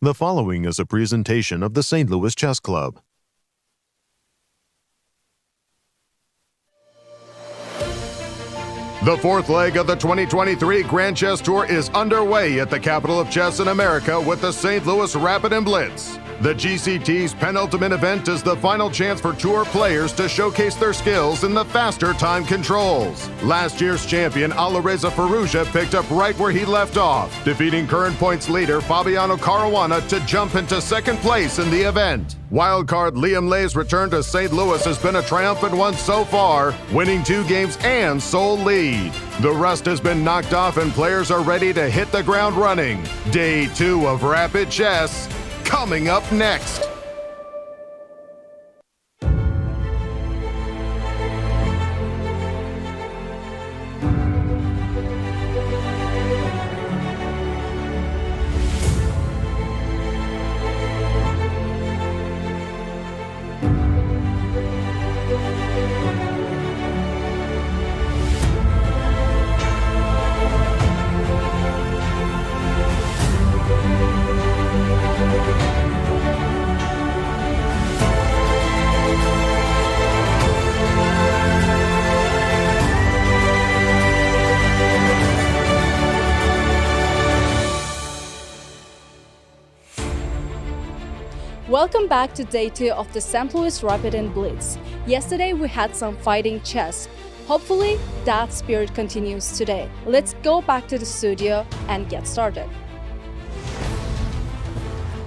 The following is a presentation of the St. Louis Chess Club. The fourth leg of the 2023 Grand Chess Tour is underway at the capital of chess in America with the St. Louis Rapid Blitz. The GCT's penultimate event is the final chance for tour players to showcase their skills in the faster time controls. Last year's champion Alireza Firouzja picked up right where he left off, defeating current points leader Fabiano Caruana to jump into second place in the event. Wildcard Liem's return to St. Louis has been a triumphant one so far, winning 2 games and sole lead. The rust has been knocked off and players are ready to hit the ground running. Day 2 of Rapid Chess coming up next. Welcome back to day 2 of the St. Louis Rapid Blitz. Yesterday we had some fighting chess. Hopefully that spirit continues today. Let's go back to the studio and get started.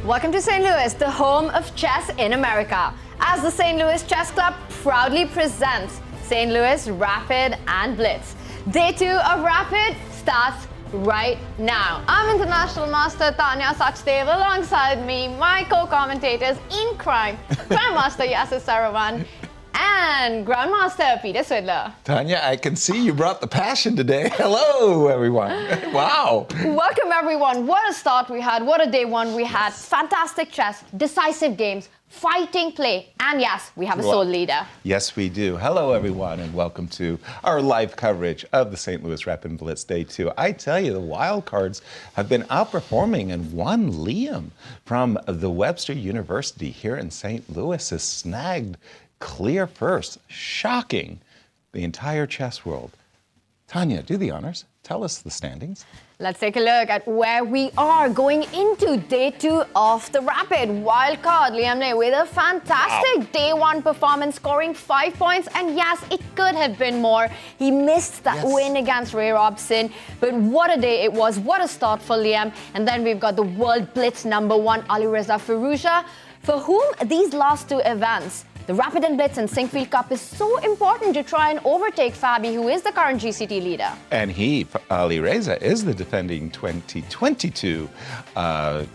Welcome to St. Louis, the home of chess in America. As the St. Louis Chess Club proudly presents St. Louis Rapid and Blitz. Day 2 of Rapid starts right now. I'm International Master Tania Sachdev, alongside me, my co-commentators in crime, Grandmaster Yasser Seirawan and Grandmaster Peter Svidler. Tanya, I can see you brought the passion today. Hello, everyone. Wow. Welcome, everyone. What a start we had. What a day 1 we had. Fantastic chess, decisive games, fighting play, and yes, we have a sole leader. Yes, we do. Hello, everyone, and welcome to our live coverage of the St. Louis Rapid Blitz Day 2. I tell you, the wildcards have been outperforming, and one Liem from the Webster University here in St. Louis has snagged clear first. Shocking the entire chess world. Tanya, do the honors. Tell us the standings. Let's take a look at where we are going into day 2 of the Rapid. Wildcard Liem with a fantastic day 1 performance, scoring 5 points. And yes, it could have been more. He missed that win against Robson. But what a day it was. What a start for Liem. And then we've got the World Blitz #1, Alireza Firouzja, for whom these last 2 events, the Rapid Blitz and Sinkfield Cup, is so important to try and overtake Fabi, who is the current GCT leader. And he, Alireza, is the defending 2022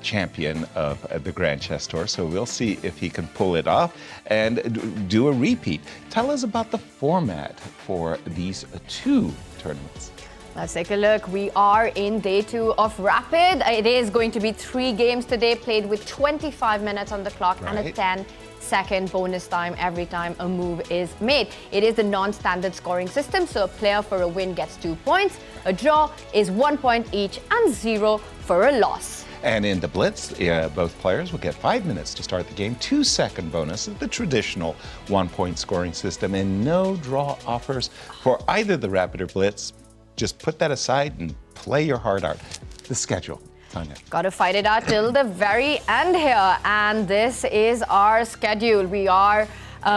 champion of the Grand Chess Tour. So we'll see if he can pull it off and do a repeat. Tell us about the format for these 2 tournaments. Let's take a look. We are in day 2 of Rapid. It is going to be 3 games today, played with 25 minutes on the clock and a 10-second bonus time every time a move is made. It is the non-standard scoring system, so a player for a win gets 2 points, a draw is 1 point each, and 0 for a loss. And in the Blitz, both players will get 5 minutes to start the game, 2-second bonus, the traditional 1-point scoring system, and no draw offers for either the Rapid or Blitz. Just put that aside and play your heart out. The schedule, Tanya. Got to fight it out till the very end here. And this is our schedule. We are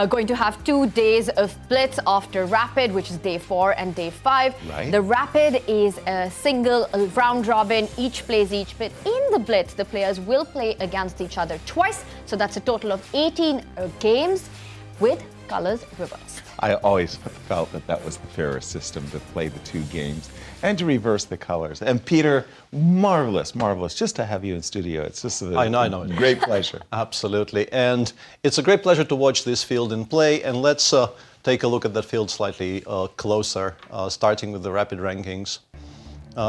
going to have 2 days of Blitz after Rapid, which is day 4 and day 5. Right. The Rapid is a single round robin. Each plays each. But in the Blitz, the players will play against each other twice. So that's a total of 18 games with colors reversed. I always felt that that was the fairest system, to play the 2 games and to reverse the colors. And Peter, marvelous, marvelous, just to have you in studio. It's just a great pleasure. Absolutely. And it's a great pleasure to watch this field in play. And let's take a look at that field slightly closer, starting with the Rapid rankings.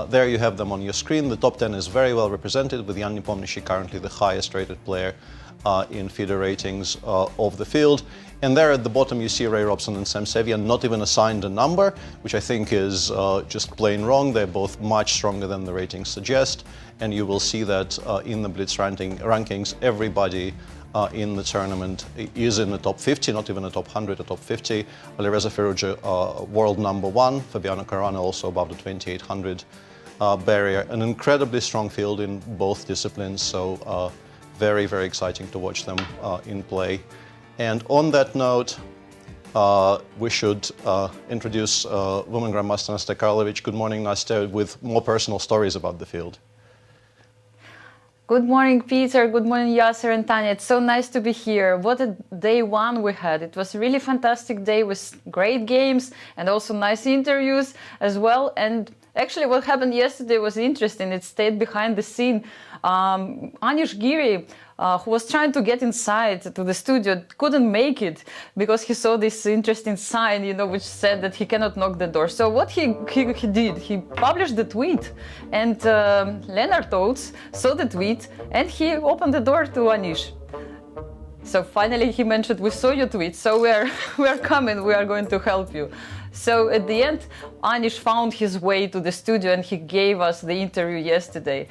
There you have them on your screen. The top 10 is very well represented, with Nepomniachtchi currently the highest rated player. in feeder ratings of the field. And there at the bottom you see Ray Robson and Sam Sevian not even assigned a number, which I think is just plain wrong. They're both much stronger than the ratings suggest. And you will see that in the Blitz rankings, everybody in the tournament is in the top 50, not even the top 100, the top 50. Alireza Firouzja, world number 1. Fabiano Caruana also above the 2800 barrier. An incredibly strong field in both disciplines, so very, very exciting to watch them in play. And on that note, we should introduce Women Grandmaster Anastasiya Karlovich. Good morning, Nastya, with more personal stories about the field. Good morning, Peter. Good morning, Yasser and Tania. It's so nice to be here. What a day one we had. It was a really fantastic day with great games and also nice interviews as well. And actually what happened yesterday was interesting. It stayed behind the scene. Anish Giri, who was trying to get inside to the studio, couldn't make it because he saw this interesting sign, which said that he cannot knock the door. So what he did, he published the tweet, and Leonard Oates saw the tweet and he opened the door to Anish. So finally he mentioned, we saw your tweet, so we are coming, we are going to help you. So at the end, Anish found his way to the studio and he gave us the interview yesterday.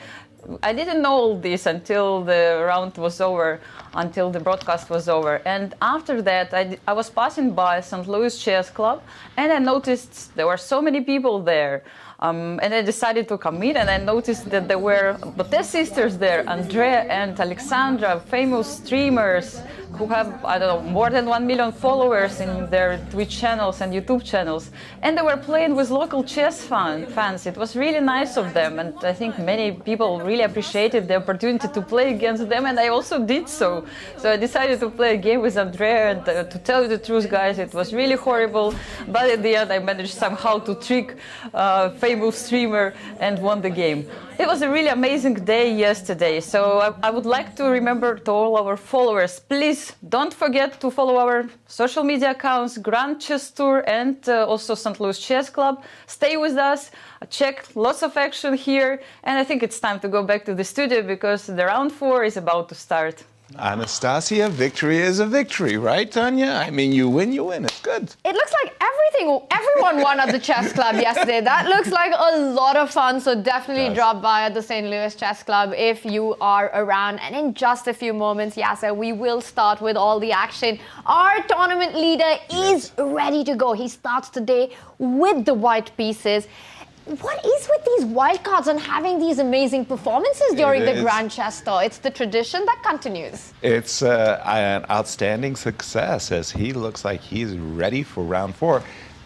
I didn't know all this until the round was over, until the broadcast was over. And after that, I was passing by St. Louis Chess Club and I noticed there were so many people there. And I decided to come in and I noticed that there were Botes sisters there, Andrea and Alexandra, famous streamers who have, I don't know, more than 1 million followers in their Twitch channels and YouTube channels. And they were playing with local chess fans. It was really nice of them. And I think many people really appreciated the opportunity to play against them. And I also did so. So I decided to play a game with Andrea. And to tell you the truth, guys, it was really horrible. But at the end, I managed somehow to trick famous streamer and won the game. It was a really amazing day yesterday, so I would like to remember to all our followers, please don't forget to follow our social media accounts, Grand Chess Tour and also St. Louis Chess Club. Stay with us, check lots of action here, and I think it's time to go back to the studio because the round 4 is about to start. Anastasia, victory is a victory, right, Tanya? I mean, you win, it's good. It looks like everyone won at the chess club yesterday. That looks like a lot of fun, so definitely drop by at the St. Louis Chess Club if you are around. And in just a few moments, Yasser, we will start with all the action. Our tournament leader is ready to go. He starts today with the white pieces. What is with these wildcards and having these amazing performances during the Grand Chess Tour? It's the tradition that continues. It's an outstanding success as he looks like he's ready for round 4.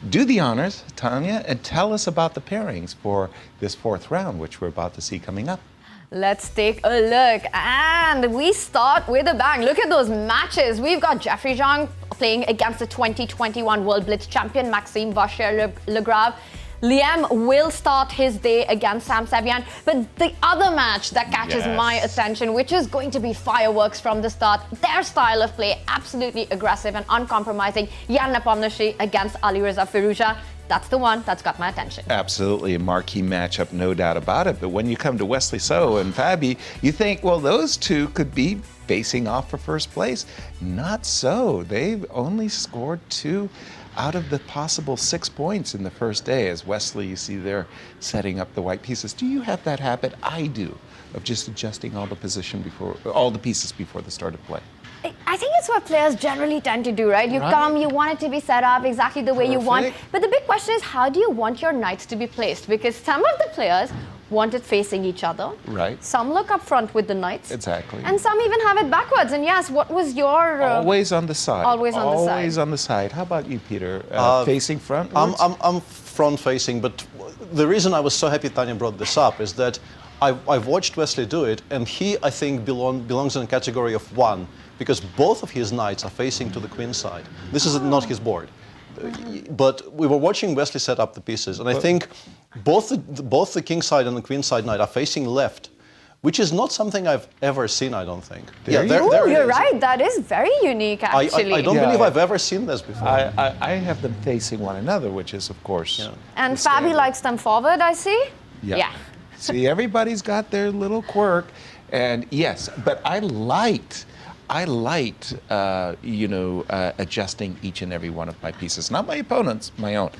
Do the honors, Tanya, and tell us about the pairings for this 4th round, which we're about to see coming up. Let's take a look. And we start with a bang. Look at those matches. We've got Jeffery Jong playing against the 2021 World Blitz champion, Maxim Vachier-Lagrave. Liem will start his day against Sam Sevian, but the other match that catches my attention, which is going to be fireworks from the start, their style of play, absolutely aggressive and uncompromising. Nepomniachtchi against Alireza Firouzja. That's the one that's got my attention. Absolutely a marquee matchup, no doubt about it. But when you come to Wesley So and Fabi, you think, well, those two could be facing off for first place. Not so. They've only scored 2 out of the possible 6 points in the first day. As Wesley, you see there setting up the white pieces. Do you have that habit? I do, of just adjusting all the pieces before the start of play. I think it's what players generally tend to do, right? You come, you want it to be set up exactly the way you want. But the big question is, how do you want your knights to be placed? Because some of the players want it facing each other. Right. Some look up front with the knights. Exactly. And some even have it backwards. And yes, what was your... always on the side. Always on the side. Always on the side. How about you, Peter? Facing front? I'm front facing, but the reason I was so happy Tanya brought this up is that I've watched Wesley do it, and he, I think, belongs in a category of 1, because both of his knights are facing to the queen side. This is not his board. But we were watching Wesley set up the pieces, and I think both the king side and the queen side knight are facing left, which is not something I've ever seen, I don't think. You're right. That is very unique, actually. I don't believe I've ever seen this before. I have them facing one another, which is, of course... Yeah. And Fabi likes them forward, I see? Yeah. See, everybody's got their little quirk. And yes, but I liked I liked, adjusting each and every one of my pieces. Not my opponents, my own.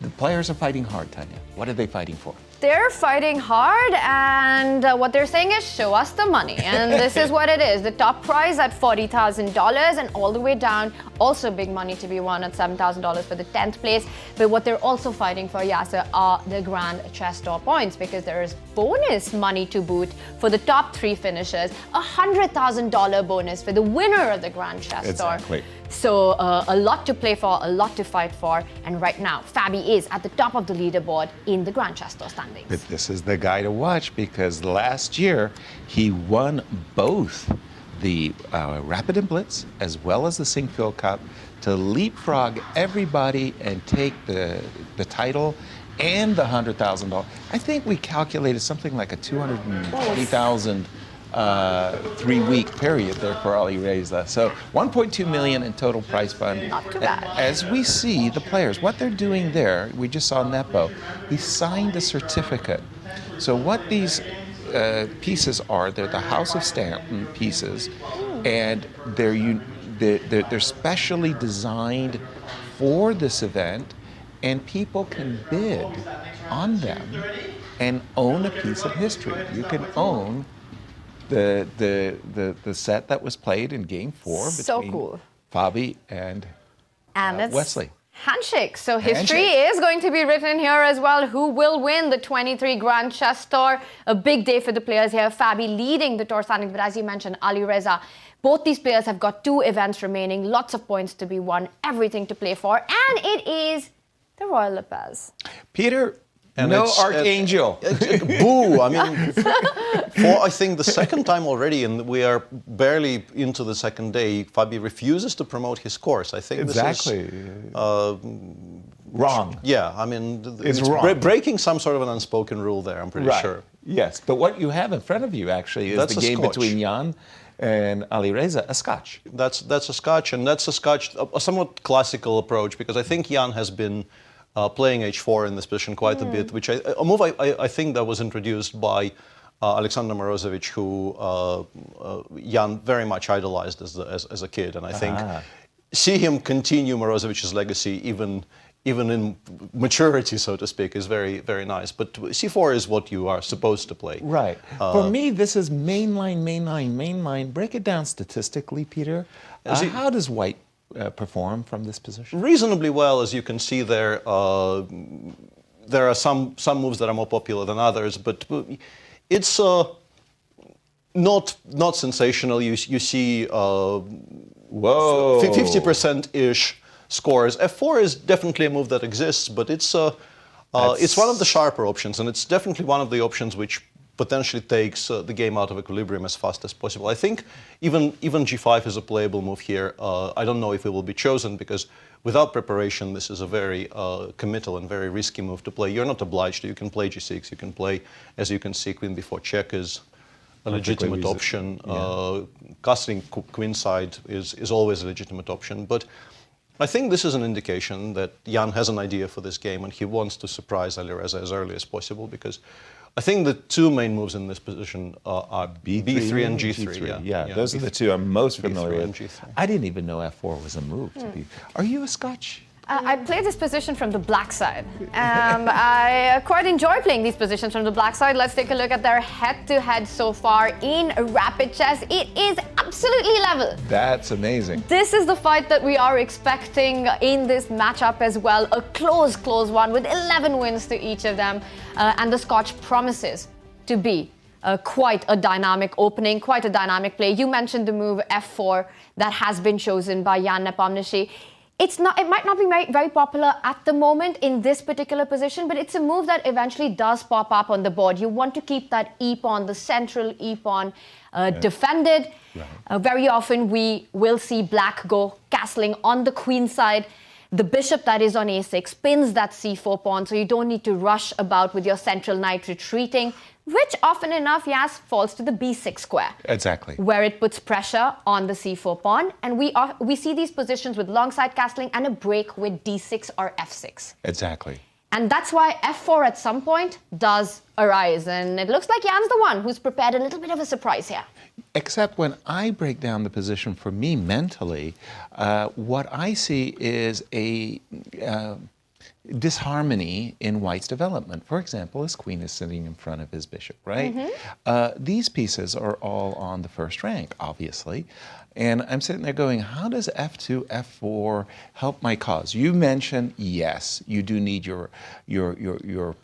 The players are fighting hard, Tanya. What are they fighting for? They're fighting hard, and what they're saying is, show us the money. And this is what it is. The top prize at $40,000 and all the way down, also big money to be won at $7,000 for the 10th place. But what they're also fighting for, Yasser, are the Grand Chess Tour points, because there is bonus money to boot for the top 3 finishers, a $100,000 bonus for the winner of the Grand Chess Tour. Exactly. So a lot to play for, a lot to fight for, and right now, Fabi is at the top of the leaderboard in the Grand Chess Tour standings. But this is the guy to watch, because last year he won both the Rapid and Blitz as well as the Sinquefield Cup to leapfrog everybody and take the title and the $100,000. I think we calculated something like a $220,000 3-week period there for Alireza. So 1.2 million in total prize fund. Not too bad. As we see the players, what they're doing there, we just saw Nepo, he signed a certificate. So what these pieces are, they're the House of Stanton pieces, and they're specially designed for this event, and people can bid on them and own a piece of history. You can own the set that was played in Game 4 So between cool. Fabi and it's Wesley. Handshake. So history is going to be written here as well. Who will win the 23 Grand Chess Tour? A big day for the players here. Fabi leading the tour standings, but as you mentioned, Alireza. Both these players have got 2 events remaining, lots of points to be won, everything to play for, and it is the Royal Lopez. Peter, no Archangel. Boo! I mean, for I think the second time already, and we are barely into the second day, Fabi refuses to promote his course. I think Exactly. this is Wrong. yeah. I mean, It's wrong. breaking some sort of an unspoken rule there. I'm pretty sure. Yes, but what you have in front of you actually is That's the a game Scotch. between Jan and Alireza, a Scotch. That's a Scotch, and that's a Scotch, a somewhat classical approach, because I think Jan has been playing h4 in this position quite a bit, which a move I think that was introduced by Alexander Morozevich, who Jan very much idolized as a kid, and I think see him continue Morozevich's legacy even in maturity, so to speak, is very, very nice. But c4 is what you are supposed to play. Right. For me, this is mainline. Break it down statistically, Peter. How does white perform from this position? Reasonably well, as you can see there. There are some moves that are more popular than others, but it's not sensational. You see, Whoa, 50%-ish scores. F4 is definitely a move that exists, but it's one of the sharper options, and it's definitely one of the options which potentially takes the game out of equilibrium as fast as possible. I think even g5 is a playable move here. I don't know if it will be chosen, because without preparation, this is a very committal and very risky move to play. You're not obliged to. You can play g6. You can play, as you can see, queen before check is a legitimate option. Yeah. Castling queenside is always a legitimate option. But I think this is an indication that Jan has an idea for this game, and he wants to surprise Alireza as early as possible, because I think the 2 main moves in this position are B3 and G3. Yeah, those are the 2 I'm most familiar B3 and with. G3. I didn't even know F4 was a move. Are you a Scotch? I play this position from the black side. I quite enjoy playing these positions from the black side. Let's take a look at their head-to-head so far in Rapid Chess. It is absolutely level. That's amazing. This is the fight that we are expecting in this matchup as well. A close one with 11 wins to each of them. And the Scotch promises to be quite a dynamic opening, quite a dynamic play. You mentioned the move F4 that has been chosen by Jan Nepomniachtchi. It might not be very popular at the moment in this particular position, but it's a move that eventually does pop up on the board. You want to keep that e-pawn, the central e-pawn, defended. Right. Very often we will see black go castling on the queen side. The bishop that is on a6 pins that c4 pawn, so you don't need to rush about with your central knight retreating, which often enough, yes, falls to the b6 square. Exactly. Where it puts pressure on the c4 pawn. And we see these positions with long side castling and a break with d6 or f6. Exactly. And that's why f4 at some point does arise. And it looks like Jan's the one who's prepared a little bit of a surprise here. Except when I break down the position for me mentally, what I see is a disharmony in White's development. For example, his queen is sitting in front of his bishop, right? These pieces are all on the first rank, obviously. And I'm sitting there going, how does f2, f4 help my cause? You mentioned, yes, you do need your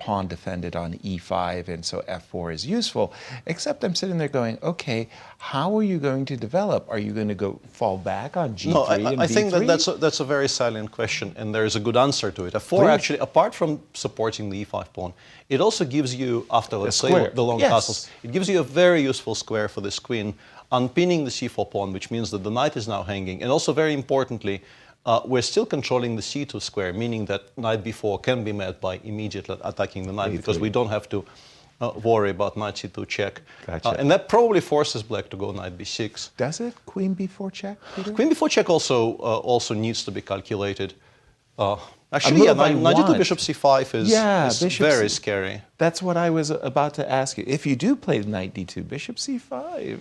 pawn defended on e5, and so f4 is useful. Except I'm sitting there going, okay, how are you going to develop? Are you going to go fall back on g3 No, and I think b3? that's a very salient question, and there is a good answer to it. f4 actually, apart from supporting the e5 pawn, it also gives you, after let's say the long castles, it gives you a very useful square for this queen, unpinning the c4 pawn, which means that the knight is now hanging. And also, very importantly, we're still controlling the c2 square, meaning that knight b4 can be met by immediately attacking the knight, because we don't have to worry about knight c2 check. Gotcha. And that probably forces black to go knight b6. Does it? Queen b4 check, Peter? Queen b4 check also needs to be calculated. Actually, move yeah, I knight to want. bishop c5 is bishop very c- scary. That's what I was about to ask you. If you do play knight d2, bishop c5,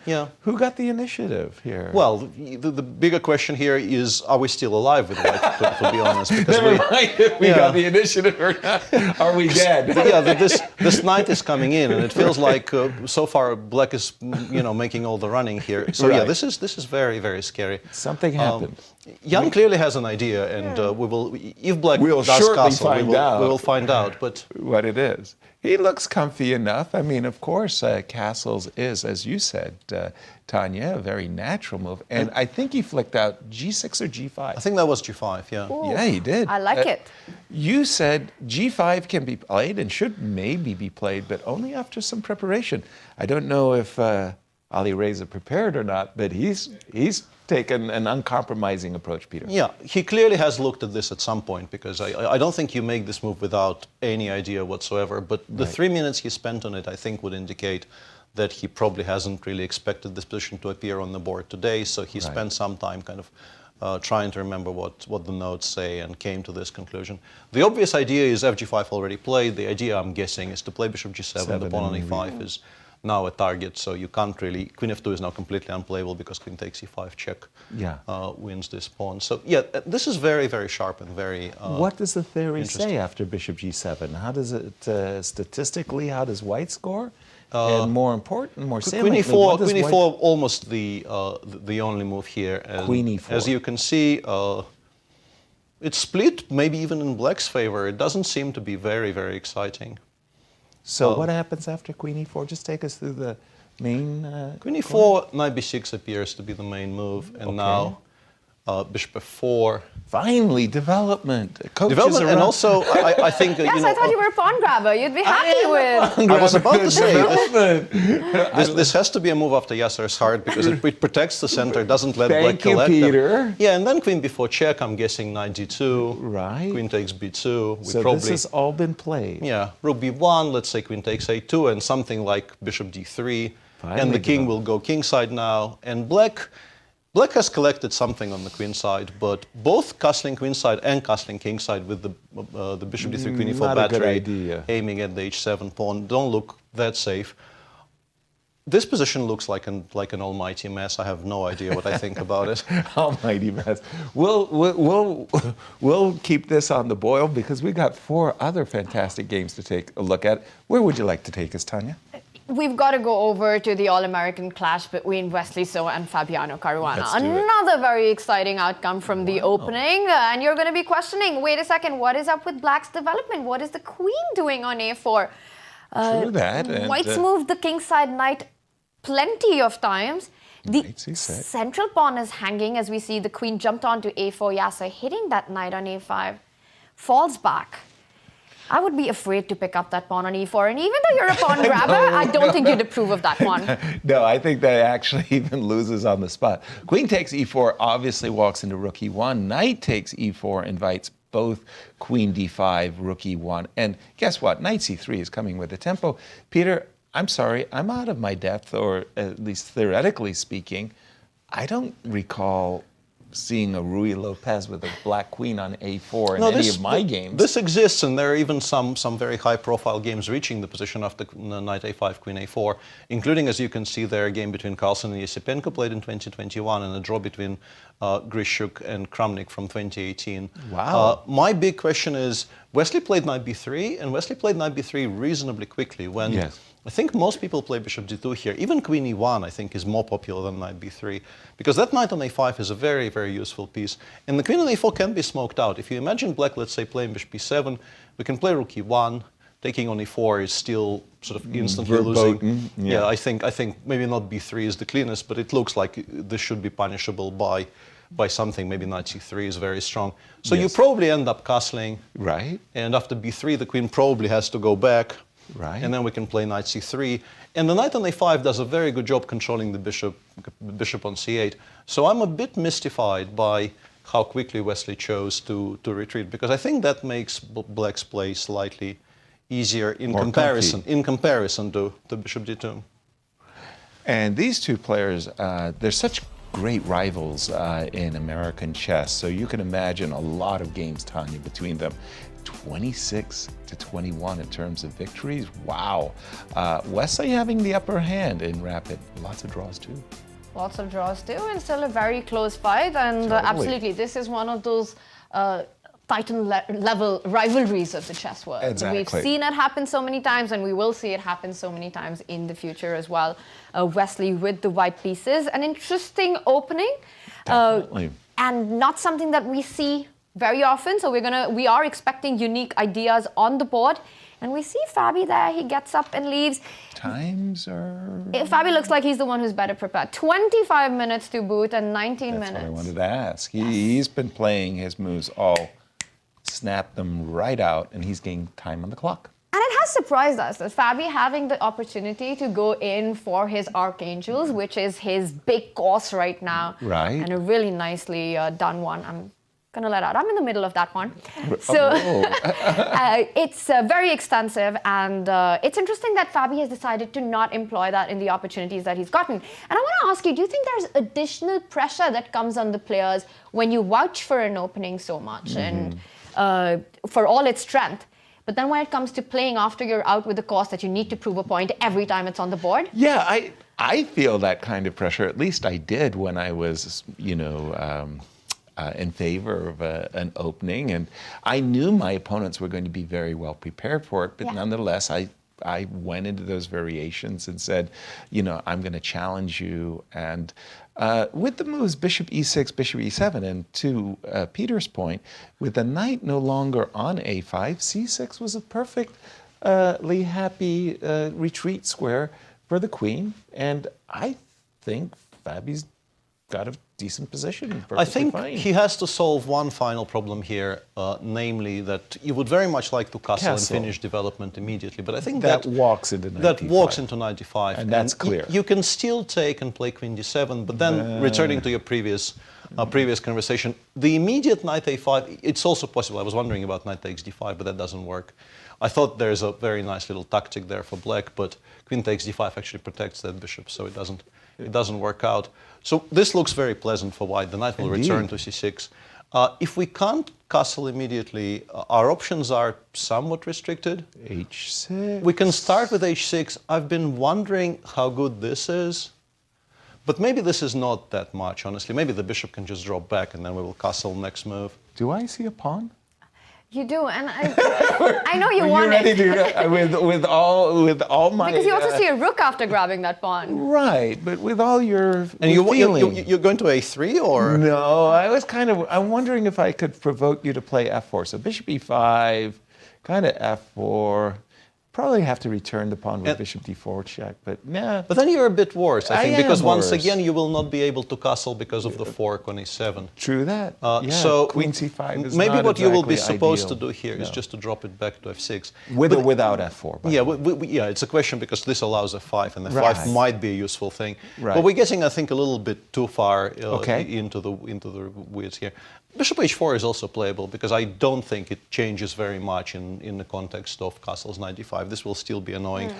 Yeah. who got the initiative here? Well, the bigger question here is, are we still alive with white, to be honest? Because never mind if we yeah. got the initiative or not. Are we dead? yeah, this knight is coming in, and it feels like so far black is making all the running here. So yeah, Right. this is very, very scary. Something happened. Jan clearly has an idea, and we will. If black We'll does shortly castle, find out. we will find out. But What it is. He looks comfy enough. I mean, of course, castles is, as you said, Tanya, a very natural move. And I think he flicked out g6 or g5. I think that was g5. Yeah. Yeah, he did. I like it. You said g5 can be played and should maybe be played, but only after some preparation. I don't know if Alireza prepared or not, but he's taken an uncompromising approach, Peter. Yeah, he clearly has looked at this at some point, because I don't think you make this move without any idea whatsoever. But the 3 minutes he spent on it, I think, would indicate that he probably hasn't really expected this position to appear on the board today. So he spent some time kind of trying to remember what the notes say, and came to this conclusion. The obvious idea is fg5 already played. The idea, I'm guessing, is to play bishop g7. The pawn on e5 is now a target, so you can't really. Queen f2 is now completely unplayable, because queen takes e5 check wins this pawn. So yeah, this is very, very sharp and very. What does the theory say after bishop g7? How does it statistically? How does white score? And more important, more Queen saliently, e4, Queen e4, almost the only move here. And Queen e4. As you can see, it's split, maybe even in black's favor. It doesn't seem to be very, very exciting. So what happens after queen e4? Just take us through the main... Queen e4, knight b6 appears to be the main move, and now bishop f4. Finally, development. Coaches Development, and around. also, I think... Yes, I thought you were a pawn grabber. You'd be happy with. I was about to say, Development. this has to be a move after Yasser's heart, because it protects the center, doesn't let black Thank you, collect them. Peter. Yeah, and then queen b4 check, I'm guessing knight d2. Right. Queen takes b2. We So probably, this has all been played. yeah, rook b1, let's say queen takes a2, and something like bishop d3. Finally and the king developed. will go kingside now. And black has collected something on the queen side, but both castling queenside and castling kingside with the bishop d3, queen e4 Not a good battery idea. aiming at the h7 pawn don't look that safe. This position looks like an almighty mess. I have no idea what I think about it. Almighty mess. We'll keep this on the boil, because we've got 4 other fantastic games to take a look at. Where would you like to take us, Tanya? We've got to go over to the All-American clash between Wesley So and Fabiano Caruana. Let's do it. Another very exciting outcome from the opening. And you're going to be questioning, wait a second, what is up with black's development? What is the queen doing on a4? True that. and, White's moved the kingside knight plenty of times. The Knight c6. central pawn is hanging, as we see the queen jumped onto a4. Yasser hitting that knight on a5. Falls back. I would be afraid to pick up that pawn on e4. And even though you're a pawn grabber, I don't think you'd approve of that one. No, I think that actually even loses on the spot. Queen takes e4, obviously walks into rook e1. Knight takes e4, invites both queen d5, rook e1. And guess what? Knight c3 is coming with the tempo. Peter, I'm sorry, I'm out of my depth, or at least theoretically speaking. I don't recall seeing a Rui Lopez with a black queen on a4 in No, any of my games. This exists, and there are even some very high-profile games reaching the position after knight a5, queen a4, including, as you can see there, a game between Carlsen and Yesipenko played in 2021, and a draw between Grishuk and Kramnik from 2018. Wow. My big question is, Wesley played knight b3, and Wesley played knight b3 reasonably quickly when Yes. I think most people play bishop d2 here. Even queen e1, I think, is more popular than knight b3, because that knight on a5 is a very, very useful piece. And the queen on a4 can be smoked out. If you imagine black, let's say, playing bishop b7, we can play rook e1. Taking on e4 is still sort of instantly losing. Verboten, Yeah, I think maybe not b3 is the cleanest, but it looks like this should be punishable by something. Maybe knight c3 is very strong. So you probably end up castling. Right. And after b3, the queen probably has to go back. Right. And then we can play knight c3. And the knight on a5 does a very good job controlling the bishop on c8. So I'm a bit mystified by how quickly Wesley chose to retreat, because I think that makes black's play slightly easier in comparison to bishop d2. And these two players, they're such great rivals in American chess. So you can imagine a lot of games, Tanya, between them. 26 to 21 in terms of victories. Wow. Wesley having the upper hand in Rapid. Lots of draws too. Lots of draws too, and still a very close fight. And Totally. absolutely, this is one of those Titan-level rivalries of the chess world. Exactly. We've seen it happen so many times, and we will see it happen so many times in the future as well. Wesley with the white pieces. An interesting opening. Definitely. And not something that we see very often. So we are expecting unique ideas on the board. And we see Fabi there, he gets up and leaves. Times are... Fabi looks like he's the one who's better prepared. 25 minutes to boot and 19 minutes. That's what I wanted to ask. He's been playing his moves all, snap them right out, and he's getting time on the clock. And it has surprised us that Fabi having the opportunity to go in for his Archangels, which is his big course right now. Right. And a really nicely done one. I'm gonna let out. I'm in the middle of that one. So it's very extensive, and it's interesting that Fabi has decided to not employ that in the opportunities that he's gotten. And I want to ask you, do you think there's additional pressure that comes on the players when you vouch for an opening so much and for all its strength? But then when it comes to playing after you're out with the cost that you need to prove a point every time it's on the board? Yeah, I feel that kind of pressure. At least I did when I was, in favor of an opening, and I knew my opponents were going to be very well prepared for it, but nonetheless, I went into those variations and said, I'm going to challenge you. And with the moves bishop e6, bishop e7, and to Peter's point, with the knight no longer on a5, c6 was a perfectly happy retreat square for the queen, and I think Fabi's got a decent position. I think fine. he has to solve one final problem here, namely that you would very much like to castle and finish development immediately, but I think that walks into knight that d5. walks into knight d5, and that's clear. You can still take and play queen d7, but then returning to your previous conversation, the immediate knight a5, it's also possible. I was wondering about knight takes d5, but that doesn't work. I thought there's a very nice little tactic there for black, but queen takes d5 actually protects that bishop, so it doesn't work out. So this looks very pleasant for white. The knight will return to c6. If we can't castle immediately, our options are somewhat restricted. h6. We can start with h6. I've been wondering how good this is, but maybe this is not that much, honestly. Maybe the bishop can just drop back and then we will castle next move. Do I see a pawn? You do, and I know you want ready it. to with all my Because you also see a rook after grabbing that pawn. right, but with all your And feeling. you're going to a3 or? No, I'm wondering if I could provoke you to play f4. So bishop e5, kind of f4. Probably have to return the pawn with bishop d4 check, but nah. But then you're a bit worse, I think, because once worse. again you will not be able to castle because of the fork on e7. True that. So queen c5 is maybe not what you will be exactly supposed ideal. to do here is just to drop it back to f6. With or without f4. Yeah, it's a question because this allows f5, and f5 might be a useful thing. Right. But we're getting, I think, a little bit too far into the weirds here. Bishop h4 is also playable because I don't think it changes very much in the context of castles knight d5. This will still be annoying.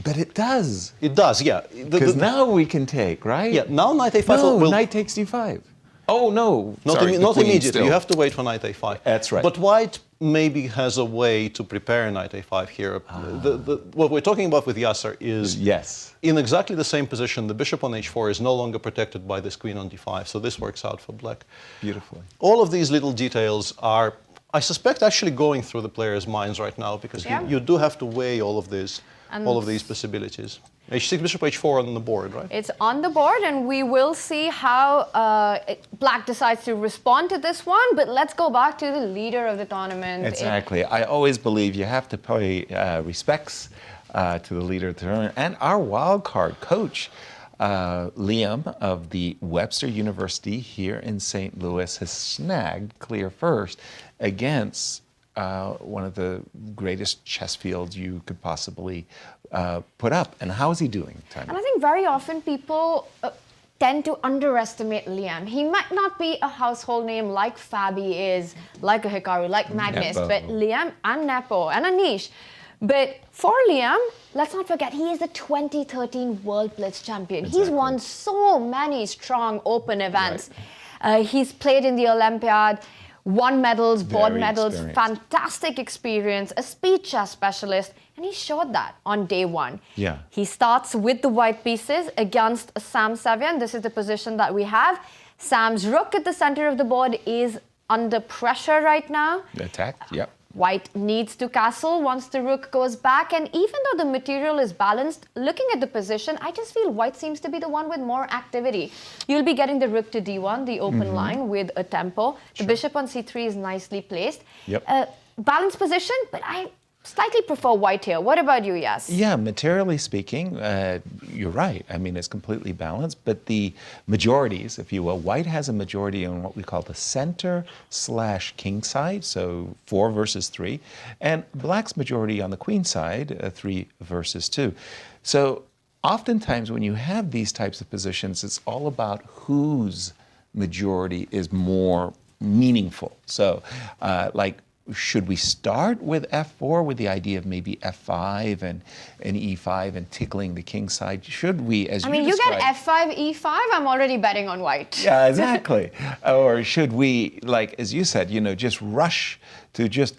But it does. It does, yeah. Because now we can take, right? Yeah, now knight a5 No, will... knight takes d5. Oh, no. Not, Sorry, not the queen immediately. still. You have to wait for knight a5. That's right. But white maybe has a way to prepare knight a5 here. What we're talking about with Yasser is Yes. in exactly the same position. The bishop on h4 is no longer protected by this queen on d5, so this works out for black. Beautifully. All of these little details are, I suspect, actually going through the players' minds right now, because you do have to weigh all of these possibilities. h6, bishop h4 on the board, right? It's on the board, and we will see how Black decides to respond to this one. But let's go back to the leader of the tournament. Exactly. I always believe you have to pay respects to the leader of the tournament. And our wild card coach, Liem of the Webster University here in St. Louis, has snagged clear first against one of the greatest chess fields you could possibly put up. And how is he doing, Tania? And I think very often people tend to underestimate Liem. He might not be a household name like Fabi is, like a Hikaru, like Magnus, Nepo. but Liem and Nepo and Anish. But for Liem, let's not forget, he is the 2013 World Blitz champion. Exactly. He's won so many strong open events. He's played in the Olympiad, won medals, board Very medals, experienced. fantastic experience, a speed chess specialist, and he showed that on day one. Yeah. He starts with the white pieces against Sam Sevian. This is the position that we have. Sam's rook at the center of the board is under pressure right now. Attacked, yep. White needs to castle once the rook goes back, and even though the material is balanced, looking at the position, I just feel white seems to be the one with more activity. You'll be getting the rook to d1, the open line with a tempo. The bishop on c3 is nicely placed. Yep. Balanced position, but I slightly prefer white here. What about you, Yas? Yeah, materially speaking, you're right. I mean, it's completely balanced, but the majorities, if you will, white has a majority on what we call the center/king side, so 4 versus 3, and black's majority on the queen side, 3 versus 2. So oftentimes when you have these types of positions, it's all about whose majority is more meaningful. So, should we start with f4 with the idea of maybe f5 and e5 and tickling the king side? Should we, as I mean, you get f5, e5, I'm already betting on white. Yeah, exactly. Or should we, like, as you said, just rush to just,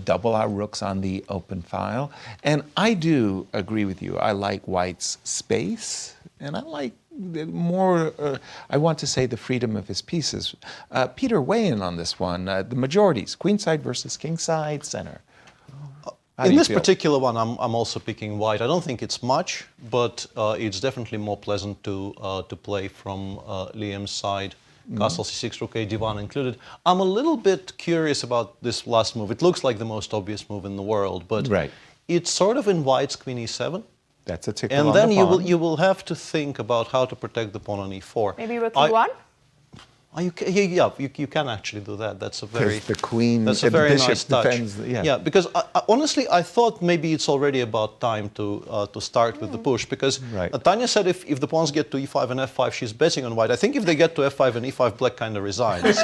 double our rooks on the open file? And I do agree with you. I like white's space, and I like more, I want to say, the freedom of his pieces. Peter, weigh in on this one. The majorities, queen side versus king side, center. In this particular one, I'm also picking white. I don't think it's much, but it's definitely more pleasant to play from Liem's side. Castle c6, rook a d1 included. I'm a little bit curious about this last move. It looks like the most obvious move in the world, but it's sort of in white's queen e7. That's a tickle and on then the pawn. you will have to think about how to protect the pawn on e4. Maybe rook e1? You can actually do that. That's a very the queen, that's a very bishop nice touch. defends, yeah, because honestly, I thought maybe it's already about time to start with the push, because Tania said if the pawns get to e5 and f5, she's betting on white. I think if they get to f5 and e5, black kind of resigns.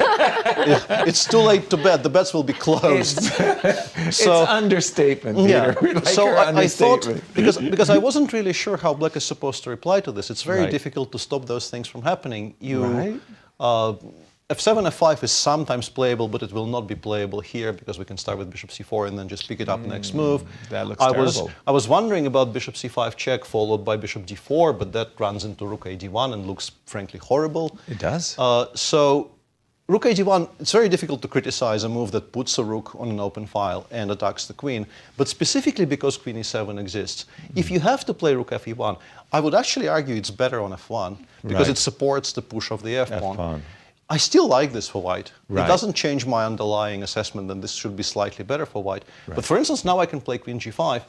It's too late to bet. The bets will be closed. It's understatement, Peter. Yeah. So I thought, because I wasn't really sure how black is supposed to reply to this. It's very difficult to stop those things from happening. F7, F5 is sometimes playable, but it will not be playable here because we can start with bishop c4 and then just pick it up next move. That looks terrible. I was wondering about bishop c5 check followed by bishop d4, but that runs into rook a d1 and looks frankly horrible. It does. So rook a d1, it's very difficult to criticize a move that puts a rook on an open file and attacks the queen, but specifically because queen e7 exists. If you have to play rook fe1, I would actually argue it's better on f1 because it supports the push of the f-pawn. I still like this for white. It doesn't change my underlying assessment that this should be slightly better for white. But for instance, now I can play queen g5.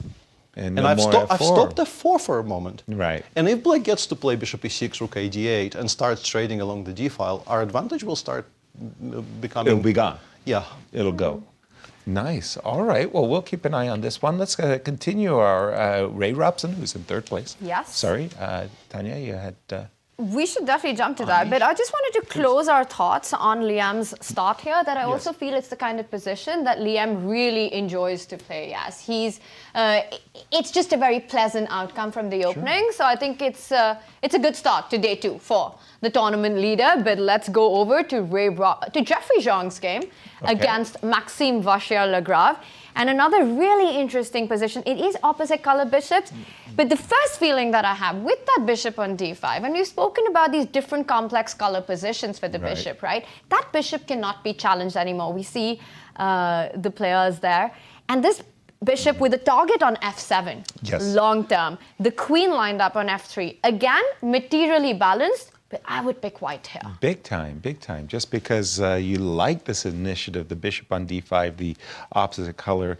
And I've stopped f4 for a moment. And if black gets to play bishop e6, rook a d8, and starts trading along the d file, our advantage will start becoming... It'll be gone. Yeah. It'll go. Nice. All right. Well, we'll keep an eye on this one. Let's continue our Ray Robson, who's in third place. Yes. Sorry, Tania, you had... We should definitely jump to that, but I just wanted to close our thoughts on Liem's start here, that I also feel it's the kind of position that Liem really enjoys to play. Yes, it's just a very pleasant outcome from the opening, so I think it's a good start to day 2 for the tournament leader. But let's go over to Jeffery Jong's game against Maxim Vachier-Lagrave. And another really interesting position, it is opposite color bishops, but the first feeling that I have with that bishop on d5, and we've spoken about these different complex color positions for the bishop, right? That bishop cannot be challenged anymore. We see the players there. And this bishop with a target on f7, long term. The queen lined up on f3. Again, materially balanced, but I would pick white here. Big time, big time. Just because you like this initiative, the bishop on d5, the opposite color,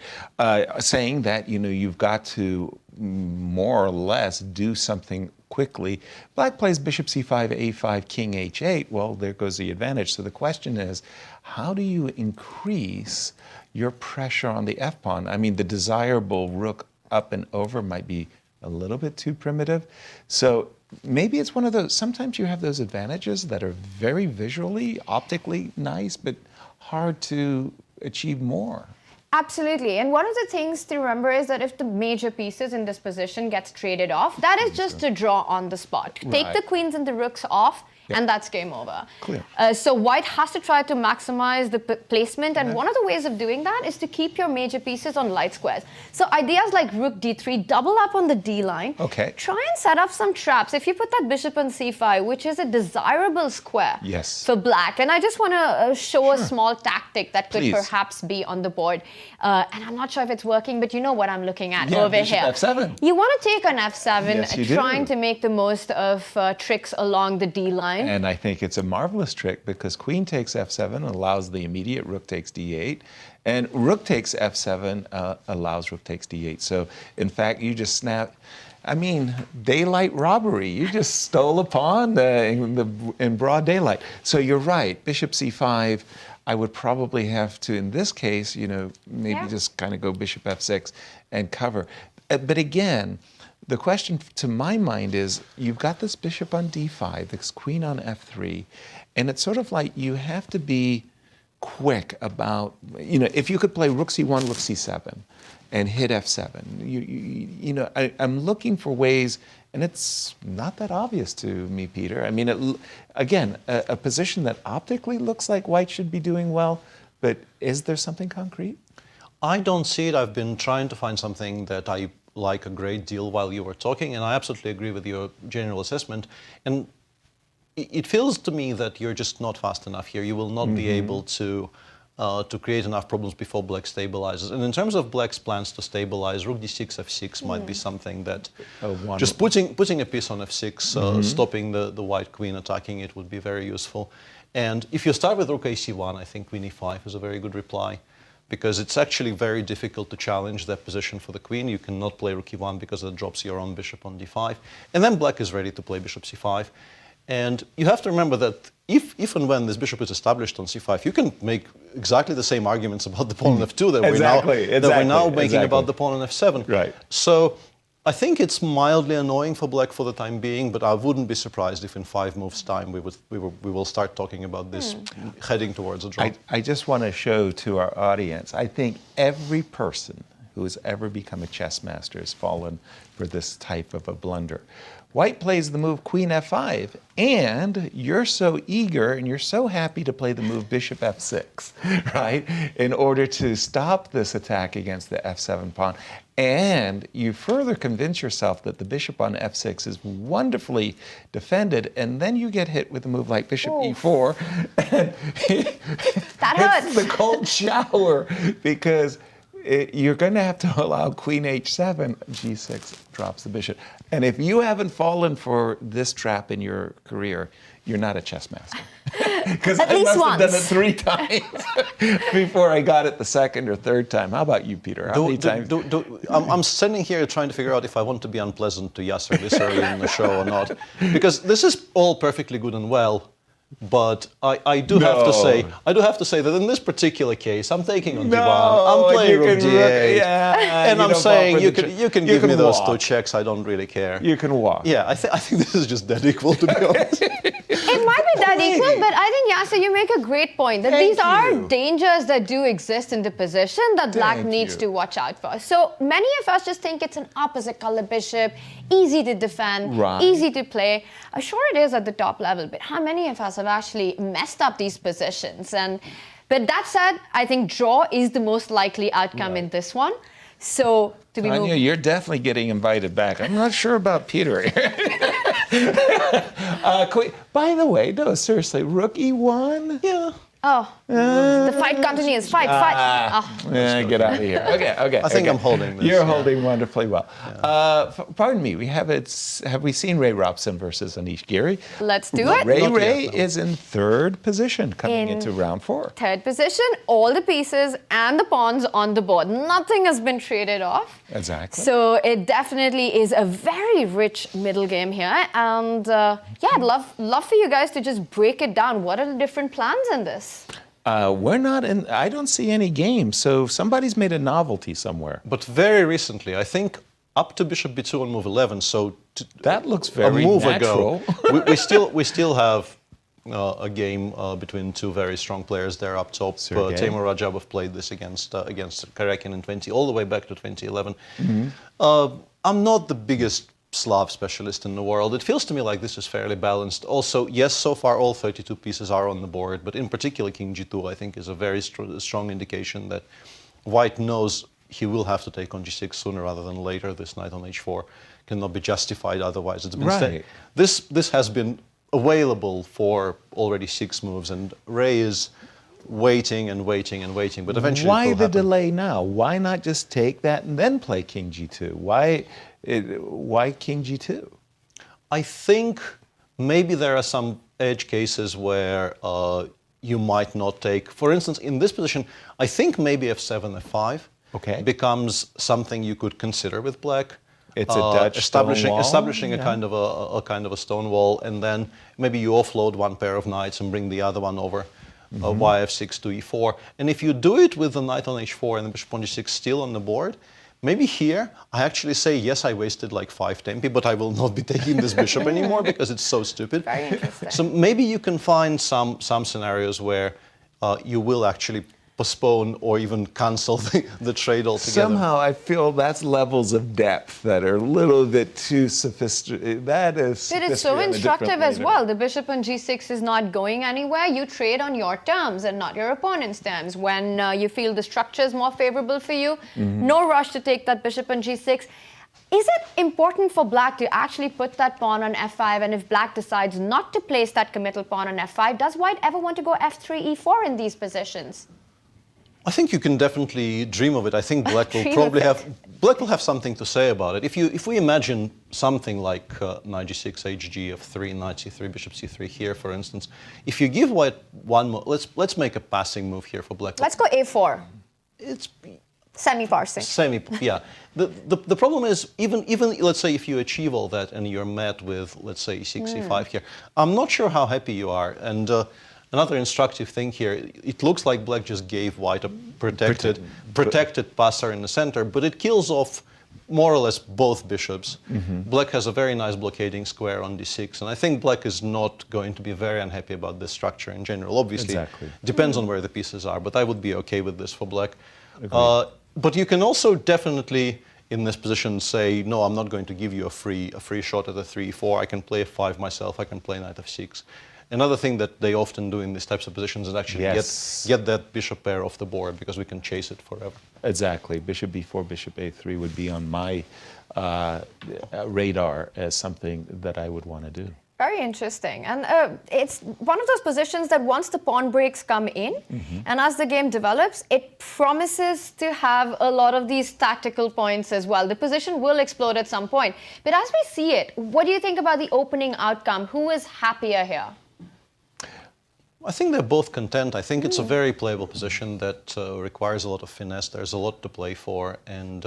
saying that, you know, you've got to more or less do something quickly. Black plays bishop c5, a5, king h8. Well, there goes the advantage. So the question is, how do you increase your pressure on the f-pawn? I mean, the desirable rook up and over might be a little bit too primitive. So maybe it's one of those, sometimes you have those advantages that are very visually, optically nice, but hard to achieve more. Absolutely. And one of the things to remember is that if the major pieces in this position gets traded off, that is just a draw on the spot. Take the queens and the rooks off, and that's game over. Clear. So white has to try to maximize the placement, and one of the ways of doing that is to keep your major pieces on light squares. So ideas like rook d3, double up on the d line. Okay. Try and set up some traps. If you put that bishop on c5, which is a desirable square for black, and I just want to show a small tactic that could perhaps be on the board. And I'm not sure if it's working, but you know what I'm looking at over here. f7. You want to take on f7, trying to make the most of tricks along the d line. And I think it's a marvelous trick because queen takes f7 allows the immediate rook takes d8, and rook takes f7 allows rook takes d8. So in fact, you just snap. I mean, daylight robbery. You just stole a pawn in broad daylight. So you're right. Bishop c5. I would probably have to, in this case, you know, maybe just kind of go bishop f6 and cover. But again, the question to my mind is, you've got this bishop on d5, this queen on f3, and it's sort of like you have to be quick about, you know, if you could play rook c1, rook c7, and hit f7. You know, I'm looking for ways, and it's not that obvious to me, Peter. I mean, again, a position that optically looks like white should be doing well, but is there something concrete? I don't see it. I've been trying to find something that I like a great deal while you were talking, and I absolutely agree with your general assessment. And it feels to me that you're just not fast enough here. You will not be able to create enough problems before black stabilizes. And in terms of black's plans to stabilize, rook d6, f6 might be something that just putting a piece on f6, stopping the white queen attacking it would be very useful. And if you start with rook ac1, I think queen e5 is a very good reply, because it's actually very difficult to challenge that position for the queen. You cannot play rook e1 because it drops your own bishop on d5. And then black is ready to play bishop c5. And you have to remember that if and when this bishop is established on c5, you can make exactly the same arguments about the pawn on f2 that we're now making about the pawn on f7. Right. So I think it's mildly annoying for black for the time being, but I wouldn't be surprised if in 5 moves' time we will start talking about this heading towards a draw. I just want to show to our audience, I think every person who has ever become a chess master has fallen for this type of a blunder. White plays the move queen f5, and you're so eager and you're so happy to play the move bishop f6, right, in order to stop this attack against the f7 pawn. And you further convince yourself that the bishop on f6 is wonderfully defended, and then you get hit with a move like bishop e4, and that hurts. It's the cold shower, because you're going to have to allow queen h7, g6 drops the bishop. And if you haven't fallen for this trap in your career, you're not a chess master. Because I must have done it 3 times before I got it the second or third time. How about you, Peter? How many times? I'm standing here trying to figure out if I want to be unpleasant to Yasser this early in the show or not. Because this is all perfectly good and well, But I do have to say that in this particular case, I'm taking on Divan. I'm playing Rook D8, and I'm saying you can give me those 2 checks. I don't really care. You can walk. Yeah, I think this is just dead equal, to be honest. It might be that equal, but I think, Yasser, you make a great point that these are dangers that do exist in the position that Black needs to watch out for. So many of us just think it's an opposite color bishop, easy to defend, easy to play. Sure, it is at the top level, but how many of us have actually messed up these positions? But that said, I think draw is the most likely outcome in this one. So to be Tania, you're definitely getting invited back. I'm not sure about Peter. By the way, no, seriously, Rook E1? Yeah. Oh, the fight continues. Fight. Get out of here. Okay. I think I'm holding this. You're holding wonderfully well. Yeah. Pardon me. Have we seen Ray Robson versus Anish Giri? Let's do it. Ray is in 3rd position coming into round 4. 3rd position, all the pieces and the pawns on the board. Nothing has been traded off. Exactly. So it definitely is a very rich middle game here. And I'd love for you guys to just break it down. What are the different plans in this? We're not in. I don't see any games, so somebody's made a novelty somewhere. But very recently, I think up to Bishop B2 on move 11. So that looks very a move natural. ago, we still have a game between 2 very strong players there up top. Teimur Rajabov played this against Karakin in all the way back to 2011. I'm not the biggest Slav specialist in the world. It feels to me like this is fairly balanced. Also, yes, so far all 32 pieces are on the board, but in particular King G2 I think is a very strong indication that White knows he will have to take on G6 sooner rather than later. This knight on H4 cannot be justified otherwise. It's been this has been available for already 6 moves, and Ray is waiting and waiting and waiting, but eventually why the delay now? Why not just take that and then play King G2? Why King G2? I think maybe there are some edge cases where you might not take. For instance, in this position, I think maybe F7, F5 becomes something you could consider with Black. It's a Dutch establishing a kind of a stone wall, and then maybe you offload one pair of knights and bring the other one over. YF6 to E4. And if you do it with the knight on H4 and the bishop on G6 still on the board, maybe here I actually say, yes, I wasted like 5 tempi, but I will not be taking this bishop anymore because it's so stupid. Very interesting. So maybe you can find some scenarios where you will actually postpone or even cancel the trade altogether. Somehow I feel that's levels of depth that are a little bit too sophisticated. But it's so instructive as well. The bishop on G6 is not going anywhere. You trade on your terms and not your opponent's terms. When you feel the structure is more favorable for you, no rush to take that bishop on G6. Is it important for Black to actually put that pawn on F5, and if Black decides not to place that committal pawn on F5, does White ever want to go F3, E4 in these positions? I think you can definitely dream of it. I think Black will probably have something to say about it. If we imagine something like knight G6, HG, F3, knight C3, bishop C3 here, for instance, if you give White one more, let's make a passing move here for Black. Let's go A4. It's semi-parsing. Yeah. The problem is even let's say if you achieve all that and you're met with, let's say, E6, E5 here, I'm not sure how happy you are. And another instructive thing here, it looks like Black just gave White a protected passer in the center, but it kills off more or less both bishops. Black has a very nice blockading square on D6, and I think Black is not going to be very unhappy about this structure in general. Obviously, depends on where the pieces are, but I would be okay with this for Black. But you can also definitely, in this position, say, no, I'm not going to give you a free shot at a 3-4. I can play F5 myself. I can play knight F6. Another thing that they often do in these types of positions is actually get that bishop pair off the board, because we can chase it forever. Exactly. Bishop B4, bishop A3 would be on my radar as something that I would want to do. Very interesting. And it's one of those positions that once the pawn breaks come in, and as the game develops, it promises to have a lot of these tactical points as well. The position will explode at some point. But as we see it, what do you think about the opening outcome? Who is happier here? I think they're both content. I think it's a very playable position that requires a lot of finesse. There's a lot to play for. And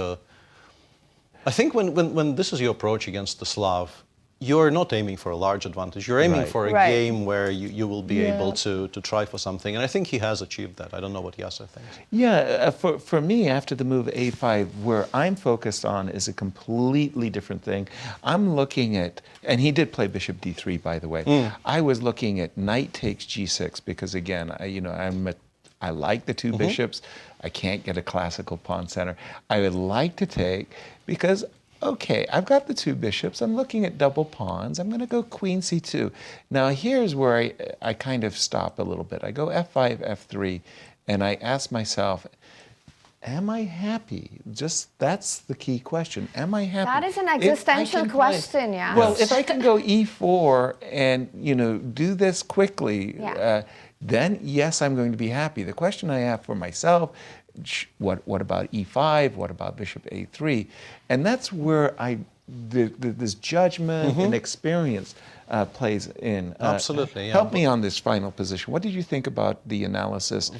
I think when this is your approach against the Slav, you're not aiming for a large advantage. You're aiming for a Right. game where you will be able to try for something. And I think he has achieved that. I don't know what Yasser thinks. Yeah, for me, after the move a5, where I'm focused on is a completely different thing. I'm looking at, and he did play bishop d3, by the way. I was looking at knight takes g6 because, again, I like the 2 bishops. I can't get a classical pawn center. I would like to take because, okay, I've got the 2 bishops. I'm looking at double pawns. I'm going to go queen c2. Now, here's where I kind of stop a little bit. I go f5, f3, and I ask myself, am I happy? That's the key question. Am I happy? That is an If I existential can question, yeah. Well, if I can go e4 and, do this quickly, Yeah. then yes, I'm going to be happy. The question I have for myself, what about e5? What about bishop a3? And that's where this judgment and experience plays in. Absolutely, yeah. Help me on this final position. What did you think about the analysis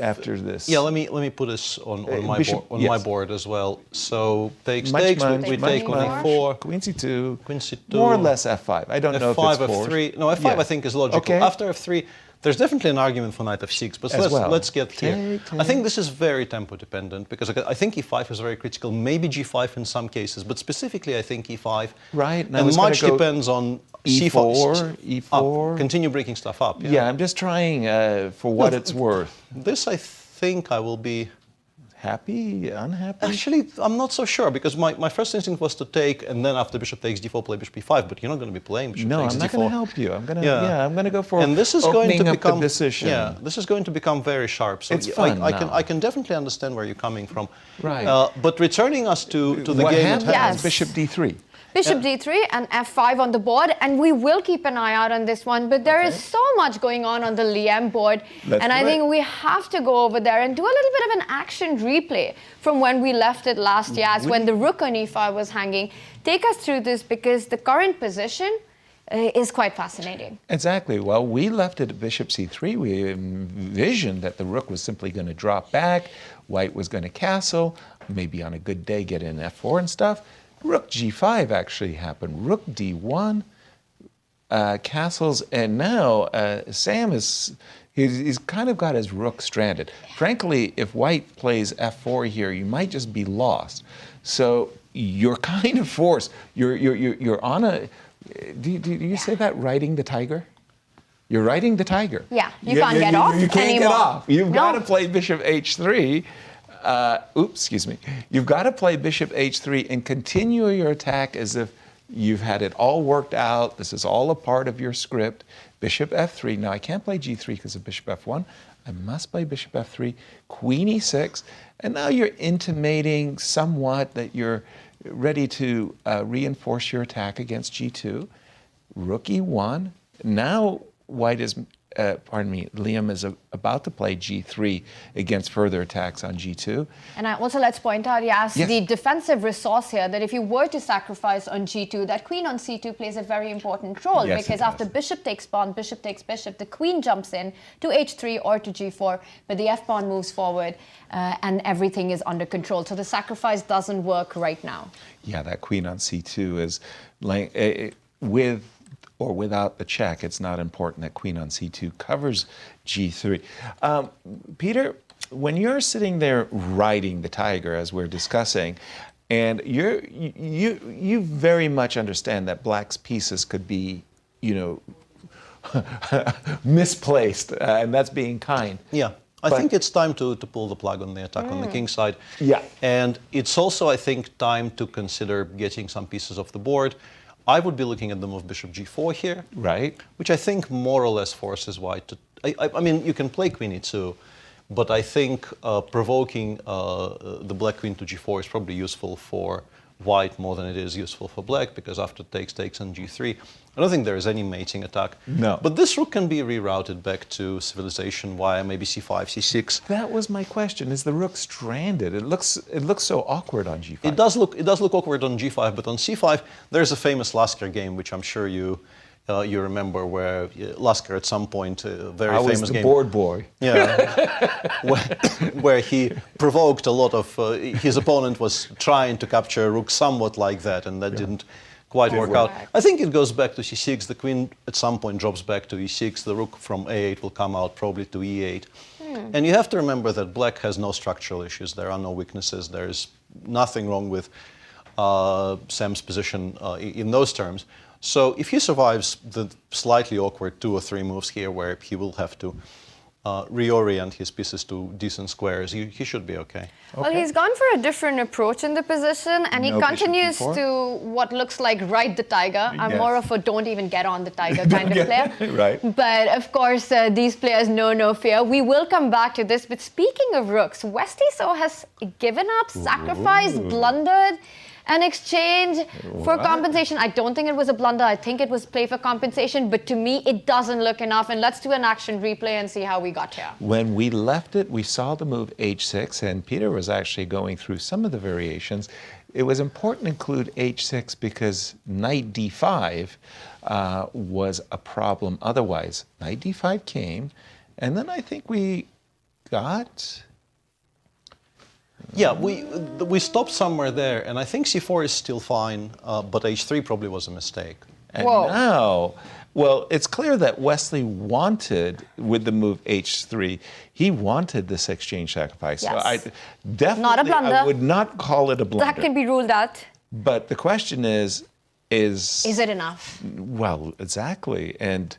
after this? Yeah, let me put this on my bishop, board, yes. board as well. So takes, Much takes, munch, we much take on munch. e4. Queen c2. Queen c2. More or less f5. I don't know if F5, it's forced. f3. No, f5 Yeah. I think is logical. Okay. After f3, there's definitely an argument for knight f6, but As well. let's get here. Take. I think this is very tempo dependent because I think e5 is very critical, maybe g5 in some cases, but specifically I think e5. Right, and I And was gonna much go depends on e4, e4. Up. Continue breaking stuff up. Yeah, I'm just trying for what it's worth. This I think I will be... Happy, unhappy? Actually, I'm not so sure because my first instinct was to take and then after bishop takes d4 play bishop e5, but you're not going to be playing bishop No, takes I'm not d4. going to help you. I'm going to, I'm going to go for and this is going to opening up become the decision. Yeah, this is going to become very sharp. So It's fun now. I can definitely understand where you're coming from. Right. But returning us to the what game happens at hand. Yes. Bishop d3. Bishop d3 and f5 on the board, and we will keep an eye out on this one, but there is so much going on the Liem board, Let's and I do it. think we have to go over there and do a little bit of an action replay from when we left it last year, when the rook on e5 was hanging. Take us through this because the current position is quite fascinating. Exactly. Well, we left it at bishop c3. We envisioned that the rook was simply going to drop back, white was going to castle, maybe on a good day get in f4 and stuff. Rook g5 actually happened. Rook d1, castles, and now Sam he's kind of got his rook stranded. Frankly, if white plays f4 here, you might just be lost. So you're kind of forced. You're on a. Do you say that riding the tiger? You're riding the tiger. Yeah, you can't get off You can't anymore. get off. You've No. got to play bishop h3. Excuse me. You've got to play bishop h3 and continue your attack as if you've had it all worked out. This is all a part of your script. Bishop f3. Now, I can't play g3 because of bishop f1. I must play bishop f3, queen e6, and now you're intimating somewhat that you're ready to reinforce your attack against g2. Rook e1. Now, white is... Liem is about to play g3 against further attacks on g2. And also let's point out, yes, Yes. the defensive resource here, that if you were to sacrifice on g2, that queen on c2 plays a very important role, Yes, because it after does. bishop takes pawn, bishop takes bishop, the queen jumps in to h3 or to g4, but the f-pawn moves forward and everything is under control. So the sacrifice doesn't work right now. Yeah, that queen on c2 is like with or without the check. It's not important that queen on c2 covers g3. Peter, when you're sitting there riding the tiger, as we're discussing, and you very much understand that black's pieces could be, misplaced, and that's being kind. Yeah. I think it's time to pull the plug on the attack on the king side. Yeah. And it's also, I think, time to consider getting some pieces off the board. I would be looking at the move bishop g4 here. Right. Which I think more or less forces white to... I mean, you can play queen e2, but I think provoking the black queen to g4 is probably useful for white more than it is useful for black, because after takes on g3, I don't think there is any mating attack. No. But this rook can be rerouted back to civilization via maybe c5, c6. That was my question. Is the rook stranded? It looks so awkward on g5. It does look awkward on g5, but on c5 there's a famous Lasker game, which I'm sure you remember, where Lasker at some point, very famous was the game. board boy. Yeah, where he provoked a lot of his opponent was trying to capture a rook somewhat like that, and that didn't quite Didn't work work. out. I think it goes back to c6. The queen at some point drops back to e6. The rook from a8 will come out probably to e8. And you have to remember that black has no structural issues. There are no weaknesses. There's nothing wrong with Sam's position in those terms. So if he survives the slightly awkward 2 or 3 moves here where he will have to reorient his pieces to decent squares, he should be okay. Well, he's gone for a different approach in the position, and he No bishop continues d4. to what looks like ride the tiger. I'm Yes. more of a don't even get on the tiger kind of player. Right. But of course, these players know no fear. We will come back to this. But speaking of rooks, Wesley so has given up, sacrificed, blundered. An exchange for compensation. I don't think it was a blunder. I think it was play for compensation. But to me, it doesn't look enough. And let's do an action replay and see how we got here. When we left it, we saw the move h6, and Peter was actually going through some of the variations. It was important to include h6 because knight d5 was a problem otherwise. Knight d5 came, and then I think we got... Yeah, we stopped somewhere there, and I think c4 is still fine, but h3 probably was a mistake. And Whoa. now, well, it's clear that Wesley wanted, with the move h3, he wanted this exchange sacrifice. Yes. So I definitely, Not a blunder. I would not call it a blunder. That can be ruled out. But the question is Is it enough? well, exactly. And,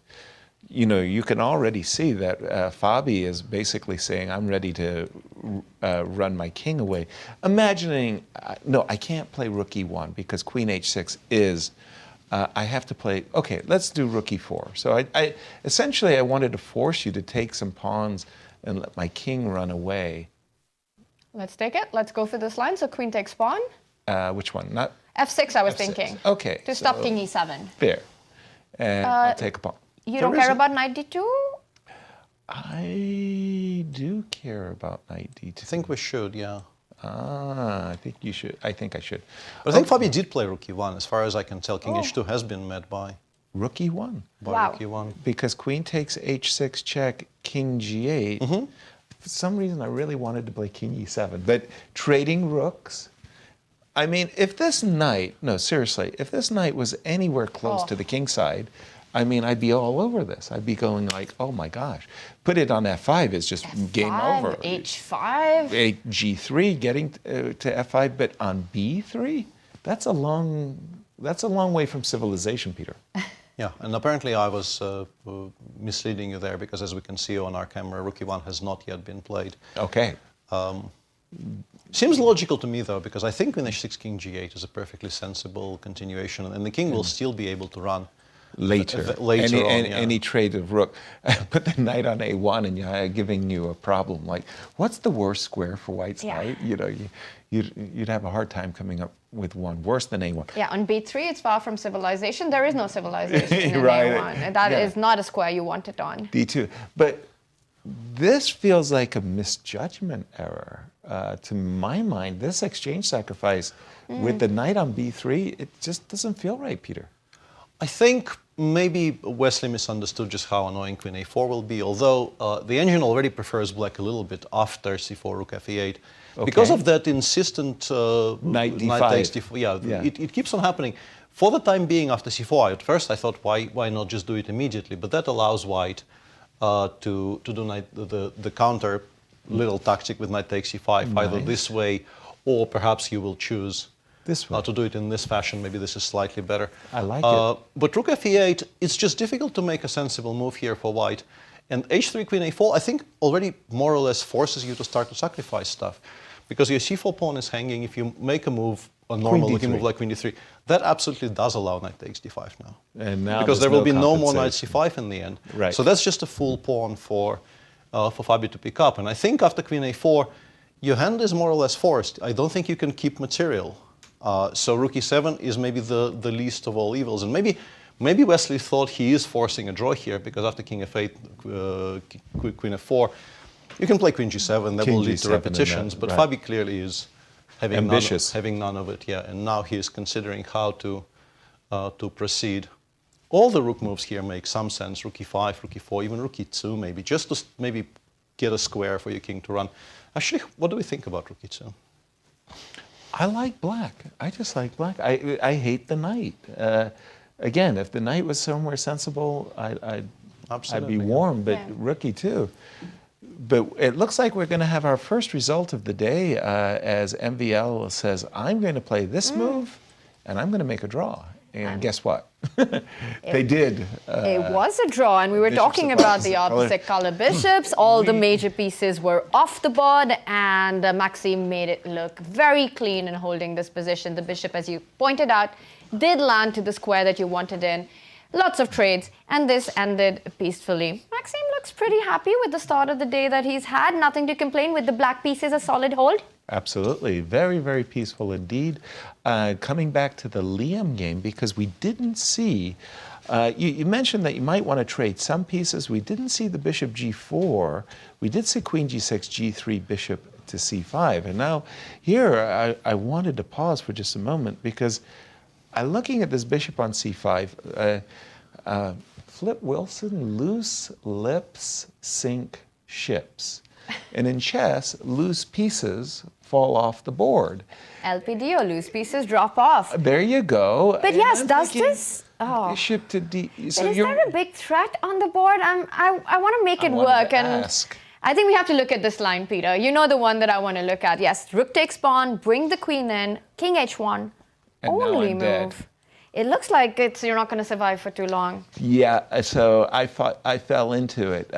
you know, you can already see that Fabi is basically saying, I'm ready to run my king away. Imagining, no, I can't play rook e1 because queen h6 is, I have to play, okay, let's do rook e4. So I essentially, I wanted to force you to take some pawns and let my king run away. Let's take it. Let's go for this line. So queen takes pawn. Which one? Not F6, I was F6. thinking. Okay. To stop so king e7. Fair. And I'll take a pawn. You don't care about knight d2? I do care about knight d2. I think we should, yeah. I think you should. I think I should. But I think Fabi did play rook e1. As far as I can tell, king h2 has been met by Rook e1. Wow. rook e1. Because queen takes h6 check, king g8. For some reason, I really wanted to play king e7. But trading rooks, I mean, if this knight, no, seriously, if this knight was anywhere close to the king side, I mean, I'd be all over this. I'd be going like, oh my gosh. Put it on f5 is just game over. H5. G3, getting to f5, but on b3, that's a long way from civilization, Peter. Yeah, and apparently I was misleading you there because as we can see on our camera, rook e1 has not yet been played. Okay. Seems logical to me though, because I think queen h6, king g8 is a perfectly sensible continuation, and the king will still be able to run Later any trade of rook. Put the knight on a1 and you're giving you a problem. Like, what's the worst square for white's knight? You know, you'd have a hard time coming up with one worse than a1. Yeah, on b3, it's far from civilization. There is no civilization in Right. a1. And that is not a square you want it on. d2. But this feels like a misjudgment error. To my mind, this exchange sacrifice with the knight on b3, it just doesn't feel right, Peter. I think maybe Wesley misunderstood just how annoying queen a4 will be, although the engine already prefers black a little bit after c4, rook f8. Because of that insistent Knight d5. knight takes d4, yeah. It keeps on happening. For the time being after c4, at first I thought, why not just do it immediately? But that allows white to do the counter little tactic with knight takes c5, either this way, or perhaps you will choose this way. To do it in this fashion. Maybe this is slightly better. I like it. But rook f8, it's just difficult to make a sensible move here for white. And h3, queen a4, I think already more or less forces you to start to sacrifice stuff. Because your c4 pawn is hanging. If you make a move, a normal looking move like queen d3, that absolutely does allow knight takes d5 now. And now because there will be no more knight c5 in the end. Right. So that's just a full pawn for Fabi to pick up. And I think after queen a4, your hand is more or less forced. I don't think you can keep material. So rook e7 is maybe the least of all evils. And maybe Wesley thought he is forcing a draw here, because after king f8, queen f4, you can play queen g7, that will lead to repetitions, but Fabi clearly is having ambitious, having none of it, yeah. And now he is considering how to proceed. All the rook moves here make some sense, rook e5, rook e4, even rook e2 maybe, just to maybe get a square for your king to run. Actually, what do we think about rook e2? I like black. I just like black. I hate the knight. Again, if the knight was somewhere sensible, I'd be warm, but rookie too. But it looks like we're going to have our first result of the day as MVL says, I'm going to play this move, and I'm going to make a draw. And guess what? They did. It was a draw, and we were talking about the opposite color bishops. All the major pieces were off the board, and Maxime made it look very clean in holding this position. The bishop, as you pointed out, did land to the square that you wanted in. Lots of trades, and this ended peacefully. Maxime looks pretty happy with the start of the day that he's had. Nothing to complain with the black pieces, a solid hold. Absolutely. Very, very peaceful indeed. Coming back to the Liem game, because we didn't see, you mentioned that you might want to trade some pieces. We didn't see the bishop g4. We did see queen g6, g3, bishop to c5. And now here I wanted to pause for just a moment because I'm looking at this bishop on c5. Flip Wilson, loose lips sink ships. And in chess, loose pieces fall off the board. LPD or loose pieces drop off. There you go. But yes, does this? Oh. Bishop to d. So but is there a big threat on the board? I want to make it work. And I think we have to look at this line, Peter. You know the one that I want to look at. Yes, rook takes pawn, bring the queen in, king h1, and only move. Dead. It looks like you're not going to survive for too long. Yeah, so I fell into it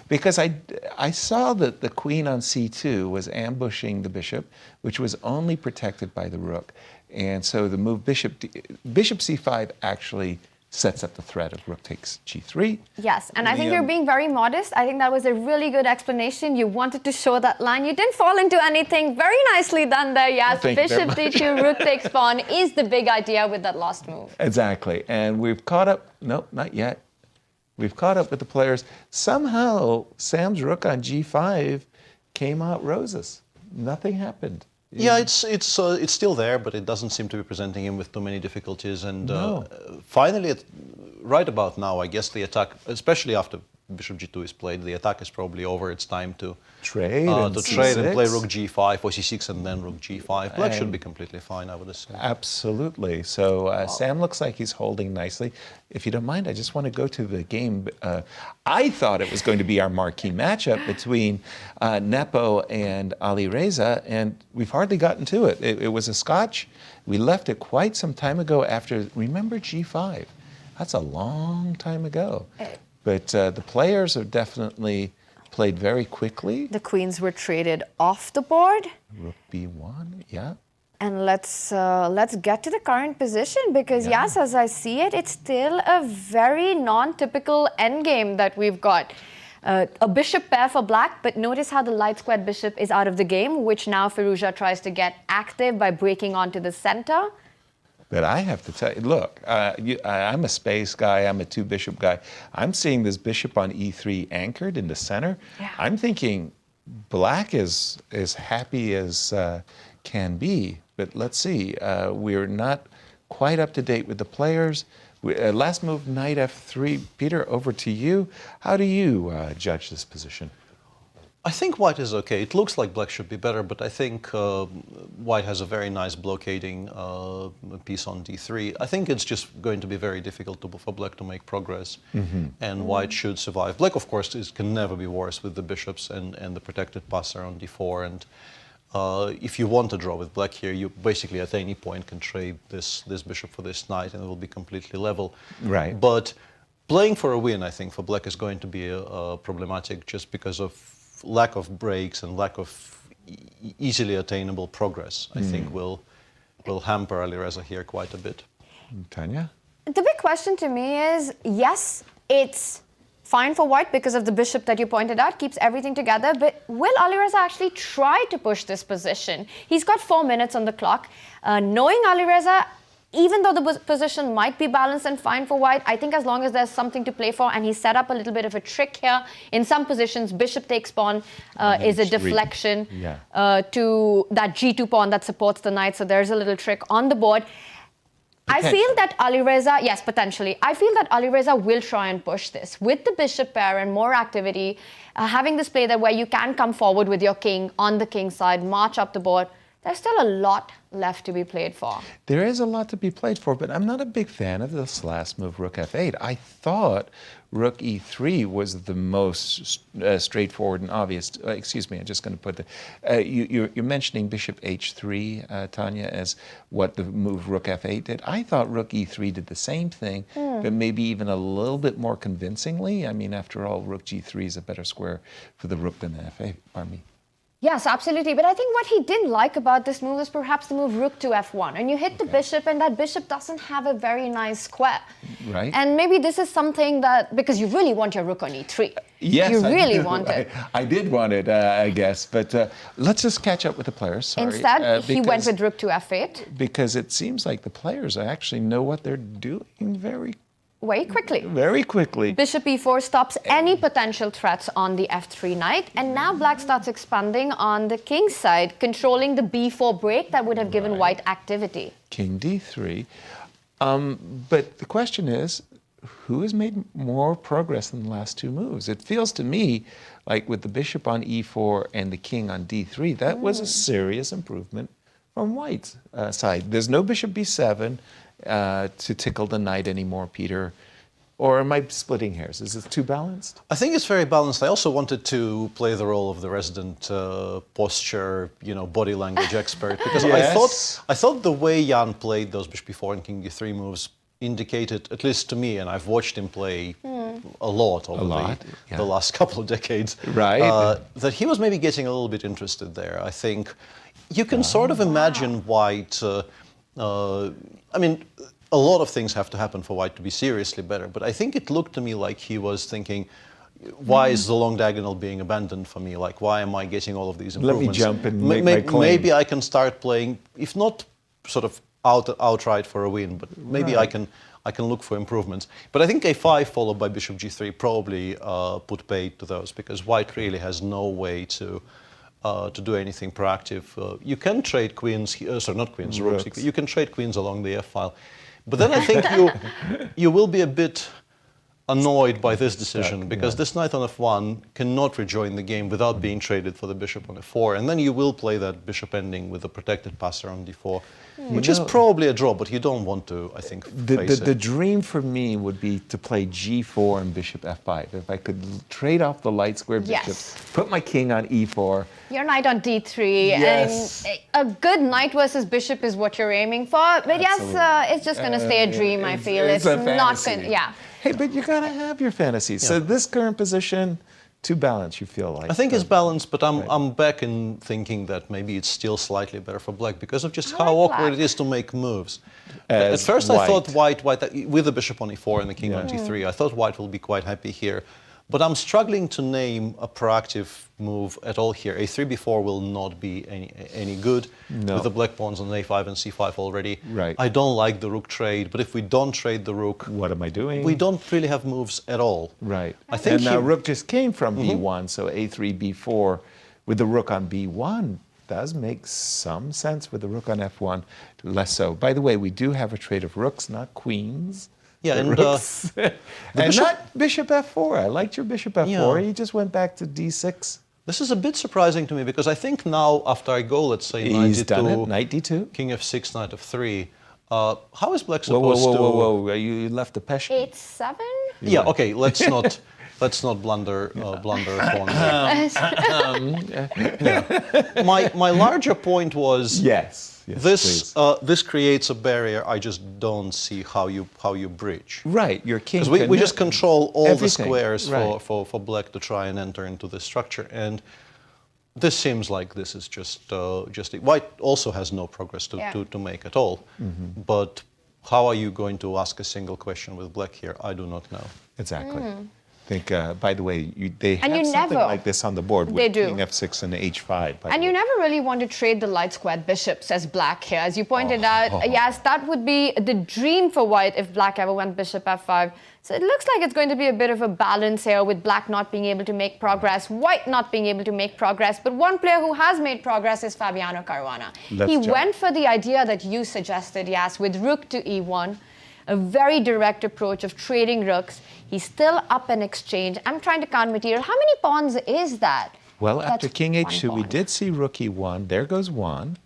because I saw that the queen on c2 was ambushing the bishop, which was only protected by the rook, and so the move bishop c5 actually sets up the threat of rook takes g3. Yes, and I think you're being very modest. I think that was a really good explanation. You wanted to show that line. You didn't fall into anything. Very nicely done there, yes. Well, bishop d2, rook takes pawn is the big idea with that last move. Exactly, and we've caught up. Nope, not yet. We've caught up with the players. Somehow, Sam's rook on g5 came out roses. Nothing happened. Yeah, it's still there, but it doesn't seem to be presenting him with too many difficulties. And finally, right about now, I guess the attack, especially after bishop g2 is played, the attack is probably over. It's time to trade and play rook g5 or c6 and then rook g5. Black should be completely fine, I would assume. Absolutely. So Sam looks like he's holding nicely. If you don't mind, I just want to go to the game. I thought it was going to be our marquee matchup between Nepo and Alireza, and we've hardly gotten to it. It was a scotch. We left it quite some time ago after, remember g5? That's a long time ago. But the players have definitely played very quickly. The queens were traded off the board. Rook b1, yeah. And let's get to the current position because yes, as I see it, it's still a very non-typical endgame that we've got. A bishop pair for black, but notice how the light squared bishop is out of the game, which now Firouzja tries to get active by breaking onto the center. But I have to tell you, look, I'm a space guy, I'm a two-bishop guy. I'm seeing this bishop on e3 anchored in the center. Yeah. I'm thinking black is as happy as can be. But let's see, we're not quite up to date with the players. Last move, knight f3. Peter, over to you. How do you judge this position? I think white is okay. It looks like black should be better, but I think white has a very nice blockading piece on d3. I think it's just going to be very difficult for black to make progress, and white should survive. Black, of course, can never be worse with the bishops and the protected passer on d4. And if you want to draw with black here, you basically at any point can trade this bishop for this knight, and it will be completely level. Right. But playing for a win, I think, for black is going to be problematic just because of lack of breaks and lack of easily attainable progress. I think will hamper Alireza here quite a bit. Tanya? The big question to me is, yes, it's fine for white because of the bishop that you pointed out, keeps everything together, but will Alireza actually try to push this position? He's got 4 minutes on the clock. Knowing Alireza, even though the position might be balanced and fine for white, I think as long as there's something to play for, and he set up a little bit of a trick here. In some positions, bishop takes pawn is a deflection to that g2 pawn that supports the knight, so there's a little trick on the board. I feel that Alireza, yes, potentially. I feel that Alireza will try and push this. With the bishop pair and more activity, having this play there where you can come forward with your king on the king side, march up the board, There's still a lot left to be played for. There is a lot to be played for, but I'm not a big fan of this last move, rook f8. I thought rook e3 was the most straightforward and obvious. Excuse me, I'm just going to put the... you're mentioning bishop h3, Tanya, as what the move rook f8 did. I thought rook e3 did the same thing, but maybe even a little bit more convincingly. I mean, after all, rook g3 is a better square for the rook than the f8 army. Yes, absolutely. But I think what he didn't like about this move is perhaps the move rook to f1. And you hit the bishop, and that bishop doesn't have a very nice square. Right. And maybe this is something that, because you really want your rook on e3. Yes, you really want it. I did want it, I guess. But let's just catch up with the players. Sorry. Instead, he went with rook to f8. Because it seems like the players actually know what they're doing very quickly. Very quickly. Bishop e4 stops any potential threats on the f3 knight, and now black starts expanding on the king's side, controlling the b4 break that would have given white activity. King d3. But the question is, who has made more progress in the last two moves? It feels to me like with the bishop on e4 and the king on d3, that was a serious improvement from white's side. There's no bishop b7 to tickle the knight anymore, Peter. Or am I splitting hairs? Is it too balanced? I think it's very balanced. I also wanted to play the role of the resident posture, body language expert, because I thought the way Jan played those bishop b4 and king d3 moves indicated, at least to me, and I've watched him play a lot over the last couple of decades, that he was maybe getting a little bit interested there. I think you can sort of imagine white. I mean, a lot of things have to happen for white to be seriously better, but I think it looked to me like he was thinking, why is the long diagonal being abandoned for me? Like, why am I getting all of these improvements? Let me jump and make my claim. Maybe I can start playing, if not sort of outright for a win, but maybe I can look for improvements. But I think a5 followed by bishop g3 probably put paid to those, because white really has no way to do anything proactive. You can trade queens, sorry, not queens, rooks. You can trade queens along the f-file. But then I think you will be a bit annoyed by this decision, because this knight on f1 cannot rejoin the game without being traded for the bishop on f4. And then you will play that bishop ending with the protected passer on d4, which is probably a draw, but you don't want to, I think, face it. The dream for me would be to play g4 and bishop f5. If I could trade off the light square bishops, put my king on e4. Your knight on d3, and a good knight versus bishop is what you're aiming for. But it's just going to stay a dream, I feel. It's not going to, Hey, but you got to have your fantasies. So this current position, too balanced, you feel like? I think it's balanced, but I'm back in thinking that maybe it's still slightly better for black because of just how awkward it is to make moves. At first I thought white, with the bishop on e4 and the king on d3, I thought white will be quite happy here. But I'm struggling to name a proactive move at all here. a3 b4 will not be any good with the black pawns on a5 and c5 already. I don't like the rook trade, but if we don't trade the rook, what am I doing? We don't really have moves at all. I think and now rook just came from b1, so a3 b4 with the rook on b1 does make some sense. With the rook on f1, less so. By the way, we do have a trade of rooks, not queens. And not bishop f4. I liked your bishop f4. He just went back to d6. This is a bit surprising to me, because I think now, after I go, let's say knight d2, knight d2, king f6, knight f3. How is black supposed to? Whoa! You left the pesh. h7. Yeah. Okay. Let's not blunder upon. My larger point was this creates a barrier. I just don't see how you bridge. Your king. Because we just control all the squares for black to try and enter into the structure, and this seems like this is just white also has no progress to make at all. But how are you going to ask a single question with black here? I do not know. Exactly. I think, by the way, they have something like this on the board with king f6 and h5. And you never really want to trade the light squared bishops as black here. As you pointed out, yes, that would be the dream for white if black ever went bishop f5. So it looks like it's going to be a bit of a balance here, with black not being able to make progress, white not being able to make progress. But one player who has made progress is Fabiano Caruana. He went for the idea that you suggested, with rook to e1. A very direct approach of trading rooks. He's still up an exchange. I'm trying to count material. How many pawns is that? Well, after king h2, we did see rook e1. There goes one.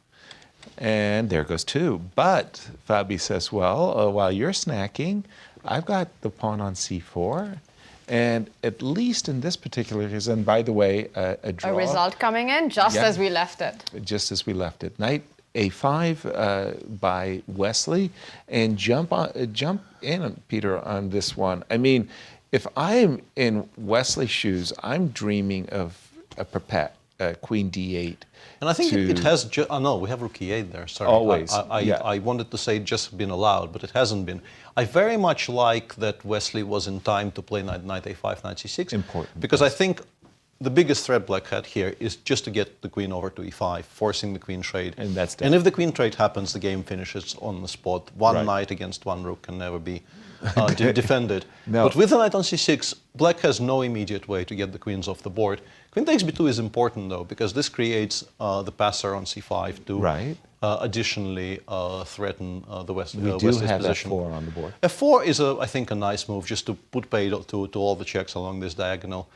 And there goes 2. But Fabi says, well, while you're snacking, I've got the pawn on c4. And at least in this particular case, and by the way, a draw. A result coming in just as we left it. Just as we left it. Knight a5 by Wesley. And jump in, Peter, on this one. I mean, if I'm in Wesley's shoes, I'm dreaming of a perpet, queen d8. And I think it has, no, we have rook e8 there, sorry. Always, I wanted to say just been allowed, but it hasn't been. I very much like that Wesley was in time to play knight a5, knight c6. Important. Because I think the biggest threat black had here is just to get the queen over to e5, forcing the queen trade. And that's and if the queen trade happens, the game finishes on the spot. One knight against one rook can never be defended. No. But with the knight on c6, black has no immediate way to get the queens off the board. Queen takes b2 is important, though, because this creates the passer on c5 to additionally threaten the Wesley's position. We do have f4 on the board. f4 is, I think, a nice move, just to put pay to all the checks along this diagonal.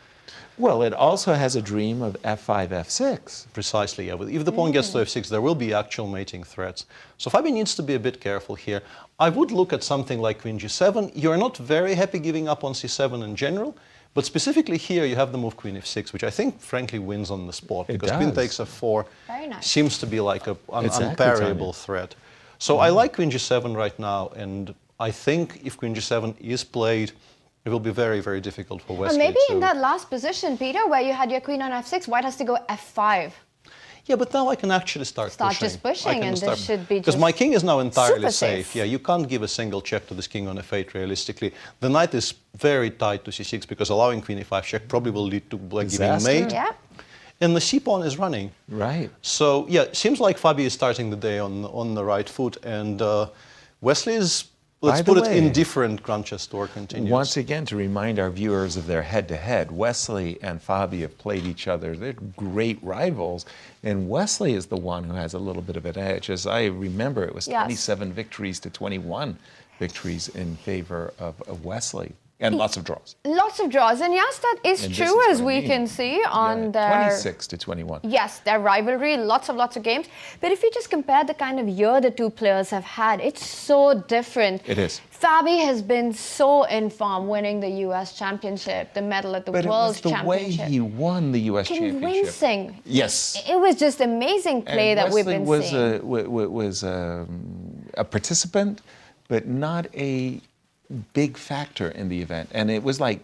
Well, it also has a dream of f5, f6. Precisely, yeah. But if the pawn gets to f6, there will be actual mating threats. So Fabi needs to be a bit careful here. I would look at something like queen g7. You're not very happy giving up on c7 in general, but specifically here you have the move queen f6, which I think, frankly, wins on the spot. Because queen takes f4 seems to be like an unparryable threat. So I like queen g7 right now, and I think if queen g7 is played, it will be very, very difficult for Wesley. Maybe in that last position, Peter, where you had your queen on f6, white has to go f5. Yeah, but now I can actually start pushing. Just pushing, and this should be because my king is now entirely safe. Yeah, you can't give a single check to this king on f8 realistically. The knight is very tight to c6 because allowing queen e5 check probably will lead to black giving mate. Yeah. And the c pawn is running. Right. So yeah, it seems like Fabi is starting the day on the right foot, and Wesley is. Let's put it in different Grand Chess Tour continues. Once again, to remind our viewers of their head-to-head, Wesley and Fabi have played each other. They're great rivals, and Wesley is the one who has a little bit of an edge. As I remember, it was 27 victories to 21 victories in favor of Wesley. And lots of draws. Lots of draws. And yes, that is true, as we can see on their... 26 to 21. Yes, their rivalry, lots of games. But if you just compare the kind of year the two players have had, it's so different. It is. Fabi has been so in form, winning the U.S. Championship, the medal at the World Championship. But it was the way he won the U.S. Championship. Convincing. Yes. It was just amazing play that we've been seeing. Was a participant, but not a big factor in the event. And it was like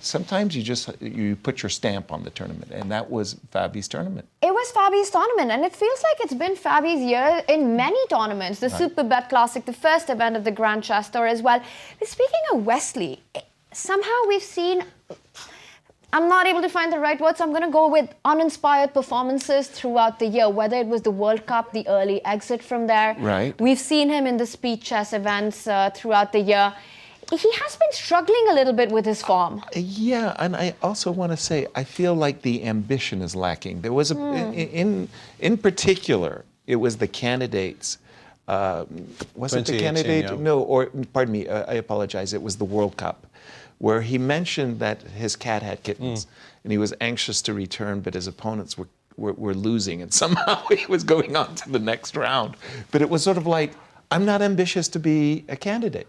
sometimes you put your stamp on the tournament, and that was Fabi's tournament. It was Fabi's tournament, and it feels like it's been Fabi's year in many tournaments. The Superbet Classic, the first event of the Grand Chess Tour as well. But speaking of Wesley, somehow we've seen, I'm not able to find the right word, so I'm going to go with uninspired performances throughout the year, whether it was the World Cup, the early exit from there. Right. We've seen him in the speed chess events throughout the year. He has been struggling a little bit with his form. Yeah, and I also want to say, I feel like the ambition is lacking. There was, in particular, it was the candidates. Was it the candidate? Yeah. No, or pardon me, I apologize. It was the World Cup, where he mentioned that his cat had kittens, and he was anxious to return, but his opponents were losing, and somehow he was going on to the next round. But it was sort of like, I'm not ambitious to be a candidate.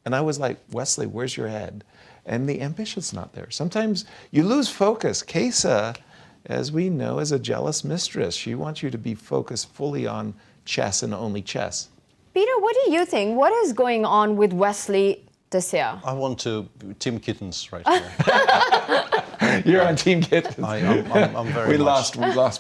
And I was like, Wesley, where's your head? And the ambition's not there. Sometimes you lose focus. Kesa, as we know, is a jealous mistress. She wants you to be focused fully on chess and only chess. Peter, what do you think? What is going on with Wesley this year? I want to Team Kittens right here. You're on Team Kittens. I'm very we lost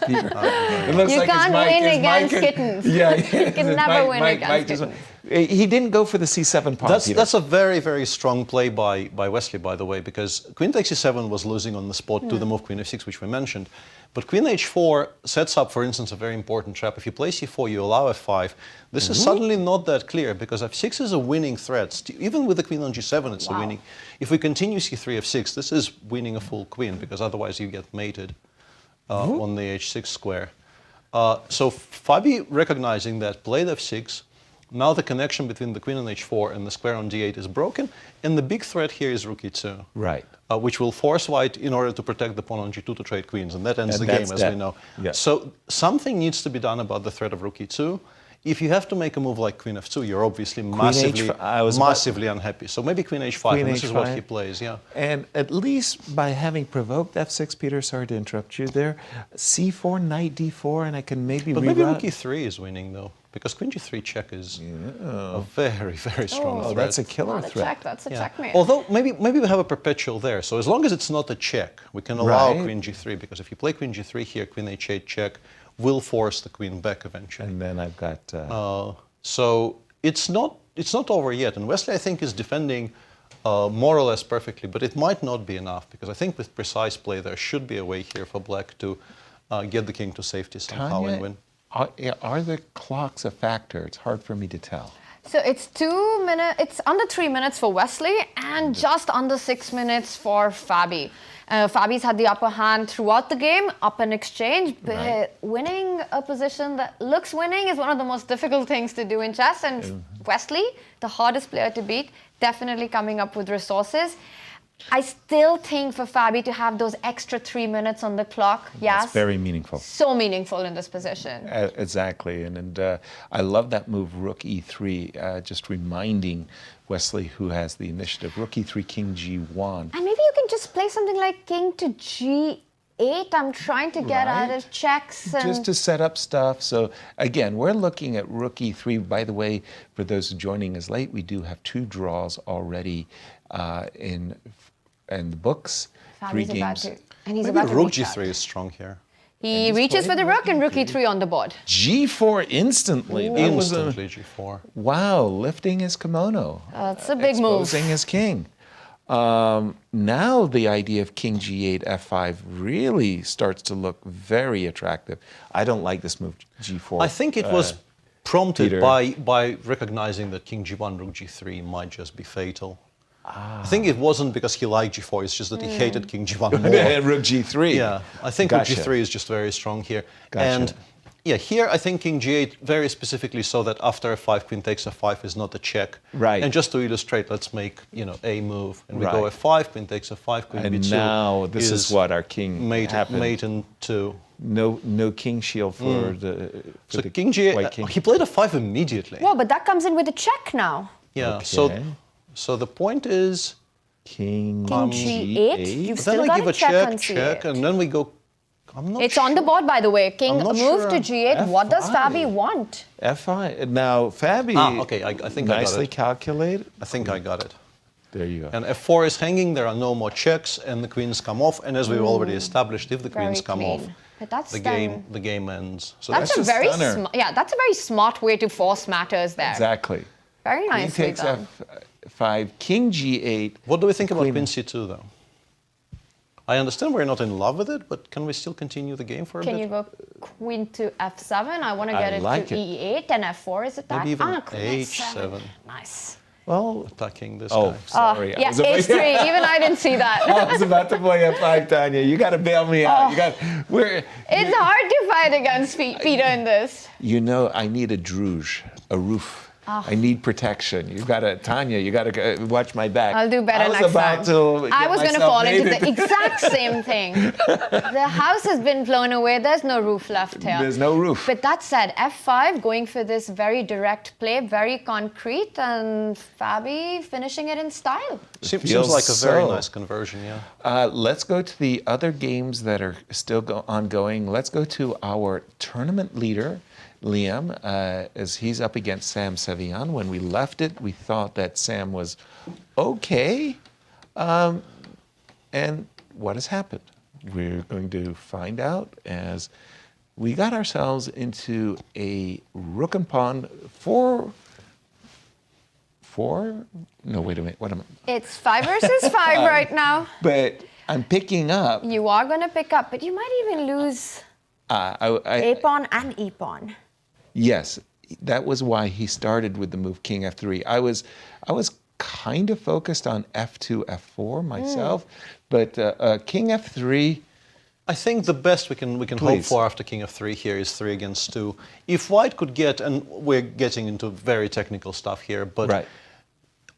Peter. It looks you like can't win against kittens. Yeah, you can never win against kittens. He didn't go for the c7 pawn. That's a very, very strong play by Wesley, by the way, because queen takes c7 was losing on the spot to the move queen f6, which we mentioned. But queen h4 sets up, for instance, a very important trap. If you play c4, you allow f5. This is suddenly not that clear, because f6 is a winning threat. Even with the queen on g7, it's a winning. If we continue c3, f6, this is winning a full queen, because otherwise you get mated on the h6 square. So Fabi, recognizing that, played f6, Now the connection between the queen on h4 and the square on d8 is broken, and the big threat here is rook e2. Right. Which will force white, in order to protect the pawn on g2, to trade queens, and that ends the game, as we know. Yeah. So something needs to be done about the threat of rook e2. If you have to make a move like queen f2, you're obviously massively unhappy. So maybe queen h5, Queen and this is what h5. he plays, yeah. And at least by having provoked f6, Peter, sorry to interrupt you there, c4, knight d4, and I can maybe But reroute. maybe rook e3 is winning, though, because queen g3 check is a very, very strong Oh, threat. that's a killer Not a threat. check, that's a checkmate. Although maybe we have a perpetual there. So as long as it's not a check, we can allow Right. queen g3, because if you play queen g3 here, queen h8 check will force the queen back eventually. And then I've got... So it's not over yet. And Wesley, I think, is defending more or less perfectly, but it might not be enough, because I think with precise play there should be a way here for black to get the king to safety somehow and win. Are the clocks a factor? It's hard for me to tell. So it's 2 minutes, it's under 3 minutes for Wesley and just under 6 minutes for Fabi. Fabi's had the upper hand throughout the game, up an exchange, but winning a position that looks winning is one of the most difficult things to do in chess. And Wesley, the hardest player to beat, definitely coming up with resources. I still think for Fabi to have those extra 3 minutes on the clock, It's very meaningful. so meaningful in this position. Exactly, and I love that move, rook e3, just reminding Wesley, who has the initiative. Rook e3, king g1. And maybe you can just play something like king to g8. I'm trying to get out of checks. And Just to set up stuff. So again, we're looking at rook e3. By the way, for those joining us late, we do have 2 draws already in the books. Fabi's 3 about games. to, and he's Maybe about to rook reach out. g3 is strong here. He reaches for the rook and rook e3 on the board. G4 instantly. That was a- Instantly g4. wow, lifting his kimono. That's a big move. Exposing his king. Now the idea of king g8, f5 really starts to look very attractive. I don't like this move, g4. I think it was prompted Peter. by recognizing that king g1, rook g3 might just be fatal. I think it wasn't because he liked g4, it's just that he hated king g1 more. rook g3. Yeah, I think Gotcha. rook g3 is just very strong here. Gotcha. And yeah, here I think king g8 very specifically so that after f5, queen takes f5 is not a check. Right. And just to illustrate, let's make a move. And we go Right. f5, queen takes f5, queen And b2. now this is what our king happened. Mate in 2. No king shield for the So the king white g8, king. he played a5 immediately. Well, but that comes in with a check now. Yeah, Okay. so the point is, King G8, you've then still I got give a a check, check, and then we go, I'm not It's on the board, by the way. King I'm not move sure. to g8. What does F5. Fabi want? f5. Now Fabi okay, I think I got nicely it. calculated. I think I got it. There you go. And f4 is hanging, there are no more checks, and the queens come off. And as we've already established, if the Very queens come off, clean. But that's the then- game ends. So That's a That's a very stunner. that's a very smart way to force matters there. Exactly. Very Queen nicely takes done. f5, king g8. what do we think about Queen- queen c2, though? I understand we're not in love with it, but can we still continue the game for a Can bit? you go queen to f7? I want to I get it like to it. e8 and f4 is attacked. Maybe even queen h7. Nice. Well, Attacking this oh, guy. sorry. Yeah, I was about- h3. Even I didn't see that. I was about to play f5, Tanya. You got to bail me out. You got. It's hard to fight against Peter in this. You know, I need a druge, a roof. I need protection. You got to, Tanya. You got to watch my back. I'll do better I was next about time. to. I get was going to myself fall into mated. the exact same thing. The house has been blown away. There's no roof left here. There's no roof. But that said, f5 going for this very direct play, very concrete, and Fabi finishing it in style. Seems feels like a very so. nice conversion, yeah. Let's go to the other games that are still ongoing. Let's go to our tournament leader, Liem, as he's up against Sam Sevian. When we left it, we thought that Sam was okay. And what has happened? We're going to find out as we got ourselves into a rook and pawn no, wait a minute. What am I? It's 5 versus 5 right now. But I'm picking up. You are going to pick up, but you might even lose I, a-pawn and e-pawn. yes, that was why he started with the move king f3. I was kind of focused on f2, f4 myself, but king f3 I think the best we can hope Please. for after king f3 here is 3 against 2. If white could get, and we're getting into very technical stuff here, but Right.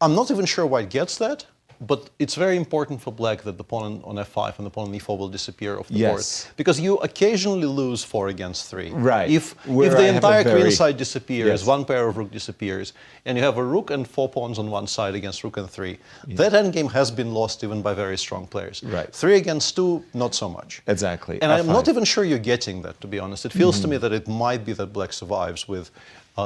I'm not even sure white gets that, but it's very important for black that the pawn on f5 and the pawn on e4 will disappear off the Yes. board. Because you occasionally lose 4 against 3. Right. If Where I the have a entire very- queen side disappears, Yes. one pair of rook disappears, and you have a rook and 4 pawns on one side against rook and 3, that endgame has been lost even by very strong players. Right. 3 against 2, not so much. Exactly. And I'm F5. not even sure you're getting that, to be honest. It feels to me that it might be that black survives with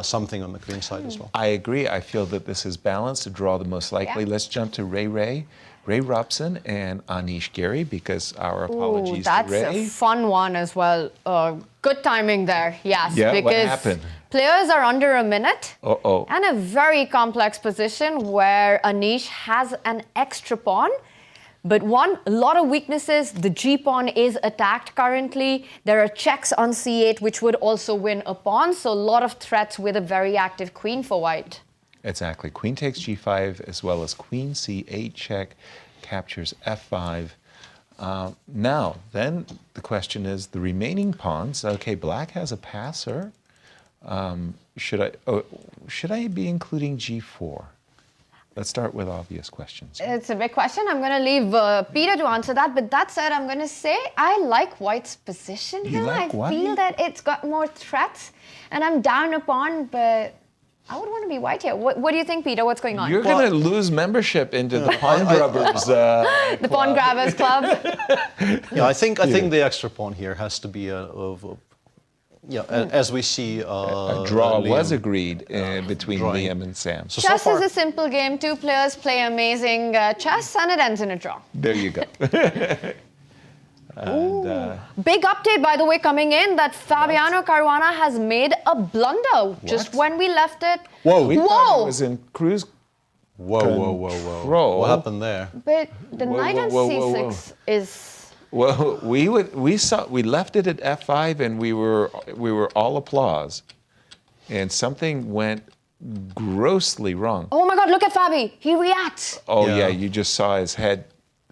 something on the queen side as well. I agree. I feel that this is balanced to draw the most likely. Yeah. Let's jump to Ray Robson and Anish Giri, because our apologies Ooh, that's to Ray. a fun one as well. Good timing there, yes. Yeah, what because happened? players are under a minute. Uh-oh. And a very complex position where Anish has an extra pawn. But a lot of weaknesses. The G pawn is attacked currently. There are checks on C8, which would also win a pawn. So a lot of threats with a very active queen for white. Exactly. Queen takes G5 as well as Queen C8 check, captures F5. Now, then the question is the remaining pawns. Okay, black has a passer. Should I be including G4? Let's start with obvious questions. It's a big question. I'm going to leave Peter to answer that. But that said, I'm going to say I like white's position here. like I white? feel that it's got more threats. And I'm down a pawn, but I would want to be white here. What do you think, Peter? What's going on? You're going to lose membership into the Pawn Grubbers. The Pawn Grabbers Club. Yeah, I think the extra pawn here has to be as we see. A draw Liem. was agreed between drawing. Liam and Sam. So Chess far, is a simple game. Two players play amazing chess, and it ends in a draw. There you go. And, Big update, by the way, coming in that Fabiano Caruana has made a blunder just when we left it. Whoa. we thought it was in cruise whoa. control. What happened there? But the knight on whoa. C6 is... Well, we left it at F5 and we were all applause, and something went grossly wrong. Oh my God, look at Fabi. He reacts. Oh Yeah. yeah, you just saw his head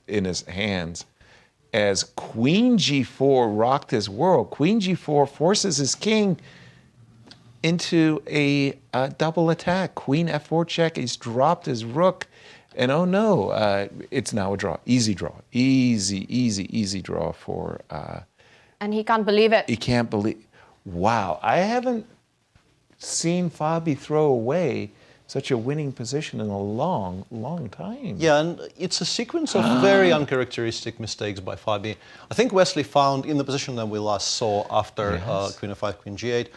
in his hands as Queen G4 rocked his world. Queen G4 forces his king into a double attack. Queen F4 check. He's dropped his rook. And oh no, it's now a draw. Easy draw. Easy draw for... And he can't believe it. he can't believe... Wow, I haven't seen Fabi throw away such a winning position in a long time. Yeah, and it's a sequence of very uncharacteristic mistakes by Fabi. I think Wesley found, in the position that we last saw after Yes. Queen f5, Queen g8,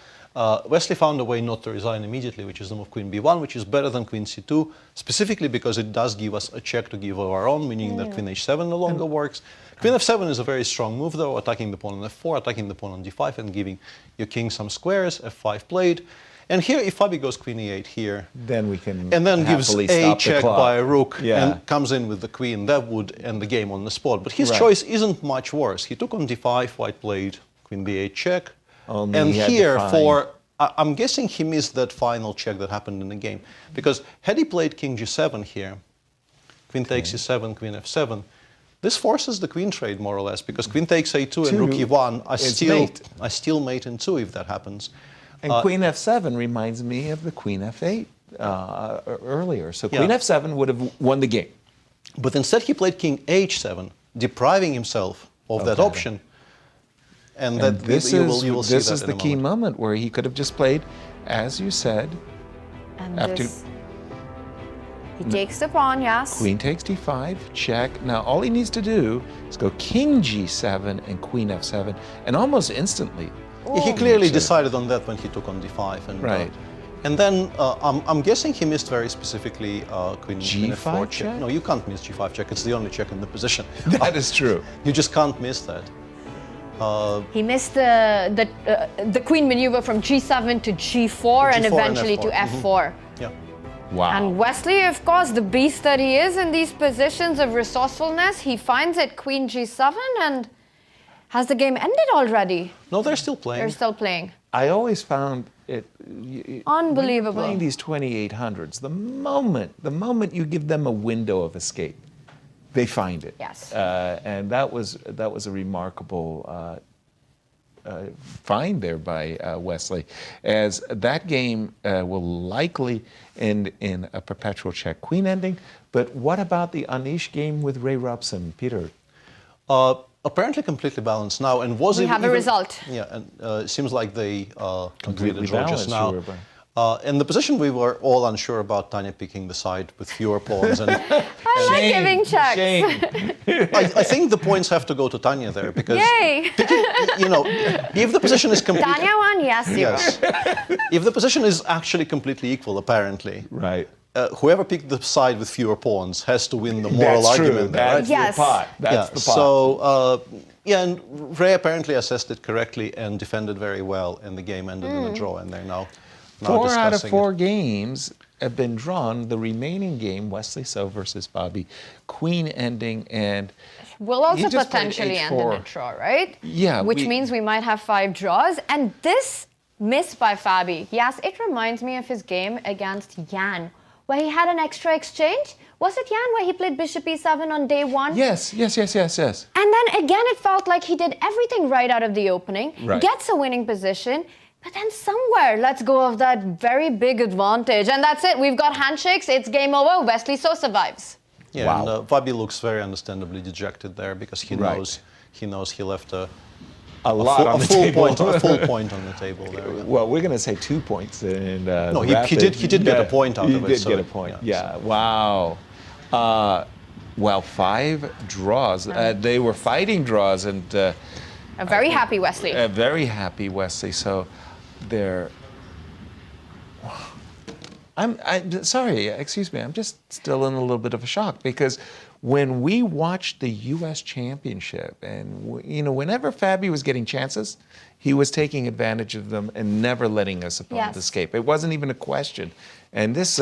Wesley found a way not to resign immediately, which is the move Queen b1, which is better than Queen c2, specifically because it does give us a check to give of our own, meaning that Queen h7 no longer works. Queen f7 is a very strong move, though, attacking the pawn on f4, attacking the pawn on d5, and giving your king some squares, f5 played. And here, if Fabi goes Queen e8 here, Then we can and then gives happily a stop the check clock. by a rook Yeah. and comes in with the queen, that would end the game on the spot. But his Right. choice isn't much worse. He took on d5, white played Queen b8 check. Only And he had to here, find- I'm guessing he missed that final check that happened in the game. Because had he played King g7 here, Queen takes e7, Queen f7, this forces the queen trade more or less, because Queen takes a2 and Rook e1 I still mate in 2 if that happens. And Queen f7 reminds me of the Queen f8 earlier. So Queen Yeah. f7 would have won the game. But instead he played King h7, depriving himself of that Okay. option. And And that this you will see is that the in a key moment. moment where he could have just played, as you said, And After- this... He takes the pawn, yes. Queen takes d5, check. Now all he needs to do is go King g7 and Queen f7, and almost instantly. He clearly Sure. decided on that when he took on d5. And, Right. And then I'm guessing he missed very specifically Queen G5 f4 check? No, you can't miss g5 check. It's the only check in the position. That is true. You just can't miss that. He missed the queen maneuver from g7 to g4 and G4 and eventually to F4. f4. Yeah. Wow. And Wesley, of course, the beast that he is in these positions of resourcefulness, he finds it Queen g7 and has the game ended already? No, they're still playing. They're still playing. I always found it Unbelievable. playing these 2800s. The moment you give them a window of escape, they find it. Yes. And that was a remarkable find there by Wesley, as that game will likely end in a perpetual check queen ending. But what about the Anish game with Ray Robson, Peter? Apparently completely balanced now, and was We it have a even- result. Yeah, and it seems like they completed Completely draw just now. balanced, sure, In the position we were all unsure about Tania picking the side with fewer pawns, and I like giving checks. Shame. I think the points have to go to Tania there because Yay! you know, if the position is completely Tania won, yes, 0. yes, if the position is actually completely equal, apparently, Right. whoever picked the side with fewer pawns has to win the moral That's argument true. there, right? That's Yes. the pot. That's Yeah, the pot. so yeah, and Ray apparently assessed it correctly and defended very well, and the game ended in a draw, and they're now 4 out of discussing 4 it. games have been drawn. The remaining game, Wesley So versus Bobby, queen ending, and We'll also He just played potentially end in H4. a draw, right? Yeah, Which we- means we might have 5 draws. And this miss by Fabi, yes, it reminds me of his game against Jan, where he had an extra exchange. Was it Jan where he played Bishop E7 on day 1? yes. And then again, it felt like he did everything right out of the opening, Right. gets a winning position, but then somewhere lets go of that very big advantage. And that's it. We've got handshakes. It's game over. Wesley So survives. Yeah, Wow. and Fabi looks very understandably dejected there because he Right. knows he left a lot on the table. a full point on the table there. Yeah. Well, we're going to say 2 points. And, No, he did get a point out he of it, did so get a it- point. yeah, Yeah. Wow. Well, 5 draws. They were fighting draws, and A very happy Wesley. very happy Wesley. So they're. I'm sorry. Excuse me. I'm just still in a little bit of a shock because when we watched the U.S. Championship, and whenever Fabi was getting chances, he was taking advantage of them and never letting his opponent Yes. escape. It wasn't even a question. And this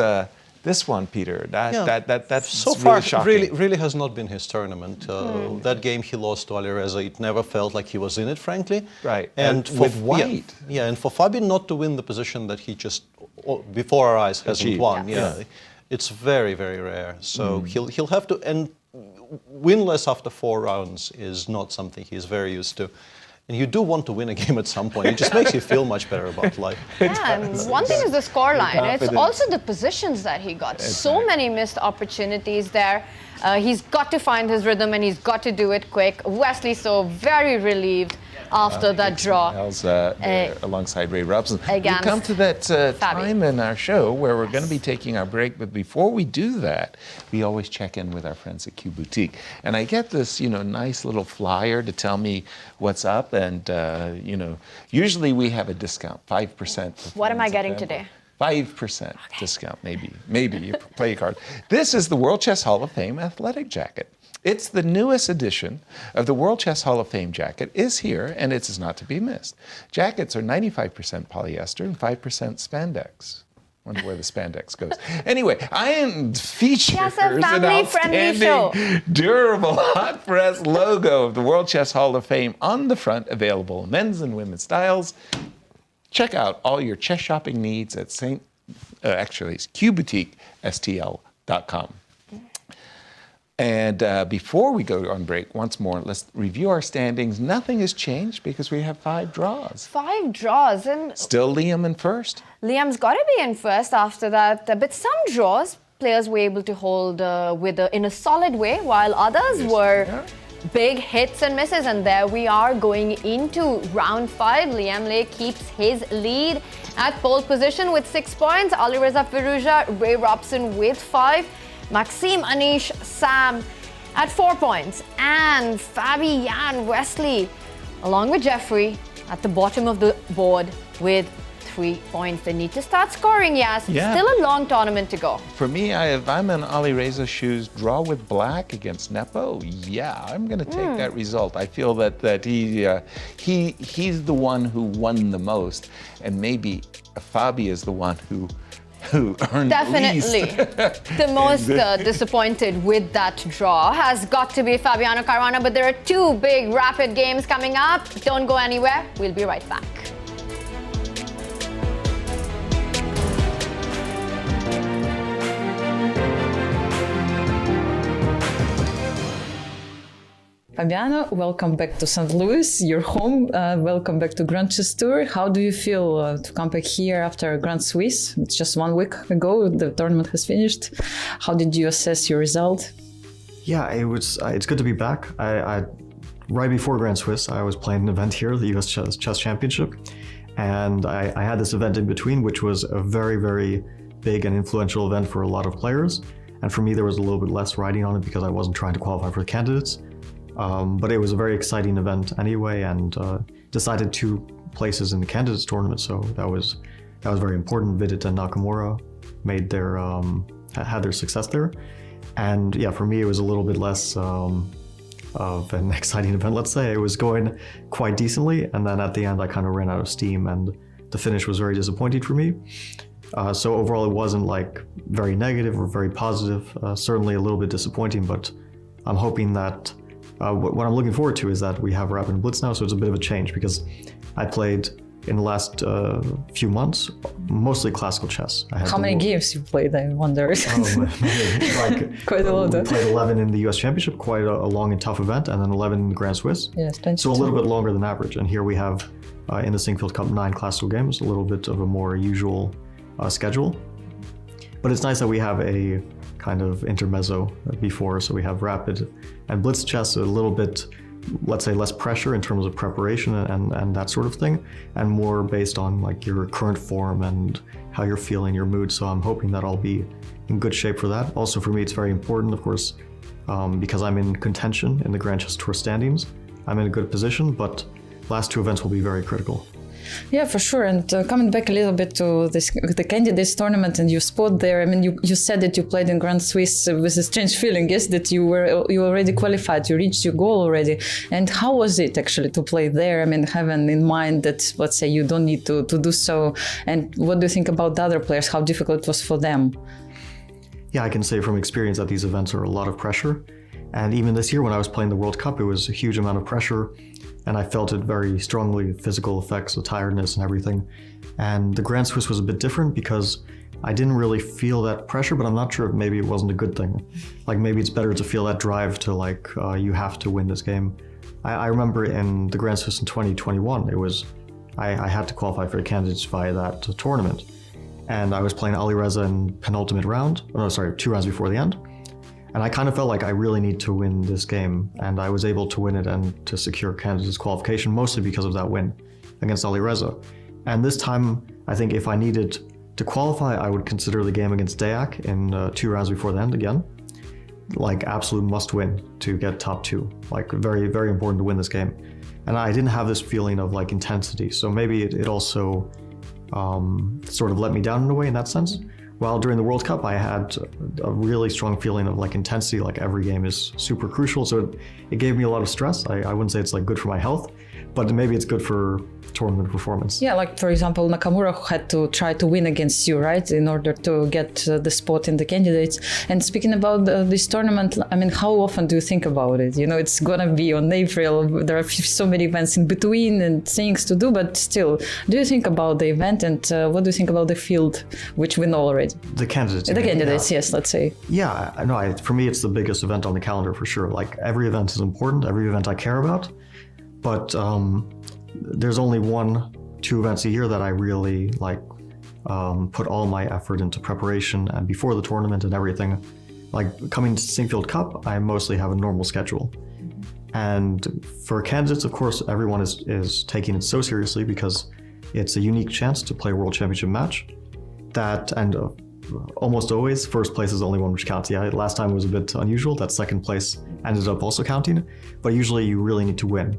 one, Peter, that's So really far, shocking. really has not been his tournament. That game he lost to Alireza, it never felt like he was in it, frankly. Right, And and with white. Yeah, and for Fabi not to win the position that he just before our eyes hasn't Achieved. won. Yeah. Yeah, it's very rare. So he'll have to, and winless after 4 rounds is not something he's very used to. And you do want to win a game at some point. It just makes you feel much better about life. Yeah, and one thing is the scoreline. It's Confidence. also the positions that he got. So many missed opportunities there. He's got to find his rhythm and he's got to do it quick. Wesley So very relieved after that draw. There alongside Ray Robson. We against come to that Fabi. time in our show where we're going to be taking our break, but before we do that, we always check in with our friends at Q Boutique. And I get this, nice little flyer to tell me what's up, and usually we have a discount, 5%. for What am I friends getting and today? 5% discount, maybe you play a card. This is the World Chess Hall of Fame athletic jacket. It's the newest edition of the World Chess Hall of Fame jacket is here, and it is not to be missed. Jackets are 95% polyester and 5% spandex. Wonder where the spandex goes. Anyway, iron features Yes, a an family-friendly show. outstanding, durable, hot press logo of the World Chess Hall of Fame on the front, available in men's and women's styles. Check out all your chess shopping needs at it's QBoutiqueSTL.com. And before we go on break, once more, let's review our standings. Nothing has changed because we have 5 draws. 5 draws, and Still Liem in first. Liam's got to be in first after that. But some draws, players were able to hold in a solid way, while others were big hits and misses. And there we are going into round 5. Liam keeps his lead at pole position with 6 points. Alireza, Firouzja, Ray Robson with 5. Maxime, Anish, Sam at 4 points. And Fabian, Wesley, along with Jeffery, at the bottom of the board with 3 points. They need to start scoring, yes. Yeah. Still a long tournament to go. For me, if I'm in Alireza's shoes, draw with black against Nepo, yeah, I'm going to take that result. I feel that he's the one who won the most, and maybe Fabi is the one who earned Definitely. the least. The most disappointed with that draw has got to be Fabiano Caruana, but there are 2 big rapid games coming up. Don't go anywhere. We'll be right back. Fabiano, welcome back to St. Louis, your home. Welcome back to Grand Chess Tour. How do you feel to come back here after Grand Swiss? It's just 1 week ago, the tournament has finished. How did you assess your result? Yeah, it's good to be back. I right before Grand Swiss, I was playing an event here, the US Chess Championship, and I had this event in between, which was a very, very big and influential event for a lot of players. And for me, there was a little bit less riding on it because I wasn't trying to qualify for the candidates. But it was a very exciting event anyway, and decided 2 places in the candidates tournament. So that was very important. Vidit and Nakamura made had their success there. And yeah, for me, it was a little bit less of an exciting event, let's say. It was going quite decently, and then at the end, I kind of ran out of steam, and the finish was very disappointing for me. So overall, it wasn't like very negative or very positive, certainly a little bit disappointing, but I'm hoping that what I'm looking forward to is that we have Rapid Blitz now, so it's a bit of a change because I played in the last few months, mostly classical chess. How many games you played, I wonder? Quite a lot. We played 11 in the US Championship, quite a long and tough event, and then 11 in the Grand Swiss. Yes, 22. So a little bit longer than average. And here we have, in the Sinquefield Cup, 9 classical games, a little bit of a more usual schedule. But it's nice that we have a kind of intermezzo before, so we have Rapid and Blitz chess, a little bit, let's say, less pressure in terms of preparation and that sort of thing, and more based on like your current form and how you're feeling, your mood. So I'm hoping that I'll be in good shape for that. Also for me, it's very important, of course, because I'm in contention in the Grand Chess Tour standings. I'm in a good position, but last 2 events will be very critical. Yeah, for sure. And coming back a little bit to the candidates tournament and your spot there, I mean, you said that you played in Grand Swiss with a strange feeling, yes, that you already qualified, you reached your goal already. And how was it actually to play there? I mean, having in mind that, let's say, you don't need to do so. And what do you think about the other players? How difficult it was for them? Yeah, I can say from experience that these events are a lot of pressure. And even this year when I was playing the World Cup, it was a huge amount of pressure. And I felt it very strongly, physical effects, the tiredness and everything. And the Grand Swiss was a bit different because I didn't really feel that pressure, but I'm not sure if maybe it wasn't a good thing. Like maybe it's better to feel that drive to like, you have to win this game. I remember in the Grand Swiss in 2021, I had to qualify for the candidates via that tournament. And I was playing Alireza in penultimate round, 2 rounds before the end. And I kind of felt like I really need to win this game, and I was able to win it and to secure candidates qualification, mostly because of that win against Alireza. And this time, I think if I needed to qualify, I would consider the game against Deac in 2 rounds before the end again, like absolute must win to get top 2, like very, very important to win this game. And I didn't have this feeling of like intensity, so maybe it also sort of let me down in a way in that sense. While during the World Cup, I had a really strong feeling of like intensity, like every game is super crucial. So it gave me a lot of stress. I wouldn't say it's like good for my health, but maybe it's good for tournament performance. Yeah, like for example, Nakamura had to try to win against you, right, in order to get the spot in the candidates. And speaking about this tournament, I mean, how often do you think about it? You know, it's gonna be on April. There are so many events in between and things to do, but still, do you think about the event and what do you think about the field, which we know already? The candidates. The candidates, yes, let's say. Yeah, no, for me, it's the biggest event on the calendar for sure. Like every event is important, every event I care about, but there's only 1-2 events a year that I really like put all my effort into preparation and before the tournament and everything. Like coming to Sinquefield Cup, I mostly have a normal schedule. And for candidates, of course, everyone is taking it so seriously because it's a unique chance to play a World Championship match. That, and almost always, first place is the only one which counts. Yeah, last time was a bit unusual, that second place ended up also counting, but usually you really need to win.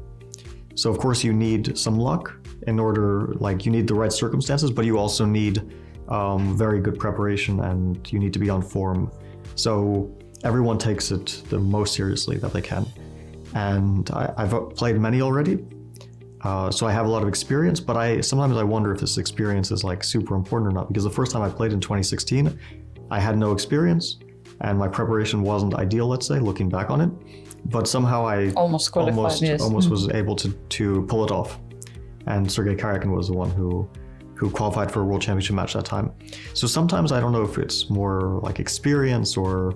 So of course you need some luck in order, like you need the right circumstances, but you also need very good preparation and you need to be on form. So everyone takes it the most seriously that they can. And I've played many already, so I have a lot of experience, but sometimes I wonder if this experience is like super important or not, because the first time I played in 2016, I had no experience and my preparation wasn't ideal, let's say, looking back on it. But somehow I almost was able to pull it off. And Sergei Karyakin was the one who qualified for a World Championship match that time. So sometimes I don't know if it's more like experience or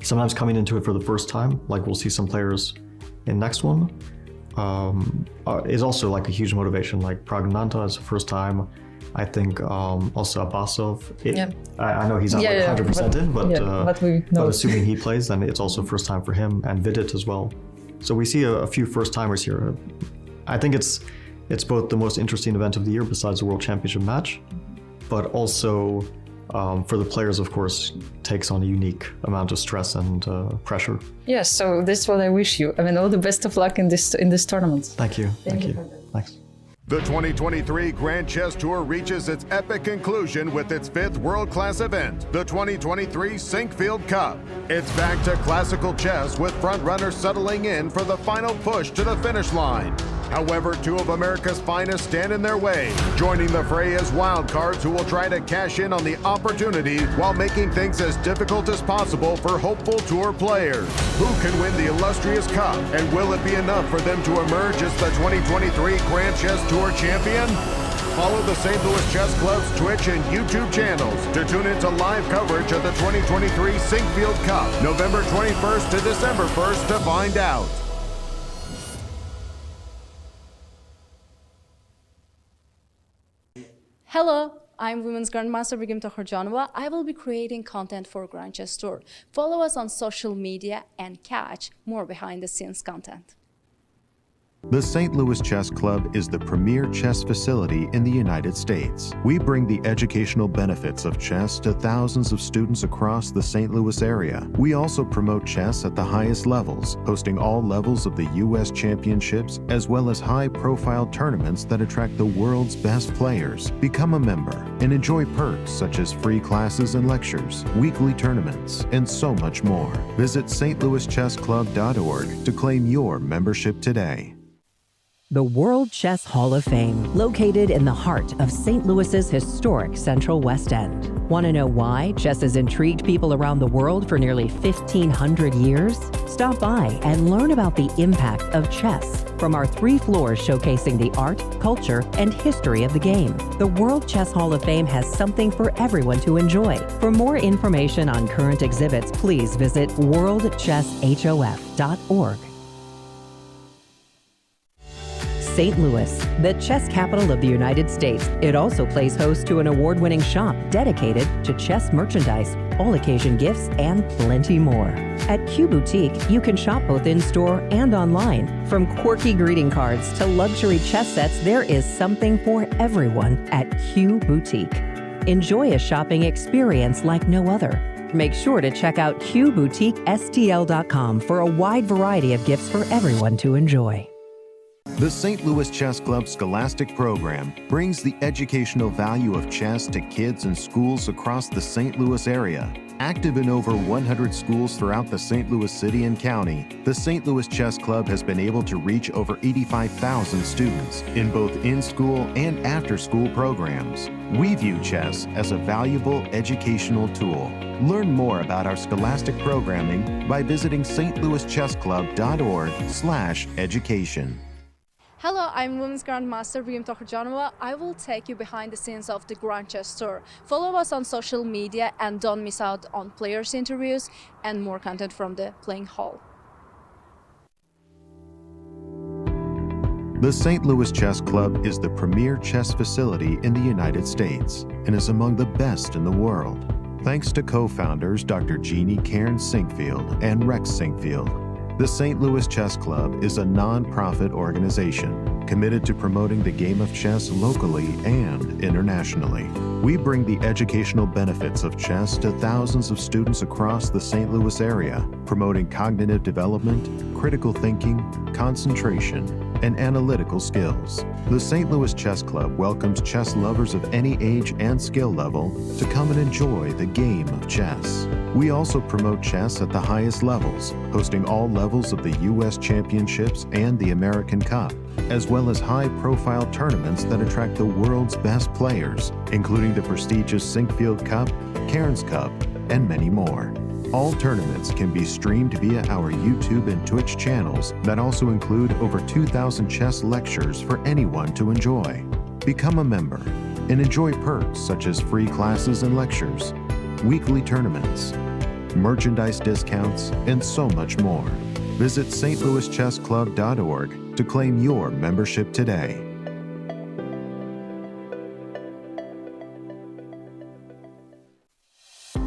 sometimes coming into it for the first time, like we'll see some players in next one, is also like a huge motivation. Like Pragnanta is the first time. I think also Abbasov. I know he's not 100% in, but assuming he plays, then it's also first time for him, and Vidit as well. So we see a few first timers here. I think it's both the most interesting event of the year besides the World Championship match, but also for the players, of course, takes on a unique amount of stress and pressure. Yes, so this is what I wish you. I mean, all the best of luck in this tournament. Thank you. Thank you. Thanks. The 2023 Grand Chess Tour reaches its epic conclusion with its 5th world-class event, the 2023 Sinkfield Cup. It's back to classical chess with front-runners settling in for the final push to the finish line. However, 2 of America's finest stand in their way. Joining the fray is wildcards who will try to cash in on the opportunity while making things as difficult as possible for hopeful tour players. Who can win the illustrious cup, and will it be enough for them to emerge as the 2023 Grand Chess Tour champion? Follow the St. Louis Chess Club's Twitch and YouTube channels to tune into live coverage of the 2023 Sinkfield Cup, November 21st to December 1st to find out. Hello, I'm Women's Grandmaster Begim Tokhorjanova. I will be creating content for Grand Chess Tour. Follow us on social media and catch more behind-the-scenes content. The St. Louis Chess Club is the premier chess facility in the United States. We bring the educational benefits of chess to thousands of students across the St. Louis area. We also promote chess at the highest levels, hosting all levels of the U.S. championships, as well as high-profile tournaments that attract the world's best players. Become a member and enjoy perks such as free classes and lectures, weekly tournaments, and so much more. Visit stlouischessclub.org to claim your membership today. The World Chess Hall of Fame, located in the heart of St. Louis's historic Central West End. Want to know why chess has intrigued people around the world for nearly 1,500 years? Stop by and learn about the impact of chess from our 3 floors showcasing the art, culture, and history of the game. The World Chess Hall of Fame has something for everyone to enjoy. For more information on current exhibits, please visit worldchesshof.org. St. Louis, the chess capital of the United States. It also plays host to an award-winning shop dedicated to chess merchandise, all-occasion gifts, and plenty more. At Q Boutique, you can shop both in-store and online. From quirky greeting cards to luxury chess sets, there is something for everyone at Q Boutique. Enjoy a shopping experience like no other. Make sure to check out QBoutiqueSTL.com for a wide variety of gifts for everyone to enjoy. The St. Louis Chess Club Scholastic Program brings the educational value of chess to kids and schools across the St. Louis area. Active in over 100 schools throughout the St. Louis City and County, the St. Louis Chess Club has been able to reach over 85,000 students in both in-school and after-school programs. We view chess as a valuable educational tool. Learn more about our scholastic programming by visiting stlouischessclub.org/education. Hello, I'm Women's Grandmaster Begim Tokhorjanova. I will take you behind the scenes of the Grand Chess Tour. Follow us on social media and don't miss out on players' interviews and more content from the playing hall. The St. Louis Chess Club is the premier chess facility in the United States and is among the best in the world. Thanks to co-founders Dr. Jeannie Cairn Sinkfield and Rex Sinkfield, the St. Louis Chess Club is a non-profit organization committed to promoting the game of chess locally and internationally. We bring the educational benefits of chess to thousands of students across the St. Louis area, promoting cognitive development, critical thinking, concentration, and analytical skills. The St. Louis Chess Club welcomes chess lovers of any age and skill level to come and enjoy the game of chess. We also promote chess at the highest levels, hosting all levels of the U.S. Championships and the American Cup, as well as high-profile tournaments that attract the world's best players, including the prestigious Sinkfield Cup, Cairns Cup, and many more. All tournaments can be streamed via our YouTube and Twitch channels that also include over 2,000 chess lectures for anyone to enjoy. Become a member and enjoy perks such as free classes and lectures, weekly tournaments, merchandise discounts, and so much more. Visit stlouischessclub.org to claim your membership today.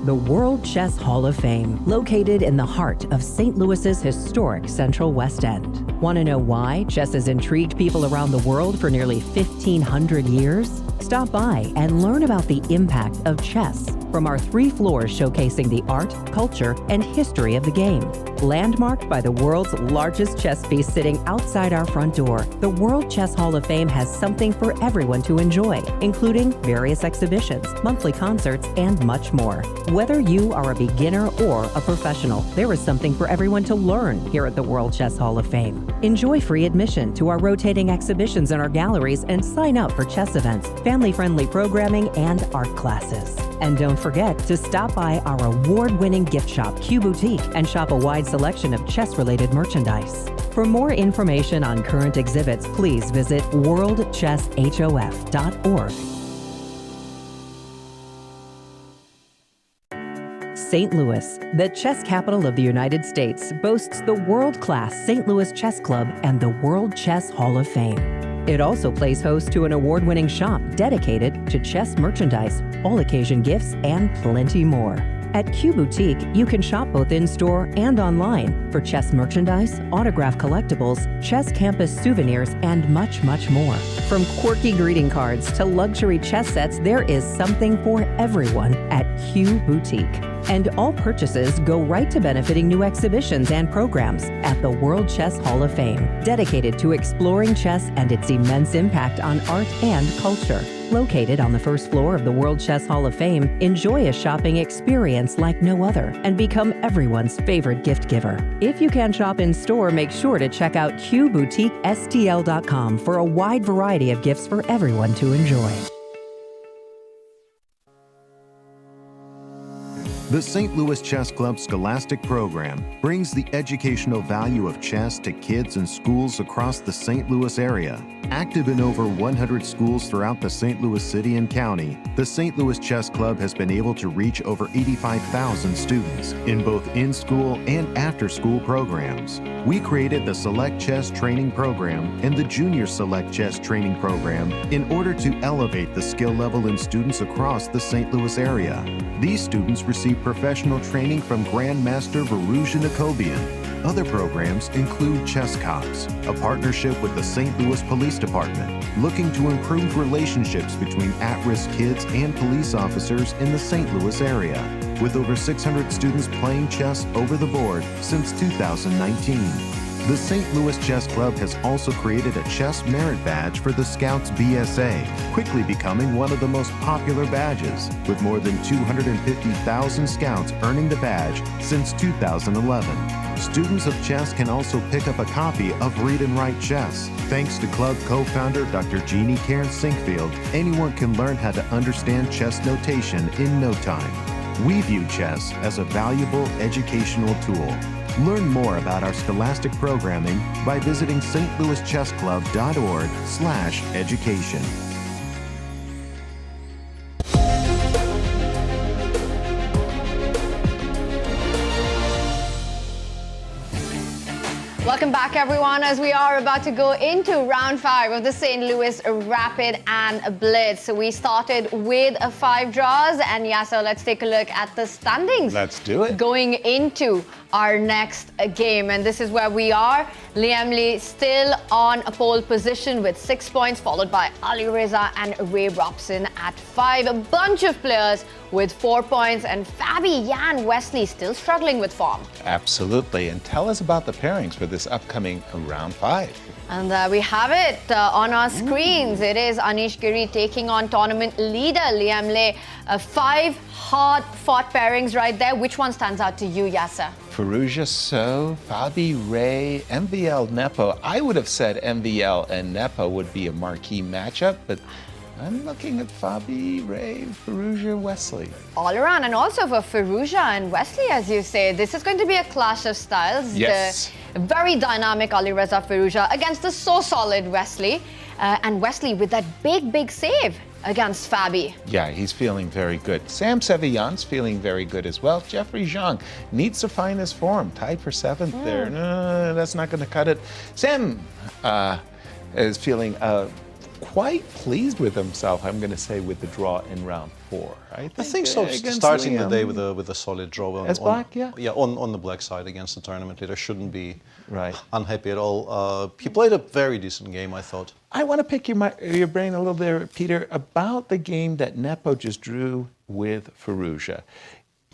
The World Chess Hall of Fame, located in the heart of St. Louis's historic Central West End. Want to know why chess has intrigued people around the world for nearly 1,500 years? Stop by and learn about the impact of chess from our 3 floors showcasing the art, culture, and history of the game. Landmarked by the world's largest chess piece sitting outside our front door, the World Chess Hall of Fame has something for everyone to enjoy, including various exhibitions, monthly concerts, and much more. Whether you are a beginner or a professional, there is something for everyone to learn here at the World Chess Hall of Fame. Enjoy free admission to our rotating exhibitions in our galleries and sign up for chess events, family-friendly programming, and art classes. And don't forget to stop by our award-winning gift shop, Q Boutique, and shop a wide selection of chess-related merchandise. For more information on current exhibits, please visit worldchesshof.org. St. Louis, the chess capital of the United States, boasts the world-class St. Louis Chess Club and the World Chess Hall of Fame. It also plays host to an award-winning shop dedicated to chess merchandise, all-occasion gifts, and plenty more. At Q Boutique, you can shop both in-store and online for chess merchandise, autograph collectibles, chess campus souvenirs, and much, much more. From quirky greeting cards to luxury chess sets, there is something for everyone at Q Boutique. And all purchases go right to benefiting new exhibitions and programs at the World Chess Hall of Fame, dedicated to exploring chess and its immense impact on art and culture. Located on the first floor of the World Chess Hall of Fame, enjoy a shopping experience like no other and become everyone's favorite gift giver. If you can shop in store, make sure to check out QBoutiqueSTL.com for a wide variety of gifts for everyone to enjoy. The St. Louis Chess Club Scholastic Program brings the educational value of chess to kids and schools across the St. Louis area. Active in over 100 schools throughout the St. Louis city and county, the St. Louis Chess Club has been able to reach over 85,000 students in both in-school and after-school programs. We created the Select Chess Training Program and the Junior Select Chess Training Program in order to elevate the skill level in students across the St. Louis area. These students receive professional training from Grandmaster Firouzja. Other programs include Chess Cops, a partnership with the St. Louis Police Department, looking to improve relationships between at-risk kids and police officers in the St. Louis area, with over 600 students playing chess over the board since 2019. The St. Louis Chess Club has also created a Chess Merit Badge for the Scouts BSA, quickly becoming one of the most popular badges, with more than 250,000 Scouts earning the badge since 2011. Students of chess can also pick up a copy of Read and Write Chess. Thanks to club co-founder Dr. Jeannie Cairns-Sinkfield, anyone can learn how to understand chess notation in no time. We view chess as a valuable educational tool. Learn more about our scholastic programming by visiting stlouischessclub.org/education. Welcome back, everyone, as we are about to go into round 5 of the St. Louis Rapid and Blitz. So we started with 5 draws, and Yasser, let's take a look at the standings. Let's do it. Going into our next game, and this is where we are. Liem still on a pole position with 6 points, followed by Alireza and Robson at 5. A bunch of players with 4 points, and Fabiano Wesley still struggling with form. Absolutely. And tell us about the pairings for this upcoming round 5. And we have it on our screens. It is Anish Giri taking on tournament leader Liem. 5 hard-fought pairings right there. Which one stands out to you, Yasser? Firouzja, Fabi, Ray, MVL, Nepo. I would have said MVL and Nepo would be a marquee matchup, but I'm looking at Fabi, Ray, Firouzja, Wesley. All around, and also for Firouzja and Wesley, as you say, this is going to be a clash of styles. Yes. The very dynamic Alireza Firouzja against the so solid Wesley. And Wesley with that big save against Fabi. Yeah, he's feeling very good. Sam Sevian's feeling very good as well. Jeffery Jong needs to find his form. Tied for 7th there. No, that's not going to cut it. Sam is feeling quite pleased with himself, I'm going to say, with the draw in round 4. I think so. Starting the day with a solid draw. As black, yeah? Yeah, on the black side against the tournament leader. Shouldn't be unhappy at all. He played a very decent game, I thought. I want to pick your brain a little there, Peter, about the game that Nepo just drew with Firouzja.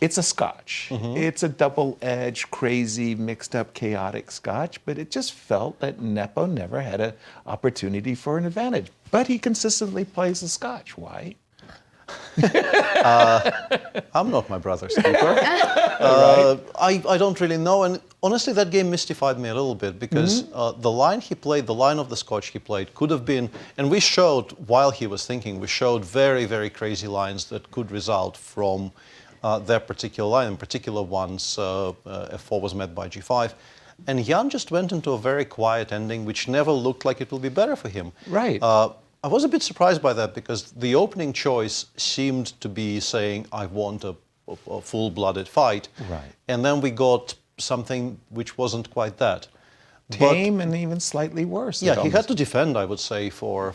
It's a scotch. It's a double-edged, crazy, mixed-up, chaotic scotch, but it just felt that Nepo never had an opportunity for an advantage. But he consistently plays the scotch. Why? I'm not my brother's keeper. I don't really know, and honestly that game mystified me a little bit because the line he played, the line of the scotch he played could have been, and we showed, while he was thinking, we showed very, very crazy lines that could result from their particular line, in particular once f4 was met by g5. And Jan just went into a very quiet ending, which never looked like it will be better for him. Right. I was a bit surprised by that because the opening choice seemed to be saying, I want a full-blooded fight. Right. And then we got something which wasn't quite that. Tame and even slightly worse. Yeah, he had to defend, I would say, for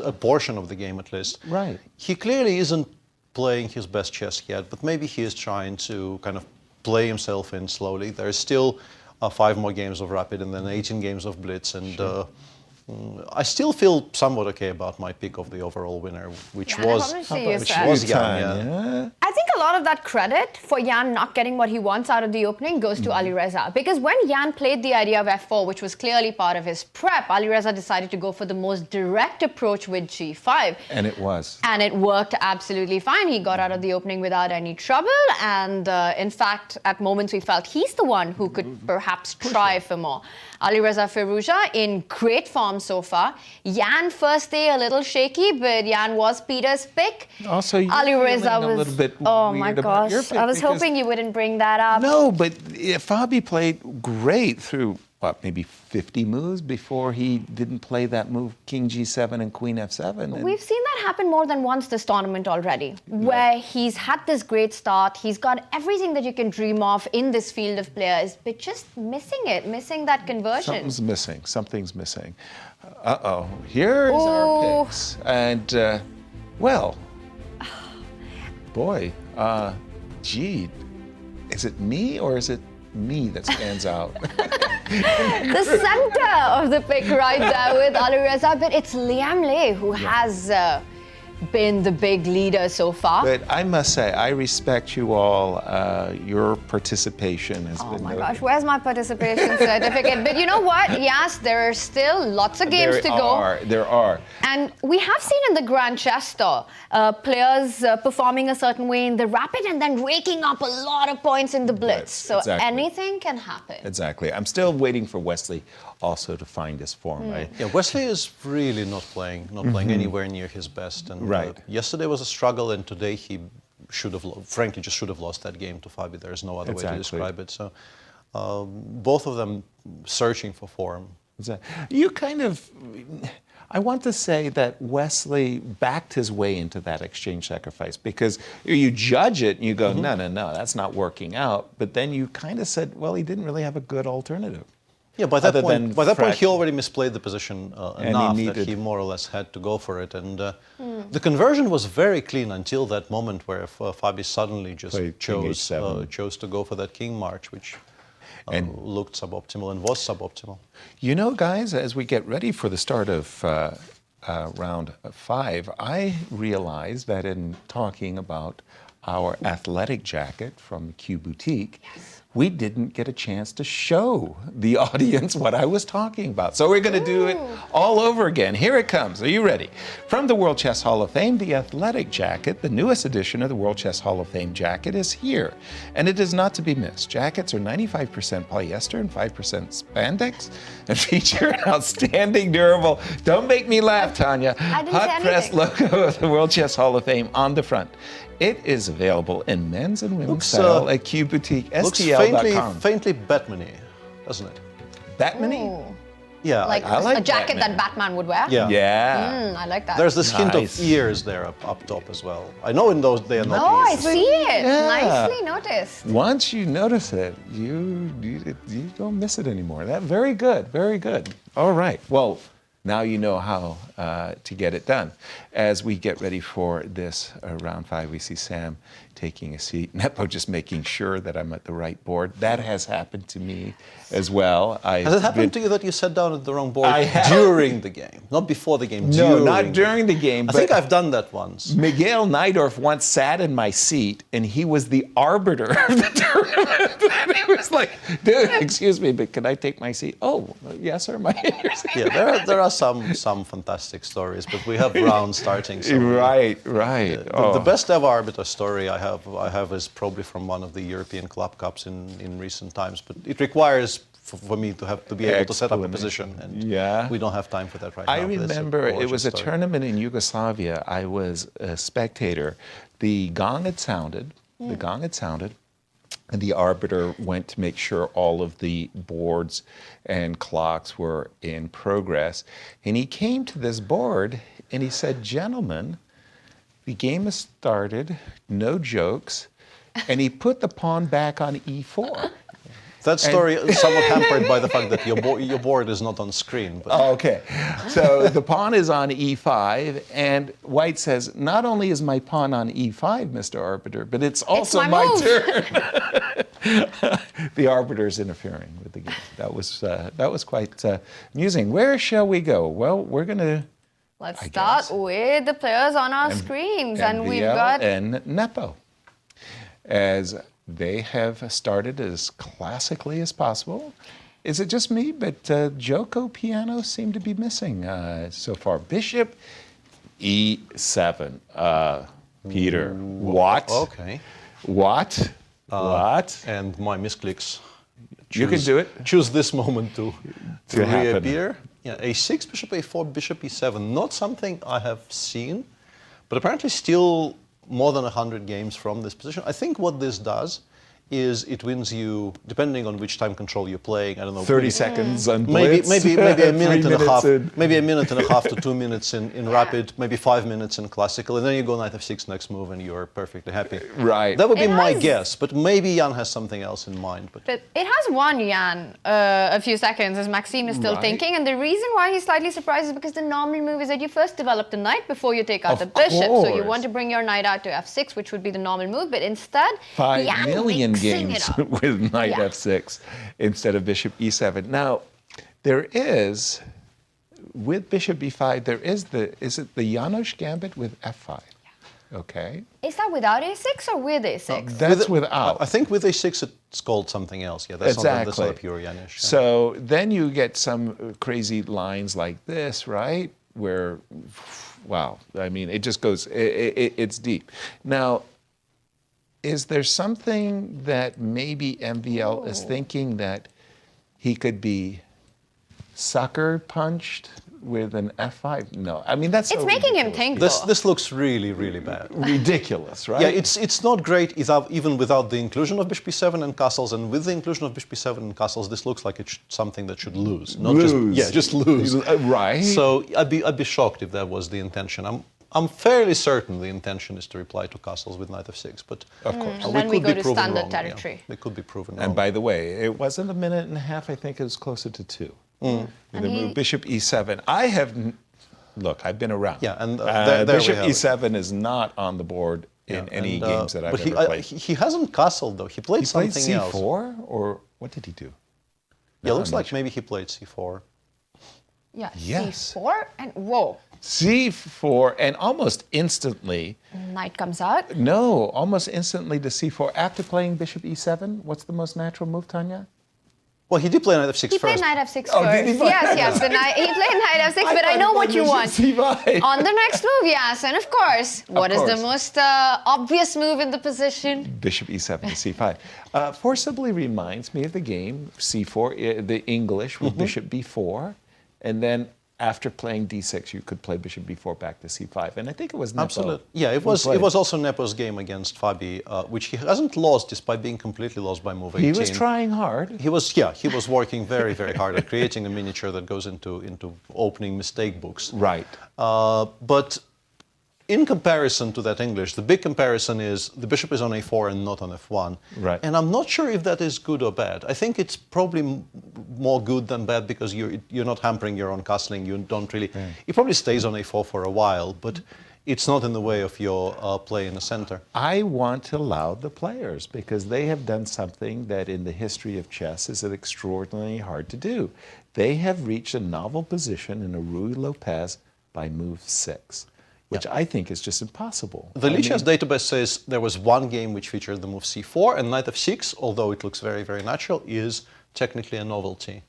a portion of the game at least. Right. He clearly isn't playing his best chess yet, but maybe he is trying to kind of play himself in slowly. There is still 5 more games of Rapid and then 18 games of Blitz, and I still feel somewhat okay about my pick of the overall winner, which was Jan. I think a lot of that credit for Jan not getting what he wants out of the opening goes to Alireza. Because when Jan played the idea of f4, which was clearly part of his prep, Alireza decided to go for the most direct approach with g5. And it was. And it worked absolutely fine. He got out of the opening without any trouble. And in fact, at moments we felt he's the one who could perhaps try for more. Alireza Firouzja in great form so far. Jan first day a little shaky, but Jan was Peter's pick. Also, Alireza was a little bit oh weird my about your gosh! pick I was hoping you wouldn't bring that up. No, but Fabi played great through maybe 50 moves before he didn't play that move King G7 and Queen F7. We've seen that happen more than once this tournament already, where he's had this great start, he's got everything that you can dream of in this field of players, but just missing that conversion. Something's missing. Here's our picks. And, well, boy, gee, is it me or is it me that stands out? The center of the pick right there with Alireza, but it's Liem who has been the big leader so far. But I must say, I respect you all. Your participation has been... Oh my gosh, where's my participation certificate? But you know what? Yes, there are still lots of games to go. There are. And we have seen in the Grand Chess Tour players performing a certain way in the Rapid and then raking up a lot of points in the Blitz. So anything can happen. Exactly. I'm still waiting for Wesley also to find his form. Right? Yeah, Wesley is really not playing anywhere near his best. And yesterday was a struggle, and today he should have, frankly, just should have lost that game to Fabi. There's no other way to describe it. So both of them searching for form. You kind of, I want to say that Wesley backed his way into that exchange sacrifice, because you judge it and you go, no, that's not working out. But then you kind of said, well, he didn't really have a good alternative. Yeah, by that point, he already misplayed the position enough that he more or less had to go for it. And the conversion was very clean until that moment where Fabi suddenly just chose to go for that king march, which looked suboptimal and was suboptimal. You know, guys, as we get ready for the start of round 5, I realized that in talking about our athletic jacket from Q Boutique, we didn't get a chance to show the audience what I was talking about. So we're going to do it all over again. Here it comes. Are you ready? From the World Chess Hall of Fame, the athletic jacket, the newest edition of the World Chess Hall of Fame jacket, is here. And it is not to be missed. Jackets are 95% polyester and 5% spandex and feature an outstanding durable, don't make me laugh, Tanya, hot press logo of the World Chess Hall of Fame on the front. It is available in men's and women's style at Q Boutique, STL.com. Looks faintly Batman-y, doesn't it? Batman-y? Yeah, Like, I like a jacket Batman. that Batman would wear? yeah. Yeah. I like that. There's this hint of Nice. ears there up top as well. I know in those they are not Oh, I ears. see it. Yeah. Nicely noticed. Once you notice it, you don't miss it anymore. That very good, very good. All right. Well, now you know how to get it done. As we get ready for this round 5, we see Sam taking a seat. Nepo just making sure that I'm at the right board. That has happened to me as well. Has it happened to you that you sat down at the wrong board I have. during the game? Not before the game, No, not during the game. I but think I've done that once. Miguel Najdorf once sat in my seat, and he was the arbiter of the tournament. And he was like, dude, excuse me, but can I take my seat? Oh, yes, sir, my seat. Yeah, there are some fantastic stories, but we have rounds starting. So Right. The best ever arbiter story I have is probably from one of the European Club Cups in recent times, but it requires for me to be able to set up a position, and Yeah. we don't have time for that right now. I But that's a remember it gorgeous was a story. tournament in Yugoslavia. I was a spectator. The gong had sounded. The gong had sounded. And the arbiter went to make sure all of the boards and clocks were in progress. And he came to this board and he said, "Gentlemen, the game has started, no jokes." And he put the pawn back on E4. That story is somewhat hampered by the fact that your board is not on screen. But Oh, okay. So the pawn is on E5, and White says, "Not only is my pawn on E5, Mr. Arbiter, but it's also my my move." turn." The arbiter's interfering with the game. That was quite amusing. Where shall we go? Well, we're going to Let's I start guess. with the players on our screens. And we've VL got and Nepo, as they have started as classically as possible. Is it just me, but Joko pianos seem to be missing so far? Bishop E7. Peter, what? okay. What? What? And my misclicks. You can do it. Choose this moment to happen. reappear. Yeah, A6, Bishop A4, Bishop E7. Not something I have seen, but apparently still more than 100 games from this position. I think what this does is it wins you, depending on which time control you're playing, I don't know. 30 seconds on Maybe blitz. a 3 minute and a minutes half, in. maybe a minute and a half to 2 minutes in rapid, maybe 5 minutes in classical, and then you go knight f6 next move, and you're perfectly happy. Right. That would be It my has- guess, but maybe Jan has something else in mind. But But it has won Jan a few seconds as Maxime is still Right. thinking, and the reason why he's slightly surprised is because the normal move is that you first develop the knight before you take out Of the bishop. So you course. want to bring your knight out to f6, which would be the normal move, but instead, 5 Jan million mixing games it up. with knight Yeah. f6 instead of bishop e7. Now, there is, with bishop b5, there is is it the Janos gambit with f5? Okay. Is that without a6 or with a6? That's without. I think with a6 it's called something else. Yeah, that's Exactly. not a pure Yanish. Yeah. So then you get some crazy lines like this, right? Where, wow, I mean, it just goes, it's deep. Now, is there something that maybe MVL is thinking that he could be sucker punched with an F5? No, I mean, that's It's so making him ridiculous. think, This though. this looks really, really bad. Ridiculous, right? Yeah, it's not great even without the inclusion of bishop e7 and castles, and with the inclusion of bishop e7 and castles, this looks like it's something that should lose, not Lose. just lose. Right. So I'd be shocked if that was the intention. I'm fairly certain the intention is to reply to castles with knight f6, but Of course. And then we could go be to proven standard wrong, territory. Yeah. We could be proven And wrong. by the way, it wasn't a minute and a half. I think it was closer to 2. With the move bishop e7. Look, I've been around. Yeah, and there we bishop have it. e7 is not on the board in any games that I've but ever played. he hasn't castled though. He played He played something c4, else. or what did he do? Yeah, looks I'm not like sure. maybe he played c4. Yeah, Yes. c4, and whoa, c4, and almost instantly, knight comes out. no, almost instantly to c4. After playing bishop e7, what's the most natural move, Tanya? Well, he did play knight f6 He first. played knight f6 Oh, did he first. play Yes, the knight. He played knight f6, but I know what you want. C5. On the next move, yes, and of course, what is the course. most obvious move in the position? Bishop e7 to c5. Forcibly reminds me of the game c4, the English with bishop b4, and then after playing d6, you could play bishop b4 back to c5. And I think it was Nepo. Absolutely. Yeah, it was also Nepo's game against Fabi, which he hasn't lost despite being completely lost by move 18. He was trying hard. He was working very, very hard at creating a miniature that goes into opening mistake books. Right. But in comparison to that English, the big comparison is the bishop is on a4 and not on f1. Right. And I'm not sure if that is good or bad. I think it's probably more good than bad because you're not hampering your own castling. You don't really. Right. It probably stays on a4 for a while, but it's not in the way of your play in the center. I want to allow the players because they have done something that in the history of chess is extraordinarily hard to do. They have reached a novel position in a Ruy Lopez by move 6. Which I think is just impossible. The Lichess database says there was one game which featured the move c4, and knight f6, although it looks very, very natural, is technically a novelty.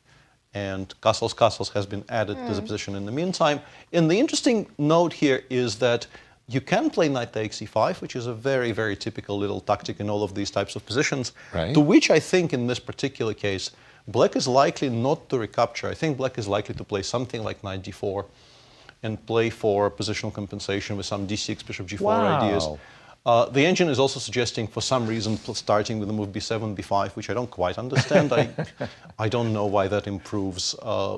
And castles has been added to the position in the meantime. And the interesting note here is that you can play knight takes e5, which is a very, very typical little tactic in all of these types of positions, right. to which I think in this particular case, black is likely not to recapture. I think black is likely to play something like knight d4, and play for positional compensation with some d6, bishop g4 ideas. The engine is also suggesting, for some reason, starting with the move b7, b5, which I don't quite understand. I don't know why that improves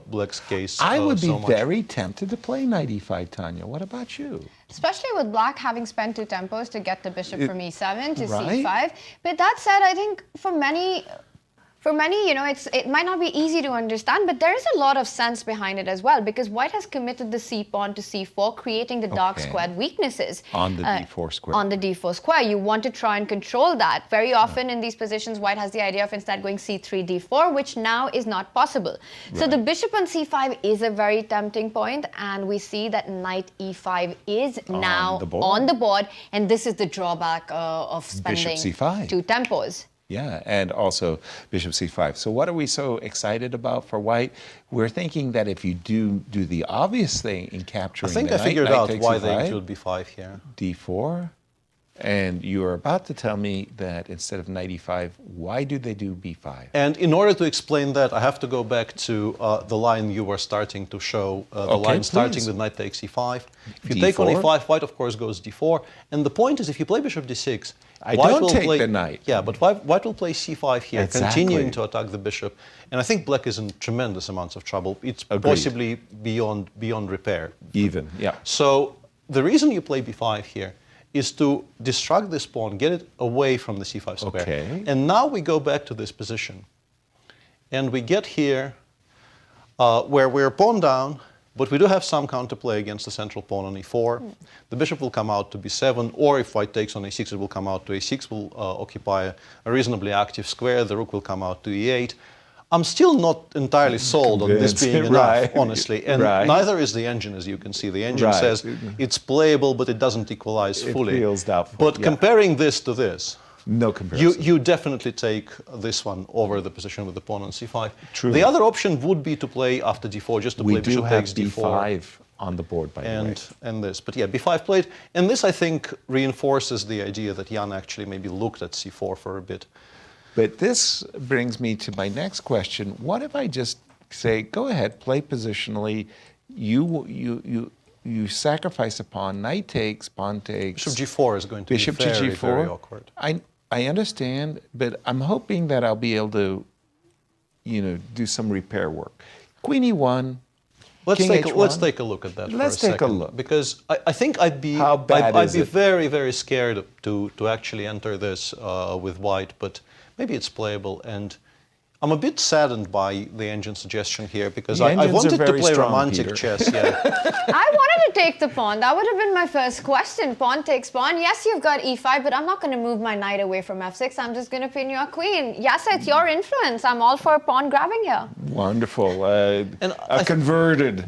black's case I would be so much. very tempted to play knight e5, Tanya. What about you? Especially with black having spent 2 tempos to get the bishop from e7 to right? c5. But that said, I think for many, you know, it might not be easy to understand, but there is a lot of sense behind it as well, because white has committed the c pawn to c4, creating the dark squared weaknesses. On the d4 square. On the d4 square. You want to try and control that. Very often in these positions, white has the idea of instead going c3, d4, which now is not possible. Right. So the bishop on c5 is a very tempting point, and we see that knight e5 is now on the board, and this is the drawback of spending bishop c5. 2 tempos. Yeah, and also bishop c5. So what are we so excited about for white? We're thinking that if you do the obvious thing in capturing I think the I figured knight out takes why e5, they include b5 here. d4, and you are about to tell me that instead of knight e5, why do they do b5? And in order to explain that, I have to go back to the line you were starting to show, the line starting with knight takes e5. If you take on e5, white, of course, goes d4. And the point is, if you play bishop d6, I white don't will take play, the knight. Yeah, but white will play c5 here, Exactly. continuing to attack the bishop. And I think black is in tremendous amounts of trouble. It's Agreed. possibly beyond repair. Even, yeah. So the reason you play b5 here is to distract this pawn, get it away from the c5 square. Okay. And now we go back to this position. And we get here where we're pawn down, but we do have some counterplay against the central pawn on e4. The bishop will come out to b7, or if white takes on a6, it will come out to a6, will occupy a reasonably active square. The rook will come out to e8. I'm still not entirely sold on this being enough, right. honestly. And neither is the engine, as you can see. The engine says it's playable, but it doesn't equalize fully. It feels doubtful. But comparing this to this, no comparison. you definitely take this one over the position with the pawn on c5. True. The other option would be to play after d4, just to play bishop takes d4. b5 on the board, by the way. And this. But yeah, b5 played. And this, I think, reinforces the idea that Jan actually maybe looked at c4 for a bit. But this brings me to my next question. What if I just say, go ahead, play positionally, you sacrifice a pawn, knight takes, pawn takes. Bishop g4 is going to be very, very awkward. I understand, but I'm hoping that I'll be able to, do some repair work. Queen e1, Let's take a look at that for a second. Let's take a look. Because I think I'd be very, very scared to actually enter this with white, but maybe it's playable. And I'm a bit saddened by the engine suggestion here because I wanted to play romantic chess. Yeah. I wanted to take the pawn. That would have been my first question. Pawn takes pawn. Yes, you've got e5, but I'm not going to move my knight away from f6. I'm just going to pin your queen. Yes, it's your influence. I'm all for pawn grabbing here. Wonderful. A conversion.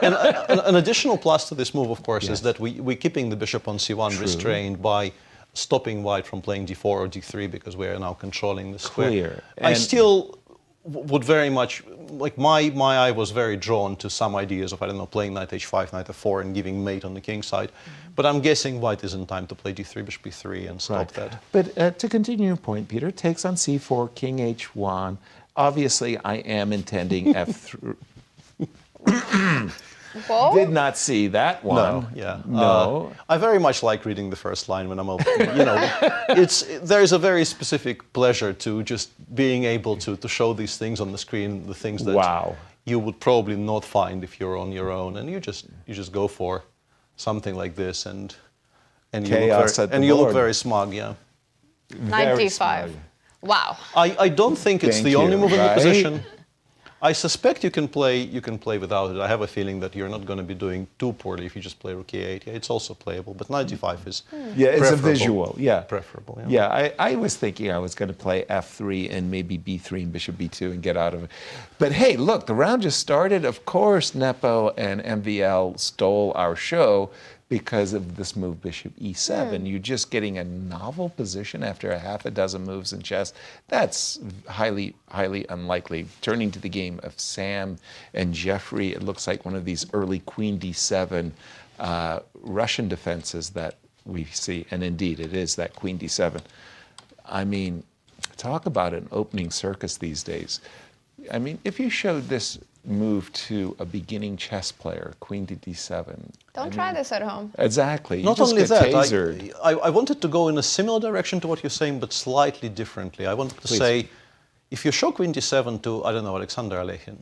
And an additional plus to this move, of course, is that we're keeping the bishop on c1 restrained by stopping white from playing d4 or d3 because we are now controlling the square. I still would very much, like my eye was very drawn to some ideas of, I don't know, playing knight h5, knight f4 and giving mate on the king side. But I'm guessing white is in time to play d3, bishop b3 and stop that. But to continue your point, Peter, takes on c4, king h1. Obviously, I am intending f3. Whoa. Did not see that one. No, yeah. No. I very much like reading the first line when I'm open. You know, there's a very specific pleasure to just being able to show these things on the screen, the things that you would probably not find if you're on your own, and you just go for something like this, and you look very smug, yeah. 95. Wow. I don't think it's Thank the only you, move in the right? position. I suspect you can play without it. I have a feeling that you're not going to be doing too poorly if you just play rook e8. Yeah, it's also playable, but 95 is it's a visual. Yeah, preferable. I was thinking I was going to play f3 and maybe b3 and bishop b2 and get out of it. But hey, look, the round just started. Of course, Nepo and MVL stole our show because of this move, bishop e7. You're just getting a novel position after a half a dozen moves in chess. That's highly, highly unlikely. Turning to the game of Sam and Jeffery, it looks like one of these early queen d7 Russian defenses that we see. And indeed, it is that queen d7. I mean, talk about an opening circus these days. I mean, if you showed this move to a beginning chess player, queen to d7. Don't try this at home. Exactly. Not only that, I wanted to go in a similar direction to what you're saying, but slightly differently. I wanted to say, if you show queen d7 to, I don't know, Alexander Alechin.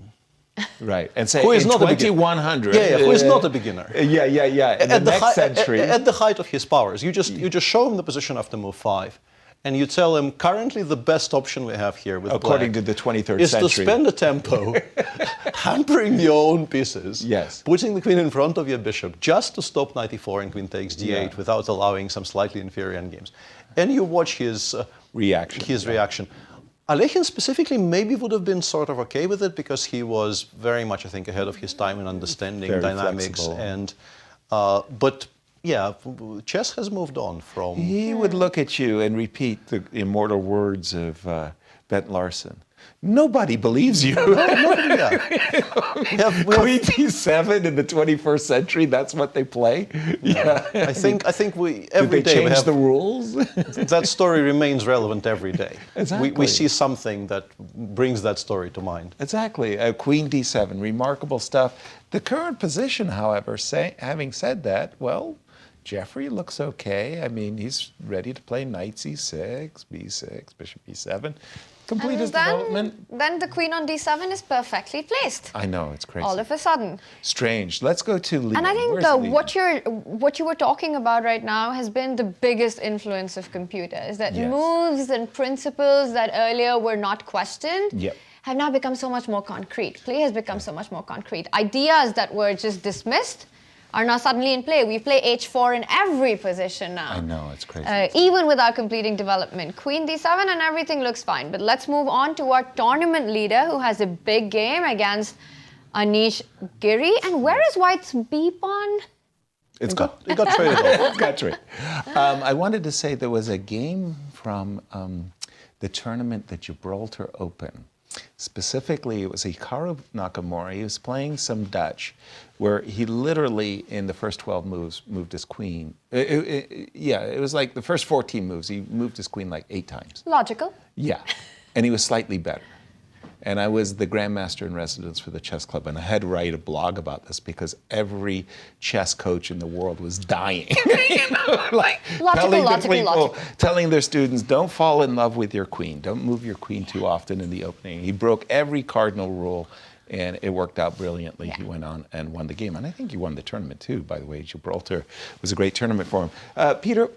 Right, and say who is in not 2100. Who is not a beginner. In the next century. At the height of his powers. You just show him the position after move 5. And you tell him, currently the best option we have here with according black to the 23rd is century. to spend a tempo hampering your own pieces, putting the queen in front of your bishop just to stop knight e4 and queen takes d8 without allowing some slightly inferior endgames. And you watch his reaction. Alechin specifically maybe would have been sort of okay with it because he was very much, I think, ahead of his time in understanding dynamics. Flexible. And but yeah, chess has moved on from... He would look at you and repeat the immortal words of Bent Larsen. Nobody believes you. Queen d7 in the 21st century, that's what they play? I think every Did they day change the rules? That story remains relevant every day. Exactly. We see something that brings that story to mind. Exactly. Queen d7, remarkable stuff. The current position, however, having said that, well, Jeffery looks okay. I mean, he's ready to play knight c6, b6, bishop e7. Complete his development. Then the queen on d7 is perfectly placed. I know, it's crazy. All of a sudden. Strange. Let's go to Liem. And I think what you were talking about right now has been the biggest influence of computers. That moves and principles that earlier were not questioned have now become so much more concrete. Play has become so much more concrete. Ideas that were just dismissed are now suddenly in play. We play h4 in every position now. I know, it's crazy. Even without completing development. Queen d7 and everything looks fine. But let's move on to our tournament leader who has a big game against Anish Giri. And where is White's b-pawn? It got traded off. It got traded. I wanted to say there was a game from the tournament, the Gibraltar Open. Specifically, it was Hikaru Nakamura. He was playing some Dutch, where he literally, in the first 12 moves, moved his queen. It was like the first 14 moves, he moved his queen like 8 times. Logical. Yeah, and he was slightly better. And I was the Grandmaster in Residence for the Chess Club, and I had to write a blog about this because every chess coach in the world was dying. Telling their students, don't fall in love with your queen. Don't move your queen too often in the opening. He broke every cardinal rule, and it worked out brilliantly. He went on and won the game. And I think he won the tournament too, by the way. Gibraltar was a great tournament for him. Peter,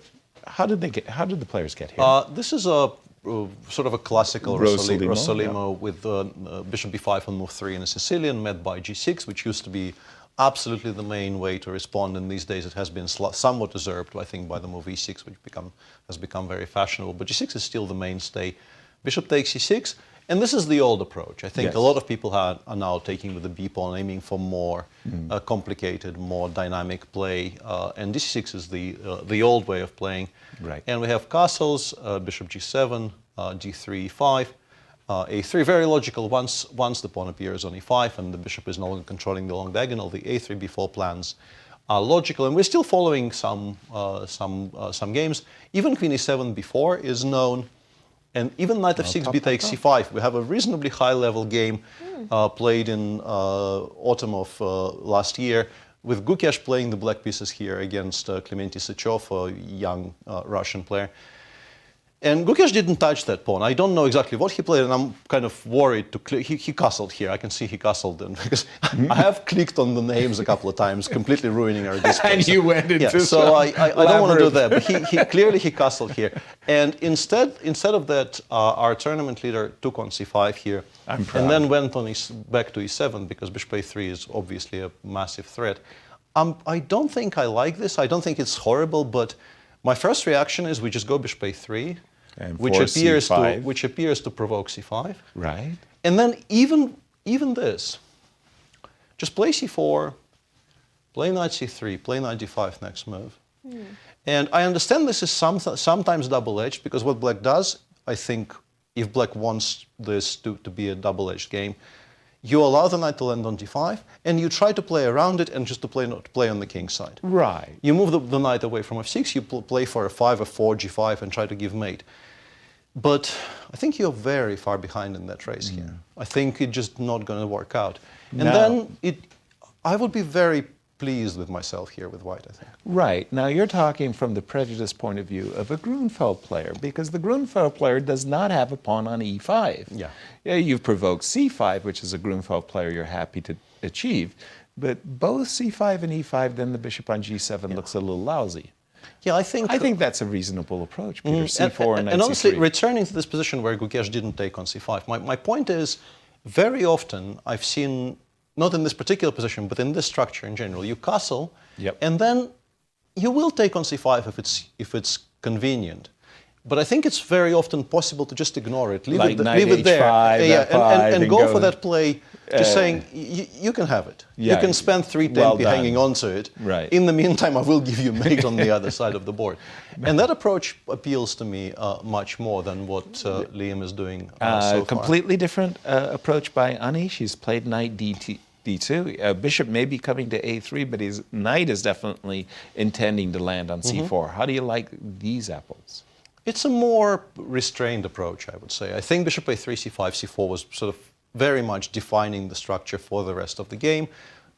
how did the players get here? This is sort of a classical Rossolimo with bishop b5 on move 3 and a Sicilian, met by g6, which used to be absolutely the main way to respond. And these days it has been somewhat usurped, I think, by the move e6, which has become very fashionable. But g6 is still the mainstay. Bishop takes e6. And this is the old approach. I think a lot of people are now taking with the b-pawn, aiming for more complicated, more dynamic play. And d6 is the old way of playing. Right. And we have castles, bishop g7, d3, e5, a3. Very logical. Once the pawn appears on e5 and the bishop is no longer controlling the long diagonal, the a3, b4 plans are logical. And we're still following some games. Even queen e7 b4 is known. And even knight f6, b takes c5. We have a reasonably high-level game played in autumn of last year, with Gukesh playing the black pieces here against Clemente Sычев, a young Russian player. And Gukesh didn't touch that pawn. I don't know exactly what he played, and I'm kind of worried to he castled here. I can see he castled, and because I have clicked on the names a couple of times, completely ruining our display. And you went into so I don't want to do that, but he clearly he castled here. And instead of that, our tournament leader took on c5 here, and then went on back to e7 because bishop a3 is obviously a massive threat. I don't think I like this. I don't think it's horrible, but my first reaction is we just go bishop a3. Which appears to provoke c5. Right. And then even this, just play c4, play knight c3, play knight d5 next move. And I understand this is sometimes double-edged, because what black does, I think, if black wants this to be a double-edged game, you allow the knight to land on d5, and you try to play around it and just to play on the king's side. Right. You move the knight away from f6, you play for a5, f4, g5, and try to give mate. But I think you're very far behind in that race here. I think it's just not going to work out. And then I would be very pleased with myself here with white, I think. Right. Now you're talking from the prejudice point of view of a Grunfeld player, because the Grunfeld player does not have a pawn on e5. Yeah, you've provoked c5, which is a Grunfeld player you're happy to achieve, but both c5 and e5, then the bishop on g7 looks a little lousy. Yeah, I think that's a reasonable approach, Peter. C4 and knight and honestly, c3. returning to this position where Gukesh didn't take on c5, my point is, very often I've seen, not in this particular position, but in this structure in general, you castle, and then you will take on c5 if it's convenient. But I think it's very often possible to just ignore it, leave it there, and go for that play, just saying, you can have it. You can spend 3 hanging on to it. Right. In the meantime, I will give you mate on the other side of the board. And that approach appeals to me much more than what Liem is doing so far. Completely different approach by Anish. He's played knight d2. Bishop may be coming to a3, but his knight is definitely intending to land on c4. How do you like these apples? It's a more restrained approach, I would say. I think bishop a3, c5, c4 was sort of very much defining the structure for the rest of the game.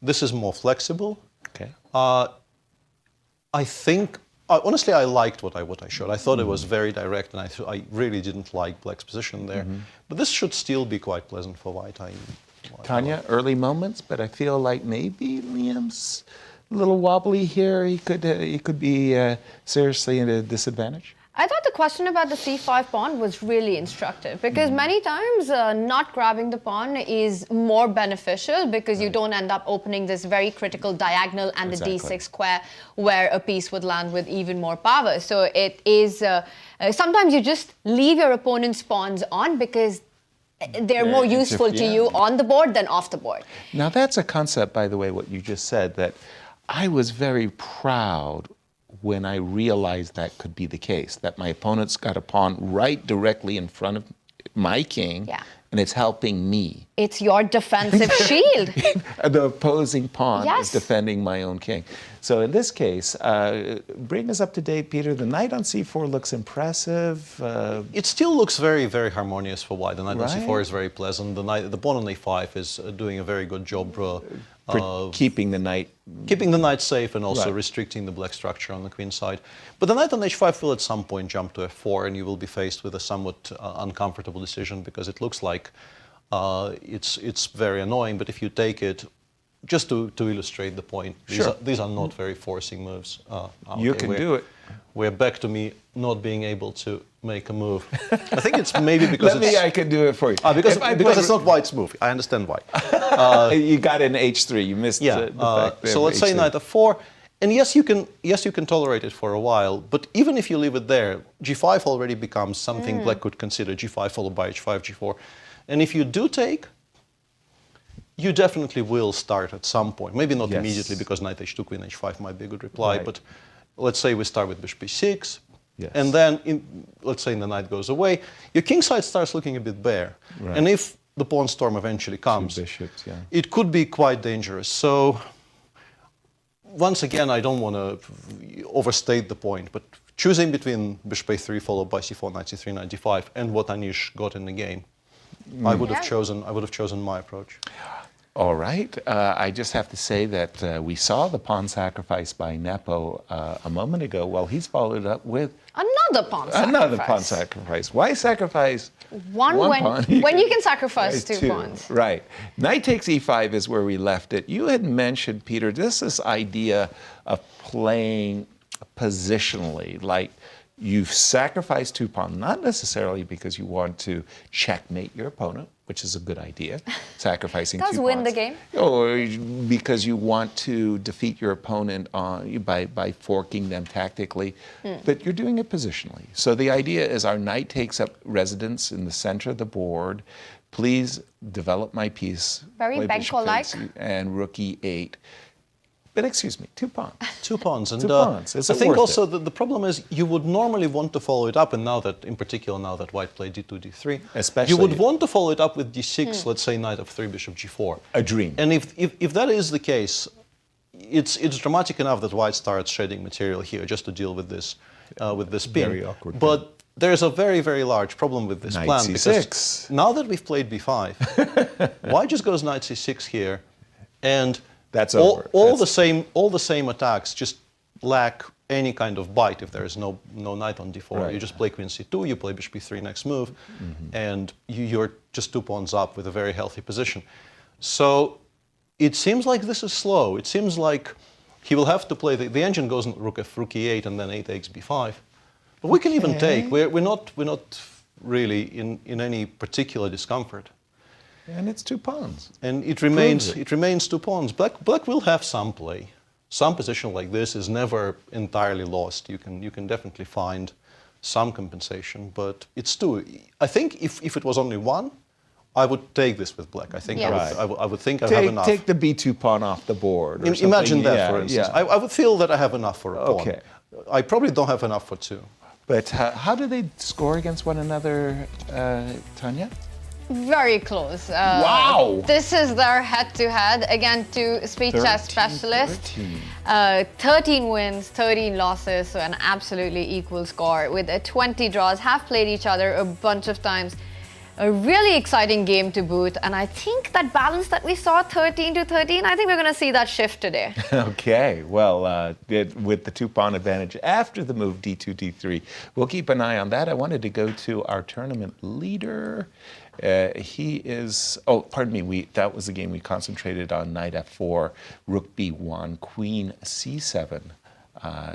This is more flexible. Okay. I think, honestly, I liked what I showed. I thought it was very direct, and I really didn't like black's position there. But this should still be quite pleasant for white. Tanya, early moments, but I feel like maybe Liam's a little wobbly here. He could be seriously at a disadvantage. I thought the question about the c5 pawn was really instructive, because many times not grabbing the pawn is more beneficial, because you don't end up opening this very critical diagonal and the d6 square where a piece would land with even more power. So it is, sometimes you just leave your opponent's pawns on because they're more useful to you on the board than off the board. Now that's a concept, by the way, what you just said, that I was very proud when I realized that could be the case, that my opponent's got a pawn right directly in front of my king, and it's helping me. It's your defensive shield. The opposing pawn is defending my own king. So in this case, bring us up to date, Peter. The knight on c4 looks impressive. It still looks very, very harmonious for white. The knight on c4 is very pleasant. The pawn on a5 is doing a very good job keeping the knight safe and also restricting the black structure on the queen side. But the knight on h5 will at some point jump to f4, and you will be faced with a somewhat uncomfortable decision, because it looks like it's very annoying. But if you take it, just to illustrate the point, these are not very forcing moves. You can do it. We're back to me not being able to make a move. I think it's maybe because I can do it for you. Because it's not white's move. I understand why. You got an h3. You missed the fact so let's say knight f4. And yes, you can tolerate it for a while, but even if you leave it there, g5 already becomes something black could consider, g5 followed by h5, g4. And if you do take, you definitely will start at some point. Maybe not immediately, because knight h2, queen h5 might be a good reply, but let's say we start with bishop e6, and then, let's say the knight goes away, your king side starts looking a bit bare. And if the pawn storm eventually comes, it could be quite dangerous. So, once again, I don't want to overstate the point, but choosing between bishop a3 followed by c4, knight c3, knight d5, and what Anish got in the game, I would have chosen my approach. All right. I just have to say that we saw the pawn sacrifice by Nepo a moment ago. Well, he's followed up with Another pawn sacrifice. another pawn sacrifice. Why sacrifice One pawn? when you can sacrifice two pawns. Right. Knight takes e5 is where we left it. You had mentioned, Peter, this idea of playing positionally, like you've sacrificed two pawns, not necessarily because you want to checkmate your opponent, which is a good idea, sacrificing two pawns. Does win the game. Or because you want to defeat your opponent by forking them tactically, but you're doing it positionally. So the idea is our knight takes up residence in the center of the board. Please develop my piece. Very play bishop Benko-like. takes and rook e8. But excuse me, two pawns. Two pawns. And Two pawns. Is I it think worth also it? the problem is you would normally want to follow it up, and now that, in particular, now that white played d2, d3, Especially- you would want to follow it up with d6, let's say knight f3, bishop g4. A dream. And if that is the case, it's dramatic enough that white starts shedding material here just to deal with this pin. Very awkward. But there's a very, very large problem with this Knight plan. c6. Because now that we've played b5, white just goes knight c6 here, and That's all, over. all That's- the same attacks just lack any kind of bite if there is no knight on d4. Right. You just play queen c2, you play bishop e3 next move, and you're just 2 pawns up with a very healthy position. So it seems like this is slow. It seems like he will have to play, the engine goes rook e8 and then 8 takes b5. But we can even take, we're not really in any particular discomfort. And it's two pawns. And it remains 2 pawns. Black will have some play. Some position like this is never entirely lost. You can definitely find some compensation, but it's 2. I think if it was only 1, I would take this with black. I think Yes. I would think I have enough. Take the b2 pawn off the board. Or Imagine something. that, Yeah, for instance. yeah. I would feel that I have enough for a pawn. Okay. I probably don't have enough for 2. But how do they score against one another, Tanya? Very close. Wow! This is their head-to-head. Again, 2 speed chess 13, specialists. 13. 13 wins, 13 losses, so an absolutely equal score with 20 draws. Have played each other a bunch of times. A really exciting game to boot, and I think that balance that we saw 13-13, I think we're going to see that shift today. Okay, well, with the 2 pawn advantage after the move d2, d3, we'll keep an eye on that. I wanted to go to our tournament leader. He is, that was the game we concentrated on, knight f4, rook b1, queen c7.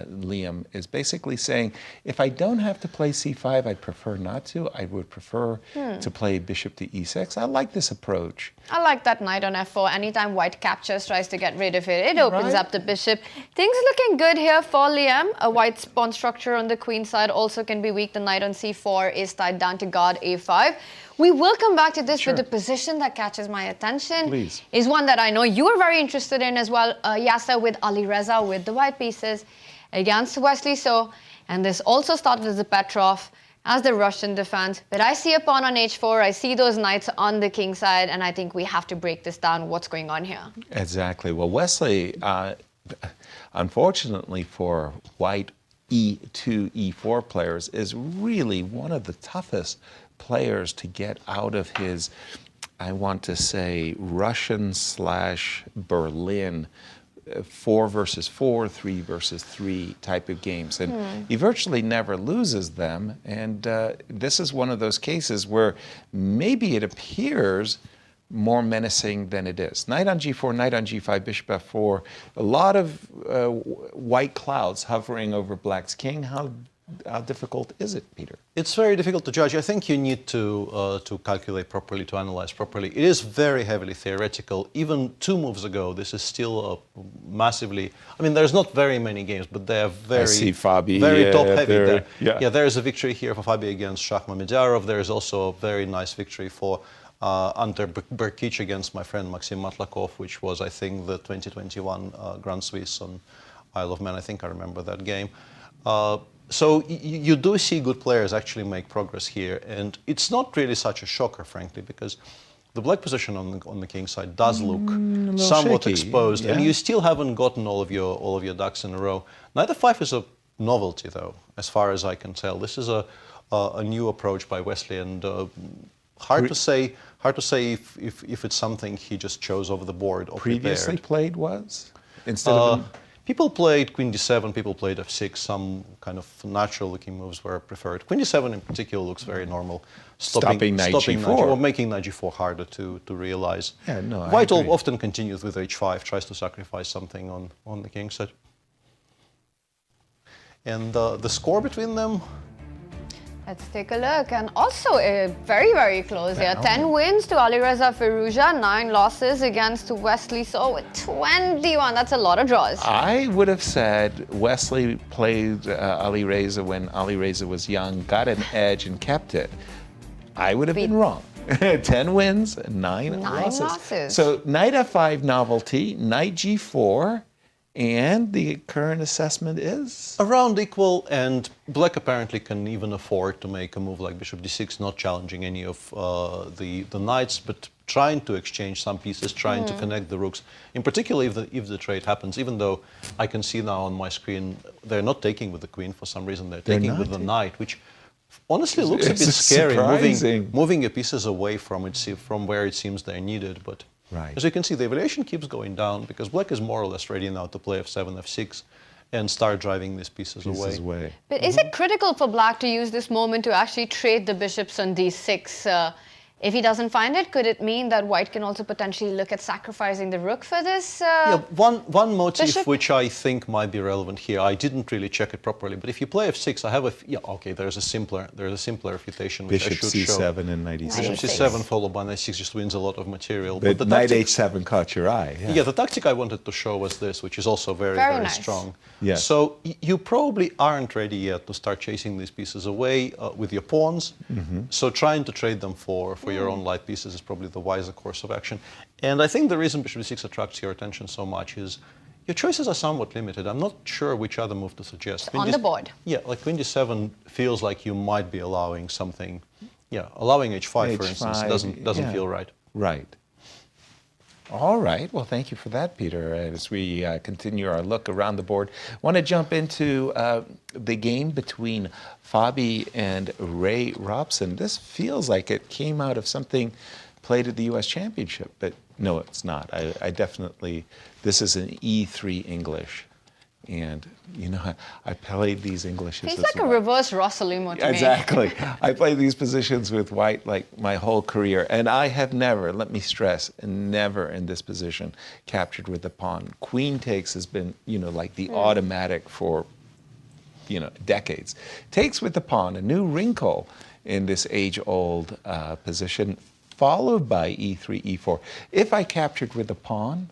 Liem is basically saying, if I don't have to play c5, I'd prefer not to. I would prefer to play bishop to e6. I like this approach. I like that knight on f4. Anytime white captures, tries to get rid of it, it opens up the bishop. Things looking good here for Liem. A white pawn structure on the queen side also can be weak. The knight on c4 is tied down to guard a5. We will come back to this, but the position that catches my attention is one that I know you are very interested in as well. Yasser with Alireza with the white pieces against Wesley. And this also started as a Petrov, as the Russian defense. But I see a pawn on h4, I see those knights on the king side, and I think we have to break this down. What's going on here? Exactly. Well, Wesley, unfortunately for white e2, e4 players, is really one of the toughest players to get out of his, I want to say, Russian/Berlin 4 versus 4, 3 versus 3 type of games. And he virtually never loses them. And this is one of those cases where maybe it appears more menacing than it is. Knight on g4, knight on g5, bishop f4. A lot of white clouds hovering over black's king. How difficult is it, Peter? It's very difficult to judge. I think you need to calculate properly, to analyze properly. It is very heavily theoretical. Even 2 moves ago, this is still massively. I mean, there's not very many games, but they are very top-heavy. There's a victory here for Fabi against Shakhmamediyarov. There is also a very nice victory for Ante Berkic against my friend Maxim Vachier-Lagrave, which was, I think, the 2021 Grand Swiss on Isle of Man. I think I remember that game. So you do see good players actually make progress here, and it's not really such a shocker, frankly, because the black position on the king side does look somewhat shaky, exposed, and you still haven't gotten all of your ducks in a row. Knight f5 is a novelty, though, as far as I can tell. This is a new approach by Wesley, and Hard to say if it's something he just chose over the board or Previously prepared. played was? Instead of... People played Queen d7, people played f6, some kind of natural-looking moves were preferred. Queen d7 in particular looks very normal. Stopping knight g4. Or making knight g4 harder to realize. Yeah, no, I White agree. often continues with h5, tries to sacrifice something on the king set. And the score between them, Let's take a look. And also very, very close here. 10 wins to Alireza Firouzja, 9 losses against Wesley. So with 21, that's a lot of draws. I would have said Wesley played Alireza when Alireza was young, got an edge and kept it. I would have been wrong. 10 wins, 9 losses. So knight f5 novelty, knight g4, and the current assessment is? around equal, and black apparently can even afford to make a move like bishop d6, not challenging any of the knights, but trying to exchange some pieces, trying to connect the rooks. In particular, if the trade happens, even though I can see now on my screen, they're not taking with the queen for some reason, they're taking with the knight, which honestly looks a bit scary, moving your pieces away from where it seems they're needed. But as you can see, the evaluation keeps going down because black is more or less ready now to play f7, f6, and start driving these pieces away. But is it critical for black to use this moment to actually trade the bishops on d6? If he doesn't find it, could it mean that white can also potentially look at sacrificing the rook for this? Yeah, one motif bishop? which I think might be relevant here. I didn't really check it properly, but if you play f6, I have there's a simpler refutation which Bishop I should c7 show. and knight e6. Bishop c7 followed by knight 6 just wins a lot of material. But the knight tactic, h7 caught your eye. yeah, the tactic I wanted to show was this, which is also very nice. strong. Yes. So you probably aren't ready yet to start chasing these pieces away with your pawns. So trying to trade them for your own light pieces is probably the wiser course of action. And I think the reason bishop d6 attracts your attention so much is your choices are somewhat limited. I'm not sure which other move to suggest. On the board. Yeah, like queen d7 feels like you might be allowing something. Yeah, allowing h5, for instance, doesn't feel right. Right. All right. Well, thank you for that, Peter. As we continue our look around the board, I want to jump into the game between Fabi and Ray Robson. This feels like it came out of something played at the U.S. Championship, but no, it's not. I definitely, this is an E3 English. And, you know, I played these Englishes. He's like a reverse Rossalimo to me. Exactly. I played these positions with white like my whole career. And I have never, let me stress, never in this position captured with the pawn. Queen takes has been, you know, like the automatic for, you know, decades. Takes with the pawn, a new wrinkle in this age-old position, followed by e3, e4. If I captured with the pawn,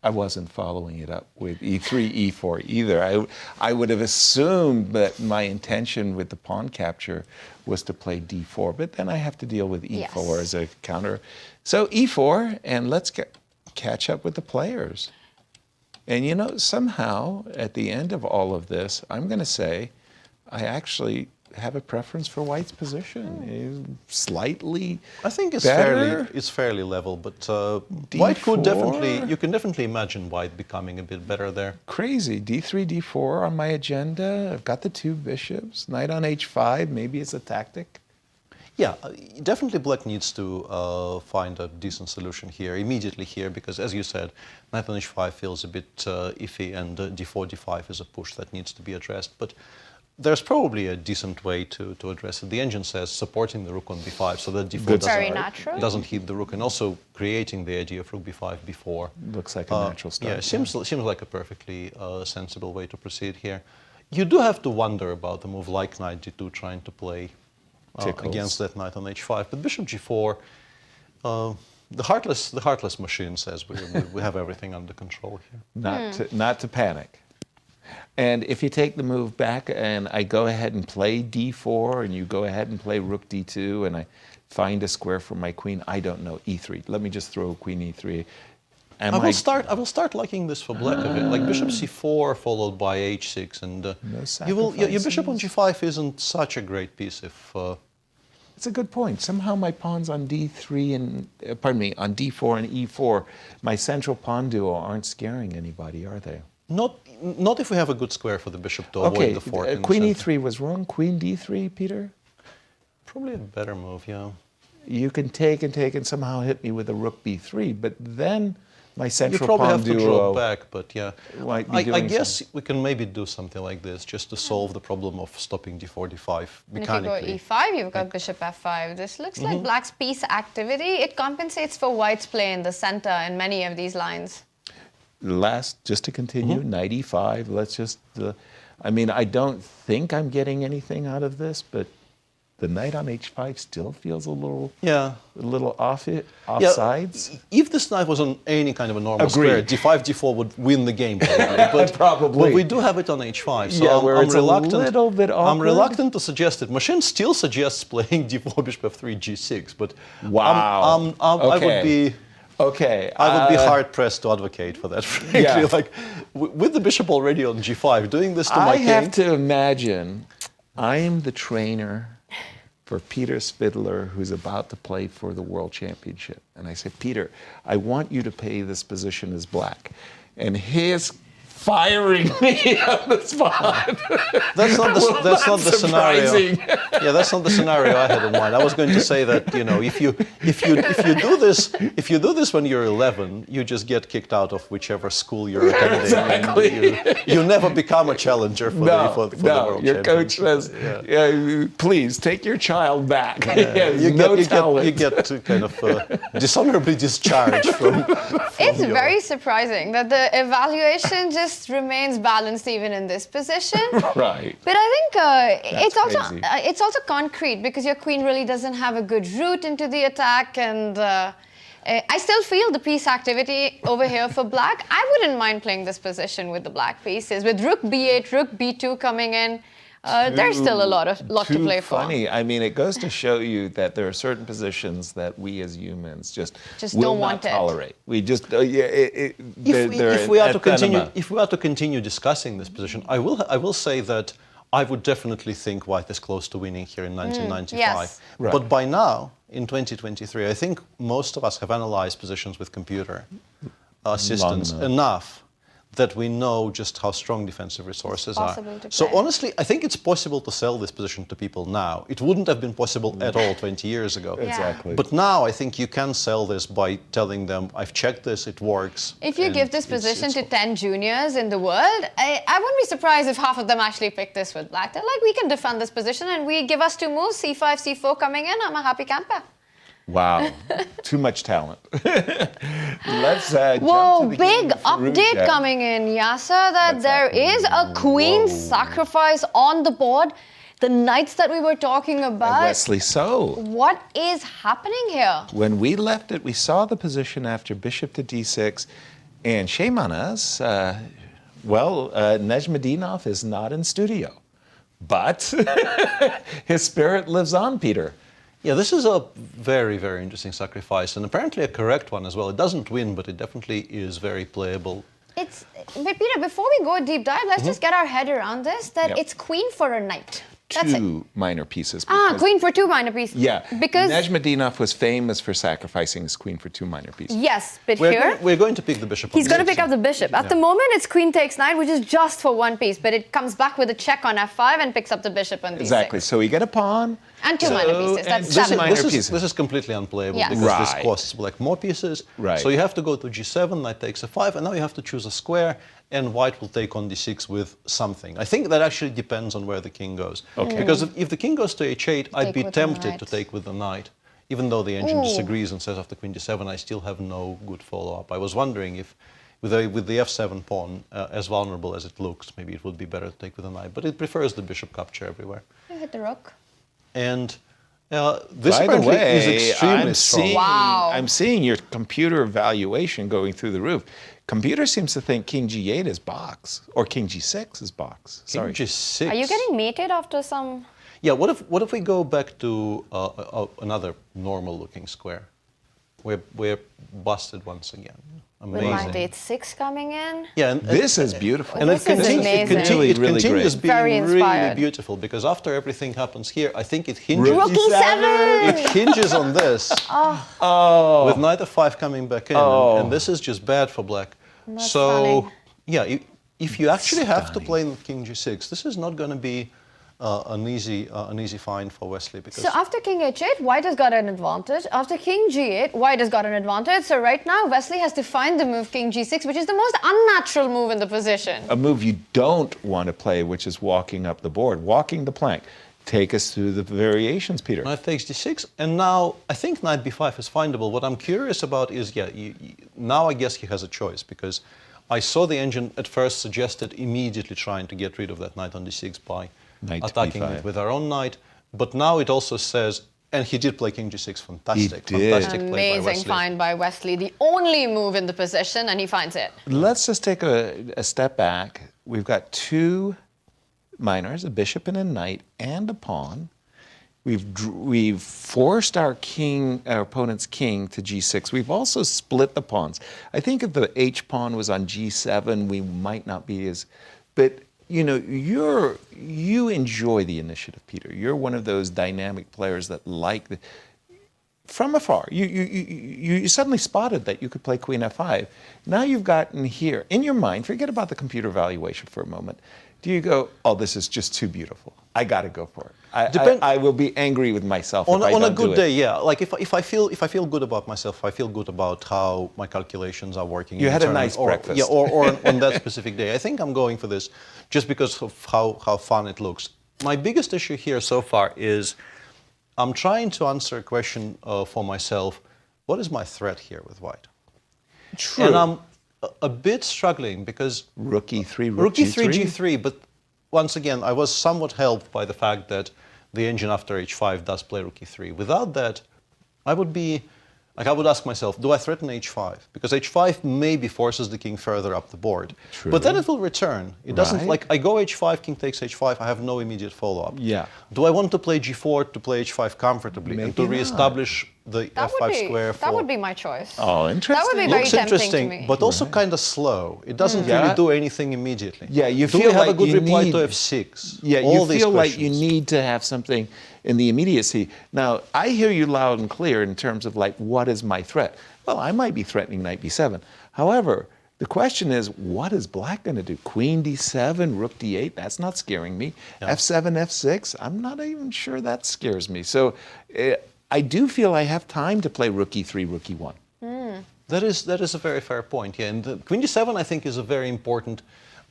I wasn't following it up with e3, e4 either. I would have assumed that my intention with the pawn capture was to play d4, but then I have to deal with e4 as a counter. So e4, and let's catch up with the players. And you know, somehow at the end of all of this, I'm going to say I actually have a preference for white's position. Slightly I think it's better. fairly level, but white could you can definitely imagine white becoming a bit better there. Crazy. d3, d4 on my agenda. I've got the two bishops. Knight on h5, maybe it's a tactic. Yeah, definitely black needs to find a decent solution here, immediately here, because as you said, knight on h5 feels a bit iffy, and d4, d5 is a push that needs to be addressed. But there's probably a decent way to address it. The engine says supporting the rook on b5 so that d4 doesn't hit the rook, and also creating the idea of rook b5 before. Looks like a natural start. Yeah, it seems like a perfectly sensible way to proceed here. You do have to wonder about the move like knight d2 trying to play against that knight on h5, but bishop g4, the heartless machine says we have everything under control here. Not to panic. And if you take the move back and I go ahead and play d4 and you go ahead and play rook d2 and I find a square for my queen, I don't know, e3. Let me just throw queen e3. I will start liking this for black a bit, like bishop c4 followed by h6, and your bishop on g5 isn't such a great piece if. It's a good point. Somehow my pawns on d3 and on d4 and e4, my central pawn duo aren't scaring anybody, are they? Not if we have a good square for the bishop to avoid the fork. Queen e3 was wrong. Queen d3, Peter? Probably a better move, yeah. you can take and somehow hit me with a rook b3, but then my You central probably pawn have to duo draw back, but yeah. might be I doing guess we can maybe do something like this just to solve the problem of stopping d4, d5 And if you mechanically. go e5, you've got bishop f5. This looks like black's piece activity. It compensates for white's play in the center in many of these lines. Just to continue, knight e5, let's just, I mean, I don't think I'm getting anything out of this, but the knight on h5 still feels a little offsides. If this knight was on any kind of a normal Agreed. square, d5, d4 would win the game probably. But, Probably. But we do have it on h5, so Yeah, I'm, where I'm it's a reluctant. little bit I'm awkward. reluctant to suggest it. Machine still suggests playing d4, bishop f3, g6, but Wow. I would be. Okay. I would be hard pressed to advocate for that. Frankly, Yeah. like with the bishop already on g5, doing this to my I king. have to imagine I am the trainer for Peter Svidler, who's about to play for the World Championship. And I say, Peter, I want you to play this position as black. And his firing me on the spot. That's not the, Well, that's not the scenario. surprising. Yeah, that's not the scenario I had in mind. I was going to say that if you do this when you're 11, you just get kicked out of whichever school you're attending. Exactly. And you never become a challenger for the World your coach Championship. says, please take your child back. He has no talent. You get to kind of dishonorably discharged from It's very surprising that the evaluation just remains balanced even in this position. Right. But I think crazy. it's also concrete because your queen really doesn't have a good route into the attack, and I still feel the piece activity over here for black. I wouldn't mind playing this position with the black pieces. With rook b8, rook b2 coming in, there's still a lot to play funny. I mean, it goes to show you that there are certain positions that we as humans just will don't not want it. tolerate. We just If we are to continue discussing this position, I will say that I would definitely think white is close to winning here in 1995. yes. Right. But by now, in 2023, I think most of us have analyzed positions with computer assistance enough. enough that we know just how strong defensive resources are. possible to So play. honestly, I think it's possible to sell this position to people now. It wouldn't have been possible at all 20 years ago. Exactly. But now I think you can sell this by telling them, I've checked this, it works. If you and give this it's- position it's- to 10 juniors in the world, I wouldn't be surprised if half of them actually pick this with black. They're like, we can defend this position, and we give us two moves, c5, c4 coming in, I'm a happy camper. Wow, too much talent. Let's jump Whoa, to the big game of update Firouzja. coming in, Yasser, that What's there happening? is a queen Whoa. sacrifice on the board. The knights that we were talking And about. Wesley, so What is happening here? when we left it, we saw the position after bishop to d6, and shame on us. Nezhmedinov is not in studio, but his spirit lives on, Peter. Yeah, this is a very, very interesting sacrifice, and apparently a correct one as well. It doesn't win, but it definitely is very playable. But Peter, before we go deep dive, let's just get our head around this, that Yep. it's queen for a knight. That's it. Two minor pieces. Ah, because- queen for two minor pieces. Yeah, Because, Nezhmedinov was famous for sacrificing his queen for two minor pieces. yes, but We're, here, we're going to pick the bishop. he's on going to the pick up the bishop. At the moment, it's queen takes knight, which is just for one piece, but it comes back with a check on f5 and picks up the bishop on d6. Exactly. So we get a pawn. And two minor pieces. and That's two seven. minor This pieces. is completely unplayable Yes. because Right. this costs like more pieces. Right. So you have to go to g7, knight takes a5, and now you have to choose a square, and white will take on d6 with something. I think that actually depends on where the king goes. Okay. Because if the king goes to h8, I'd Take be with the tempted knight. to take with the knight. Even though the engine disagrees and says after queen d7, I still have no good follow-up. I was wondering if with the f7 pawn, as vulnerable as it looks, maybe it would be better to take with the knight. But it prefers the bishop capture everywhere. You hit the rook. And this By the apparently way, is extremely strong. Wow. I'm seeing your computer evaluation going through the roof. Computer seems to think king g8 is box, or king g6 is box. Sorry. King g6. Are you getting mated after some... Yeah. What if we go back to another normal-looking square? We're busted once again. With Amazing. knight8-6 coming in? Yeah. And This is beautiful. and This is amazing. it Really continues great. being Very really inspired. beautiful because after everything happens here, I think it hinges. Rook e7! It hinges on this Oh, with knight f5 coming back in, and this is just bad for black. That's So stunning. yeah, if you actually have to play king g6, this is not going to be an easy find for Wesley. Because So after king h8, white has got an advantage. After king g8, white has got an advantage. So right now, Wesley has to find the move king g6, which is the most unnatural move in the position. A move you don't want to play, which is walking up the board, walking the plank. Take us through the variations, Peter. Knight takes d6, and now I think knight b5 is findable. What I'm curious about is, now I guess he has a choice, because I saw the engine at first suggested immediately trying to get rid of that knight on d6 by attacking it with our own knight, but now it also says, and he did play king g6, fantastic, fantastic play by Amazing Wesley. find by Wesley, the only move in the position, and he finds it. Let's just take a step back. We've got two minors, a bishop and a knight, and a pawn. We've forced our opponent's king to g6. We've also split the pawns. I think if the h pawn was on g7, we might not be as, but you know, you enjoy the initiative, Peter. You're one of those dynamic players that like the, from afar. You suddenly spotted that you could play queen f5. Now you've gotten here in your mind. Forget about the computer valuation for a moment. Do you go, oh, this is just too beautiful, I got to go for it? I will be angry with myself if I don't on a good do day, it. yeah. Like if I feel good about myself, if I feel good about how my calculations are working. You in had the a tournament, nice breakfast. Yeah, or on that specific day. I think I'm going for this just because of how fun it looks. My biggest issue here so far is I'm trying to answer a question for myself. What is my threat here with white? True. And I'm a bit struggling because Rook e3, Rook e3, g3, but once again, I was somewhat helped by the fact that the engine after h5 does play rook e3. Without that, I would be, like, I would ask myself, do I threaten h5? Because h5 maybe forces the king further up the board. True. But then it will return. It doesn't, Right. like, I go h5, king takes h5, I have no immediate follow-up. Yeah. Do I want to play g4 to play h5 comfortably and to Maybe not. re-establish the f5 square That would be my choice. Oh, interesting. That would be very Looks tempting to interesting, me. but also kind of slow. It doesn't Yeah. really do anything immediately. Yeah, you do feel we have like a good you reply need- to f6? Yeah, All you these feel like you questions. need to have something in the immediacy. Now, I hear you loud and clear in terms of like, what is my threat? Well, I might be threatening knight b7. However, the question is, what is black going to do? Queen d7, rook d8, that's not scaring me. f7, f6, I'm not even sure that scares me. So I do feel I have time to play rook e3, rook e1. That is a very fair point, yeah. And the queen d7, I think, is a very important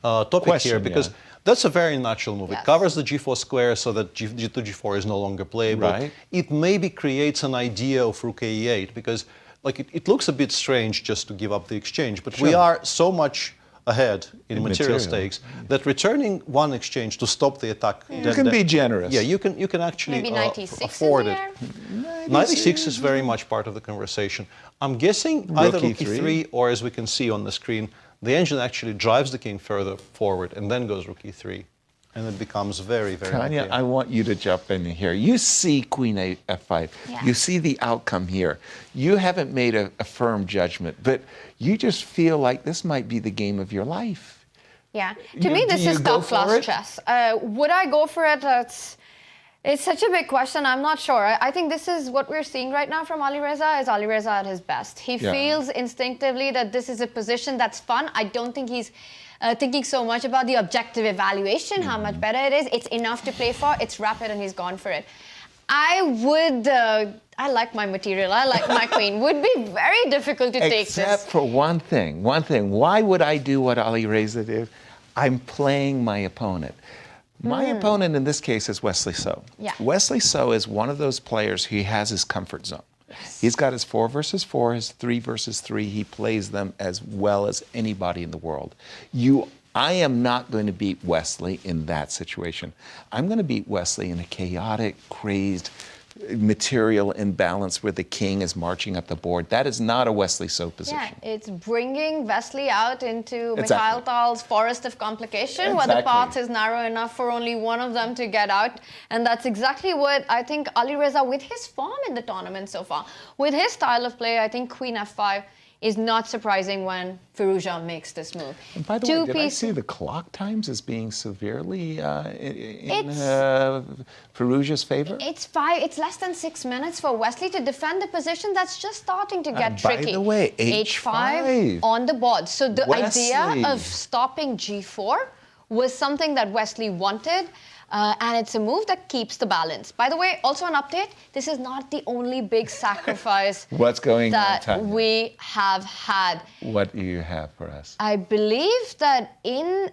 topic Question, here because yeah. that's a very natural move. Yes. It covers the g4 square so that g2, g4 is no longer playable. Right. It maybe creates an idea of rook e8 because, like, it looks a bit strange just to give up the exchange, but we Sure. are so much ahead in material material. stakes that returning one exchange to stop the attack. You can be generous. Yeah, you can actually Maybe knight e6 afford in it. there? Knight e6 is very much part of the conversation. I'm guessing either rook e3. e3 or, as we can see on the screen, the engine actually drives the king further forward and then goes rook e3. And it becomes very, very Tanya, unclear. I want you to jump in here. You see queen f5. Yeah. You see the outcome here. You haven't made a firm judgment, but you just feel like this might be the game of your life. Yeah, to me this do is you go top for class it? chess. Would I go for it? It's such a big question. I'm not sure. I think this is what we're seeing right now from Alireza is Alireza at his best. He Yeah. feels instinctively that this is a position that's fun. I don't think he's thinking so much about the objective evaluation, how much better it is. It's enough to play for. It's rapid, and he's gone for it. I like my material. I like my queen. Would be very difficult to take Except this. for one thing. Why would I do what Alireza did? I'm playing my opponent. My opponent in this case is Wesley So. Yeah. Wesley So is one of those players who has his comfort zone. He's got his 4 versus 4, his 3 versus 3. He plays them as well as anybody in the world. I am not going to beat Wesley in that situation. I'm going to beat Wesley in a chaotic, crazed, material imbalance where the king is marching up the board. That is not a Wesley So position. Yeah, it's bringing Wesley out into Exactly. Mikhail Tal's forest of complication, where the Exactly. path is narrow enough for only one of them to get out. And that's exactly what I think Alireza, with his form in the tournament so far, with his style of play, I think queen f5 is not surprising when Firouzja makes this move. And by the way, did I see the clock times as being severely in Firouzja's favor? It's less than 6 minutes for Wesley to defend the position that's just starting to get by tricky. the way, H5 on the board. So the Wesley. idea of stopping G4 was something that Wesley wanted. And it's a move that keeps the balance. By the way, also an update, this is not the only big sacrifice What's going on, that Tanya? we have had. What do you have for us? I believe that in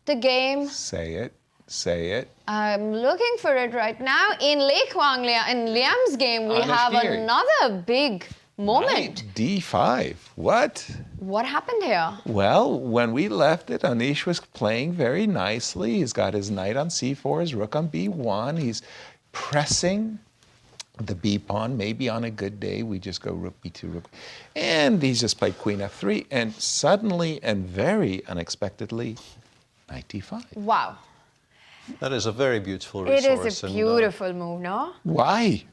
the game, Say it. Say it. I'm looking for it right now. In in Liem's game, we Anish have Giri. another big moment. Knight D5. What? What happened here? Well, when we left it, Anish was playing very nicely. He's got his knight on c4, his rook on b1. He's pressing the b pawn. Maybe on a good day, we just go rook b2, rook. And he's just played queen f3. And suddenly and very unexpectedly, knight d5. Wow. That is a very beautiful It resource. is a and, beautiful move, no? Why?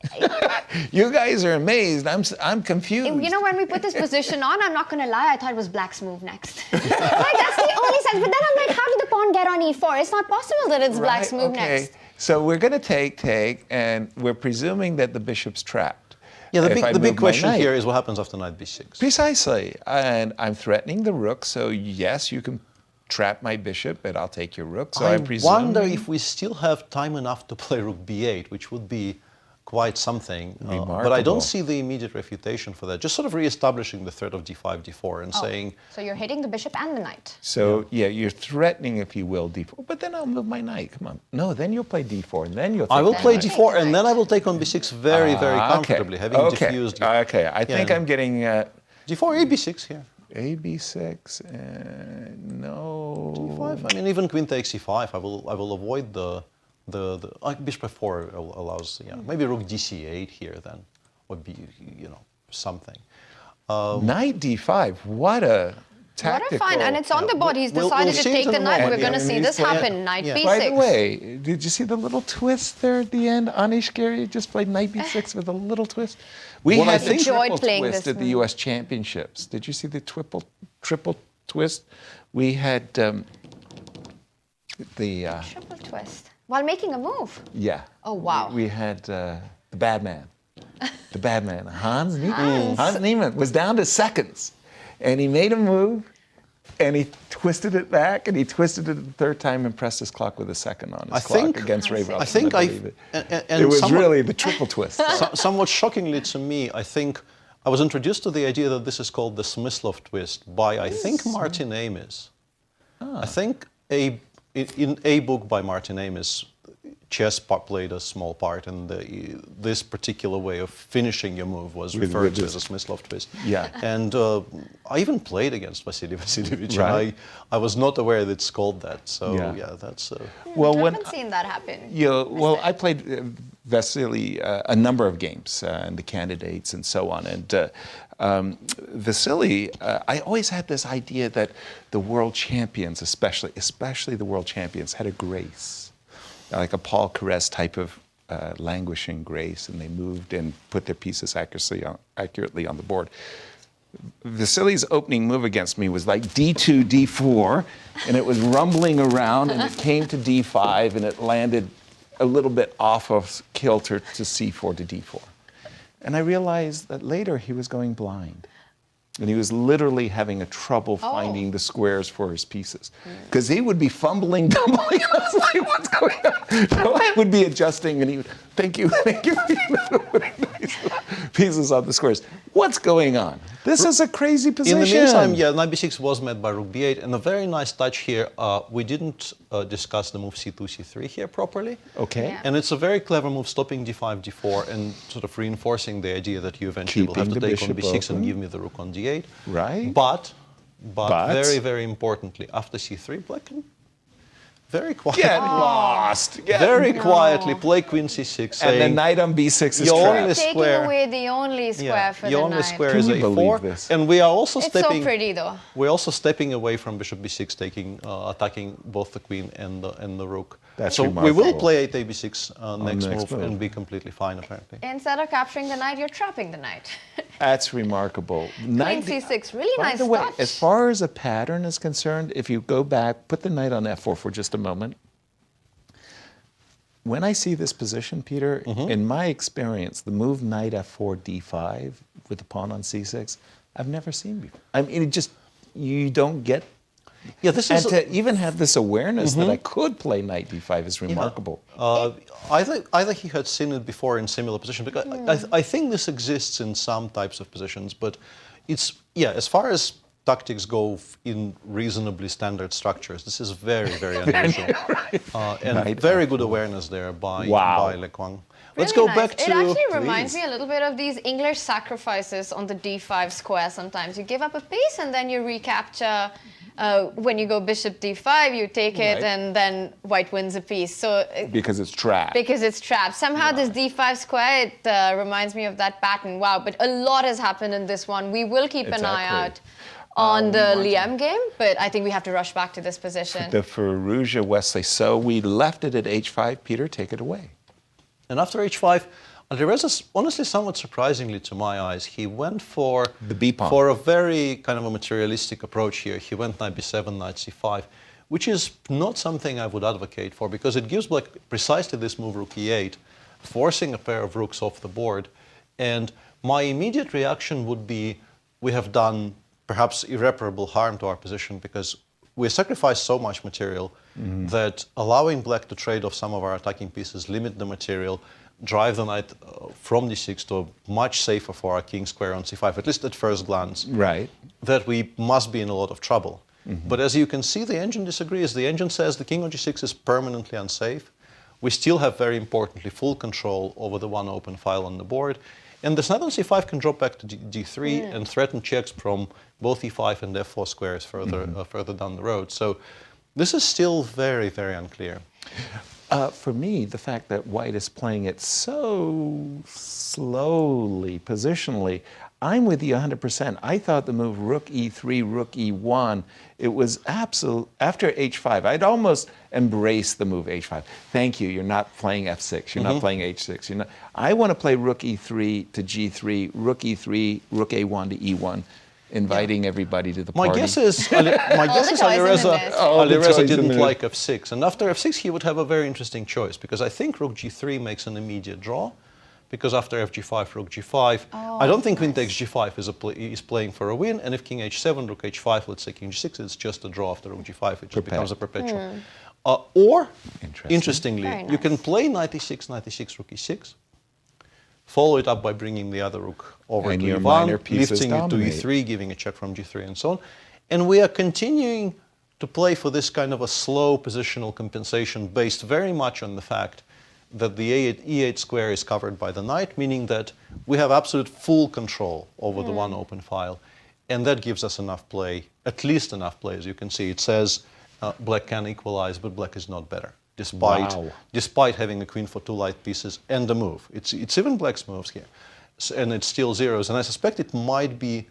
You guys are amazed. I'm confused. You know, when we put this position on, I'm not going to lie, I thought it was black's move next. Like, that's the only sense. But then I'm like, how did the pawn get on e4? It's not possible that it's black's move next. So we're going to take, and we're presuming that the bishop's trapped. Yeah, If I the move big my question knight. here is what happens after knight b6. Precisely. And I'm threatening the rook, so yes, you can trap my bishop, but I'll take your rook. So I I presume... wonder if we still have time enough to play rook b8, which would be quite something. But I Remarkable. don't see the immediate refutation for that. Just sort of re-establishing the threat of d5, d4, and saying, So you're hitting the bishop and the knight. So, yeah, you're threatening, if you will, d4. But then I'll move my knight. Come on. No, then you'll play d4, and then you'll take I will the play knight. d4, and then I will take on b6 very, very comfortably, having diffused. Okay, I think I'm getting d4, ab6 here. AB6, no. d5. I mean, even queen takes e5. I will avoid the bishop f4 allows. Yeah, maybe rook dc8 here then would be something. Knight d5. What a tactical. What a fine, and it's on the board. He's We'll decided to see it take in the a knight. moment. We're going to see this happen. Knight b6. By the way, did you see the little twist there at the end? Anish Giri just played knight b6 with a little twist. We Well, I had the think- enjoyed triple playing twist this at the U.S. Championships. Did you see the triple twist? We had the Triple twist. While making a move. yeah. Oh, wow. We had the bad man. The bad man, Hans Niemann. Hans Niemann was down to seconds, and he made a move, and he twisted it back, and he twisted it the third time and pressed his clock with a second on his clock against Ray Robson. I think believe it. and It was somewhat- really the triple twist. Somewhat shockingly to me, I think I was introduced to the idea that this is called the Smyslov twist by, I think, Martin Amis. I think in a book by Martin Amis, chess played a small part, and this particular way of finishing your move was referred to as a Smyslov twist. Yeah. And I even played against Vasily Vasilyevich, Right. and I was not aware that it's called that. So Yeah. yeah, that's. Well, I when haven't seen that happen. well, I played Vasily a number of games and the candidates and so on. And Vasily, I always had this idea that the world champions, especially the world champions, had a grace, like a Paul Caress type of languishing grace, and they moved and put their pieces accurately on the board. Vasily's opening move against me was like d2, d4, and it was rumbling around, and it came to d5, and it landed a little bit off of kilter to c4 to d4. And I realized that later he was going blind. And he was literally having a trouble finding the squares for his pieces. Because he would be fumbling, tumbling. I was like, what's going on? So I would be adjusting, and he would, thank you. Pieces on the squares. What's going on? This is a crazy position. In the meantime, yeah, knight b6 was met by rook b8, and a very nice touch here. We didn't discuss the move c2, c3 here properly. Okay. Yeah. And it's a very clever move, stopping d5, d4, and sort of reinforcing the idea that you eventually will have to Keeping the take on bishop b6 open. and give me the rook on d8. Right. But very, very importantly, after c3, black can very quietly, Get lost. very quietly play queen c6, And the saying knight on b6 is Your only trapped. Taking square. away the only square for your the only knight. square Can is you believe a4, this? and we are also It's stepping. so pretty, though. We're also stepping away from bishop b6, attacking both the queen and the rook. That's so we will remarkable. play 8ab6 next next move move. and be completely fine, apparently. Instead of capturing the knight, you're trapping the knight. That's remarkable. Queen c6, really By nice the way, touch. as far as a pattern is concerned, if you go back, put the knight on f4 for just a moment. When I see this position, Peter, in my experience, the move knight f4, d5 with the pawn on c6, I've never seen before. I mean, you don't get Yeah, this And is to even have this awareness that I could play knight d5 is remarkable. either he had seen it before in similar positions, because I think this exists in some types of positions, but it's, as far as tactics go in reasonably standard structures, this is very, very unusual. And very good awareness there by Le Quang. Let's go Really back nice. to... It actually reminds me a little bit of these English sacrifices on the d5 square sometimes. You give up a piece and then you recapture. When you go bishop d5, you take it and then white wins a piece. So Because it's trapped. Because it's trapped. Somehow this d5 square, it reminds me of that pattern. Wow, but a lot has happened in this one. We will keep an eye out on the Liem game, but I think we have to rush back to this position. The Firouzja Wesley. So we left it at h5. Peter, take it away. And after h5, Alireza, honestly, somewhat surprisingly to my eyes, he went for the B pawn. For a very kind of a materialistic approach here. He went knight b7, knight c5, which is not something I would advocate for, because it gives Black precisely this move, rook e8, forcing a pair of rooks off the board. And my immediate reaction would be, we have done perhaps irreparable harm to our position, because we sacrificed so much material that allowing Black to trade off some of our attacking pieces, limit the material, drive the knight from d6 to a much safer for our king square on c5, at least at first glance, that we must be in a lot of trouble. But as you can see, the engine disagrees. The engine says the king on g6 is permanently unsafe. We still have, very importantly, full control over the one open file on the board. And this knight on c5 can drop back to d3 and threaten checks from both e5 and f4 squares further down the road. So this is still very, very unclear. For me, the fact that white is playing it so slowly, positionally, I'm with you 100%. I thought the move rook e3, rook e1, it was absolute. After h5, I'd almost embrace the move h5. Thank you, you're not playing f6, you're not playing h6. You're not, I want to play rook e3 to g3, rook e3, rook a1 to e1. Inviting everybody to the party. My guess is Alireza didn't like f6, and after f6 he would have a very interesting choice, because I think rook g3 makes an immediate draw, because after fg5, rook g5, I don't think queen takes g5 is playing for a win, and if king h7, rook h5, let's say king g6, it's just a draw after rook g5, it just becomes a perpetual. Or, interestingly, you can play knight e6, rook e6, follow it up by bringing the other rook over to e1, lifting it to e3, giving a check from g3, and so on. And we are continuing to play for this kind of a slow positional compensation based very much on the fact that the e8 square is covered by the knight, meaning that we have absolute full control over the one open file. And that gives us enough play, at least enough play. As you can see, it says Black can equalize, but Black is not better, despite having a queen for two light pieces and a move. It's even Black's moves here. And it's still zeros. And I suspect it might be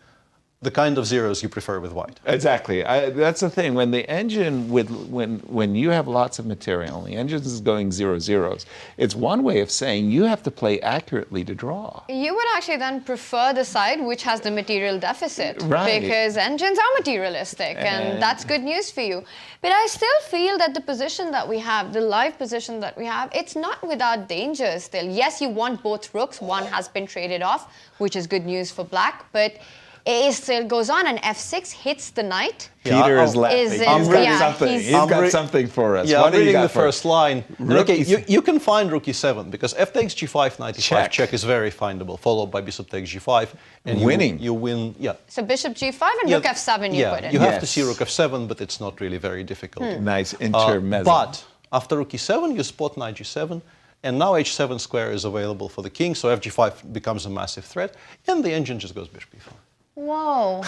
the kind of zeros you prefer with white. Exactly. That's the thing. When the engine, when you have lots of material, and the engine is going 0 zeros, it's one way of saying you have to play accurately to draw. You would actually then prefer the side which has the material deficit, because engines are materialistic, and that's good news for you. But I still feel that the position that we have, the live position that we have, it's not without danger still. Yes, you want both rooks. One has been traded off, which is good news for Black, but it still goes on, and f6 hits the knight. Peter is laughing. He's got something for us. Yeah, what I'm reading the first line. Okay, you can find rook e7, because f takes g5, knight e5 check is very findable, followed by bishop takes g5. And you win, So bishop g5 and rook f7 you put in. You have to see rook f7, but it's not really very difficult. Nice intermezzo. But after rook e7, you spot knight g7, and now h7 square is available for the king, so fg5 becomes a massive threat, and the engine just goes bishop e5. Whoa.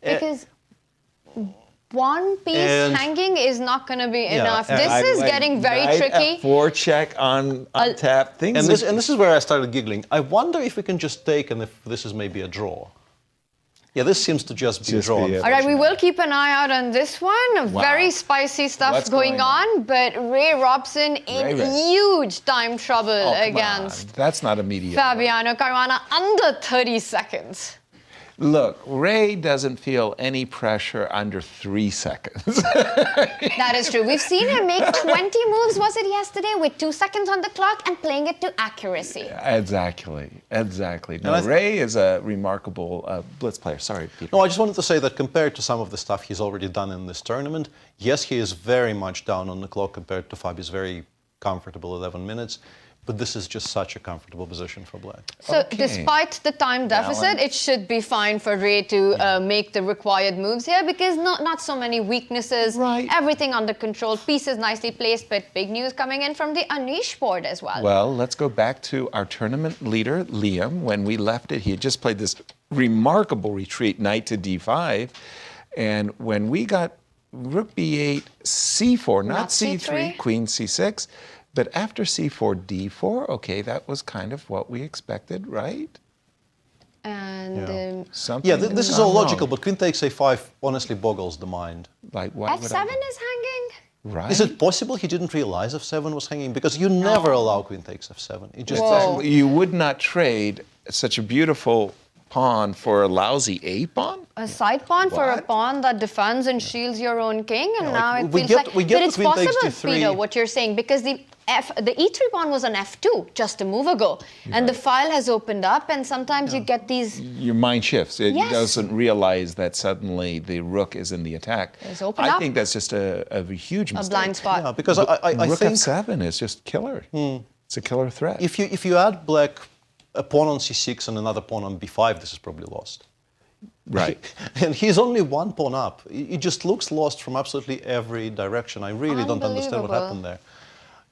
Because one piece hanging is not going to be enough. This is getting very tricky. F4 check on tap. And this is where I started giggling. I wonder if we can just take, and if this is maybe a draw. Yeah, this seems to just be a draw. All right, we will keep an eye out on this one. Very spicy stuff going on, but Ray Robson in huge time trouble against That's not immediate. Fabiano Caruana under 30 seconds. Look, Ray doesn't feel any pressure under 3 seconds. That is true. We've seen him make 20 moves, was it yesterday, with 2 seconds on the clock and playing it to accuracy. Exactly. No, Ray is a remarkable blitz player. Sorry, Peter. No, I just wanted to say that compared to some of the stuff he's already done in this tournament, yes, he is very much down on the clock compared to Fabi's very comfortable 11 minutes. But this is just such a comfortable position for black. So despite the time deficit, it should be fine for Ray to make the required moves here because not so many weaknesses. Right. Everything under control. Pieces nicely placed, but big news coming in from the Anish board as well. Well, let's go back to our tournament leader, Liem. When we left it, he had just played this remarkable retreat, knight to d5. And when we got rook b8, c4, not c3, queen c6, but after c4, d4, okay, that was kind of what we expected, right? And this is all logical, but queen takes a5 honestly boggles the mind. Like what? f7 is hanging. Right. Is it possible he didn't realize f7 was hanging? Because you never allow queen takes f7. It just You would not trade such a beautiful pawn for a lousy a pawn? A side pawn for a pawn that defends and shields your own king, and now it we feels get- like. we get But it's the queen takes possible, d3. Peter, what you're saying, because the e3 pawn was on f2 just a move ago, and the file has opened up, and sometimes you get these. Your mind shifts. It Yes. doesn't realize that suddenly the rook is in the attack. It's opened I up. think that's just a huge mistake. A blind spot. Yeah, because I rook think f7 is just killer. It's a killer threat. if you add black a pawn on c6 and another pawn on b5, this is probably lost. Right. And he's only one pawn up. It just looks lost from absolutely every direction. I really don't understand what happened there.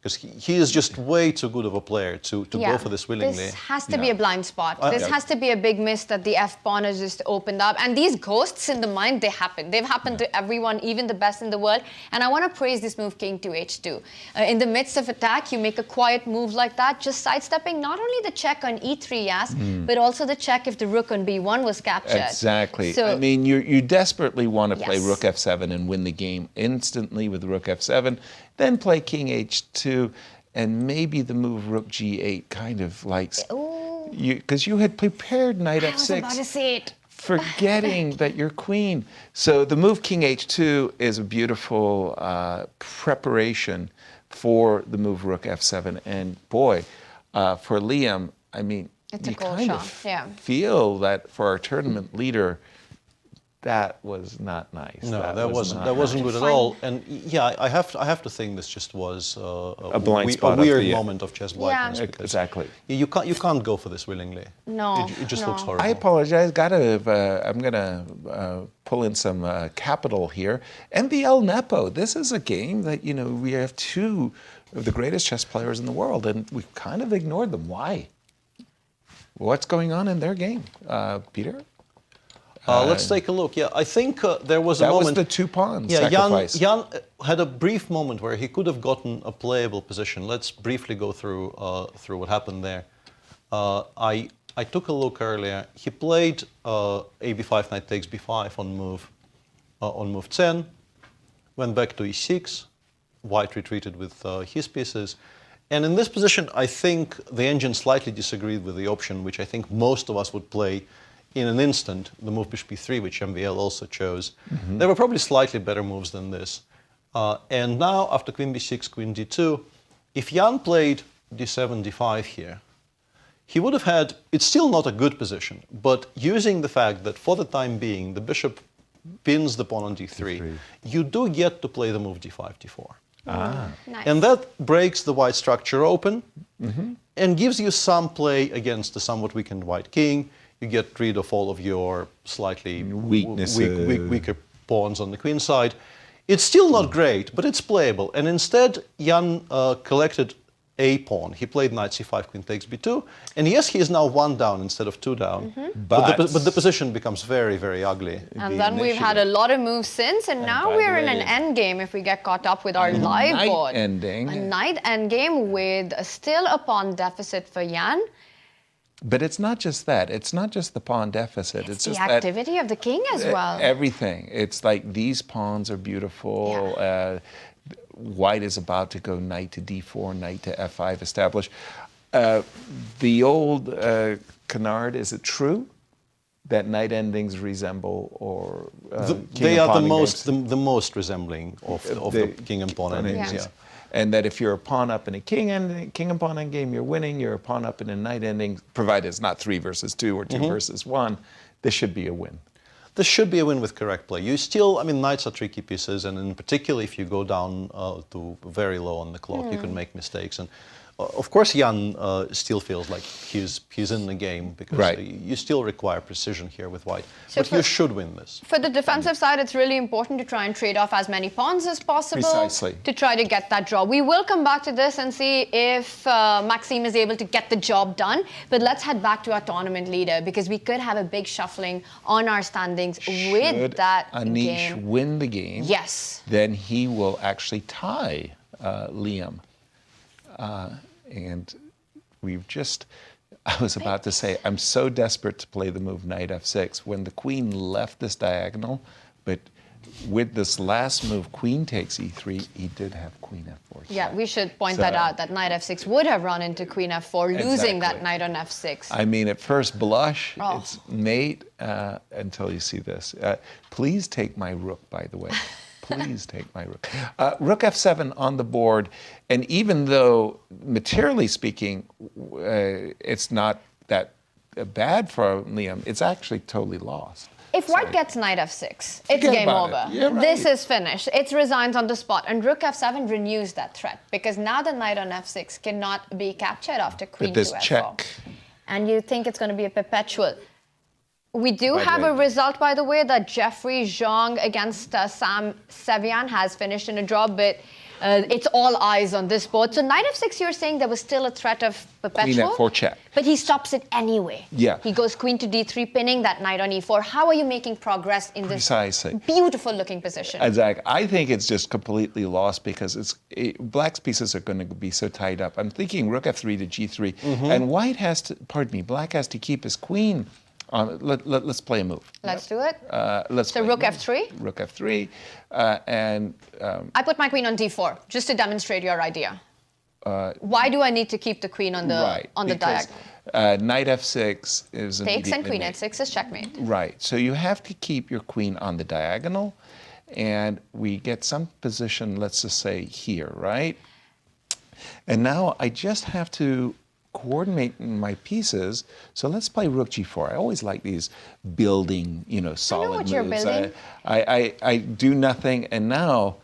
Because he is just way too good of a player to go for this willingly. This has to be a blind spot. This has to be a big miss that the f-pawn has just opened up. And these ghosts in the mind, they happen. They've happened to everyone, even the best in the world. And I want to praise this move, king to h2. In the midst of attack, you make a quiet move like that, just sidestepping not only the check on e3, Yas, but also the check if the rook on b1 was captured. Exactly. So, I mean, you desperately want to play Yes. rook f7 and win the game instantly with rook f7, then play king h2, and maybe the move rook g8 kind of likes you, because you had prepared knight I was about to f6, say it. forgetting that you're queen. So the move king h2 is a beautiful preparation for the move rook f7. And boy, for Liam, I mean, It's a you cool kind shot, of yeah. feel that for our tournament leader, that was not nice. No, that wasn't nice. good at all. And yeah, I have to think this just was a blind spot of weird the- moment of chess blindness. Yeah. because Exactly. You can't go for this willingly. No, It just no. looks horrible. I apologize. I'm gonna pull in some capital here. MVL Nepo. This is a game that we have two of the greatest chess players in the world, and we've kind of ignored them. Why? What's going on in their game, Peter? Let's take a look. Yeah, I think there was a That was moment. the 2 pawns Yeah, sacrifice. Jan had a brief moment where he could have gotten a playable position. Let's briefly go through what happened there. I took a look earlier. He played ab5, knight takes b5 on move 10, went back to e6. White retreated with his pieces. And in this position, I think the engine slightly disagreed with the option, which I think most of us would play in an instant, the move bishop b3, which MVL also chose. There were probably slightly better moves than this. And now, after queen b6, queen d2, if Jan played d7, d5 here, he would have had, it's still not a good position, but using the fact that for the time being, the bishop pins the pawn on d3, you do get to play the move d5, d4. Nice. And that breaks the white structure open and gives you some play against the somewhat weakened white king. You get rid of all of your slightly weaker pawns on the queen side. It's still not great, but it's playable. And instead, Jan collected a pawn. He played knight c5, queen takes b2. And yes, he is now 1 down instead of 2 down. But the position becomes very, very ugly. And then we've had a lot of moves since, and now by we're the in an way, endgame if we get caught up with our live knight board. ending. A knight endgame with still a pawn deficit for Jan. But it's not just that. It's not just the pawn deficit. It's The just activity of the king as well. Everything. It's like these pawns are beautiful. White is about to go knight to d4, knight to f5 establish. The old canard, is it true? that knight endings resemble, or they are king and the most resembling of the king and pawn endings. Yeah. And that if you're a pawn up in a king and pawn endgame, you're winning. You're a pawn up in a knight ending, provided it's not 3 versus 2 or 2 versus 1. This should be a win. This should be a win with correct play. You still, I mean, knights are tricky pieces, and in particular, if you go down to very low on the clock, you can make mistakes. And of course, Jan still feels like he's in the game because you still require precision here with white. So but you should win this. For the defensive side, it's really important to try and trade off as many pawns as possible to try to get that draw. We will come back to this and see if Maxime is able to get the job done. But let's head back to our tournament leader because we could have a big shuffling on our standings with that Anish game. Win the game, yes, then he will actually tie Liem. And we've just, I was about to say, I'm so desperate to play the move knight f6 when the queen left this diagonal, but with this last move, queen takes e3, he did have queen f4. Yeah, we should point that out, that knight f6 would have run into queen f4, losing that knight on f6. I mean, at first blush, it's mate until you see this. Please take my rook, by the way. Please take my rook. Rook f7 on the board, and even though materially speaking, it's not that bad for Liem, it's actually totally lost. If white gets knight f6, it's game over. This is finished. It's resigns on the spot, and rook f7 renews that threat because now the knight on f6 cannot be captured after queen to f4. Check. And you think it's going to be a perpetual. We do have a result, by the way, that Jeffery, Jong against Sevian has finished in a draw, but it's all eyes on this board. So knight f6, you're saying there was still a threat of perpetual? Queen f4 check. But he stops it anyway. Yeah. He goes queen to d3, pinning that knight on e4. How are you making progress in this beautiful looking position? Exactly. I think it's just completely lost because black's pieces are going to be so tied up. I'm thinking rook f3 to g3, and white has to, black has to keep his queen. Let's play a move. Let's do it. So rook f3? Rook f3. I put my queen on d4, just to demonstrate your idea. Why do I need to keep the queen on the diagonal? Knight f6 is takes and queen f6 is checkmate. Right. So you have to keep your queen on the diagonal, and we get some position, let's just say here, right? And now I just have to coordinate my pieces. So let's play rook g4. I always like these building, solid moves. I know what you're building. I do nothing, and now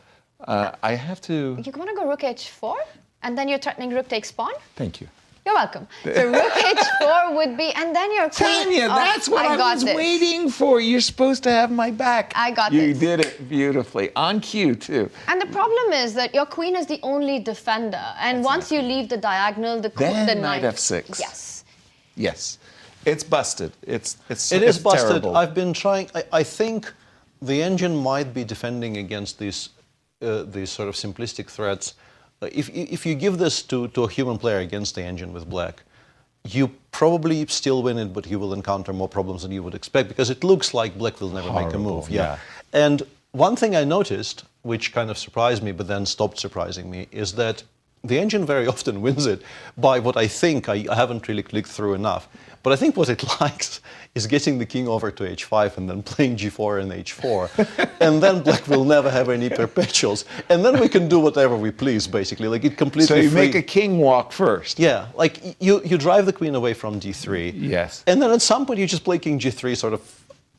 I have to. You want to go rook h4, and then you're threatening rook takes pawn? Thank you. You're welcome. So rook h4 would be, and then your queen. Tanya, that's what I was waiting for. You're supposed to have my back. I got this. You did it beautifully. On cue, too. And the problem is that your queen is the only defender. And once you leave the diagonal, the knight f6. Yes. Yes. It's busted. It is busted. Terrible. I've been trying. I think the engine might be defending against these sort of simplistic threats. If you give this to a human player against the engine with black, you probably still win it, but you will encounter more problems than you would expect because it looks like black will never make a move. Yeah. And one thing I noticed, which kind of surprised me, but then stopped surprising me, is that the engine very often wins it by what I think, I haven't really clicked through enough, but I think what it likes is getting the king over to h5 and then playing g4 and h4. And then black will never have any perpetuals. And then we can do whatever we please, basically. Like it completely So you make a king walk first. Yeah, like you drive the queen away from d3. Yes. And then at some point you just play king g3 sort of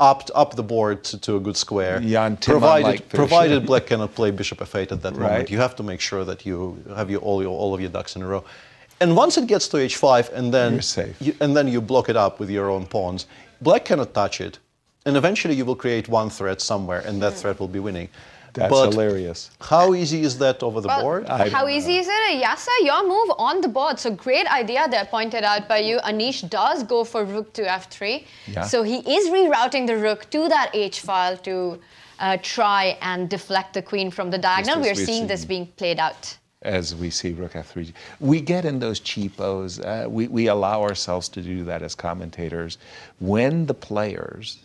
up the board to a good square. Provided black cannot play bishop f8 at that moment. You have to make sure that you have all of your ducks in a row. And once it gets to h5, and then you're safe. And then you block it up with your own pawns, black cannot touch it. And eventually you will create one threat somewhere, and that threat will be winning. That's hilarious. How easy is that over the board? How easy is it? Yasser, your move on the board. So great idea there pointed out by you. Anish does go for rook to f3. Yeah. So he is rerouting the rook to that h file to try and deflect the queen from the diagonal. We're seeing this being played out. As we see rook f3. We get in those cheapos. We allow ourselves to do that as commentators. When the players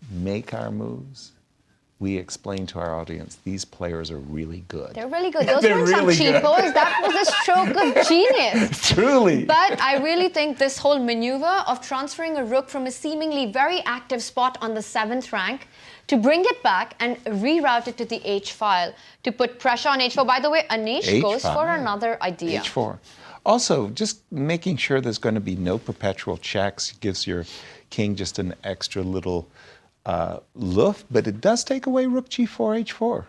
make our moves, we explain to our audience these players are really good. They're really good. Those They're weren't really some good. cheapos. That was a stroke of genius. Truly. But I really think this whole maneuver of transferring a rook from a seemingly very active spot on the 7th rank to bring it back and reroute it to the H file to put pressure on H4. By the way, Anish goes for another idea. H4. Also, just making sure there's going to be no perpetual checks gives your king just an extra little loof, but it does take away rook g4, h4.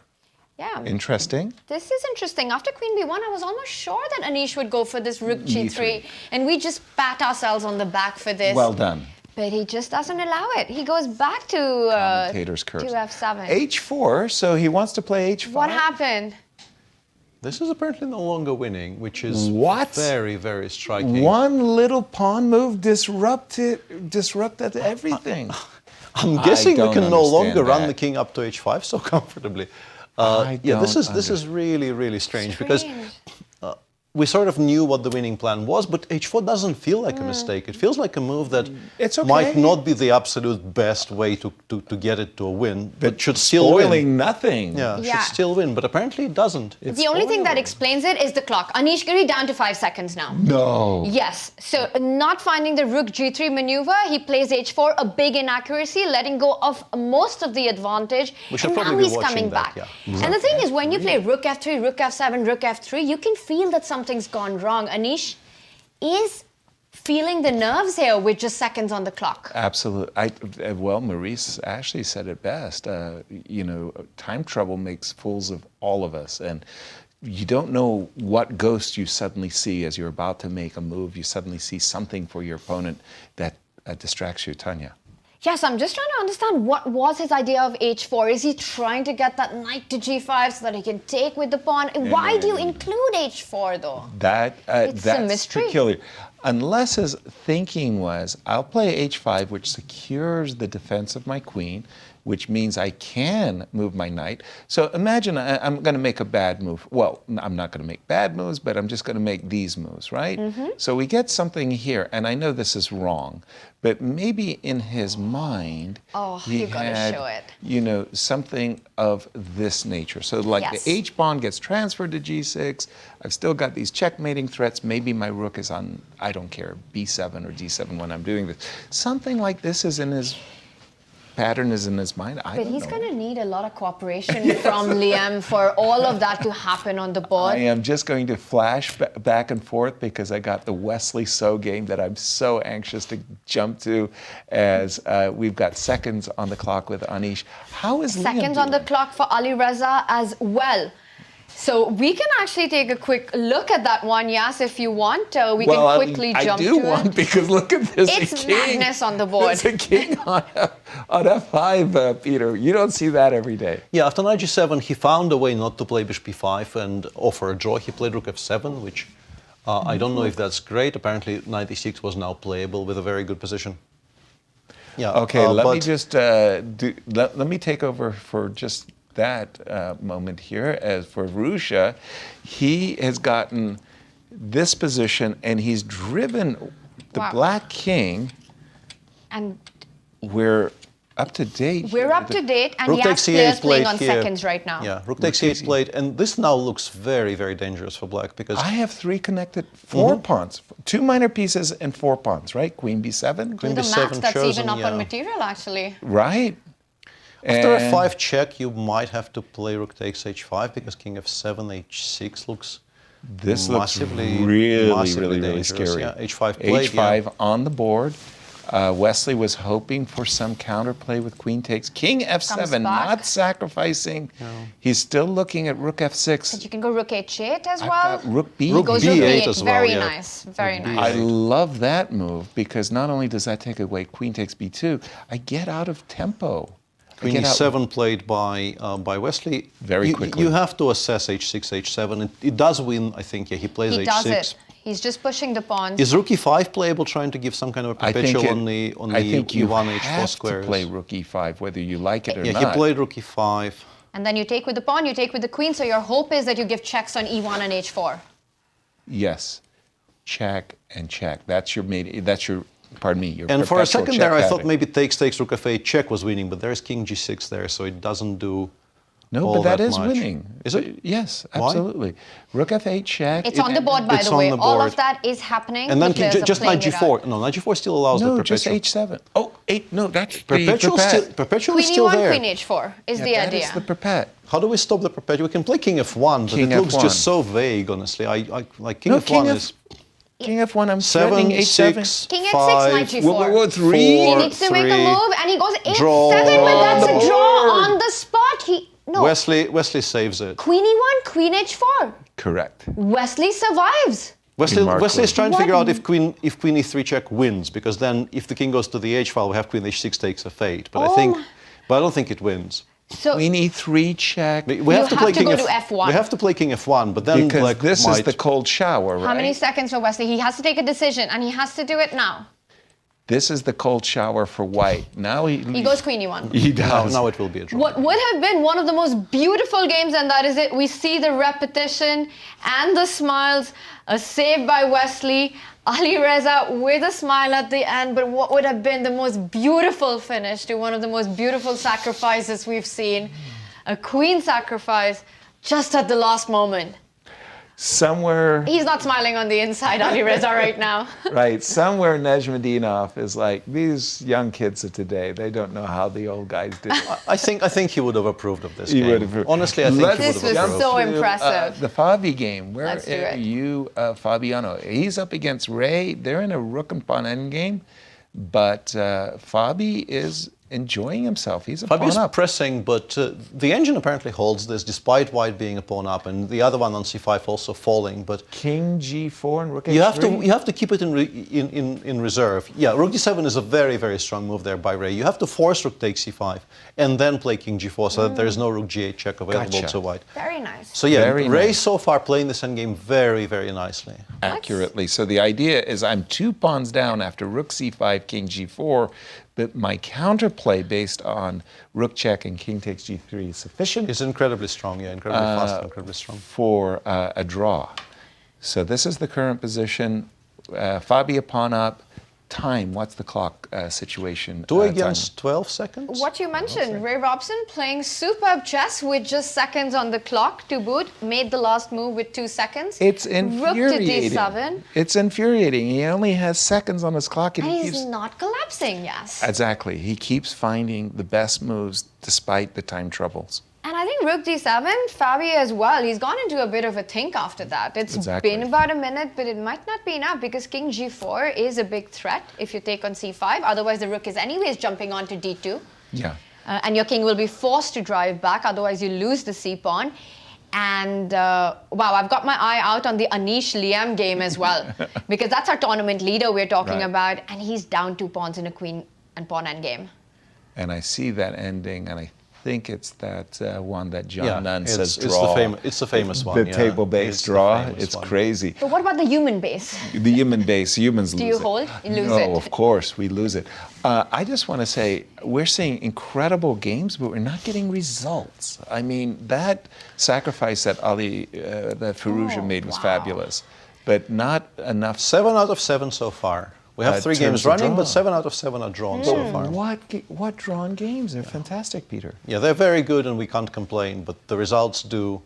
Yeah. Interesting. This is interesting. After queen b1, I was almost sure that Anish would go for this rook g3, and we just pat ourselves on the back for this. Well done. But he just doesn't allow it. He goes back to Commentator's curse. f7. h4, so he wants to play h5. What happened? This is apparently no longer winning, which is What? very, very striking. One little pawn move disrupted everything. I'm guessing we don't can no longer understand run that. the king up to h5 so comfortably. I Yeah, this don't is really, really strange because Strange. we sort of knew what the winning plan was, but h4 doesn't feel like a mistake. It feels like a move that It's okay. might not be the absolute best way to get it to a win, but should still Spoiling win. nothing. Yeah, Yeah. should still win, but apparently it doesn't. The only thing that explains it is the clock. Anish Giri down to 5 seconds now. No. Yes, so not finding the rook g3 maneuver, he plays h4, a big inaccuracy, letting go of most of the advantage. We should and now probably be he's watching coming that, back. yeah. And the thing is, when you play rook f3, rook f7, rook f3, you can feel that something's gone wrong. Anish is feeling the nerves here with just seconds on the clock. Absolutely. Well, Maurice Ashley said it best. Time trouble makes fools of all of us. And you don't know what ghost you suddenly see as you're about to make a move. You suddenly see something for your opponent that distracts you. Tanya. Yes, I'm just trying to understand what was his idea of h4. Is he trying to get that knight to g5 so that he can take with the pawn? Why do you include h4 though? That's a mystery. peculiar. Unless his thinking was, I'll play h5, which secures the defense of my queen, which means I can move my knight. So imagine I'm going to make a bad move. Well, I'm not going to make bad moves, but I'm just going to make these moves, right? So we get something here, and I know this is wrong, but maybe in his mind, he you gotta had, show it. something of this nature. So like Yes. the h pawn gets transferred to g6. I've still got these checkmating threats. Maybe my rook is on, I don't care, b7 or d7 when I'm doing this. Something like this is in his pattern is in his mind. But he's going to need a lot of cooperation from Liem for all of that to happen on the board. I am just going to flash back and forth because I got the Wesley So game that I'm so anxious to jump to as we've got seconds on the clock with Anish. How is Liem Seconds on the doing? clock for Alireza as well. So we can actually take a quick look at that one, Yas, if you want. We can quickly jump to I do want it. because look at this. It's a king. madness on the board. It's a king on F5, Peter. You don't see that every day. Yeah, after knight g7, he found a way not to play bishop b5 and offer a draw. He played rook f7, which I don't know if that's great. Apparently, knight e6 was now playable with a very good position. Yeah. Okay, let me but- just let me take over for just that moment here. As for Firouzja, he has gotten this position and he's driven the Wow. black king. And We're up to date. we're here. up to date, and Rook Yas takes players c8 playing played on here. seconds right now. Yeah, rook takes c8 played, and this now looks very, very dangerous for black because I have three connected, four pawns, two minor pieces and four pawns, right? Queen b7, Do Queen the b7 math that's chosen, even up yeah. on material, actually. right? After And- a 5 check, you might have to play rook takes h5 because king f7, h6 looks This looks massively, really, massively really, really dangerous. scary. Yeah, h5 played, H5 yeah. on the board. Wesley was hoping for some counterplay with queen takes. King f7, Comes back. not sacrificing. He's still looking at rook f6. But you can go rook h8 as I've well. got rook b. Rook Goes b8 rook b8. as well, Very yeah. nice. Very Rook nice. I love that move because not only does that take away queen takes b2, I get out of tempo. I Queen get out- e7 played by Wesley. Very quickly. You have to assess h6, h7. It does win, I think. Yeah, he plays He h6. does it. He's just pushing the pawns. Is rook e5 playable, trying to give some kind of a I think perpetual it- on the I think you e1, h4 have squares? to play rook e5 whether you like it or Yeah, not. he played rook e5. And then you take with the pawn, you take with the queen, so your hope is that you give checks on e1 and h4. Yes, check and check. That's your pardon me, your And for a perpetual second check there, I pattern. thought maybe takes rook f8 check was winning, but there's king g6 there, so it doesn't do No, all but that is much. winning. Is it? Yes, Why? absolutely. Rook f8 check. It's on the board, by It's the on way. the All board. of that is happening. And then the players are just knight playing it out. g4. No, knight g4 still allows the No, perpetual. just h7. Oh, 8. No, that's Perpetual the still, perpet. perpetual is Queen still e1, there. queen h4 is the That idea. is the perpet. How do we stop the perpetual? We can play king f1, but King it looks F1. just so vague, honestly. I like king No, f1 king is King f1, I'm threatening 7, h7. 6, King h6, 5, knight g4. Whoa, 3. He four, needs to make a 3. move, and he goes h7, Draw but that's on a the draw board. on the spot. No. Wesley saves it. Queen e1, queen h4. Correct. Wesley survives. Wesley is trying to figure What? out if queen e3 check wins, because then if the king goes to the h file, we have queen h6 takes f8. But I don't think it wins. So Queen e3 check. We have to have play to king go to f1. We have to play king f1, but then Because black this might. is the cold shower, right? how many seconds for Wesley? He has to take a decision, and he has to do it now. This is the cold shower for white. Now He goes queen e1. He Now, does. now it will be a draw. What would have been one of the most beautiful games, and that is it. We see the repetition and the smiles. A save by Wesley. Alireza with a smile at the end, but what would have been the most beautiful finish to one of the most beautiful sacrifices we've seen? A queen sacrifice just at the last moment. Somewhere, He's not smiling on the inside, Alireza, right now. right, somewhere Nejmedinov is like, these young kids of today, they don't know how the old guys did it. I think he would have approved of this He game. would have approved. Honestly, I think Let's he would This have was approved. so to, impressive. the Fabi game. Where Let's do are it. you, Fabiano? He's up against Ray. They're in a rook and pawn endgame, but Fabi is enjoying himself. He's a pawn Fabi's up. pressing, but the engine apparently holds this despite white being a pawn up, and the other one on c5 also falling. But King g4 and rook you h3. have to keep it in reserve. Yeah, rook d7 is a very, very strong move there by Ray. You have to force rook takes c5 and then play king g4 so that there is no rook g8 check available Gotcha. to white. Very nice. So yeah, Very Ray nice. so far playing this endgame very, very nicely. Accurately. So the idea is I'm 2 pawns down after rook c5, king g4, but my counterplay based on rook check and king takes g3 is sufficient It's incredibly strong, yeah, incredibly fast, and incredibly strong. for a draw. So this is the current position. Fabi a pawn up. Time, what's the clock situation? 2 against 12 seconds? What you mentioned, Ray Robson playing superb chess with just seconds on the clock to boot, made the last move with 2 seconds. It's Rook to infuriating. d7. It's infuriating. He only has seconds on his clock and And he he's keeps... not collapsing, yes. Exactly. He keeps finding the best moves despite the time troubles. And I think rook d7, Fabi as well, he's gone into a bit of a think after that. It's Exactly. been about a minute, but it might not be enough because king g4 is a big threat if you take on c5. Otherwise, the rook is anyways jumping onto d2. Yeah. And your king will be forced to drive back, otherwise you lose the c-pawn. And wow, I've got my eye out on the Anish Liem game as well, because that's our tournament leader we're talking Right. about, and he's down 2 pawns in a queen and pawn endgame. And I see that ending, and I think it's that one that John Yeah, Nunn it's, says it's draw. the famous one. The yeah. table-based It's the draw. famous It's one. crazy. But what about the human base? The human base, humans lose you it. hold? You lose no, it. of course, we lose it. I just want to say, we're seeing incredible games, but we're not getting results. I mean, that sacrifice that that Firouzja made was fabulous, but not enough. 7 out of 7 so far. We have 3 terms games of running, draw. but 7 out of 7 are drawn so far. What drawn games? They're fantastic, Peter. Yeah, they're very good and we can't complain, but the results do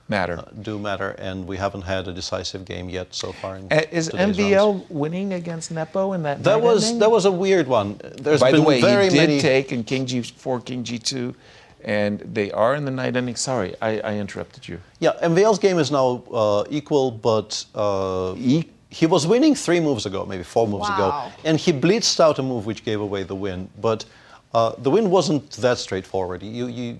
Matter. matter, and we haven't had a decisive game yet so far. In Is today's MVL rounds. winning against Nepo in that? That night was ending? that was a weird one. There's By been the way, very he did many. take in King G4, King G2, and they are in the night ending. Sorry, I interrupted you. Yeah, MVL's game is now equal, but he was winning 3 moves ago, maybe 4 moves ago, Wow. and he blitzed out a move which gave away the win. But the win wasn't that straightforward. You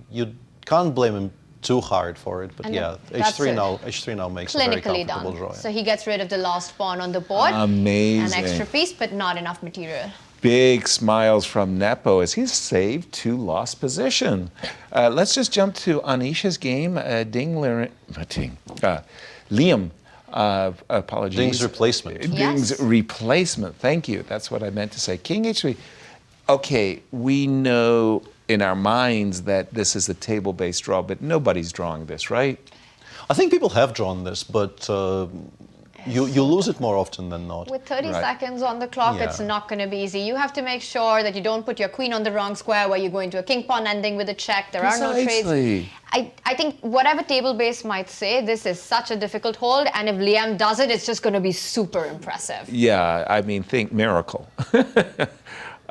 can't blame him too hard for it. But And yeah, that's H3 now makes a very Clinically comfortable done. draw. So he gets rid of the last pawn on the board. Amazing. An extra piece, but not enough material. Big smiles from Nepo as he's saved 2 lost position. Let's just jump to Anish's game. Liem. Apologies. Ding's replacement. Ding's Yes. replacement. Thank you. That's what I meant to say. King H3. Okay, we know in our minds that this is a table-based draw, but nobody's drawing this, right? I think people have drawn this, but you lose it more often than not. With 30 Right. seconds on the clock, Yeah. it's not going to be easy. You have to make sure that you don't put your queen on the wrong square where you go into a king pawn ending with a check. There are no trades. Precisely. I think whatever table base might say, this is such a difficult hold, and if Liem does it, it's just going to be super impressive. Yeah, I mean, think miracle.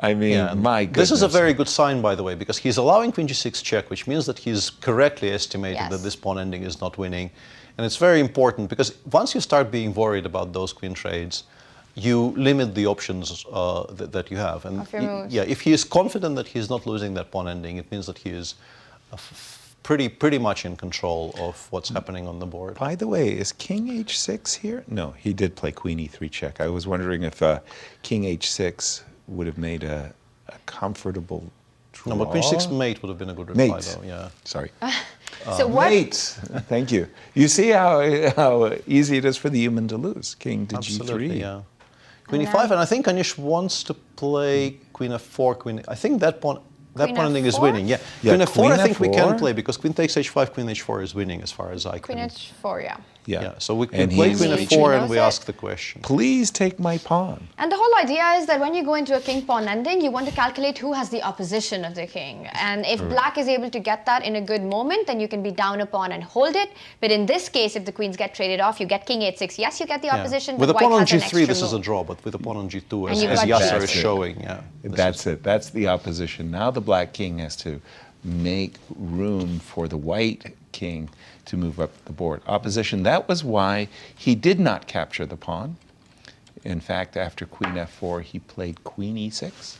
I mean, my goodness. This is a very good sign, by the way, because he's allowing queen g6 check, which means that he's correctly estimated Yes. that this pawn ending is not winning. And it's very important because once you start being worried about those queen trades, you limit the options that you have. And Of your moves. yeah, if he is confident that he's not losing that pawn ending, it means that he is pretty much in control of what's happening on the board. By the way, is king h6 here? No, he did play queen e3 check. I was wondering if king h6 would have made a comfortable draw. No, but queen g6 mate would have been a good reply, Mate. though. Yeah. Sorry. So what? Mate. Thank you. You see how easy it is for the human to lose. King to Absolutely, g3. yeah. Queen e5, and I think Anish wants to play queen f4, queen. I think that pawn Queen ending is f4? winning. Yeah, Yeah, queen f4. queen I think we can f4. play because queen takes h5, queen h4 is winning as far as I Queen can. h4, yeah. Yeah. So we And play he's queen reaching. f4 and we Knows it. ask the question. Please take my pawn. And the whole idea is that when you go into a king pawn ending, you want to calculate who has the opposition of the king. And if black is able to get that in a good moment, then you can be down a pawn and hold it. But in this case, if the queens get traded off, you get king h6. Yes, you get the Yeah. opposition, With a but pawn white on has an g3, extra this is a move. draw, but with a pawn on g2, And as you've got Yasser your- is showing, yeah. That's it. That's the opposition. Now the black king has to make room for the white king to move up the board. Opposition, that was why he did not capture the pawn. In fact, after queen f4, he played queen e6.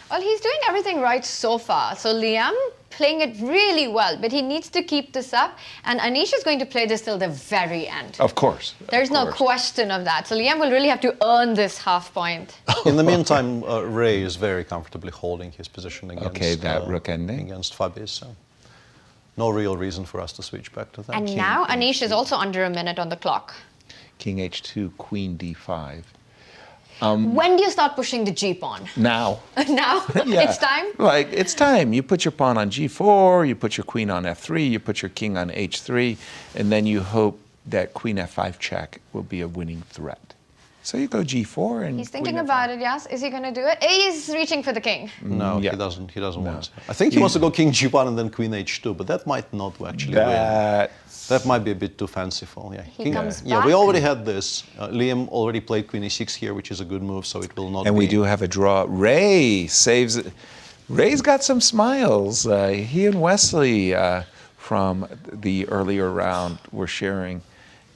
Well, he's doing everything right so far. So Liem playing it really well, but he needs to keep this up. And Anish is going to play this till the very end. Of course. There's no question of that. So Liem will really have to earn this half point. In the meantime, Ray is very comfortably holding his position against that rook ending. against Fabi, so no real reason for us to switch back to that. And now Anish is also under a minute on the clock. King h2, queen d5. When do you start pushing the G pawn? Now. Now? Yeah. It's time? Like, it's time. You put your pawn on g4, you put your queen on f3, you put your king on h3, and then you hope that queen f5 check will be a winning threat. So you go g4 and He's thinking queen about it, yes. Is he going to do it? He's reaching for the king. No, Yeah. he doesn't want to. I think he wants to go king g1 and then queen h2, but that might not actually win. That might be a bit too fanciful. Yeah, He comes yeah, back. we already had this. Liam already played queen e6 here, which is a good move, so it will not And be. we do have a draw. Ray saves it. Ray's got some smiles. He and Wesley from the earlier round were sharing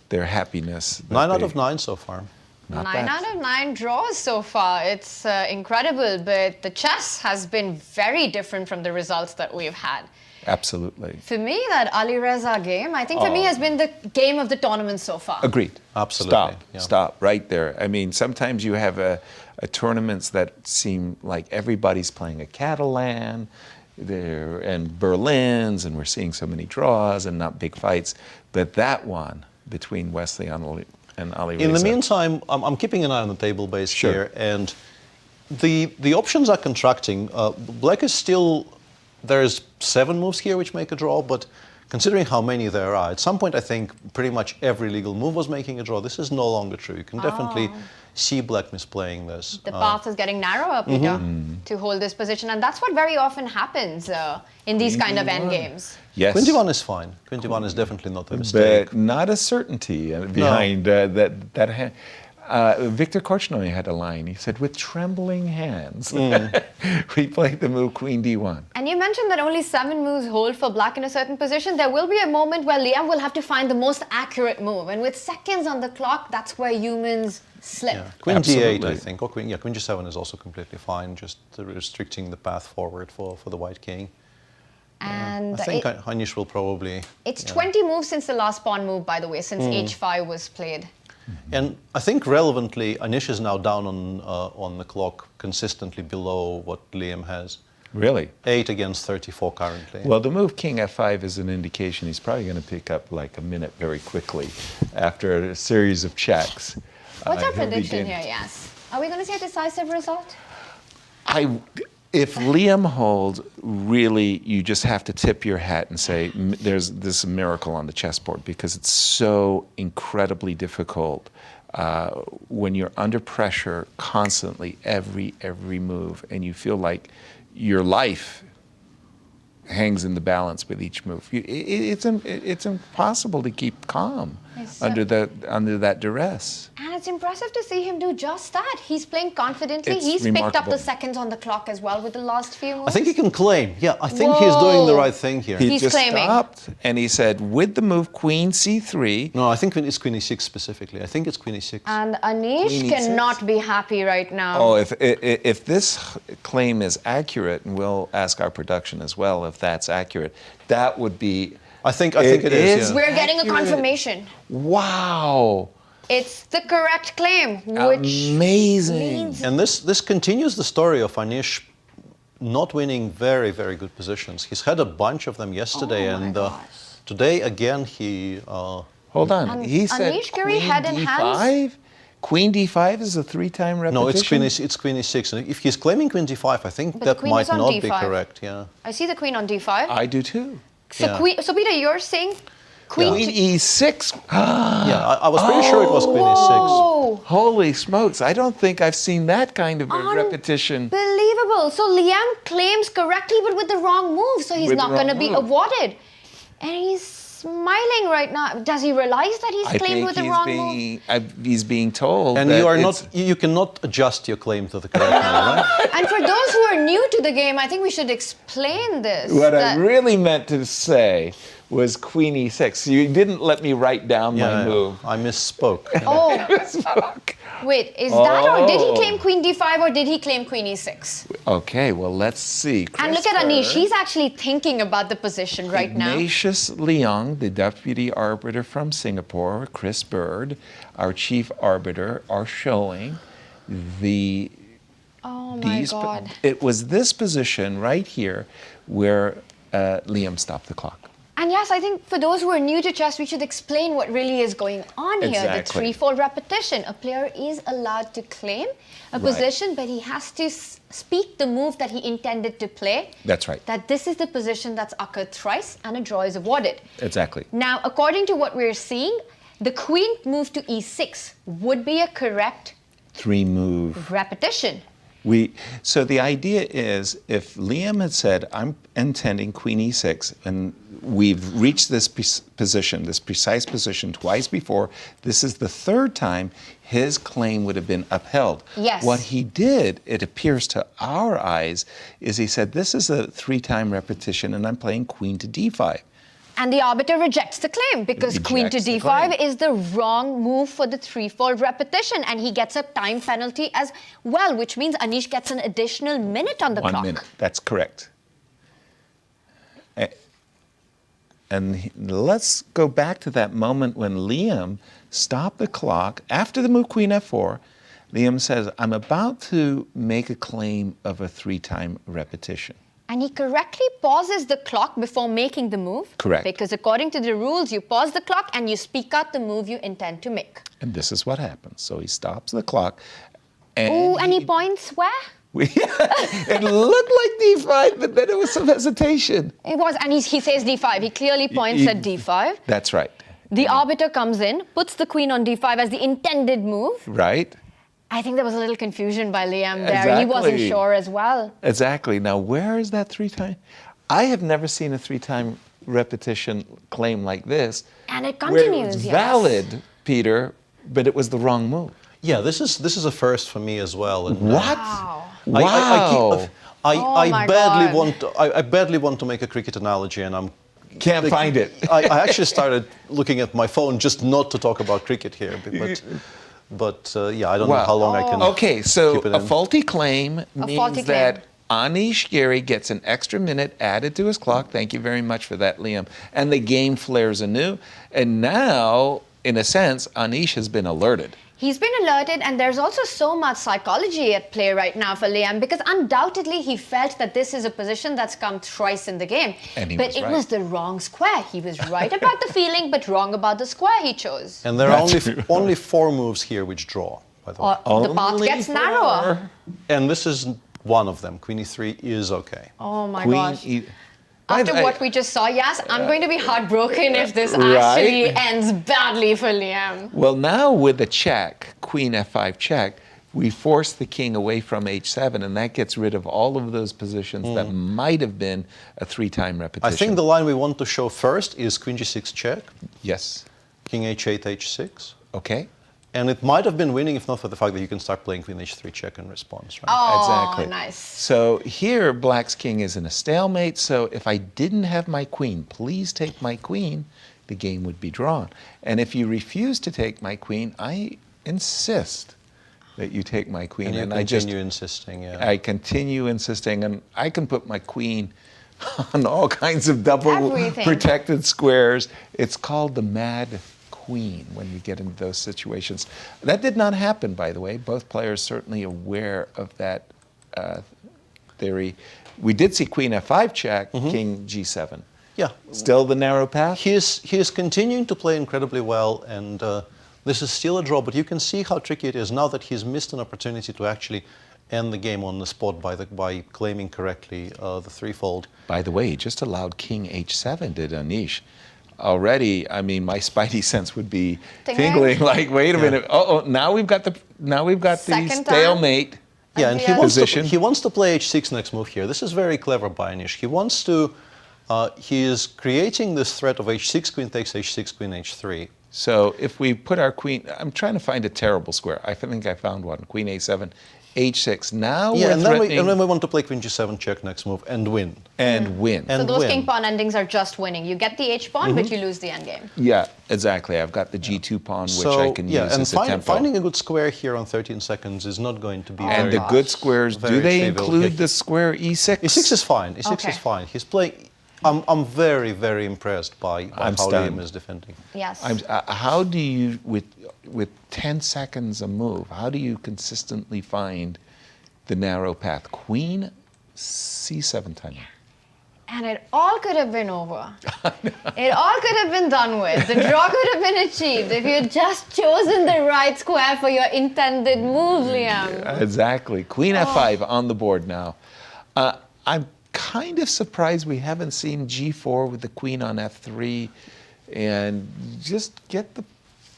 their happiness. that 9 out they- of 9 so far. Not 9 bad. out of 9 draws so far. It's incredible, but the chess has been very different from the results that we've had. Absolutely. For me, that Alireza game, I think for me has been the game of the tournament so far. Agreed. Absolutely, yeah. Stop right there. I mean, sometimes you have a tournaments that seem like everybody's playing a Catalan there and Berlin's, and we're seeing so many draws and not big fights. But that one between Wesley and Alireza. In the meantime, I'm keeping an eye on the table base Sure. here, and the options are contracting. Black is still, there's 7 moves here which make a draw, but considering how many there are, at some point I think pretty much every legal move was making a draw. This is no longer true. You can definitely see Black misplaying this. The path is getting narrower, Peter, to hold this position. And that's what very often happens in these kind of endgames. Yes. 21 is fine. 21 is definitely not a mistake. But not a certainty behind that hand. Victor Korchnoi had a line. He said, with trembling hands, we played the move Queen D1. And you mentioned that only 7 moves hold for black in a certain position. There will be a moment where Liem will have to find the most accurate move. And with seconds on the clock, that's where humans slip. Yeah. Queen Absolutely. D8, I think, or Queen G7 is also completely fine, just restricting the path forward for the white king. And I think Anish will probably... it's 20 moves since the last pawn move, by the way, since H5 was played. And I think relevantly, Anish is now down on the clock consistently below what Liam has. Really? 8 against 34 currently. Well, the move King F5 is an indication he's probably going to pick up like a minute very quickly after a series of checks. What's our he'll prediction begin. here, Yes? Are we going to see a decisive result? If Liam holds, really, you just have to tip your hat and say there's this miracle on the chessboard because it's so incredibly difficult when you're under pressure constantly, every move, and you feel like your life hangs in the balance with each move. It's impossible to keep calm under that duress. And it's impressive to see him do just that. He's playing confidently. It's He's picked up remarkable. the seconds on the clock as well with the last few moves. I think he can claim. Yeah, I think he's doing the right thing here. He He's just claiming. stopped and he said, with the move Queen C3. No, I think it's Queen E6 specifically. I think it's Queen E6. And Anish Queen cannot be happy right now. Oh, if this claim is accurate, and we'll ask our production as well if that's accurate, that would be. I think it is. Yeah. We're getting a accurate. confirmation. Wow. It's the correct claim, which Amazing. means And this continues the story of Anish not winning very, very good positions. He's had a bunch of them yesterday, and today again he. Hold on. He said Anish Giri Queen had in D5? hands. Queen D5 is a 3-time repetition? No, it's Queen E6. And if he's claiming Queen D5, I think But that Queen might is on not be D5. correct. Yeah. I see the queen on d5. I do too. So Yeah. so Peter, you're saying queen. Queen E6. Yeah, I was pretty sure it was Queen E6. Oh, Holy smokes. I don't think I've seen that kind of a repetition. unbelievable. So Liem claims correctly, but with the wrong move, so he's With the not going to wrong be move. awarded. And he's smiling right now. Does he realize that he's I claimed think with the wrong move? he's being told And that you are it's- not. You cannot adjust your claim to the correct move, right? And for those who are new to the game, I think we should explain this. What I that- really meant to say was Queen E6. You didn't let me write down my move. I misspoke. Oh, Fuck. wait, is that or did he Oh. claim queen d5 or did he claim queen e6? Okay, well, let's see. And look at Anish, he's actually thinking about the position right now. Ignatius Leong, the deputy arbiter from Singapore, Chris Bird, our chief arbiter, are showing the. Oh my God. It was this position right here where Liam stopped the clock. And yes, I think for those who are new to chess, we should explain what really is going on here. The Exactly. threefold repetition. A player is allowed to claim a position, but he has to speak the move that he intended to play. That's right. That this is the position that's occurred thrice and a draw is awarded. Exactly. Now, according to what we're seeing, the queen move to e6 would be a correct 3-move. repetition. So the idea is, if Liam had said, I'm intending Queen E6, and we've reached this position, this precise position twice before, this is the third time, his claim would have been upheld. Yes. What he did, it appears to our eyes, is he said, this is a 3-time repetition, and I'm playing Queen to D5. And the arbiter rejects the claim because queen to Rejects the d5 claim. is the wrong move for the threefold repetition, and he gets a time penalty as well, which means Anish gets an additional minute on the 1 clock. minute, that's correct. And let's go back to that moment when Liam stopped the clock. After the move Queen F4, Liam says, I'm about to make a claim of a 3-time repetition. And he correctly pauses the clock before making the move. Correct. Because according to the rules, you pause the clock and you speak out the move you intend to make. And this is what happens. So he stops the clock. And Oh, and he points where? it looked like D5, but then it was some hesitation. It was, and he says d5. He clearly points at d5. That's right. The arbiter comes in, puts the queen on d5 as the intended move. Right? I think there was a little confusion by Liam there. He wasn't Exactly. sure as well. Exactly. Now, where is that 3-time? I have never seen a 3-time repetition claim like this. And it where it continues, was yes. valid, Peter, but it was the wrong move. Yeah, this is a first for me as well. And, What? Wow. Wow. Oh my I badly God. want to, I badly want to make a cricket analogy, and I'm Can't find it. I actually started looking at my phone just not to talk about cricket here, but yeah, I don't know how long I can. Okay, so keep it a in. faulty claim means faulty that Anish Giri gets an extra minute added to his clock. Thank you very much for that, Liam. And the game flares anew. And now, in a sense, Anish has been alerted. He's been alerted, and there's also so much psychology at play right now for Liam because undoubtedly he felt that this is a position that's come thrice in the game. And he but was it right. was the wrong square. He was right about the feeling, but wrong about the square he chose. And there are only 4 moves here which draw, by the way. The path Only gets 4. narrower. And this is one of them. Queen e3 is okay. Oh my Queen gosh. E- After what we just saw, yes, I'm going to be heartbroken if this actually ends badly for Liem. Well, now with the check, queen f5 check, we force the king away from h7, and that gets rid of all of those positions that might have been a 3-time repetition. I think the line we want to show first is queen g6 check. Yes. King h8, h6. Okay. And it might have been winning if not for the fact that you can start playing queen h3 check in response, right? Oh, exactly. nice. So here, black's king is in a stalemate. So if I didn't have my queen, please take my queen, the game would be drawn. And if you refuse to take my queen, I insist that you take my queen. And you continue insisting, yeah. I continue insisting, and I can put my queen on all kinds of double protected squares. It's called the mad queen when you get into those situations. That did not happen, by the way. Both players certainly aware of that theory. We did see queen f5 check, king g7. Yeah. Still the narrow path? He is continuing to play incredibly well, and this is still a draw, but you can see how tricky it is now that he's missed an opportunity to actually end the game on the spot by claiming correctly the threefold. By the way, he just allowed king h7, did Anish. Already, I mean, my spidey sense would be tingling. Like, wait a minute. Now we've got the stalemate. Yeah, and he wants to play h6 next move here. This is very clever by Anish. He wants to. He is creating this threat of h6, queen takes h6, queen h3. So if we put our queen, I'm trying to find a terrible square. I think I found one. Queen a7, h6. Now we're threatening. And then we want to play queen g7 check next move and win. And win. So those king pawn endings are just winning. You get the h pawn, but you lose the endgame. Yeah, exactly. I've got the g2 pawn, which I can use as a tempo. Finding a good square here on 13 seconds is not going to be And the good squares, do they include the square e6? e6 is fine. E6 is fine. He's playing. I'm very, very impressed by how Liem is defending. Yes. How do you, with 10 seconds a move, how do you consistently find the narrow path? Queen c7 time. And it all could have been over. It all could have been done with. The draw could have been achieved if you had just chosen the right square for your intended move, Liem. Exactly. Queen f5 on the board now. I'm kind of surprised we haven't seen g4 with the queen on f3 and just get the,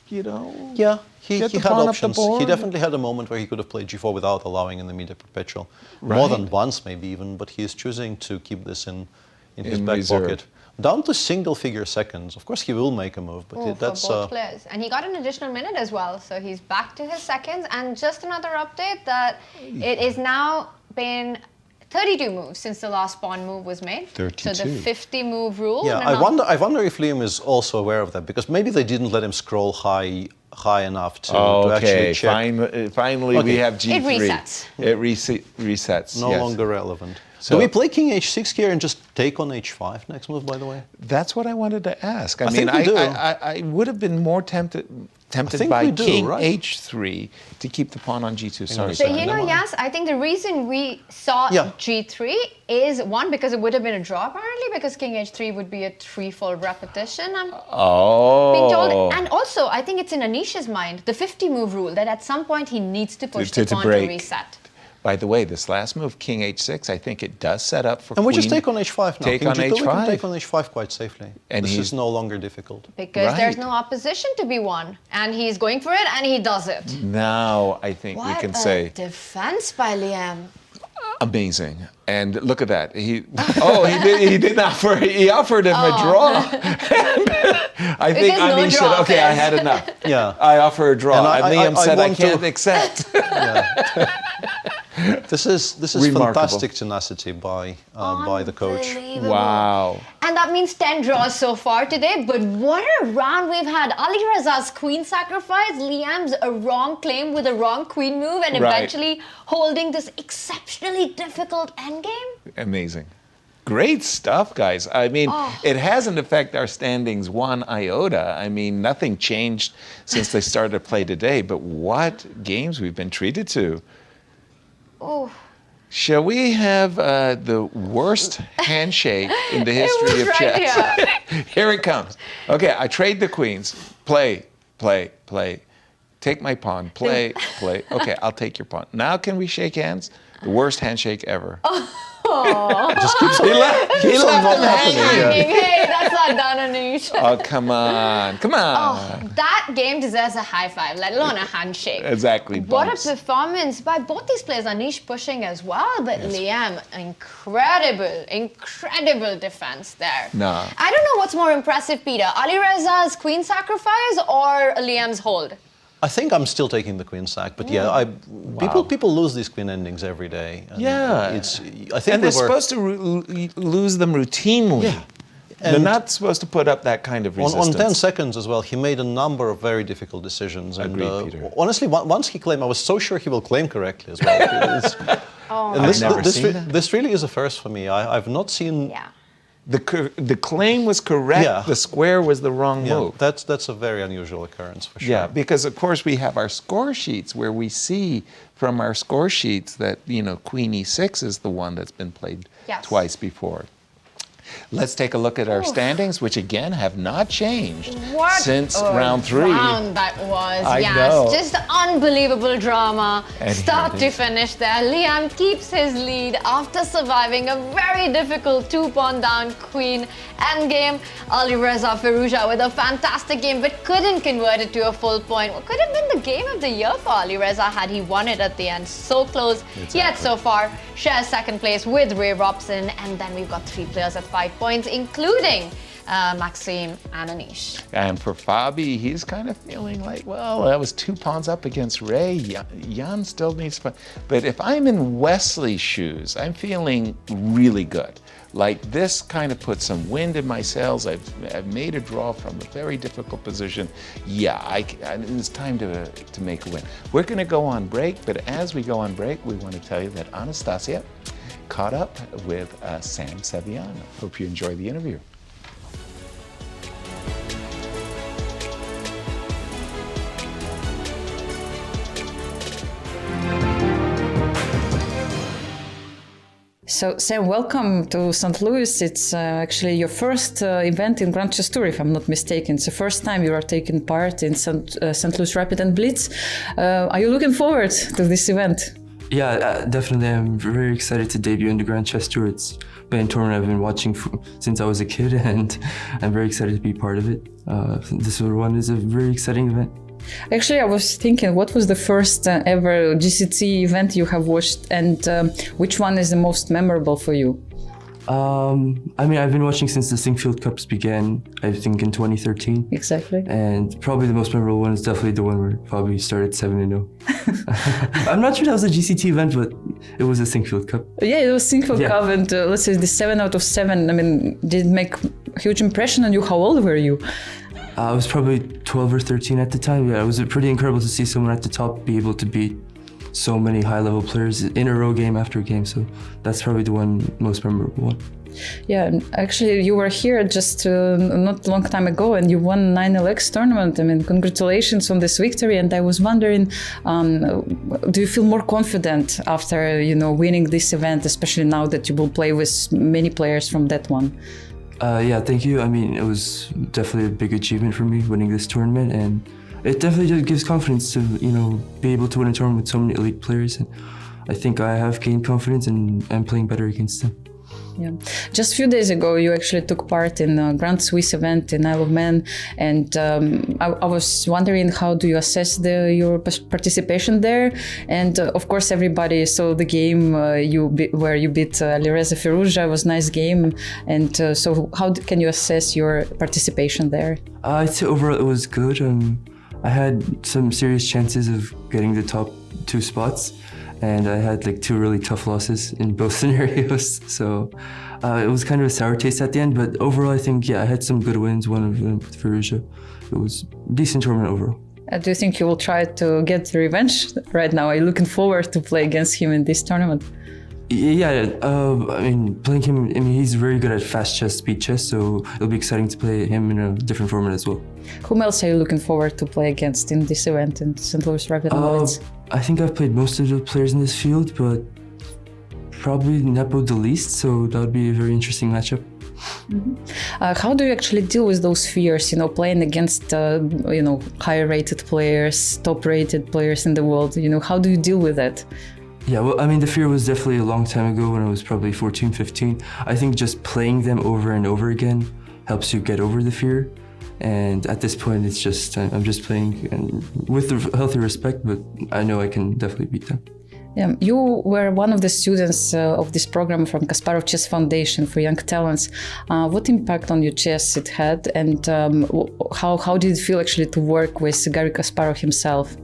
Yeah, he had options. He definitely had a moment where he could have played g4 without allowing in the media perpetual. More than once, maybe even, but he is choosing to keep this in his back pocket. Down to single-figure seconds. Of course, he will make a move, but that's... For both players. And he got an additional minute as well, so he's back to his seconds. And just another update that it is now been 32 moves since the last pawn move was made. 32. So the 50-move rule. Yeah, I wonder if Liem is also aware of that, because maybe they didn't let him scroll high enough to actually check. Finally, we have g3. It resets. It resets. No longer relevant. So do we play king h6 here and just take on h5 next move, by the way? That's what I wanted to ask. I would have been more tempted by king h3 to keep the pawn on g2. Sorry. So, yes, I think the reason we saw g3 is, one, because it would have been a draw, apparently, because king h3 would be a threefold repetition, I'm being told. And also, I think it's in Anish's mind, the 50-move rule, that at some point he needs to push the pawn to reset. By the way, this last move, king h6, I think it does set up for queen. And we just take on h5 now. Take on h5. We can take on h5 quite safely. And this is no longer difficult. Because there's no opposition to be won. And he's going for it, and he does it. Now, I think we can say... defense by Liem. Amazing. And look at that. He did offer. He offered him a draw. I think Anish said, okay, I had enough. Yeah. I offer a draw. And Liem said, I can't accept. This is fantastic tenacity by the coach. Wow. And that means 10 draws so far today, but what a round we've had. Alireza's queen sacrifice, Liem's a wrong claim with a wrong queen move, and eventually holding this exceptionally difficult endgame. Amazing. Great stuff, guys. I mean, it hasn't affected our standings one iota. I mean, nothing changed since they started to play today, but what games we've been treated to. Oh. Shall we have the worst handshake in the history of chess? Here it comes. Okay, I trade the queens. Play, play, play. Take my pawn. Play, play. Okay, I'll take your pawn. Now can we shake hands? The worst handshake ever. Just keeps on, He left not it happening. hanging. Hey, that's not done, Anish. Oh, come on. That game deserves a high five, let alone a handshake. Exactly. What bumps. a performance by both these players. Anish pushing as well, but Liem, incredible defense there. No. I don't know what's more impressive, Peter. Alireza's queen sacrifice or Liem's hold? I think I'm still taking the queen sack, but people lose these queen endings every day. And Yeah. I think And they're supposed to lose them routinely. Yeah. They're And not supposed to put up that kind of on resistance. 10 seconds as well, he made a number of very difficult decisions. And Agreed, Peter. honestly, once he claimed, I was so sure he will claim correctly as well. And I've never seen that. this really is a first for me. I've not seen. Yeah. The claim was correct. Yeah. The square was the wrong Yeah, move. that's a very unusual occurrence for sure. Yeah, because of course we have our score sheets where we see from our score sheets that, Queen E6 is the one that's been played Yes. twice before. Let's take a look at our standings, which again have not changed What since a round 3. round that was. I yes, know. just unbelievable drama, And start here it to is. finish there. Liem keeps his lead after surviving a very difficult 2-pawn down queen endgame. Alireza Firouzja with a fantastic game, but couldn't convert it to a full point. What could have been the game of the year for Alireza had he won it at the end? So close, yet so far shares second place with Robson, and then we've got 3 players at 5 points, including Maxime and Anish. And for Fabi, he's kind of feeling like, well, that was 2 pawns up against Ray. Jan still needs to. But if I'm in Wesley's shoes, I'm feeling really good. Like this kind of puts some wind in my sails. I've made a draw from a very difficult position. Yeah, it's time to make a win. We're going to go on break, but as we go on break, we want to tell you that Anastasiya caught up with Sam Sevian. Hope you enjoy the interview. So, Sam, welcome to St. Louis. It's actually your first event in Grand Chess Tour, if I'm not mistaken. It's the first time you are taking part in St. Louis Rapid and Blitz. Are you looking forward to this event? Yeah, definitely. I'm very excited to debut in the Grand Chess Tour. It's been a tournament I've been watching since I was a kid, and I'm very excited to be part of it. This one is a very exciting event. Actually, I was thinking, what was the first ever GCT event you have watched, and which one is the most memorable for you? I mean, I've been watching since the Sinkfield Cups began, I think in 2013. Exactly. And probably the most memorable one is definitely the one where Fabi started 7-0. I'm not sure that was a GCT event, but it was a Sinkfield Cup. Yeah, it was Sinkfield Cup, and let's say the 7 out of 7, I mean, did it make a huge impression on you? How old were you? I was probably 12 or 13 at the time. Yeah, it was pretty incredible to see someone at the top be able to beat so many high-level players in a row, game after game. So that's probably the most memorable one. Yeah, actually, you were here just not a long time ago, and you won 9LX tournament. I mean, congratulations on this victory. And I was wondering, do you feel more confident after winning this event, especially now that you will play with many players from that one? Yeah, thank you. I mean, it was definitely a big achievement for me winning this tournament, and it definitely just gives confidence to, be able to win a tournament with so many elite players. And I think I have gained confidence and I'm playing better against them. Yeah. Just a few days ago, you actually took part in a Grand Swiss event in Isle of Man, and I was wondering, how do you assess your participation there? And of course, everybody saw the game where you beat Alireza Firouzja. It was a nice game, and so how can you assess your participation there? I'd say overall it was good. I had some serious chances of getting the top 2 spots. And I had like 2 really tough losses in both scenarios. So it was kind of a sour taste at the end. But overall, I think, I had some good wins, one of them with Firouzja. It was a decent tournament overall. Do you think you will try to get revenge right now? Are you looking forward to play against him in this tournament? Yeah, I mean, playing him, he's very good at fast chess, speed chess. So it'll be exciting to play him in a different format as well. Whom else are you looking forward to play against in this event in St. Louis Rapid Blitz? I think I've played most of the players in this field, but probably Nepo the least, so that would be a very interesting matchup. Mm-hmm. How do you actually deal with those fears, playing against, higher rated players, top rated players in the world? How do you deal with that? Yeah, well, I mean, the fear was definitely a long time ago when I was probably 14, 15. I think just playing them over and over again helps you get over the fear. And at this point, it's just, I'm just playing and with a healthy respect, but I know I can definitely beat them. Yeah, you were one of the students of this program from Kasparov Chess Foundation for Young Talents. What impact on your chess it had, and how did it feel actually to work with Garry Kasparov himself?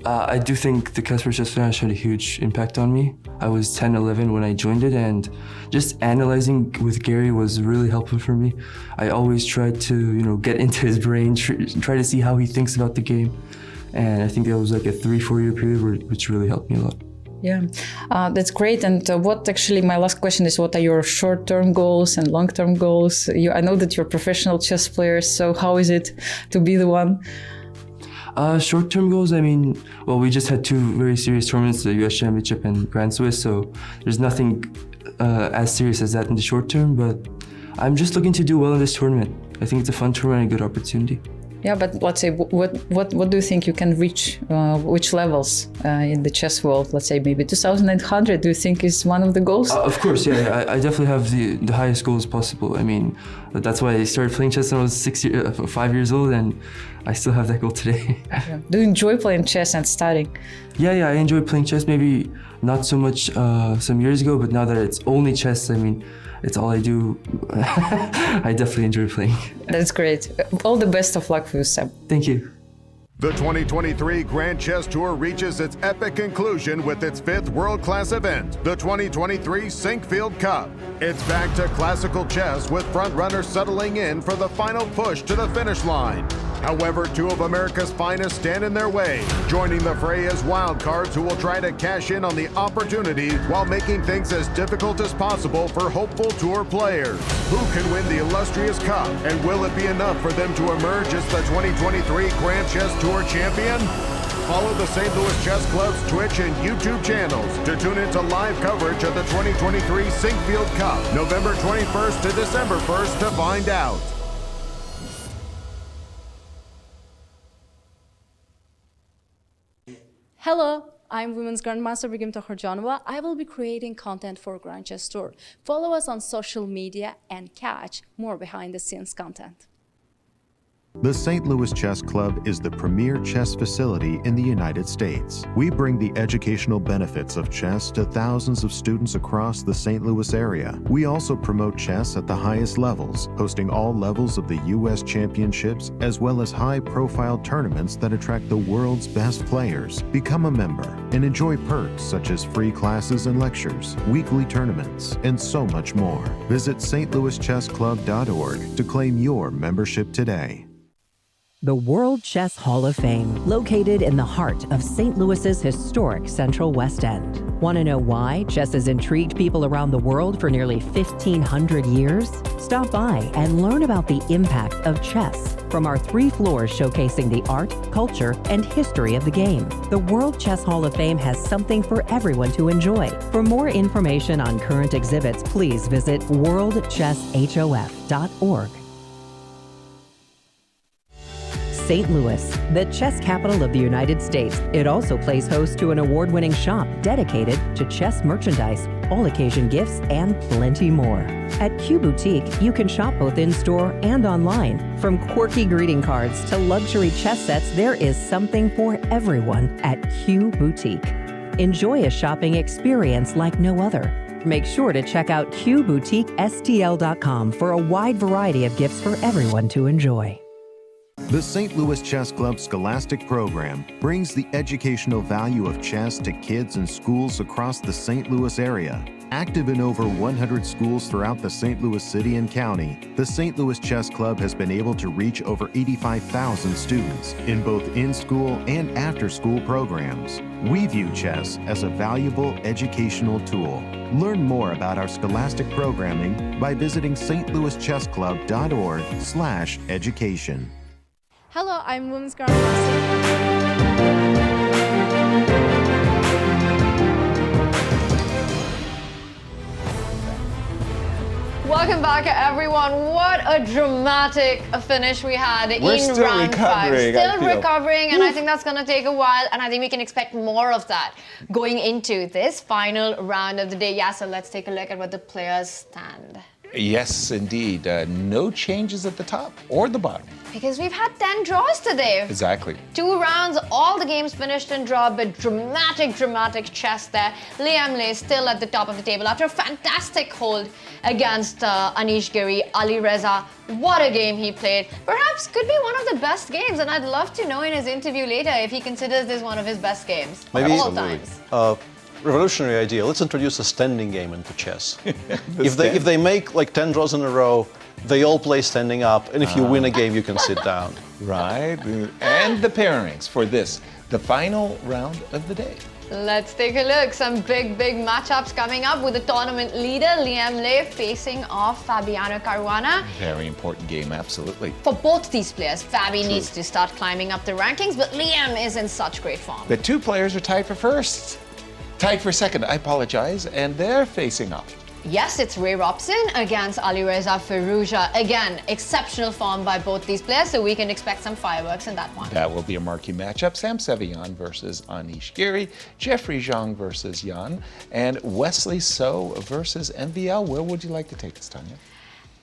I do think the Kasparov Chess Foundation had a huge impact on me. I was 10, 11 when I joined it, and just analyzing with Gary was really helpful for me. I always tried to, get into his brain, try to see how he thinks about the game. And I think that was like a 3-4 year period which really helped me a lot. Yeah, that's great. And my last question is, what are your short-term goals and long-term goals? I know that you're a professional chess player, so how is it to be the one? Short-term goals, I mean, well, we just had 2 very serious tournaments, the US Championship and Grand Swiss, so there's nothing as serious as that in the short term, but I'm just looking to do well in this tournament. I think it's a fun tournament and a good opportunity. Yeah, but let's say, what do you think you can reach? Which levels in the chess world? Let's say maybe 2,800. Do you think is one of the goals? Of course, yeah. I definitely have the highest goals possible. I mean, that's why I started playing chess when I was 5 years old, and I still have that goal today. Yeah. Do you enjoy playing chess and studying? Yeah, I enjoy playing chess. Maybe not so much some years ago, but now that it's only chess, I mean, it's all I do. I definitely enjoy playing. That's great. All the best of luck for you, Sam. Thank you. The 2023 Grand Chess Tour reaches its epic conclusion with its 5th world-class event, the 2023 Sinkfield Cup. It's back to classical chess with front-runners settling in for the final push to the finish line. However, 2 of America's finest stand in their way. Joining the fray is wildcards who will try to cash in on the opportunity while making things as difficult as possible for hopeful tour players. Who can win the illustrious cup, and will it be enough for them to emerge as the 2023 Grand Chess Tour champion? Follow the St. Louis Chess Club's Twitch and YouTube channels to tune into live coverage of the 2023 Sinkfield Cup, November 21st to December 1st to find out. Hello, I'm Women's Grandmaster Begim Tokhorjanova. I will be creating content for Grand Chess Tour. Follow us on social media and catch more behind-the-scenes content. The St. Louis Chess Club is the premier chess facility in the United States. We bring the educational benefits of chess to thousands of students across the St. Louis area. We also promote chess at the highest levels, hosting all levels of the U.S. championships, as well as high-profile tournaments that attract the world's best players. Become a member and enjoy perks such as free classes and lectures, weekly tournaments, and so much more. Visit stlouischessclub.org to claim your membership today. The World Chess Hall of Fame, located in the heart of St. Louis's historic Central West End. Want to know why chess has intrigued people around the world for nearly 1,500 years? Stop by and learn about the impact of chess from our 3 floors showcasing the art, culture, and history of the game. The World Chess Hall of Fame has something for everyone to enjoy. For more information on current exhibits, please visit worldchesshof.org. St. Louis, the chess capital of the United States. It also plays host to an award-winning shop dedicated to chess merchandise, all-occasion gifts, and plenty more. At Q Boutique, you can shop both in-store and online. From quirky greeting cards to luxury chess sets, there is something for everyone at Q Boutique. Enjoy a shopping experience like no other. Make sure to check out QBoutiqueSTL.com for a wide variety of gifts for everyone to enjoy. The St. Louis Chess Club Scholastic Program brings the educational value of chess to kids and schools across the St. Louis area. Active in over 100 schools throughout the St. Louis City and County, the St. Louis Chess Club has been able to reach over 85,000 students in both in-school and after-school programs. We view chess as a valuable educational tool. Learn more about our scholastic programming by visiting stlouischessclub.org/education. Hello, I'm Women's Grandmaster. Welcome back, everyone. What a dramatic finish we had We're in still round 5. recovering, I Still feel. recovering, and I think that's going to take a while, and I think we can expect more of that going into this final round of the day. Yasser, let's take a look at what the players stand. Yes, indeed. No changes at the top or the bottom. Because we've had 10 draws today. Exactly. 2 rounds, all the games finished in draw, but dramatic chess there. Liem still at the top of the table after a fantastic hold against Anish, Giri, Alireza. What a game he played. Perhaps could be one of the best games, and I'd love to know in his interview later if he considers this one of his best games Maybe of all times. Revolutionary idea. Let's introduce a standing game into chess. if they make like 10 draws in a row, they all play standing up, and if you win a game, you can sit down. Right. And the pairings for this, the final round of the day. Let's take a look. Some big matchups coming up with the tournament leader, Liem facing off Fabiano Caruana. Very important game, absolutely. For both these players, Fabi needs to start climbing up the rankings, but Liem is in such great form. The 2 players are tied for first. Tied for second, I apologize, and they're facing off. Yes, it's Robson against Alireza Firouzja. Again, exceptional form by both these players, so we can expect some fireworks in that one. That will be a marquee matchup. Sevian versus Anish, Giri, Jeffery, Jong versus Jan, and Wesley versus MVL. Where would you like to take this, Tanya?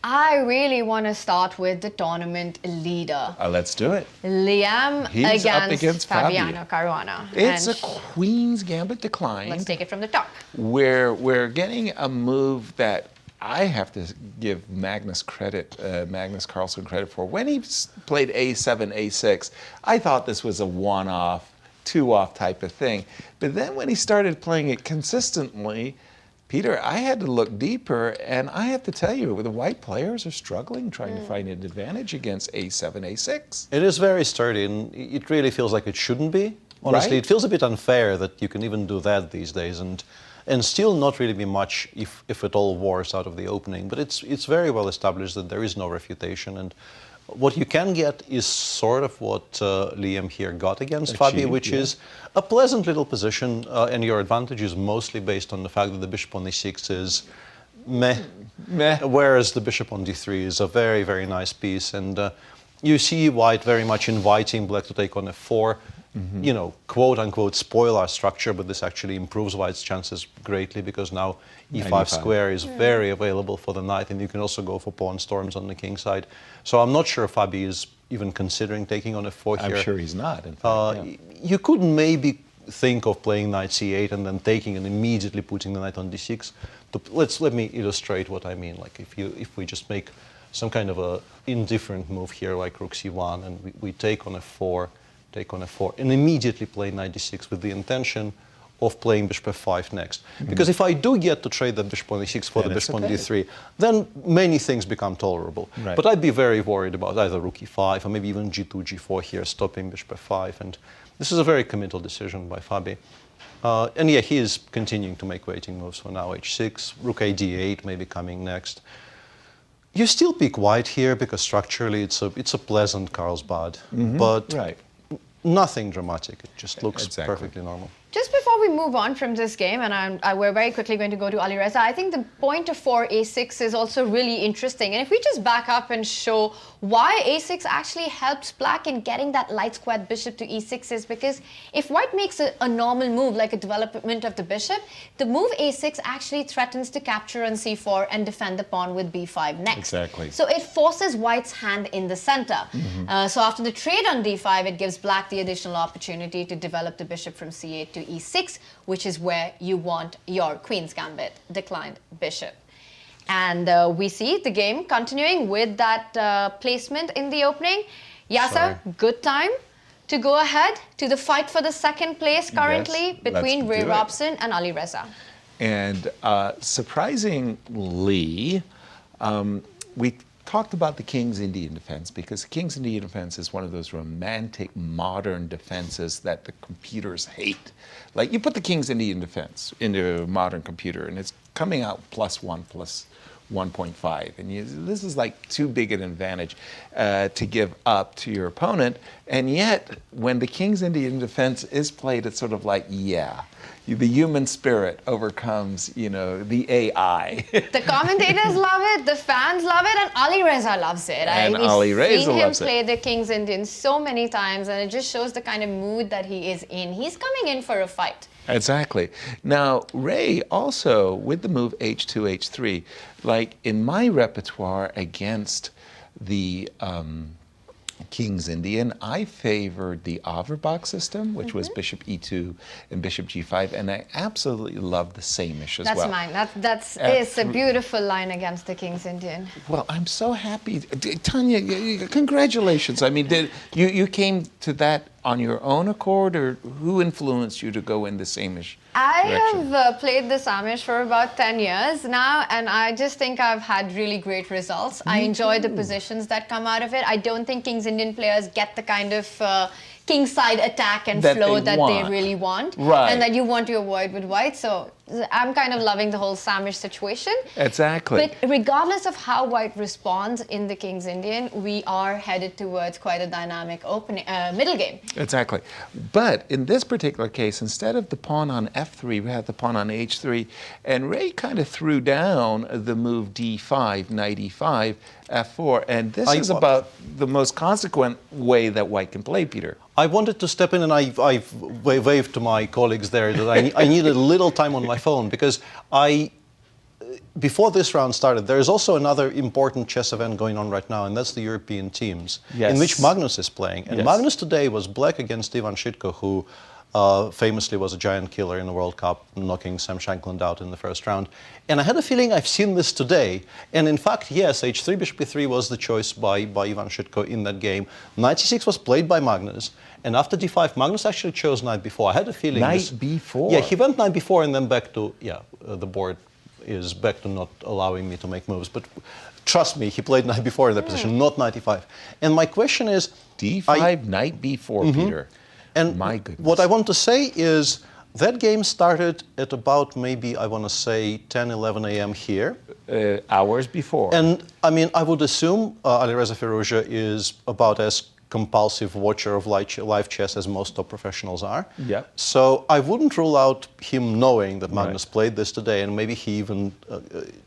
I really want to start with the tournament leader. Let's do it. Liem He's up against Fabiano Caruana. It's And a Queen's Gambit decline. let's take it from the top. We're getting a move that I have to give Magnus Carlsen credit for. When he played A7, A6, I thought this was a one-off, two-off type of thing. But then when he started playing it consistently, Peter, I had to look deeper, and I have to tell you, the white players are struggling trying to find an advantage against A7, A6. It is very sturdy, and it really feels like it shouldn't be. Honestly, Right? it feels a bit unfair that you can even do that these days, and still not really be much, if at all, wars out of the opening. But it's very well established that there is no refutation, and what you can get is sort of what Liem here got against Fabi, which is a pleasant little position, and your advantage is mostly based on the fact that the bishop on e6 is meh, whereas the bishop on d3 is a very, very nice piece. And you see white very much inviting black to take on f4, you know, quote-unquote spoil our structure, but this actually improves white's chances greatly because now e5 square is very available for the knight, and you can also go for pawn storms on the king side. So I'm not sure Fabi is even considering taking on f4 here. I'm sure he's not, in fact. You could maybe think of playing knight c8 and then taking and immediately putting the knight on d6. Let me illustrate what I mean. Like if we just make some kind of a indifferent move here, like rook c1, and we take on f4, and immediately play knight d6 with the intention of playing bishop f5 next. Because if I do get to trade the bishop on e6 for the bishop on d3, then many things become tolerable. Right. But I'd be very worried about either rook e5 or maybe even g2, g4 here, stopping bishop f5. And this is a very committal decision by Fabi. And yeah, he is continuing to make waiting moves for now h6, rook a d8 maybe coming next. You still pick white here because structurally it's a pleasant Carlsbad, but nothing dramatic. It just looks perfectly normal. Just before we move on from this game, and we're very quickly going to go to Alireza, I think the point of 4 a6 is also really interesting. And if we just back up and show why a6 actually helps black in getting that light squared bishop to e6 is because if white makes a normal move, like a development of the bishop, the move a6 actually threatens to capture on c4 and defend the pawn with b5 next. Exactly. So it forces white's hand in the center. So after the trade on d5, it gives black the additional opportunity to develop the bishop from c8 to e6, which is where you want your Queen's Gambit declined bishop. And we see the game continuing with that placement in the opening. Yasser, good time to go ahead to the fight for the second place currently between Robson and Alireza. And surprisingly, we talked about the King's Indian defense because the King's Indian defense is one of those romantic modern defenses that the computers hate. Like you put the King's Indian defense into a modern computer and it's coming out +1, 1.5. And this is like too big an advantage to give up to your opponent. And yet, when the King's Indian defense is played, it's sort of like, yeah, the human spirit overcomes, the AI. The commentators love it, the fans love it, and Alireza loves it. And We've Alireza seen him loves it. play the King's Indian so many times, and it just shows the kind of mood that he is in. He's coming in for a fight. Exactly. Now, Ray also, with the move H2, H3, like in my repertoire against the King's Indian, I favored the Averbach system, which was Bishop E2 and Bishop G5, and I absolutely love the Samish as well. That's mine. It's a beautiful line against the King's Indian. Well, I'm so happy. Tanya, congratulations. I mean, you came to that on your own accord, or who influenced you to go in the Samish direction? I have played the Samish for about 10 years now, and I just think I've had really great results. I enjoy the positions that come out of it. I don't think King's Indian players get the kind of kingside attack and flow that they really want, and that you want to avoid with white. So I'm kind of loving the whole Samish situation. Exactly. But regardless of how white responds in the King's Indian, we are headed towards quite a dynamic middle game. Exactly. But in this particular case, instead of the pawn on f3, we had the pawn on h3, and Ray kind of threw down the move d5, knight e5, f4, and this is about the most consequent way that white can play, Peter. I wanted to step in, and I've waved to my colleagues there that I needed a little time on my phone, because before this round started, there is also another important chess event going on right now, and that's the European teams, in which Magnus is playing. And Magnus today was black against Ivan Shitko, who famously was a giant killer in the World Cup, knocking Sam Shankland out in the first round. And I had a feeling I've seen this today. And in fact, yes, h3, bishop e3 was the choice by Ivan Shitko in that game. Knight c6 was played by Magnus. And after d5, Magnus actually chose knight b4. I had a feeling Knight b4? Yeah, he went knight b4 and then back to, the board is back to not allowing me to make moves. But trust me, he played knight b4 in that position, not knight e5. And my question is... d5, knight b4, Peter. And my goodness. What I want to say is that game started at about maybe, I want to say, 10, 11 a.m. here. Hours before. And I mean, I would assume Alireza Firouzja is about as compulsive watcher of live chess as most top professionals are. Yeah. So I wouldn't rule out him knowing that Magnus played this today, and maybe he even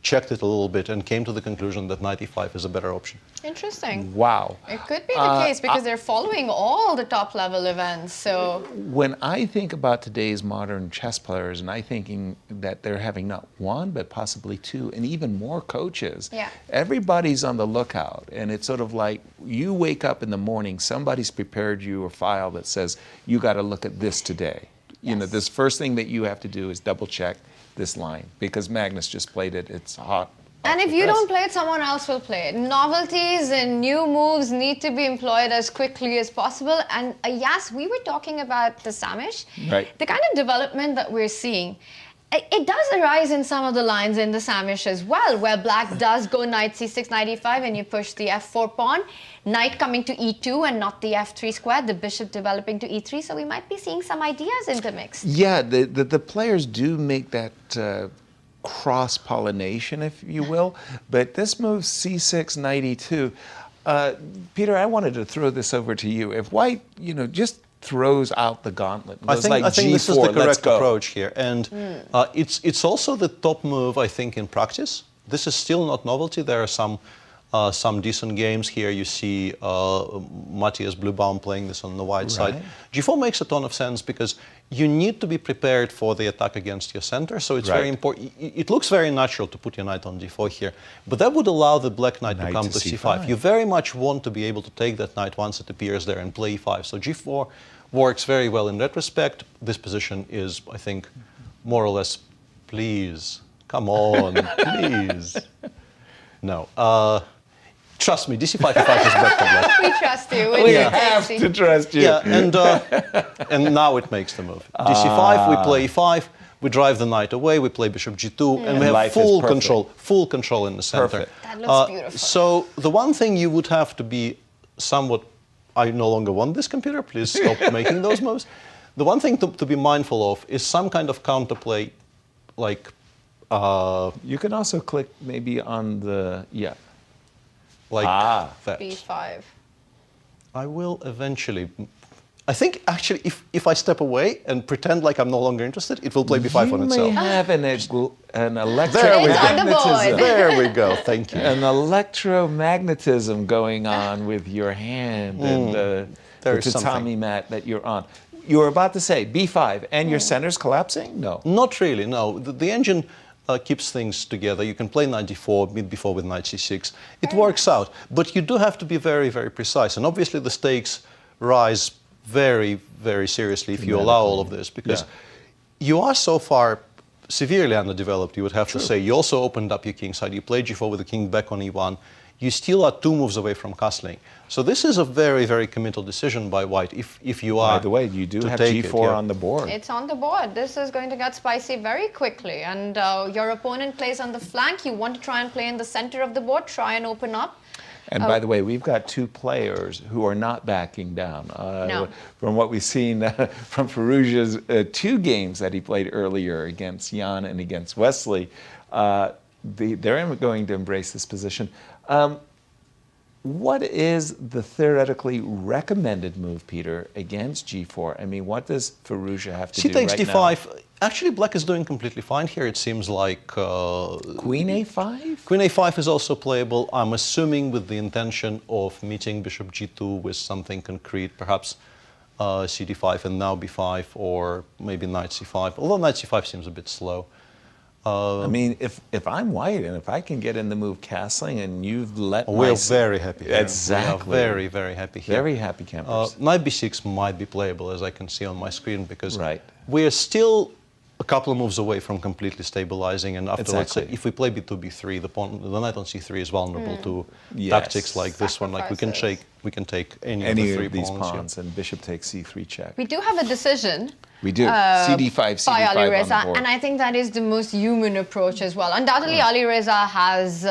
checked it a little bit and came to the conclusion that knight e5 is a better option. Interesting. Wow. It could be the case because they're following all the top level events. So when I think about today's modern chess players, and I thinking that they're having not one but possibly two and even more coaches, everybody's on the lookout, and it's sort of like you wake up in the morning, somebody's prepared you a file that says you got to look at this today. You know, this first thing that you have to do is double check this line because Magnus just played it. It's hot. And if you don't play it, someone else will play it. Novelties and new moves need to be employed as quickly as possible. And yes, we were talking about the Samish. The kind of development that we're seeing, it does arise in some of the lines in the Samish as well, where black does go knight c6, knight e5, and you push the f4 pawn, knight coming to e2 and not the f3 square, the bishop developing to e3. So we might be seeing some ideas in the mix. Yeah, the players do make that cross-pollination, if you will, but this move c6, knight e2. Peter, I wanted to throw this over to you. If white, just throws out the gauntlet, goes I think G4, this is the correct go. approach here, and it's also the top move, I think, in practice. This is still not novelty. There are some decent games here. You see Matthias Blubaum playing this on the white side. G4 makes a ton of sense because you need to be prepared for the attack against your center, so it's very important. It looks very natural to put your knight on d4 here, but that would allow the black knight to come to c5. You very much want to be able to take that knight once it appears there and play e5. So g4 works very well in that respect. This position is, I think, more or less, please, come on, please. No. Trust me, dc5 e5 is better for black. We trust you. We have to trust you. Yeah, and now it makes the move. dc5, we play e5, we drive the knight away, we play bishop g2, and we have full control in the center. That looks beautiful. So the one thing you would have to be somewhat, I no longer want this computer, please stop making those moves. The one thing to be mindful of is some kind of counterplay, like You can also click maybe on the, like that. B5. I will eventually. I think actually, if I step away and pretend like I'm no longer interested, it will play b5 on You itself. may have an It's on the electromagnetism. board. There we go. Thank you. An electromagnetism going on with your hand and the There is tatami something. mat that you're on. You were about to say b5, and your center's collapsing? No. Not really, no. The engine keeps things together. You can play knight d4, mid b4 with knight c6. It works out, but you do have to be very, very precise. And obviously the stakes rise very, very seriously if you allow all of this, because you are so far severely underdeveloped, you would have to say. You also opened up your king side. You played g4 with the king back on e1. You still are 2 moves away from castling. So this is a very, very committal decision by white, if you are. By the way, you do to have take g4 it, on the board. It's on the board. This is going to get spicy very quickly. And your opponent plays on the flank. You want to try and play in the center of the board, try and open up. And by the way, we've got 2 players who are not backing down. No. From what we've seen from Firouzja's 2 games that he played earlier against Jan and against Wesley, they're going to embrace this position. What is the theoretically recommended move, Peter, against g4? I mean, what does Firouzja have to She do takes right d5. now? Actually, black is doing completely fine here. It seems like Queen a5? Queen a5 is also playable. I'm assuming with the intention of meeting bishop g2 with something concrete, perhaps cd5 and now b5, or maybe knight c5. Although knight c5 seems a bit slow. I mean, if I'm white and if I can get in the move castling and you've let we're very happy here. Exactly. We are very, very happy here. Very happy campers. Knight b6 might be playable, as I can see on my screen, because Right. we're still a couple of moves away from completely stabilizing. And after, let's say, Exactly. if we play b2, b3, the knight on c3 is vulnerable to Yes. tactics like this one. Like we can take any of the 3 of these pawns. pawns, and bishop takes c3 check. We do have a decision. We do. CD5, By CD5 on the Alireza, board. and I think that is the most human approach as well. Undoubtedly, Alireza has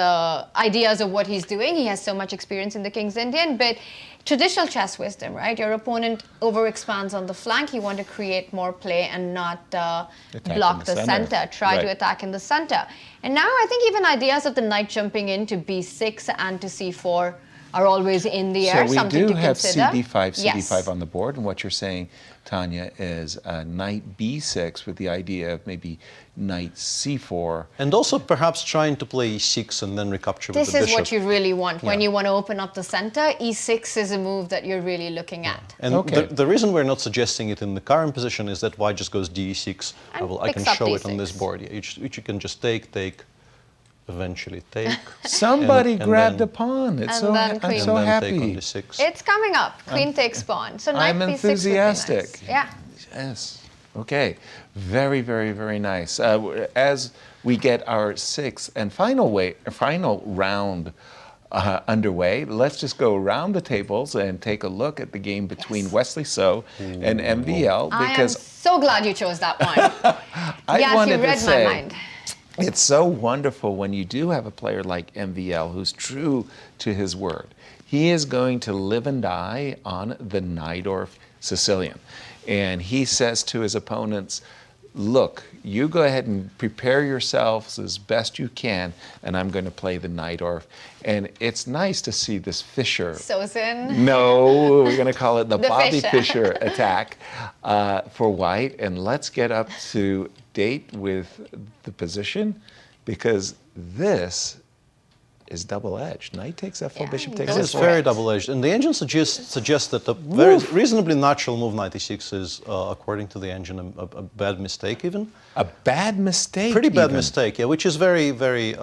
ideas of what he's doing. He has so much experience in the King's Indian, but traditional chess wisdom, right? Your opponent overexpands on the flank. You want to create more play and not block the center. Try to attack in the center. And now I think even ideas of the knight jumping into b6 and to c4 are always in the air, so we something do to have consider. CD5 Yes. on the board, and what you're saying, Tanya, is knight b6 with the idea of maybe knight c4. And also perhaps trying to play e6 and then recapture with This the is bishop. what you really want. When you want to open up the center, e6 is a move that you're really looking at. And the reason we're not suggesting it in the current position is that white just goes d6. And I can picks up show it on d6. this board. Which you can just take, eventually take. Somebody and grabbed then- a pawn. It's and so then I'm queen. so and then take on happy. d6. It's coming up. Queen takes pawn. So knight I'm b6 would be enthusiastic. nice. Yeah. Yes. Okay. Very, very, very nice. As we get our 6th and final round underway, let's just go around the tables and take a look at the game between Wesley So and MVL, I am because so glad you chose that one. I yes, wanted you read to say, my mind. it's so wonderful when you do have a player like MVL who's true to his word. He is going to live and die on the Najdorf Sicilian. And he says to his opponents, look, you go ahead and prepare yourselves as best you can, and I'm going to play the Najdorf. And it's nice to see this Fischer. Sosin. No, we're going to call it the The Bobby Fischer. Fischer attack for white. And let's get up to date with the position, because this is double-edged. Knight takes f4, bishop takes This is f4. very double-edged. And the engine suggests that a very reasonably natural move, knight e6, is, according to the engine, a bad mistake even. A bad mistake. Pretty bad even. mistake, yeah, which is very, very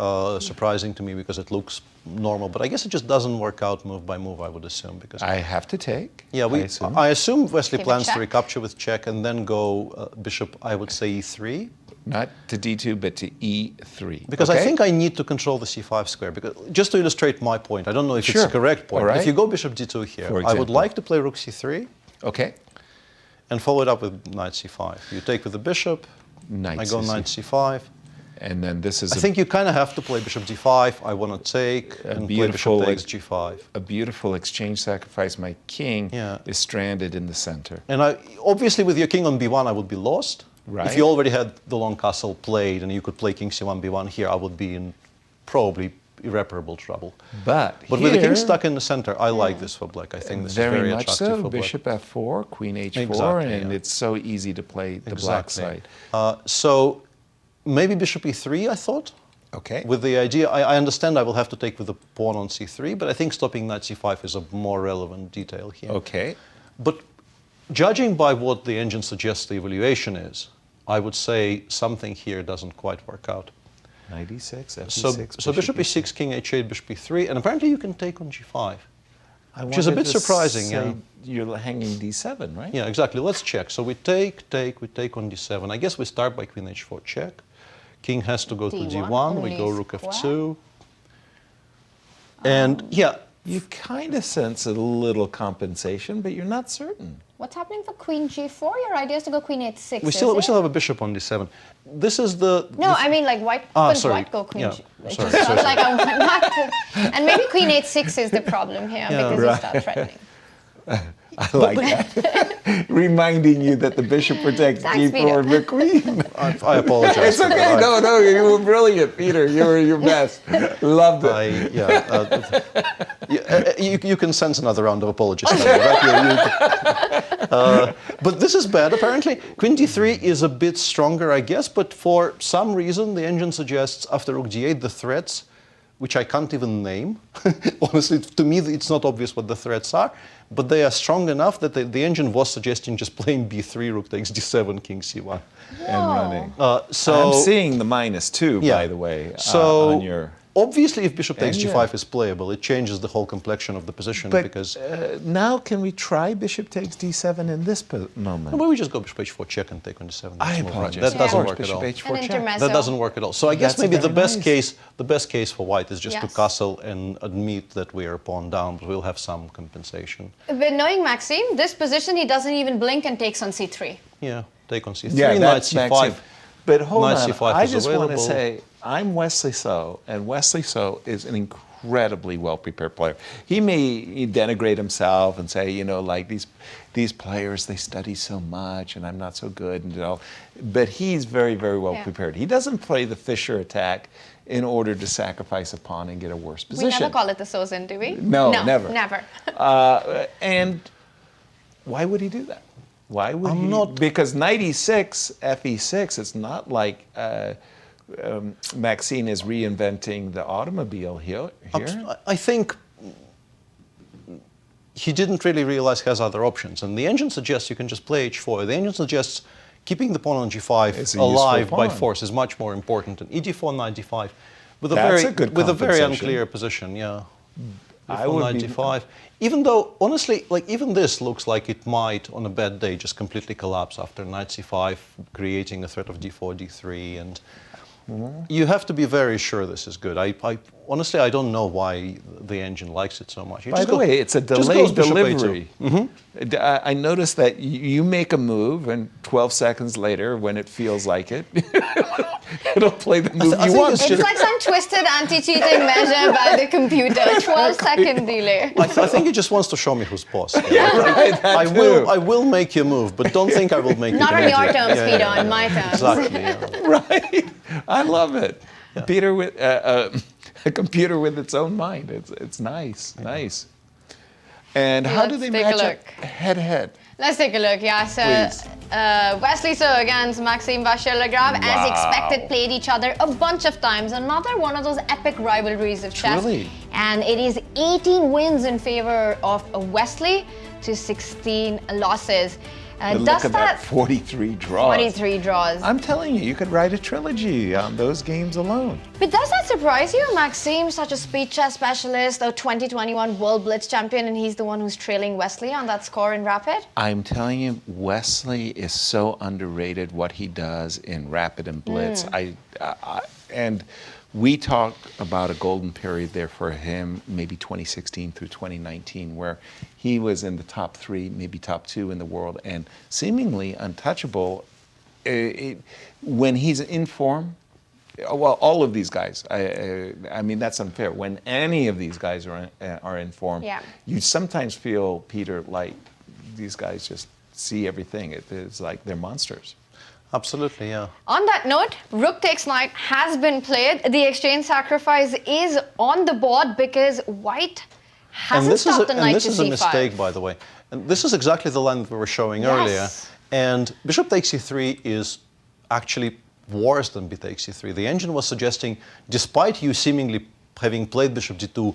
surprising to me because it looks normal. But I guess it just doesn't work out move by move, I would assume. Because I have to take. yeah, I I assume. assume Wesley Give a plans to check. recapture with check and then go bishop, I would say e3. Not to d2, but to e3. Because okay? I think I need to control the c5 square. Because just to illustrate my point, I don't know if Sure. it's a correct point. All right. If you go bishop d2 here, For I would example. like to play rook c3 Okay. and follow it up with knight c5. You take with the bishop, Knight I go c5. knight c5. And then this is I think you kind of have to play bishop d5. I want to take and play beautiful, bishop takes g5. a beautiful exchange sacrifice. My king Yeah. is stranded in the center. And obviously with your king on b1, I would be lost. Right. If you already had the long castle played and you could play king c1, b1 here, I would be in probably irreparable trouble. But with the king stuck in the center, I like this for black. I think this is very much attractive so. for black. Bishop f4, queen h4, Exactly, and yeah. it's so easy to play the black side. So maybe bishop e3, I thought. Okay. With the idea, I understand I will have to take with the pawn on c3, but I think stopping knight c5 is a more relevant detail here. Okay. But judging by what the engine suggests the evaluation is, I would say something here doesn't quite work out. Knight e6, f6. So bishop e6, king h8, bishop e3, and apparently you can take on g5, which is a wanted bit to surprising. say Yeah. You're hanging d7, right? Yeah, exactly. Let's check. So we take on d7. I guess we start by queen h4 check. King has to go to d1. We go rook f2. And yeah. You kind of sense a little compensation, but you're not certain. What's happening for queen g4? Your idea is to go queen h6. We still have a bishop on d7. This is the... No, I mean like white. White go queen. Yeah. Sorry. Like I want to, and maybe queen h6 is the problem here because you start threatening. I like that. Reminding you that the bishop protects Thanks, d4 of the queen. I apologize. It's okay. No, you were brilliant, Peter. You were your best. Loved it. You can sense another round of apologies coming, right? But this is bad, apparently. Queen d3 is a bit stronger, I guess, but for some reason, the engine suggests after rook d8, the threats, which I can't even name. Honestly, to me, it's not obvious what the threats are, but they are strong enough that the engine was suggesting just playing b3, rook takes d7, king c1. And running. So I'm seeing the -2, by the way, so on your... Obviously, if bishop takes g5 is playable, it changes the whole complexion of the position. But because now can we try bishop takes d7 in this moment? Well, we just go bishop h4 check and take on d7. I apologize. That doesn't work at all. Bishop h4 check. That doesn't work at all. So I guess That's maybe the very best case for white is just to Yes. castle and admit that we are pawn down, but we'll have some compensation. But knowing Maxime, this position he doesn't even blink and takes on c3. Yeah, take on c3, Yeah, knight that's c5. Maxime. But hold Knight on, c5 I is just want to available. say, I'm Wesley So, and Wesley So is an incredibly well-prepared player. He may denigrate himself and say, you know, like these players, they study so much, and I'm not so good, and you know, but he's very, very well prepared. He doesn't play the Fischer attack in order to sacrifice a pawn and get a worse position. We never call it the Sozin, do we? No, never. Never. And why would he do that? Why would he? not- Because knight e6, fe6, it's not like Maxime is reinventing the automobile here. I think he didn't really realize he has other options. And the engine suggests you can just play h4. The engine suggests keeping the pawn on g5 It's a alive useful by pawn. force is much more important than ed4, knight d5. With a That's very, a good with a very compensation. unclear position, yeah. I Before would knight be- d5. Even though, honestly, like even this looks like it might, on a bad day, just completely collapse after knight c5, creating a threat of d4, d3, and you have to be very sure this is good. Honestly, I don't know why the engine likes it so much. By the way, it's a just delayed goes bishop a2. delivery. I noticed that you make a move, and 12 seconds later, when it feels like it, it'll play the move I you think want. it's It's like some twisted anti-cheating measure by the computer. 12-second delay. I think he just wants to show me who's boss. Right, that I too. will make you move, but don't think I will make Not you on move. your terms, Peter, on my terms. Exactly. Yeah. Right. I love it. Peter with a computer with its own mind. It's nice, nice. And how do Let's they take a match up look. head-to-head? Let's take a look, Yasser. Wesley So against Maxim Vachier-Lagrave, as expected, played each other a bunch of times. Another one of those epic rivalries of chess. Really? And it is 18 wins in favor of Wesley to 16 losses. Look at that 43 draws. 43 draws. I'm telling you, you could write a trilogy on those games alone. But does that surprise you? Maxime, such a speed chess specialist, a 2021 World Blitz champion, and he's the one who's trailing Wesley on that score in Rapid? I'm telling you, Wesley is so underrated what he does in Rapid and Blitz. And we talk about a golden period there for him, maybe 2016 through 2019, where he was in the top 3, maybe top 2 in the world, and seemingly untouchable. When he's in form, well, all of these guys, I mean, that's unfair. When any of these guys are in form, you sometimes feel, Peter, like these guys just see everything. It's like they're monsters. Absolutely, yeah. On that note, rook takes knight has been played. The exchange sacrifice is on the board because white hasn't stopped the knight to this is a c5. mistake, by the way. And this is exactly the line that we were showing earlier. And bishop takes c3 is actually worse than b takes c3. The engine was suggesting, despite you seemingly having played bishop d2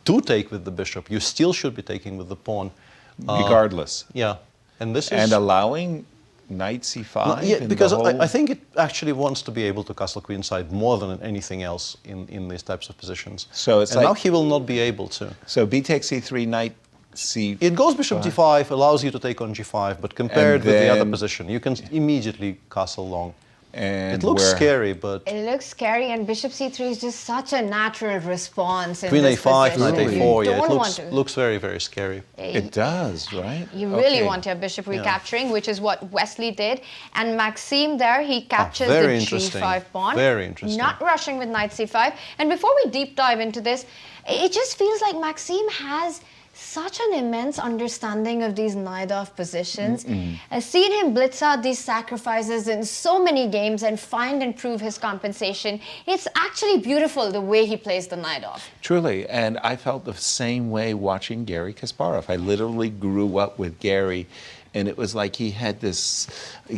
to take with the bishop, you still should be taking with the pawn. Regardless. Yeah. And this is... And allowing knight c5? No, yeah, because I think it actually wants to be able to castle queenside more than anything else in these types of positions. So it's and now he will not be able to. So b takes c3, knight c... It goes bishop d5, allows you to take on g5, but compared with the other position, you can immediately castle long. And it looks scary, but... It looks scary, and bishop c3 is just such a natural response in Queen this a5, knight position. a4, You yeah, don't it looks very, very scary. It does, right? You really want your bishop recapturing, which is what Wesley did. And Maxime there, he captures the g5 pawn. Very interesting. Not rushing with knight c5. And before we deep dive into this, it just feels like Maxime has such an immense understanding of these knight-off positions. I've seen him blitz out these sacrifices in so many games and find and prove his compensation. It's actually beautiful the way he plays the knight-off. Truly, and I felt the same way watching Garry Kasparov. I literally grew up with Garry, and it was like he had this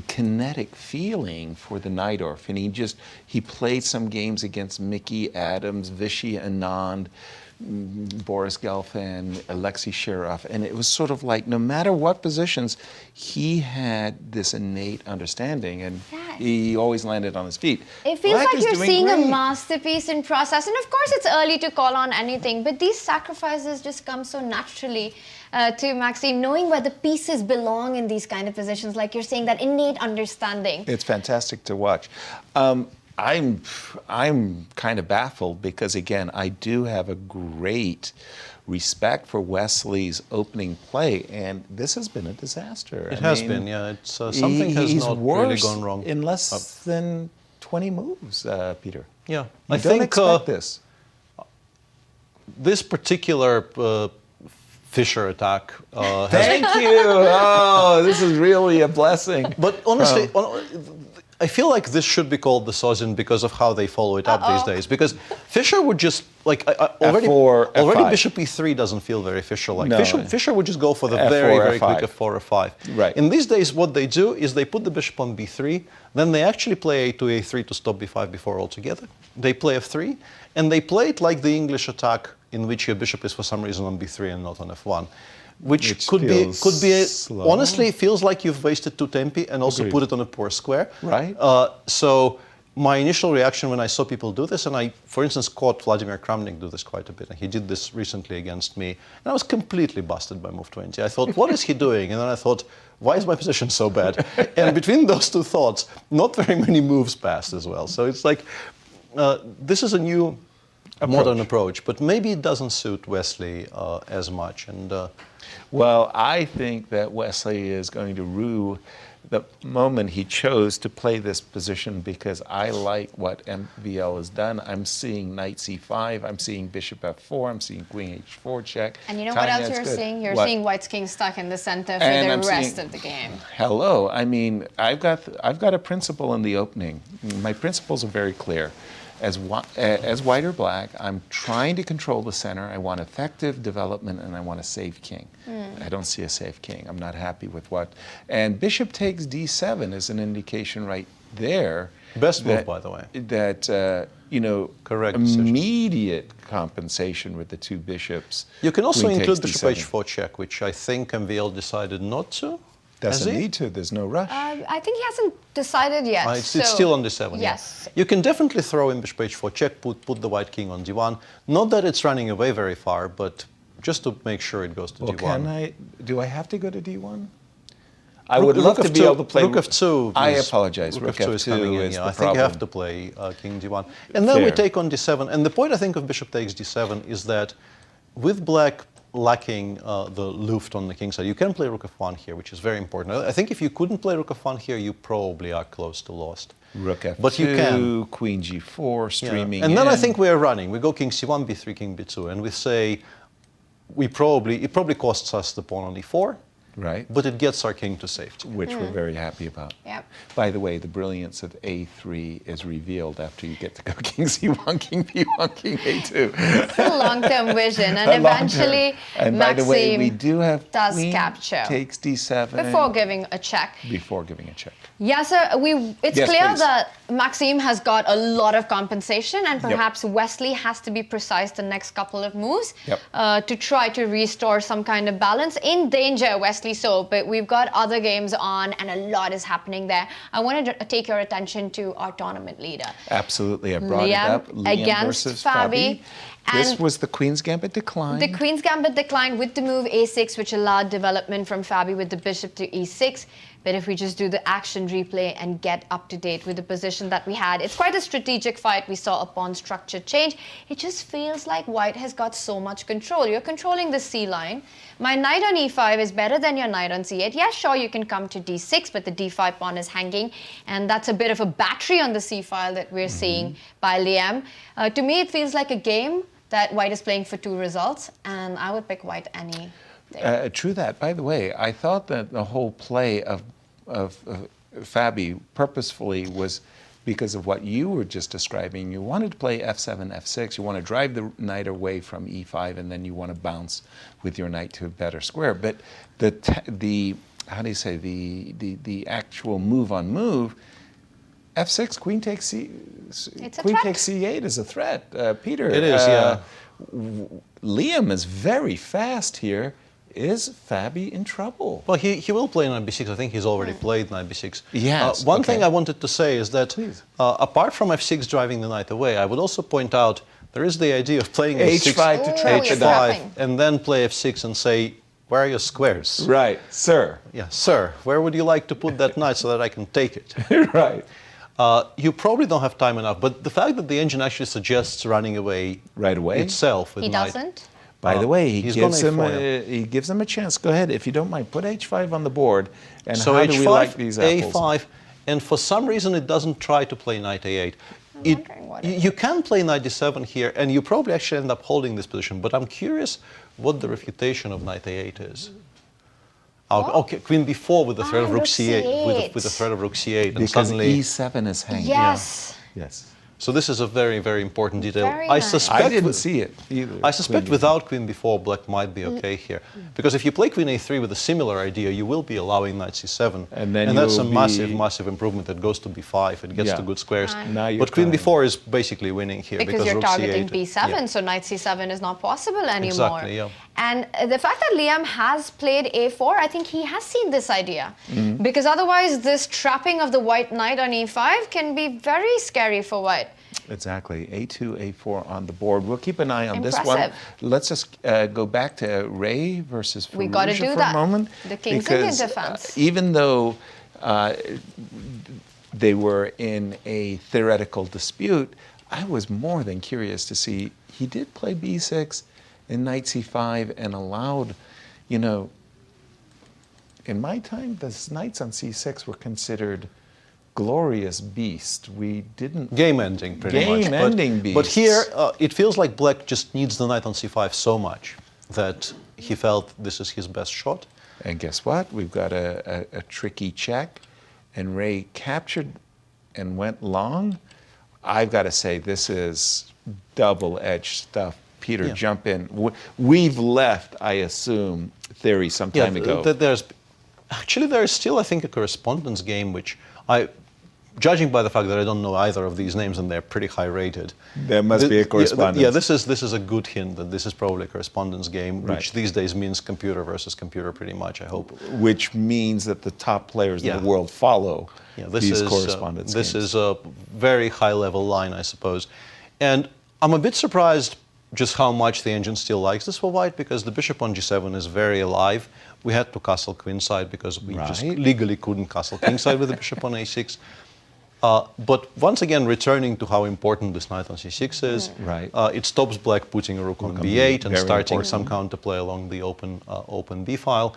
kinetic feeling for the knight-off, and he played some games against Mickey Adams, Vishy Anand, Boris Gelfand, Alexei Shirov, and it was sort of like no matter what positions, he had this innate understanding, and he always landed on his feet. It feels like you're seeing a masterpiece in process, and of course it's early to call on anything, but these sacrifices just come so naturally to Maxime, knowing where the pieces belong in these kind of positions, like you're saying, that innate understanding. It's fantastic to watch. I'm kind of baffled because, again, I do have a great respect for Wesley's opening play, and this has been a disaster. It has been, yeah. It's something has not really gone wrong. In less than 20 moves, Peter. Yeah, I don't expect this. This particular Fischer attack. Thank you. Oh, this is really a blessing. But honestly, I feel like this should be called the Sozin because of how they follow it up these days. Because Fischer would just, like, already F4, bishop e3 doesn't feel very Fischer-like. No. Fischer would just go for the F4, very F5. quick f4, f5. Right. In these days, what they do is they put the bishop on b3, then they actually play a2, a3 to stop b5 before altogether. They play f3, and they play it like the English attack in which your bishop is for some reason on b3 and not on f1. Which could be slow. honestly feels like you've wasted 2 tempi and also put it on a poor square. Right. So my initial reaction when I saw people do this, and I, for instance, caught Vladimir Kramnik do this quite a bit, and he did this recently against me, and I was completely busted by move 20. I thought, what is he doing? And then I thought, why is my position so bad? And between those two thoughts, not very many moves passed as well. So it's like, this is a new modern approach, but maybe it doesn't suit Wesley as much. And well, I think that Wesley is going to rue the moment he chose to play this position because I like what MVL has done. I'm seeing knight c5, I'm seeing bishop f4, I'm seeing queen h4 check. And you know what else you're seeing? You're seeing white's king stuck in the center for the rest of the game. Hello, I mean, I've got a principle in the opening. My principles are very clear. As white or black, I'm trying to control the center. I want effective development, and I want a safe king. I don't see a safe king. I'm not happy with what. And bishop takes d7 is an indication right there. Best move, by the way. That, you know, correct immediate compensation with the two bishops. You can also include bishop h4 check, which I think MVL decided not to. Doesn't need to. There's no rush. I think he hasn't decided yet. It's still on d7. Yes. Yeah. You can definitely throw in bishop h4 check, put the white king on d1. Not that it's running away very far, but just to make sure it goes to d1. Do I have to go to d1? I would love to be able to play rook f2. I apologize. Rook f2 is coming in. Yeah, I think you have to play king d1. And then we take on d7. And the point I think of bishop takes d7 is that with black lacking the luft on the king side, you can play rook f1 here, which is very important. I think if you couldn't play rook f1 here, you probably are close to lost. Rook f2, but you can. Queen g4, streaming And then I think we are running. We go king c1, b3, king b2, and we say it probably costs us the pawn on e4, Right. but it gets our king to safety. Which we're very happy about. Yep. By the way, the brilliance of A3 is revealed after you get to go king C1, king B1, king A2. It's a long-term vision, and A long term. eventually And by the way, we Maxime do have does queen capture takes D7 before giving a check. before giving a check. Yasser, it's Yes, clear please. that Maxime has got a lot of compensation, and Yep. perhaps Wesley has to be precise the next couple of moves Yep. to try to restore some kind of balance. In danger, Wesley, so, but we've got other games on, and a lot is happening there. I wanted to take your attention to our tournament leader. Absolutely, I brought Liem it up. Liem against versus Fabi. This And was the Queen's Gambit decline. the Queen's Gambit declined with the move A6, which allowed development from Fabi with the bishop to E6. But if we just do the action replay and get up to date with the position that we had, it's quite a strategic fight. We saw a pawn structure change. It just feels like white has got so much control. You're controlling the C line. My knight on E5 is better than your knight on C8. Yeah, sure, you can come to D6, but the D5 pawn is hanging. And that's a bit of a battery on the C file that we're seeing by Liem. To me, it feels like a game that white is playing for 2 results, and I would pick white any day. True that. By the way, I thought that the whole play of Fabi purposefully was because of what you were just describing. You wanted to play F7, F6. You want to drive the knight away from E5, and then you want to bounce with your knight to a better square. But the how do you say, the actual move on move, F6, queen takes C, It's a queen threat. takes C8 is a threat. Peter, It is, yeah. Liem is very fast here. Is Fabi in trouble? Well, he will play knight b6. I think he's already played knight b6. Yes, One okay. thing I wanted to say is that apart from f6 driving the knight away, I would also point out there is the idea of playing H5 to trap Ooh, the H5. knight. h5 and then play f6 and say, where are your squares? Right, sir. Yeah, sir, where would you like to put that knight so that I can take it? Right. You probably don't have time enough, but the fact that the engine actually suggests running away Right away? itself with He knight. doesn't? By the way, he he's gives gone him A4, he gives him a chance. Go ahead, if you don't mind. Put H5 on the board. And So how H5, do we like these apples? A5, and for some reason it doesn't try to play knight A8. wondering what it You can play knight D7 here, and you probably actually end up holding this position, but I'm curious what the refutation of knight A8 is. Okay, queen B4 with the threat of rook rook C8, C8. with the threat of rook C8, and Because suddenly... E7 is hanging. Yes. Yes. So this is a very, very important detail. Very I nice. suspect I didn't see it either. I suspect Queen without queen b4, black might be okay here. Because if you play queen a3 with a similar idea, you will be allowing knight c7. And then that's a you'll massive, be- massive improvement that goes to b5. It gets Yeah. to good squares. Now you're But queen fine. b4 is basically winning here Because you're rook targeting c8 B7, yeah. so knight C7 is not possible anymore. Exactly, yeah. And the fact that Liem has played A4, I think he has seen this idea. Mm-hmm. Because otherwise, this trapping of the white knight on E5 can be very scary for white. Exactly. A2, A4 on the board. We'll keep an eye on this one. Impressive. Let's just go back to Ray versus Firouzja We gotta do for that. a moment. The king's in because, defense. Even though they were in a theoretical dispute, I was more than curious to see he did play B6 and knight C5 and allowed, you know, in my time, the knights on C6 were considered glorious beast. We didn't Game ending, pretty much. Game-ending But beasts. here, it feels like black just needs the knight on c5 so much that he felt this is his best shot. And guess what? We've got a tricky check, and Ray captured and went long. I've got to say, this is double-edged stuff. Peter, Yeah. jump in. We've left, I assume, theory some time ago. There's still, I think, a correspondence game, which judging by the fact that I don't know either of these names and they're pretty high rated. There must be a correspondence. Yeah, this is a good hint that this is probably a correspondence game, Right. which these days means computer versus computer pretty much, I hope. Which means that the top players Yeah. in the world follow Yeah, these correspondence This games. is a very high-level line, I suppose. And I'm a bit surprised just how much the engine still likes this for white, because the bishop on g7 is very alive. We had to castle queenside because we just Right. legally couldn't castle kingside with the bishop on a6. But once again, returning to how important this knight on c6 is, Right. It stops black putting a rook on on b8 and very starting important. some counterplay along the open b file.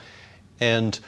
And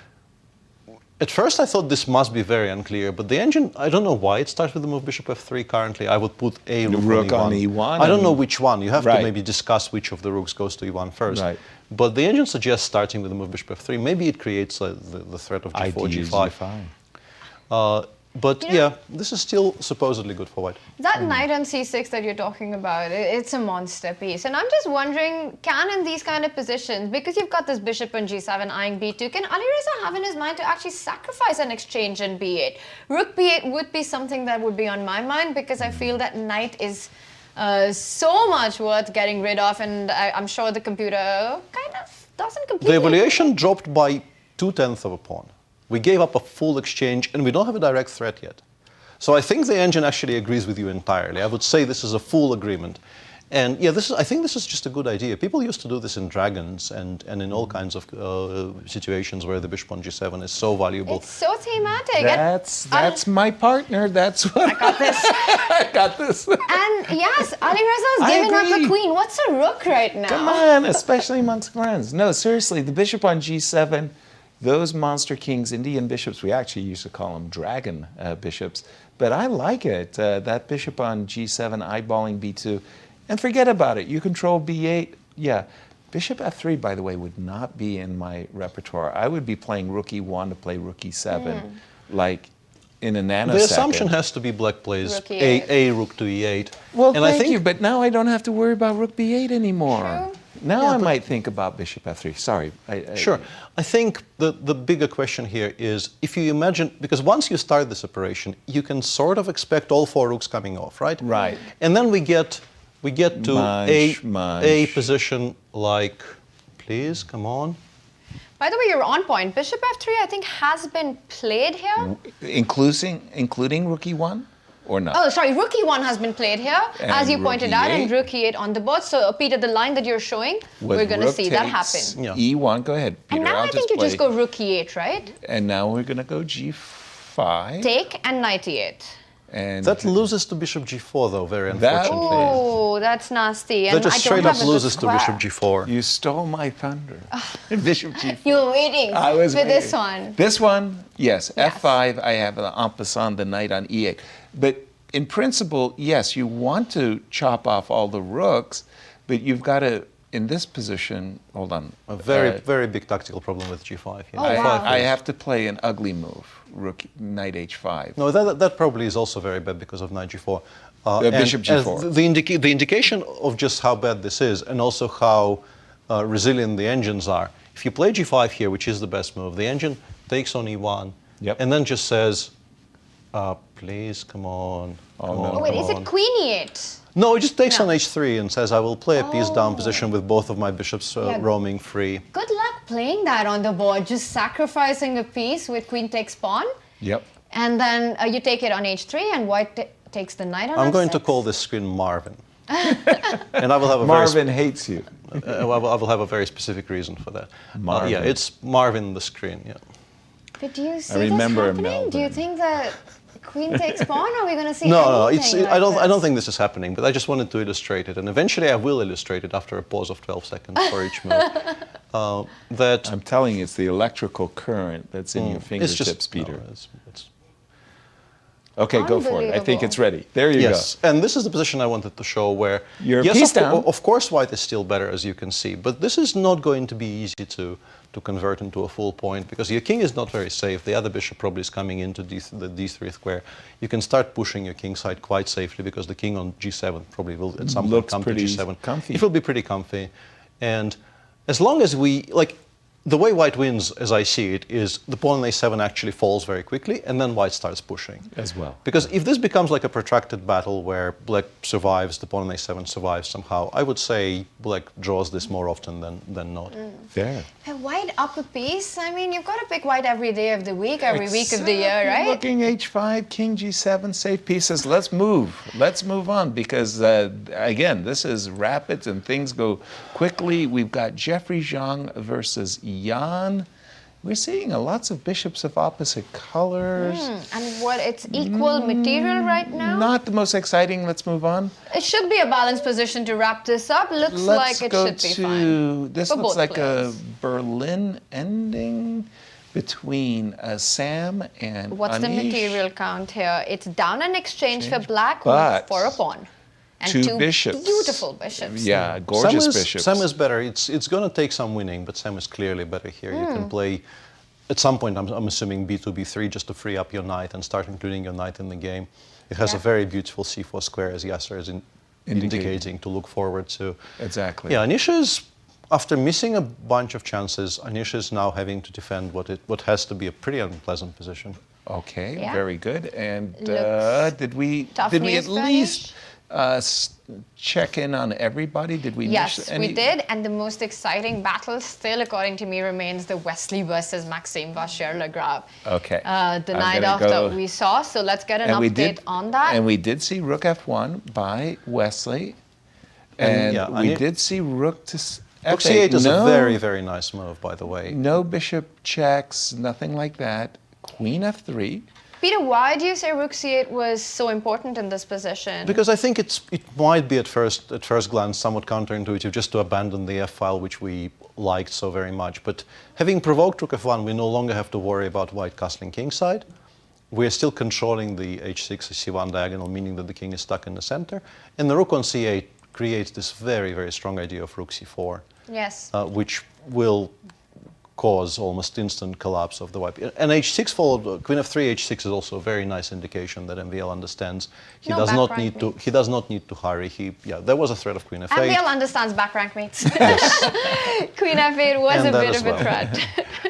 At first I thought this must be very unclear, but the engine, I don't know why it starts with the move bishop f3 currently. I would put a rook on on e1. I don't know which one. You have Right. to maybe discuss which of the rooks goes to e1 first. Right. But the engine suggests starting with the move bishop f3. Maybe it creates the threat of g4, g5. But yeah, this is still supposedly good for white. That knight on c6 that you're talking about, it's a monster piece. And I'm just wondering, can in these kind of positions, because you've got this bishop on g7 eyeing b2, can Alireza have in his mind to actually sacrifice an exchange on b8? Rook b8 would be something that would be on my mind, because I feel that knight is so much worth getting rid of, and I'm sure the computer kind of doesn't completely... The evaluation dropped by 2/10 of a pawn. We gave up a full exchange, and we don't have a direct threat yet. So I think the engine actually agrees with you entirely. I would say this is a full agreement. And yeah, I think this is just a good idea. People used to do this in dragons and in all kinds of situations where the bishop on g7 is so valuable. It's so thematic. That's my partner. That's what I got this. I got this. And yes, Alireza's I giving up agree. the queen. What's a rook right now? Come on, especially amongst friends. No, seriously, the bishop on g7, those monster kings, Indian bishops, we actually used to call them dragon bishops, but I like it. That bishop on g7, eyeballing b2, and forget about it. You control b8. Yeah, bishop f3, by the way, would not be in my repertoire. I would be playing rook e1 to play rook e7, like in a nanosecond. The assumption has to be black plays Rook E8. a rook to e8. Well, and thank I think you, but now I don't have to worry about rook b8 anymore. True. Now I might think about bishop f3. Sorry. Sure. I think the bigger question here is, if you imagine, because once you start this operation, you can sort of expect all four rooks coming off, right? Right. And then we get to a position like, please, come on. By the way, you're on point. Bishop f3, I think, has been played here. Including rook e1? Or not? Oh, sorry, rook e1 has been played here, And as you rook pointed out, and E8. rook e8 on the board. So, Peter, the line that you're showing, we're going to see that happen. Yeah. e1, go ahead, Peter. And now I'll I think you play. just go rook e8, right? And now we're going to go g5. Take and knight e8. And That loses to bishop g4, though, very unfortunately. Oh, that's nasty. And That just I straight don't up have a loses to square. bishop g4. You stole my thunder. Bishop g4. You were waiting I was for this waiting. one. This one, yes. Yes. F5, I have an en passant, the knight on e8. But in principle, yes, you want to chop off all the rooks, but you've got to, in this position, hold on. A very big tactical problem with g5. Yeah. Oh, wow. I have to play an ugly move, rook, knight h5. No, that probably is also very bad because of knight g4. Bishop g4. The indication of just how bad this is, and also how resilient the engines are. If you play g5 here, which is the best move, the engine takes on e1, and then just says, please, come on. Oh, wait, is it queen e8? No, it just takes on h3 and says, I will play a piece down position with both of my bishops Yeah. roaming free. Good luck playing that on the board, just sacrificing a piece with queen takes pawn. Yep. And then you take it on h3, and white takes the knight on I'm f6. going to call this screen Marvin. And I will have a Marvin hates you. I will have a very specific reason for that. Marvin. Yeah, it's Marvin the screen, yeah. But do you see remember this happening? Do you Melbourne. think that queen takes pawn, or are we going to see No, anything like I don't this? think this is happening, but I just wanted to illustrate it, and eventually I will illustrate it after a pause of 12 seconds for each move. I'm telling you, it's the electrical current that's in your fingertips, Peter. No, it's Okay, go for it. I think Unbelievable. it's ready. There you yes, and this is the position I wanted to show where, You're a yes, piece down. of course white is still better, as you can see, but this is not going to be easy to convert into a full point, because your king is not very safe. The other bishop probably is coming into the d3 square. You can start pushing your king side quite safely, because the king on g7 probably will at some point Looks come to pretty g7. comfy. It will be pretty comfy. And as long as we, like, the way white wins, as I see it, is the pawn on a7 actually falls very quickly, and then white starts pushing. As well. Because if this becomes like a protracted battle where black survives, the pawn on a7 survives somehow, I would say black draws this more often than not. There. A white up a piece? I mean, you've got to pick white every day of the week, every week of the year, right? Looking h5, king g7, safe pieces. Let's move. Let's move on, because again, this is rapid and things go quickly. We've got Jeffery, Jong versus Jan. We're seeing lots of bishops of opposite colors. And what, it's equal material right now? Not the most exciting. Let's move on. It should be a balanced position to wrap this up. Looks Let's like it go should be to, fine. this for looks both like players. a Berlin ending. between Sam and What's the Anish. material count here? It's down an exchange for black but for a pawn. And two bishops. Beautiful bishops. Yeah, gorgeous Sam is, bishops. Sam is better. It's going to take some winning, but Sam is clearly better here. You can play, at some point, I'm assuming b2, b3, just to free up your knight and start including your knight in the game. It has a very beautiful c4 square, as Yasser is indicating to look forward to. Exactly. Yeah, Anish is, after missing a bunch of chances, Anish is now having to defend what has to be a pretty unpleasant position. Okay, Yeah. very good. And did we Tough at news for least check in on everybody? Did we Yes, miss any? we did. And the most exciting battle still, according to me, remains the Wesley versus Maxim Vachier-Lagrave. Okay. The I'm night gonna after go- we saw. So let's get an And we update did, on that. And we did see Rook F1 by Wesley. And yeah, we Anish- did see Rook to Rook F8. c8 is a very, very nice move, by the way. No bishop checks, nothing like that. Queen F3. Peter, why do you say Rook c8 was so important in this position? Because I think it might be at first glance somewhat counterintuitive just to abandon the F file, which we liked so very much. But having provoked Rook F1, we no longer have to worry about white castling kingside. We're still controlling the H6 C1 diagonal, meaning that the king is stuck in the center. And the Rook on c8 creates this very, very strong idea of Rook c4, Yes. which will cause almost instant collapse of the white. And H6 followed Queen F3. H6 is also a very nice indication that MVL understands he No does not back need rank to. mates. He does not need to hurry. There was a threat of Queen F8. MVL understands back rank mates. Queen f8 was And a that bit as of a well. threat.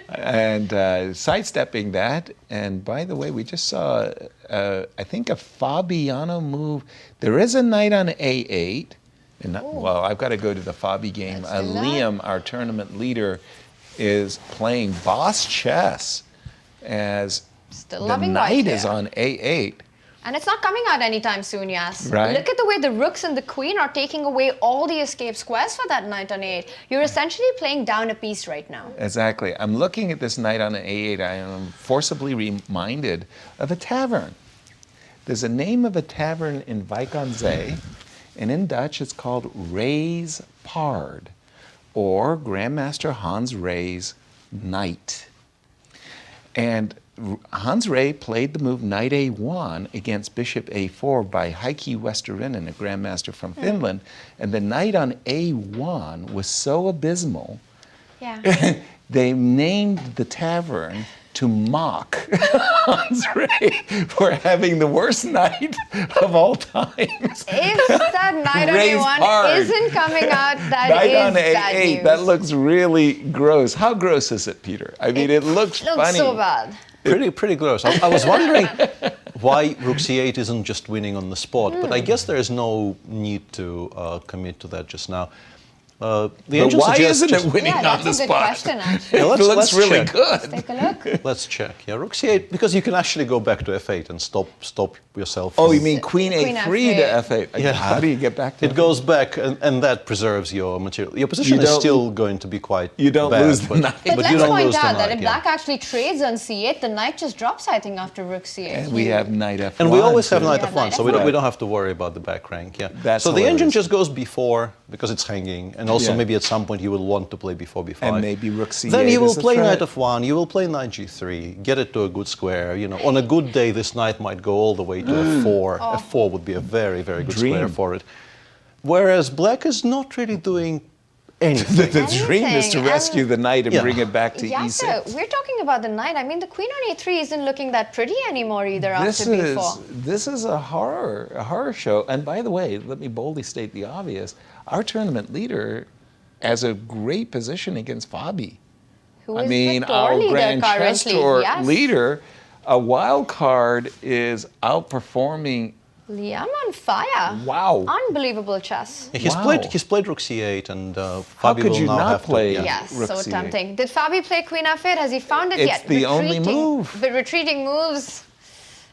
And sidestepping that, and by the way, we just saw, I think, a Fabiano move. There is a knight on A8. And well, I've got to go to the Fabi game. Let's do that. Liem, our tournament leader, is playing boss chess as Still the loving white knight is here. on A8. And it's not coming out anytime soon, yes. Right. Look at the way the rooks and the queen are taking away all the escape squares for that knight on a8. You're essentially playing down a piece right now. Exactly. I'm looking at this knight on A8. I am forcibly reminded of a tavern. There's a name of a tavern in Wijk aan Zee, and in Dutch it's called Ray's Pard, or Grandmaster Hans Ray's Knight. And Hans Ray played the move knight a1 against bishop a4 by Heikki Westerinen, a grandmaster from Finland. And the knight on a1 was so abysmal, Yeah. they named the tavern to mock Hans Ray for having the worst knight of all times. If that knight on Raised a1 card. isn't coming out, that Knight is on bad A8, news. that looks really gross. How gross is it, Peter? I mean, it looks Looks funny. so bad. Pretty gross. I was wondering why Rook c8 isn't just winning on the spot, but I guess there is no need to commit to that just now. The But engine why suggests isn't it winning Yeah, on that's the a good spot? question, actually. Yeah, It let's looks really check. good. Take a look. Let's check. Yeah, Rook c8, because you can actually go back to f8 and stop yourself. Oh, from- you mean Queen Queen A3 to F8? Yeah. How do you get back to It goes back, and that preserves your material. Your position You is don't- still going to be quite you don't bad, lose the but, knight. But but let's you don't point lose the out that knight, if yeah. black actually trades on c8, the knight just drops, I think, after rook c8. And we have knight F1. And we always have too. knight Yeah, f1, knight so F1. we don't have to worry about the back rank. Yeah. That's so the engine hilarious. just goes before because it's hanging, and also Yeah. maybe at some point you will want to play before b5. And maybe rook c8 Then you will is a play threat. knight f1. You will play knight g3. Get it to a good square. You know, on a good day, this knight might go all the way to f4. F4 would be a very, very good Dream. square for it. Whereas black is not really doing anything. The dream is to Anything, rescue and- the knight and Yeah. bring it back to Yeah, E6. so we're talking about the knight. I mean, the queen on a3 isn't looking that pretty anymore either This after is b4. this is a horror show. And by the way, let me boldly state the obvious: our tournament leader has a great position against Fabi. Who I is mean, the tour our leader Grand Chess currently? Tour Yes. leader, a wild card, is outperforming. Liam on fire. Wow. Unbelievable chess. He's Wow. played rook c8, and How Fabi could will you now not have play? to. Yes, Rook so c8. tempting. Did Fabi play queen f8? Has he found it It's yet? the only move. But retreating moves,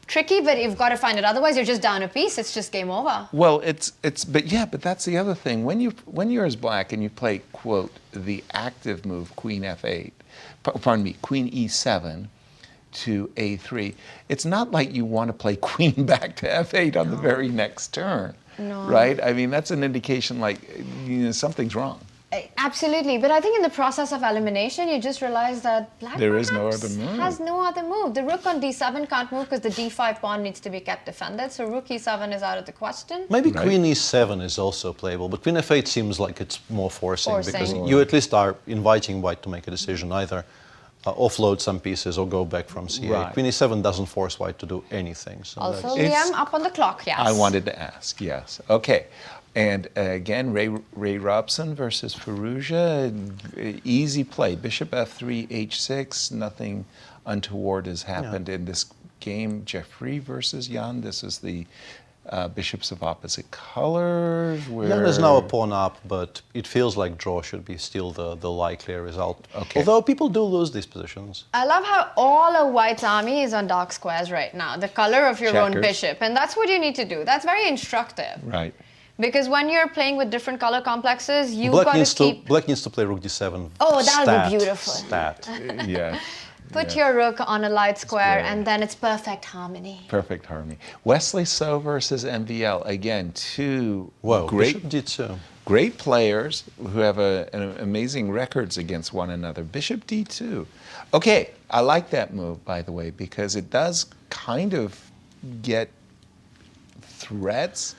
tricky, but you've got to find it. Otherwise, you're just down a piece. It's just game over. Well, but that's the other thing. When you're as black and you play, quote, the active move, queen f8, pardon me, queen e7 to a3, it's not like you want to play queen back to f8 on the very next turn, right? I mean, that's an indication like, something's wrong. Absolutely, but I think in the process of elimination, you just realize that black There is no perhaps other move. has no other move. The rook on d7 can't move because the d5 pawn needs to be kept defended, so rook e7 is out of the question. Maybe queen e7 is also playable, but queen f8 seems like it's more forcing. Because Forcing. you at least are inviting white to make a decision, either offload some pieces or go back from c8. Right. Queen e7 doesn't force white to do anything. So Also, that's- Liem up on the clock, yes. I wanted to ask, yes. Okay. And again, Ray Robson versus Firouzja, easy play. Bishop f3, h6, nothing untoward has happened in this game. Jeffery versus Jan, this is the bishops of opposite colors. Jan is now a pawn up, but it feels like draw should be still the likelier result. Okay. Although people do lose these positions. I love how all of White's army is on dark squares right now, the color of your own Checkers. bishop, and that's what you need to do. That's very instructive. Right. Because when you're playing with different color complexes, you've Black got to needs keep... Black needs to play rook d7. Oh, that would be stat, beautiful. Stat. Yeah. Put your rook on a light square, great. and then it's perfect harmony. Perfect harmony. Wesley So versus MVL. Again, two Whoa, great, bishop d2. great players who have an amazing records against one another. Bishop d2. Okay, I like that move, by the way, because it does kind of get threats.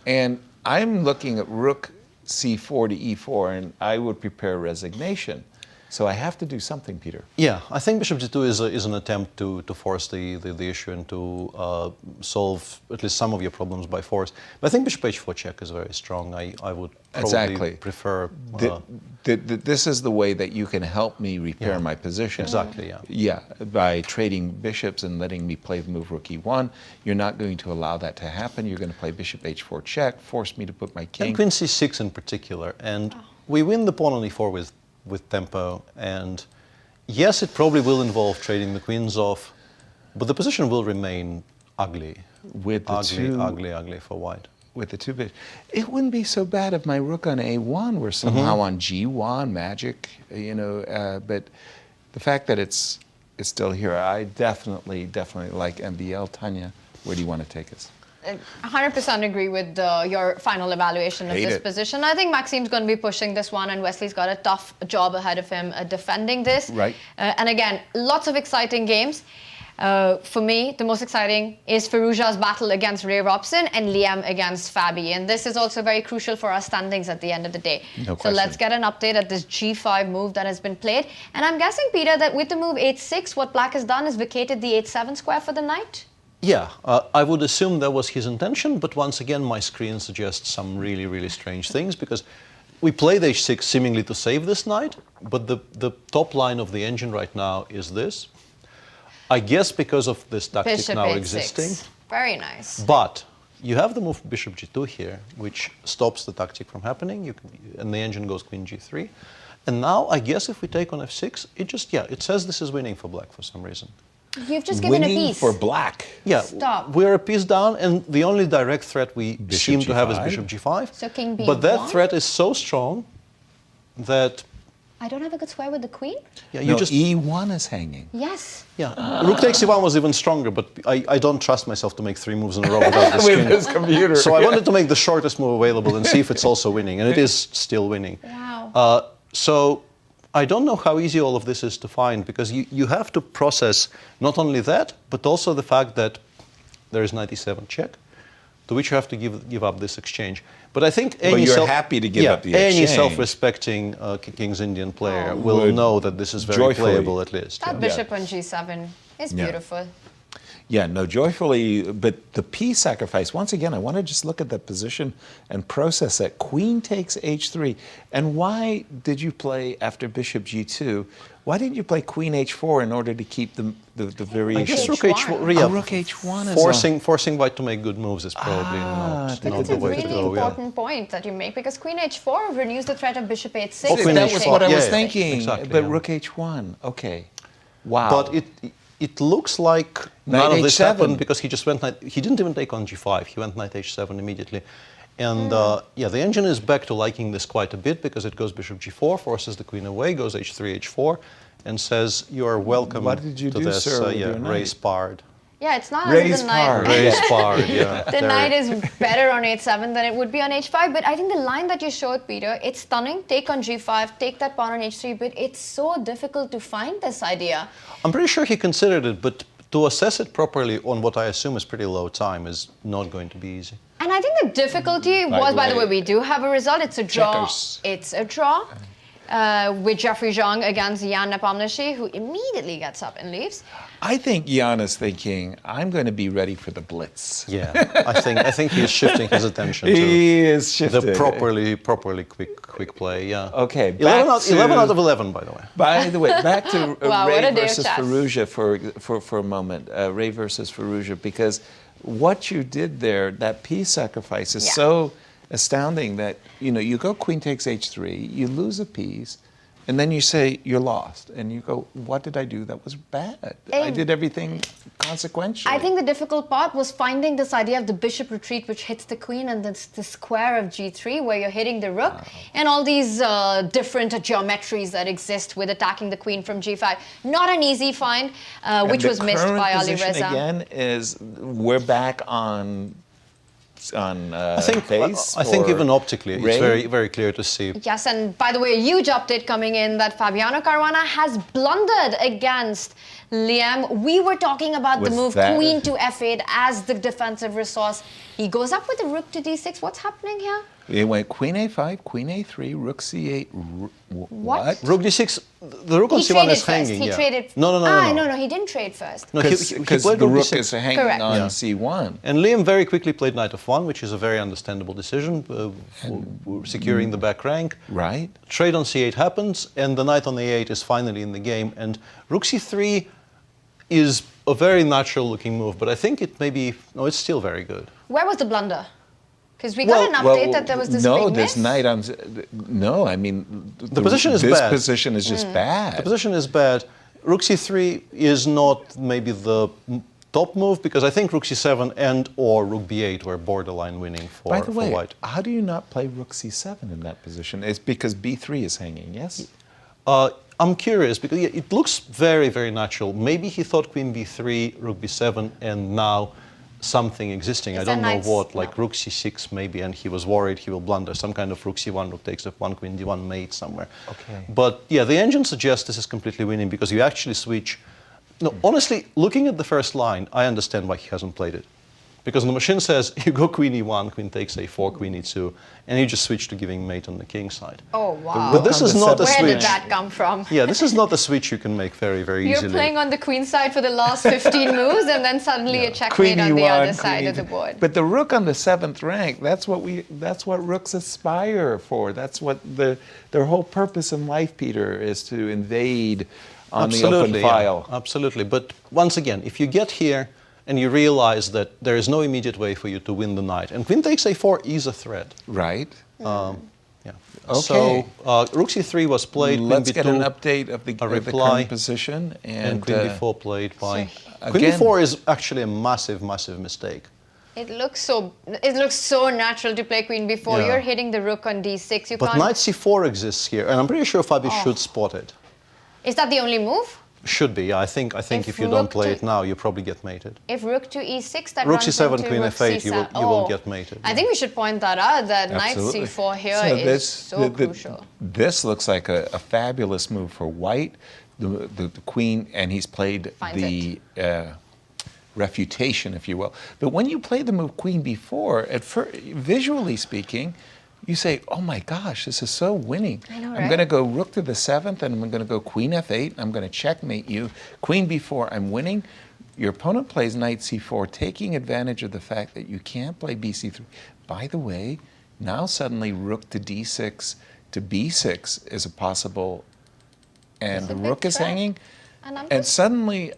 And I'm looking at rook c4 to e4, and I would prepare resignation. So I have to do something, Peter. Yeah, I think bishop d2 is an attempt to force the issue and to solve at least some of your problems by force. But I think bishop h4 check is very strong. I would probably Exactly. prefer... This is the way that you can help me repair my position. Exactly, yeah. Yeah, by trading bishops and letting me play the move rook e1. You're not going to allow that to happen. You're going to play bishop h4 check, force me to put my king. And queen c6 in particular. And we win the pawn on e4 with tempo. And yes, it probably will involve trading the queens off, but the position will remain ugly. With the Ugly for white. With the two bishops. It wouldn't be so bad if my rook on a1 were somehow on g1, magic, you know, but the fact that it's still here, I definitely like MVL. Tanya, where do you want to take us? 100% agree with your final evaluation of this position. I think Maxime's going to be pushing this one, and Wesley's got a tough job ahead of him defending this. Right. And again, lots of exciting games. For me, the most exciting is Firouzja's battle against Ray Robson and Liem against Fabi. And this is also very crucial for our standings at the end of the day. No so question. let's get an update at this g5 move that has been played. And I'm guessing, Peter, that with the move h6, what Black has done is vacated the h7 square for the knight? Yeah, I would assume that was his intention, but once again, my screen suggests some really, really strange things, because we played h6 seemingly to save this knight, but the top line of the engine right now is this. I guess because of this tactic Bishop now h6. existing. Very nice. But you have the move bishop g2 here, which stops the tactic from happening, and the engine goes queen g3. And now, I guess if we take on f6, it says this is winning for Black for some reason. You've just given a Winning piece. for Black. Yeah, Stop. we're a piece down, and the only direct threat we Bishop seem to have is g5. bishop g5. So king b1? But that threat is so strong that I don't have a good square with the queen? yeah, No, e1 is hanging. Yes. rook takes e1 was even stronger, but I don't trust myself to make 3 moves in a row without this With king. this computer. So I wanted to make the shortest move available and see if it's also winning, and it is still winning. Wow. So I don't know how easy all of this is to find, because you have to process not only that, but also the fact that there is knight e7 check, to which you have to give up this exchange. But I think any you're happy to give up the exchange. any self-respecting King's Indian player will know that this is very joyfully. playable at least. That bishop on g7 is beautiful. Yeah, no, joyfully, but the piece sacrifice, once again, I want to just look at the position and process that. Queen takes h3. And why did you play after bishop g2? Why didn't you play queen h4 in order to keep the variation? I guess rook H1. h4, yeah, rook h1 is forcing white to make good moves is probably not That's the a way really to go. important point that you make, because queen h4 renews the threat of bishop h6. Oh, queen that h4. was what I was Yeah, thinking. exactly, But yeah. rook h1, okay. Wow. But it looks like Knight none of this h7. happened, because he just went he didn't even take on g5. He went knight h7 immediately. And the engine is back to liking this quite a bit, because it goes bishop g4, forces the queen away, goes h3, h4, and says, you are welcome What did you to do, this sir, with your knight? race part. Yeah, it's not as if Raised the knight. par. Raised par, yeah. The knight is better on h7 than it would be on h5, but I think the line that you showed, Peter, it's stunning. Take on g5, take that pawn on h3, but it's so difficult to find this idea. I'm pretty sure he considered it, but to assess it properly on what I assume is pretty low time is not going to be easy. And I think the difficulty was, by the way, we do have a result. It's a draw. Checkers. It's a draw with Jeffery Jong against Jan Nepomniachtchi, who immediately gets up and leaves. I think Jan is thinking, I'm going to be ready for the blitz. Yeah, I think he's shifting his attention to He is shifting. the properly quick play. Yeah. Okay. 11 out of 11, by the way. By the way, back to Wow, what Ray a day of versus chess. Firouzja for a moment. Ray versus Firouzja, because what you did there, that piece sacrifice is Yeah. so astounding that, you go queen takes h3, you lose a piece, and then you say you're lost. And you go, what did I do that was bad? I did everything consequentially. I think the difficult part was finding this idea of the bishop retreat, which hits the queen, and the square of g3, where you're hitting the rook, and all these different geometries that exist with attacking the queen from g5. Not an easy find, which was missed by The current position Alireza. again is we're back on I think pace. I think for even optically, Ray. it's very clear to see. Yes, and by the way, a huge update coming in that Fabiano Caruana has blundered against Liem. We were talking about the Was move that- queen to f8 as the defensive resource. He goes up with the rook to d6. What's happening here? It went queen a5, queen a3, rook c8. What? Rook d6. The rook on He c1 traded is first. hanging. He yeah. traded. No. He didn't trade first. No, he Because played the rook rook d6. is hanging Correct. on Yeah. c1. And Liam very quickly played knight f1, which is a very understandable decision, securing the back rank. Right. Trade on c8 happens, and the knight on a8 is finally in the game. And rook c3 is a very natural-looking move, but I think it may be... No, it's still very good. Where was the blunder? Because we got an update that there was this no, big this miss. knight on... No, I mean... The position is this bad. position is just bad. The position is bad. Rook c3 is not maybe the top move, because I think rook c7 and or rook b8 were borderline winning for, By the way, for white. how do you not play rook c7 in that position? It's because b3 is hanging, yes? I'm curious, because it looks very, very natural. Maybe he thought queen b3, rook b7, and now something existing. Is I that don't know knight's- what, like no. rook c6 maybe, and he was worried he will blunder some kind of rook c1, rook takes f1, queen d1 mate somewhere. Okay. But yeah, the engine suggests this is completely winning because you actually switch. No, honestly, looking at the first line, I understand why he hasn't played it. Because the machine says you go queen e1, queen takes a4, queen e2, and you just switch to giving mate on the king side. Oh, wow. But this is not a Where did switch. that come from? Yeah, this is not a switch you can make very, very You're easily. playing on the queen side for the last 15 moves, and then suddenly a checkmate on the other side of the board. But the rook on the 7th rank, that's what rooks aspire for. That's what their whole purpose in life, Peter, is to invade on the open yeah, file. absolutely. But once again, if you get here and you realize that there is no immediate way for you to win the knight, and queen takes a4 is a threat. Right. Yeah. Okay. So rook c3 was played. Let's queen get b2, an update of the reply, current position. and queen b4 played by. Queen again- b4 is actually a massive, massive mistake. It looks so natural to play queen b4. Yeah. You're hitting the rook on d6. You But can't. knight c4 exists here, and I'm pretty sure Fabi Oh. should spot it. Is that the only move? Should be, yeah. I think If if you don't rook play to- it now, you probably get mated. If rook to e6, that Rook runs c7, into queen rook f8, you c7. will get mated. I think we should point that out, that Absolutely. knight c4 here So is so crucial. This looks like a fabulous move for white. The queen, and he's played Finds the refutation, if you will. But when you play the move queen b4, visually speaking, you say, oh my gosh, this is so winning. I know, I'm right? going to go rook to the 7th, and I'm going to go queen f8. I'm going to checkmate you. Queen b4, I'm winning. Your opponent plays knight c4, taking advantage of the fact that you can't play bc3. By the way, now suddenly rook to d6 to b6 is a possible, and It's the a big rook is threat. hanging. And I'm And just- suddenly,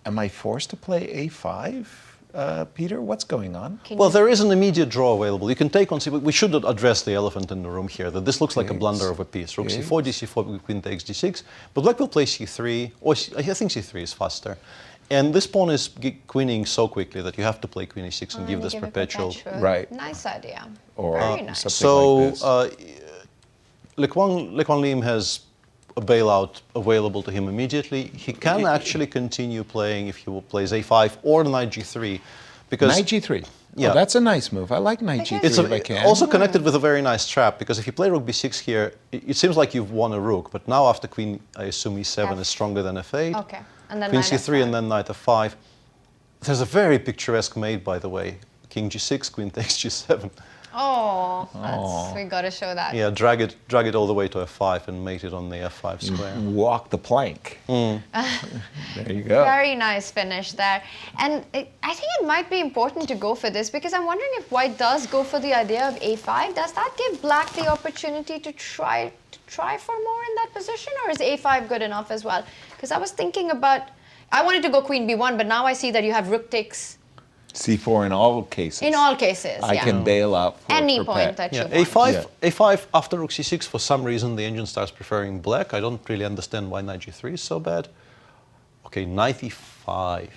am I forced to play a5? Peter, what's going on? Well, there is an immediate draw available. You can take on c. We should address the elephant in the room here, that this looks like a blunder of a piece. Rook c4, d4, queen takes d6. But black will play c3, or I think c3 is faster. And this pawn is queening so quickly that you have to play queen e6 and give this perpetual. Right. Nice idea. Or Very nice. something So like this. Lequan Liem has a bailout available to him immediately. He can actually continue playing if he plays a5 or knight g3. Because Knight g3. Yeah. Oh, that's a nice move. I like knight g3 it's if I can. also connected with a very nice trap, because if you play rook b6 here, it seems like you've won a rook, but now after queen, I assume e7 is stronger than f8. Okay, and then queen knight c3 f5. and then knight f5. There's a very picturesque mate, by the way. King g6, queen takes g7. Oh, we got to show that. Yeah, drag it all the way to f5 and mate it on the f5 square. Walk the plank. There you go. Very nice finish there. And I think it might be important to go for this, because I'm wondering if white does go for the idea of a5. Does that give black the opportunity to try for more in that position, or is a5 good enough as well? Because I was thinking about, I wanted to go queen b1, but now I see that you have rook takes c4 in all cases. in all cases. I yeah. can bail out for Any for point pet. that you want. a5 after rook c6, for some reason the engine starts preferring black. I don't really understand why knight g3 is so bad. Okay, knight e5.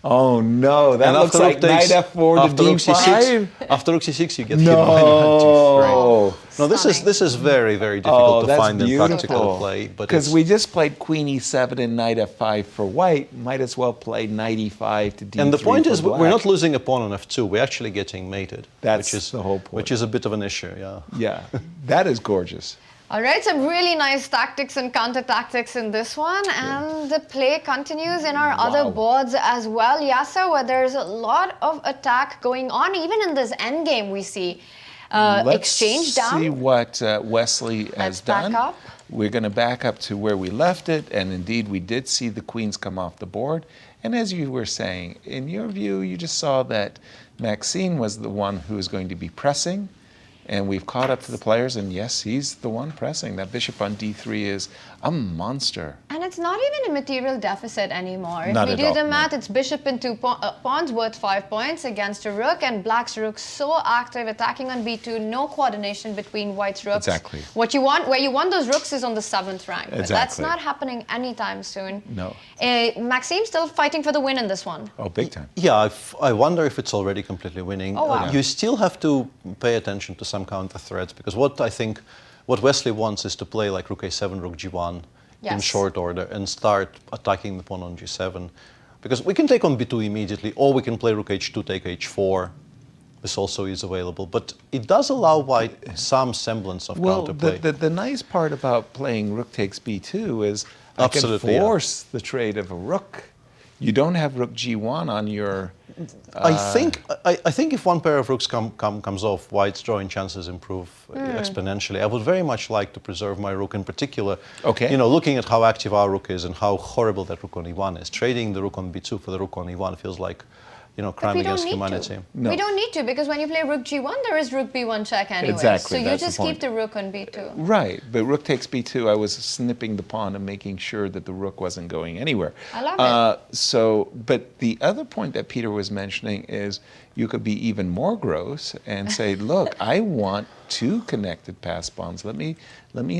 Oh no, that And looks after like rook knight takes- f4 after to rook d5. c6, after rook c6 you get hit by knight g3. No, this is very, very difficult to that's find in practical beautiful. play. But Because it's- we just played queen e7 and knight f5 for white. Might as well play knight e5 to d3. And the point for is, we're black. not losing a pawn on f2. We're actually getting mated. That's which is the whole point. Which is a bit of an issue, yeah. Yeah, that is gorgeous. All right, some really nice tactics and counter tactics in this one, and the play continues in our other boards as well, Yasser, where there's a lot of attack going on. Even in this endgame, we see exchange down. Let's see what Wesley has done. back up. We're going to back up to where we left it, and indeed we did see the queens come off the board. And as you were saying, in your view, you just saw that Maxime was the one who was going to be pressing. And we've caught up to the players, and yes, he's the one pressing. That bishop on d3 is a monster. And it's not even a material deficit anymore. Not if we at do the all, math, it's bishop and two pawns worth 5 points against a rook, and black's rook so active, attacking on b2, no coordination between white's rooks. Exactly. What you want, where you want those rooks is on the 7th rank. But that's Exactly. not happening anytime soon. No. Maxime's still fighting for the win in this one. Oh, big time. Yeah, I wonder if it's already completely winning. Oh, wow. You still have to pay attention to some counter threats, because what Wesley wants is to play like rook a7, rook g1 in Yes. short order and start attacking the pawn on g7. Because we can take on b2 immediately, or we can play rook h2, take h4. This also is available, but it does allow white some semblance of Well, counterplay. the nice part about playing rook takes b2 is Absolutely, I yeah. can force the trade of a rook. You don't have rook g1 on your... I think if one pair of rooks comes off, white's drawing chances improve exponentially. I would very much like to preserve my rook in particular. Okay. You know, looking at how active our rook is and how horrible that rook on e1 is, trading the rook on b2 for the rook on e1 feels like, you know, crime We don't against need humanity. to. No. We don't need to, because when you play rook g1, there is rook b1 check anyway. Exactly, So you that's the just point. keep the rook on b2. Right, but rook takes b2, I was snipping the pawn and making sure that the rook wasn't going anywhere. I love it. But the other point that Peter was mentioning is you could be even more gross and say, look, I want 2 connected pass pawns. Let me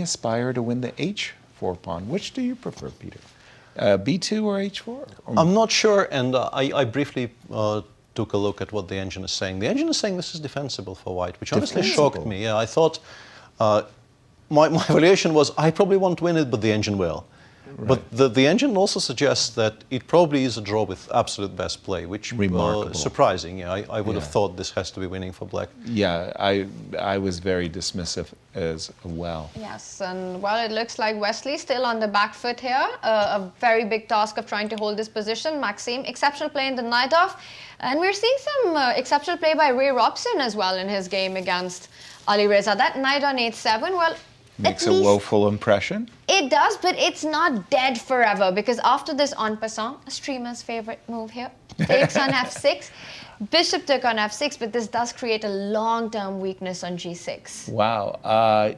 aspire to win the h4 pawn. Which do you prefer, Peter? b2 or h4? Or I'm not sure, and I briefly took a look at what the engine is saying. The engine is saying this is defensible for white, which honestly shocked Defensible? me. Yeah, I thought my evaluation was I probably won't win it, but the engine will. But the engine also suggests that it probably is a draw with absolute best play, which Remarkable. surprising. Yeah, I would have Yeah. thought this has to be winning for black. Yeah, I was very dismissive as well. Yes, and well, it looks like Wesley still on the back foot here. A very big task of trying to hold this position. Maxime, exceptional play in the knight off. And we're seeing some exceptional play by Ray Robson as well in his game against Alireza. That knight on h7, well, Makes at a least woeful impression. it does, but it's not dead forever, because after this en passant, a streamer's favorite move here, takes on f6. Bishop took on f6, but this does create a long-term weakness on g6. Wow.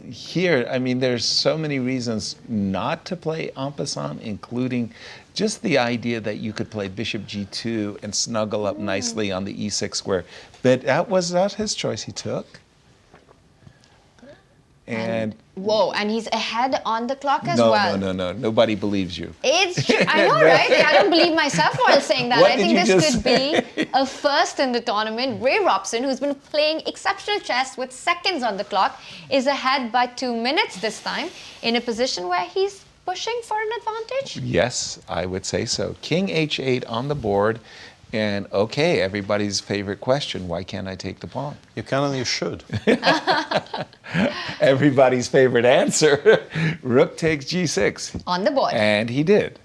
Here, I mean, there's so many reasons not to play en passant, including just the idea that you could play bishop g2 and snuggle up nicely on the e6 square. But that was not his choice he took. And Whoa, and he's ahead on the clock as no, well. no. Nobody believes you. It's true. I know, right? I don't believe myself while saying that. What I did think you this just could be a first in the tournament. Ray Robson, who's been playing exceptional chess with seconds on the clock, is ahead by 2 minutes this time, in a position where he's pushing for an advantage? Yes, I would say so. King h8 on the board. And okay, everybody's favorite question, why can't I take the pawn? You can and you should. Everybody's favorite answer, rook takes g6. On the board. And he did.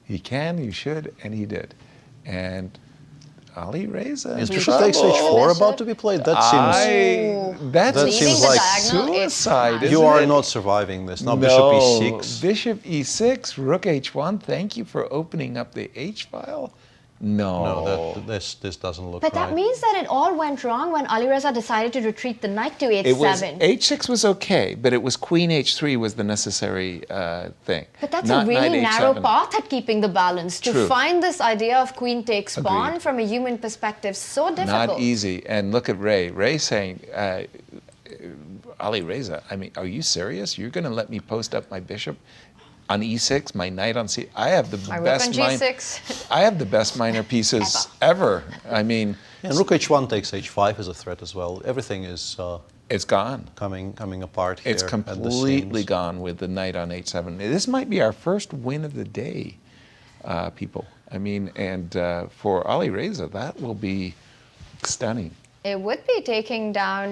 He can, you should, and he did. And Alireza Is in bishop takes trouble. h4 about to be played? That seems... That That seems like suicide, isn't you are it? not surviving this. Now No, bishop e6. Bishop e6, rook h1. Thank you for opening up the h file. No. No, this doesn't look But right. that means that it all went wrong when Alireza decided to retreat the knight to h7. It was h6 was okay, but it was queen h3 was the necessary thing. But that's Not a really knight narrow h7. path at keeping the balance. To True. find this idea of queen takes pawn Agreed. from a human perspective, so difficult. Not easy. And look at Ray. Ray saying, Alireza, I mean, are you serious? You're going to let me post up my bishop on e6, my knight on c. I have the My rook best on g6. I have the best minor pieces ever. I mean, And rook h1 takes h5 as a threat as well. Everything is it's gone. coming apart here. It's at the completely seams. gone with the knight on h7. This might be our first win of the day, people. I mean, and for Alireza, that will be stunning. It would be taking down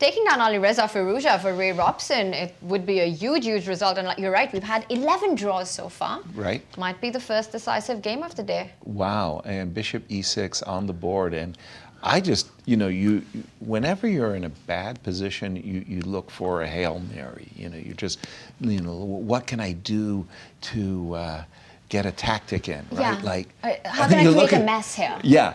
Alireza Firouzja for Ray Robson. It would be a huge, huge result. And like, you're right, we've had 11 draws so far. Right. Might be the first decisive game of the day. Wow, and bishop e6 on the board. And I just, you whenever you're in a bad position, you look for a Hail Mary. You just, what can I do to get a tactic in, right? Yeah. Like, how can I you create look a at- mess here? Yeah,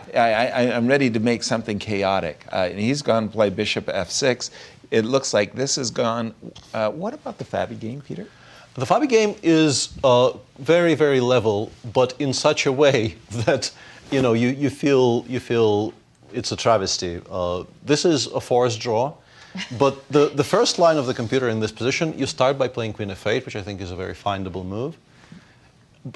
I'm ready to make something chaotic. And he's gone to play bishop f6. It looks like this is gone. What about the Fabi game, Peter? The Fabi game is very, very level, but in such a way that you feel it's a travesty. This is a forced draw, but the first line of the computer in this position, you start by playing queen f8, which I think is a very findable move.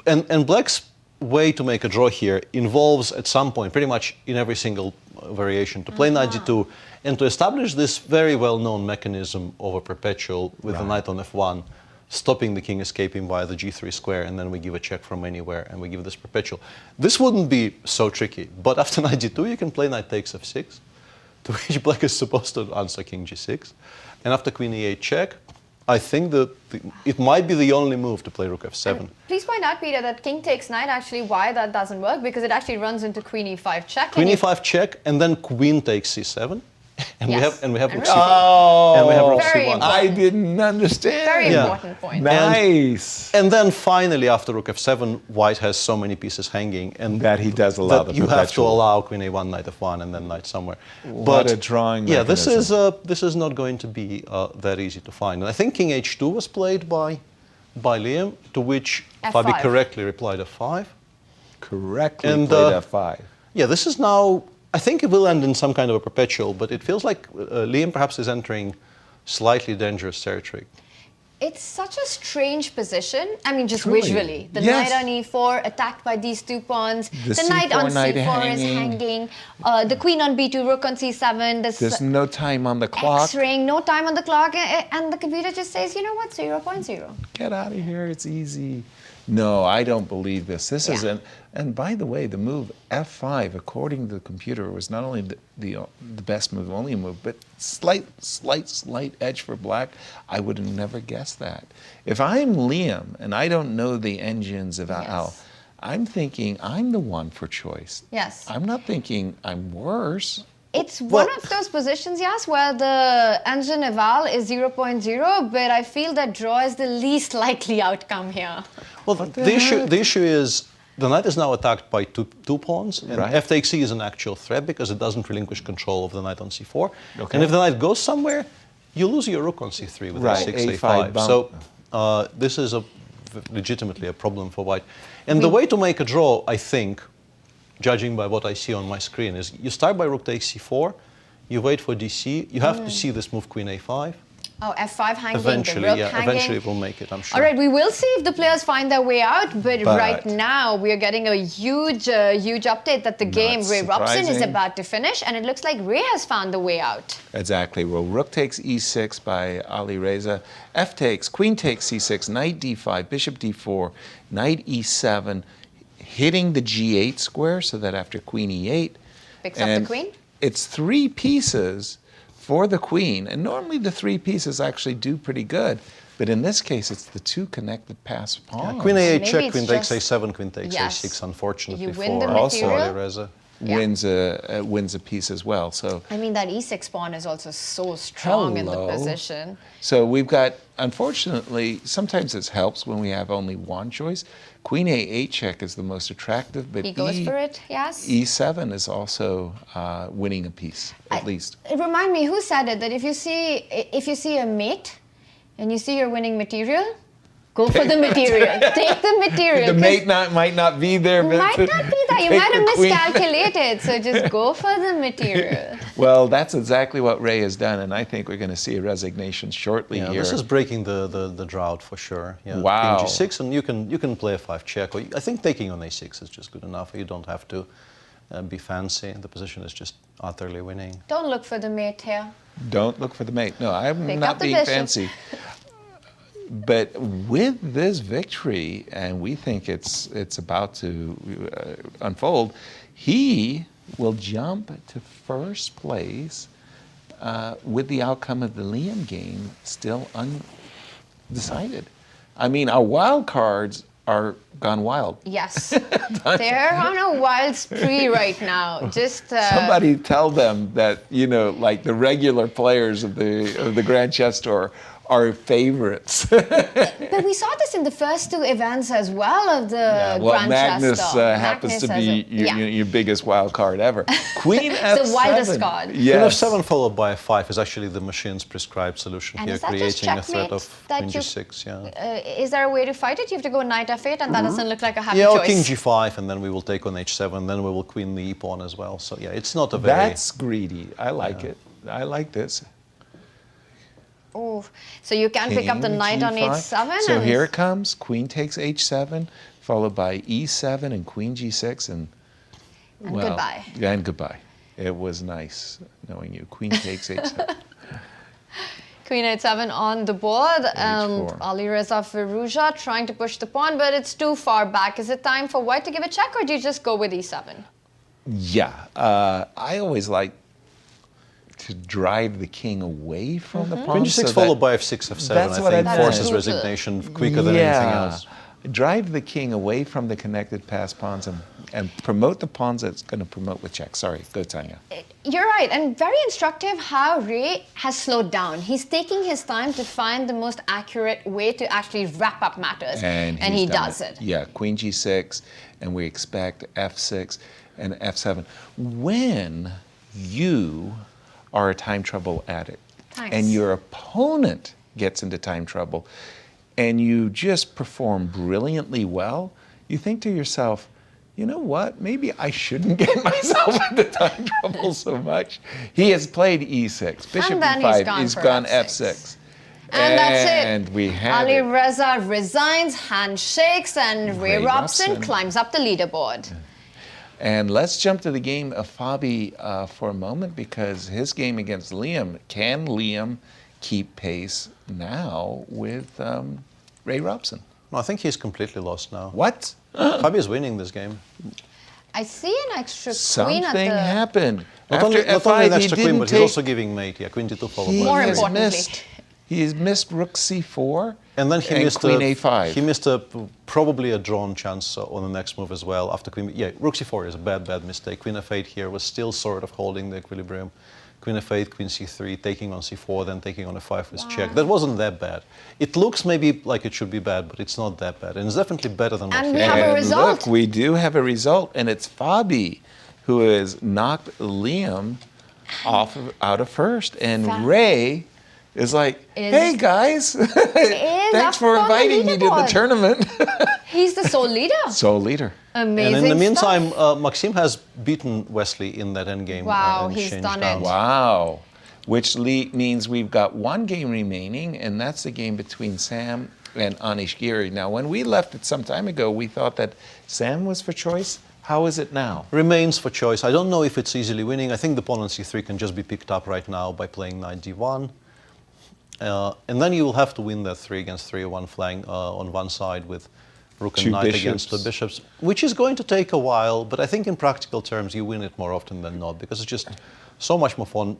And Black's way to make a draw here involves at some point, pretty much in every single variation, to play knight g2 and to establish this very well-known mechanism of a perpetual with the knight on f1, stopping the king escaping via the g3 square, and then we give a check from anywhere and we give this perpetual. This wouldn't be so tricky, but after knight g2 you can play knight takes f6, to which Black is supposed to answer king g6, and after queen e8 check, I think it might be the only move to play rook f7. Please point out, Peter, that king takes knight, actually why that doesn't work, because it actually runs into queen e5 check. Queen e5 check, and then queen takes c7, and Yes. we have And rook rook c1. And we have rook Very c1. important. I didn't understand. Very Yeah. important point. Nice. And then finally, after rook f7, white has so many pieces hanging, and That he does allow that the you have to perpetual. allow queen a1, knight f1, and then knight somewhere. What a drawing Yeah, mechanism. this is not going to be that easy to find. And I think king h2 was played by Liem, to which Fabi F5. correctly replied f5. Correctly And, played f5. Yeah, this is now, I think it will end in some kind of a perpetual, but it feels like Liem perhaps is entering slightly dangerous territory. It's such a strange position. I mean, just Truly. visually. The Yes. knight on e4 attacked by these two pawns. The The knight on C4 knight c4 is hanging. hanging. The queen on b2, rook on c7. There's no time on the clock. X-ring, no time on the clock. And the computer just says, you know what, 0.0. Get out of here, it's easy. No, I don't believe this. This is Yeah. and by the way, the move f5, according to the computer, was not only the best move, only move, but slight edge for Black. I would have never guessed that. If I'm Liam and I don't know the engines of Al, I'm thinking I'm the one for choice. Yes. I'm not thinking I'm worse. It's one of those positions, yes, where the engine eval is 0.0, but I feel that draw is the least likely outcome here. Well, the issue is the knight is now attacked by two pawns, and Right. f takes c is an actual threat because it doesn't relinquish control of the knight on c4. Okay. And if the knight goes somewhere, you lose your rook on c3 with Right, a6, A5 a5. bump. So this is legitimately a problem for white. And the way to make a draw, I think, judging by what I see on my screen, is you start by rook takes c4, you wait for dc, you have to see this move queen a5, Oh, F5 hanging, Eventually, the rook yeah, hanging. eventually it will make it, I'm sure. All right, we will see if the players find their way out, but right now we are getting a huge update that the game, Ray Robson, is surprising. about to finish, and it looks like Ray has found the way out. Exactly. Well, rook takes e6 by Alireza. F takes, queen takes c6, knight d5, bishop d4, knight e7, hitting the g8 square so that after queen e8. Picks up the queen. It's 3 pieces for the queen, and normally the 3 pieces actually do pretty good. But in this case, it's the 2 connected passed pawns. Queen a8 Maybe check, it's queen takes just- a7, queen takes Yes. a6, unfortunately You win for the Also, material. Alireza. Yeah. wins a piece as well. So I mean, that e6 pawn is also so strong in the Hello. position. So we've got, unfortunately, sometimes this helps when we have only one choice. Queen a8 check is the most attractive, but He goes for it, yes? e7 is also winning a piece, at least. Remind me, who said it, that if you see a mate and you see you're winning material, go for the material. Take the material. The 'cause mate might not be there, but might not be that. You take might have the queen. miscalculated. So just go for the material. Well, that's exactly what Ray has done, and I think we're going to see a resignation shortly Yeah, here. this is breaking the drought for sure. Yeah, Wow. King g6, and you can play a 5 check. Or I think taking on a6 is just good enough. You don't have to be fancy. The position is just utterly winning. Don't look for the mate here. Don't look for the mate. No, I'm Pick not up the being bishop. fancy. But with this victory, and we think it's about to unfold, he will jump to first place with the outcome of the Liem game still undecided. I mean, our wild cards are gone wild. Yes. They're on a wild spree right now. Just Somebody tell them that, you know, like the regular players of the Grand Chess Tour are favorites. But we saw this in the first 2 events as well of the Well, Grand Magnus Chess Tour. happens to Magnus be has your biggest wild card ever. Queen F7. the wildest card. Yes. Queen f7 followed by f5 is actually the machine's prescribed solution And here, is that just creating a threat checkmate of that queen you- g6. Yeah. Is there a way to fight it? You have to go knight f8, and that doesn't look like a happy Yeah, or choice. king g5, and then we will take on h7, then we will queen the e pawn as well. So yeah, it's not a very... That's greedy. I like it. I like this. Oh, so you can pick up the King knight on G5. h7. So and here it comes. Queen takes h7, followed by e7 and queen g6, and goodbye. And goodbye. It was nice knowing you. Queen takes h7. Queen h7 on the board. H4. Alireza Firouzja trying to push the pawn, but it's too far back. Is it time for white to give a check, or do you just go with e7? Yeah, I always like to drive the king away from the pawn. Queen g6 so followed that- by f6, f7, That's I what think I forces did. resignation quicker than anything else. Drive the king away from the connected pass pawns and promote the pawns that's going to promote with check. Sorry, go Tanya. You're right, and very instructive how Ray has slowed down. He's taking his time to find the most accurate way to actually wrap up matters, and he's he done does it. Yeah, queen g6, and we expect f6 and f7. When you are a time trouble addict, Thanks. and your opponent gets into time trouble, and you just perform brilliantly well, you think to yourself, you know what, maybe I shouldn't get myself into time trouble so much. He has played e6, bishop And then e5, he's gone gone for f6. And that's it. And we have it. Alireza resigns, handshakes, and Ray Robson Robson. climbs up the leaderboard. And let's jump to the game of Fabi for a moment, because his game against Liem, can Liem keep pace now with Ray Robson? No, I think he's completely lost now. What? Fabi is winning this game. I see an extra queen Something at the... happened. Not After only an f5, he extra queen, didn't but take... he's also giving mate. Yeah, queen d2 followed by More f3. importantly. He has missed rook c4 And then he missed queen a5. He missed probably a drawn chance on the next move as well. After queen, yeah, rook c4 is a bad mistake. Queen f8 here was still sort of holding the equilibrium. Queen f8, queen c3, taking on c4, then taking on f5 with check. That wasn't that bad. It looks maybe like it should be bad, but it's not that bad, and it's definitely better than what And he we have had. a result. Look, we do have a result, and it's Fabi who has knocked Liam out of first, and Ray is like, hey guys, thanks up for on the inviting me to the leaderboard." tournament. He's the sole leader. Sole leader. Amazing And in the meantime, stuff. Maxime has beaten Wesley in that endgame. Wow, and he's changed done down. it. Wow. which means we've got one game remaining, and that's the game between Sam and Anish Giri. Now, when we left it some time ago, we thought that Sam was for choice. How is it now? Remains for choice. I don't know if it's easily winning. I think the pawn on c3 can just be picked up right now by playing knight d1. And then you will have to win that 3 against 3 one flank on one side with rook and knight against the bishops, which is going to take a while, but I think in practical terms you win it more often than not, because it's just so much more fun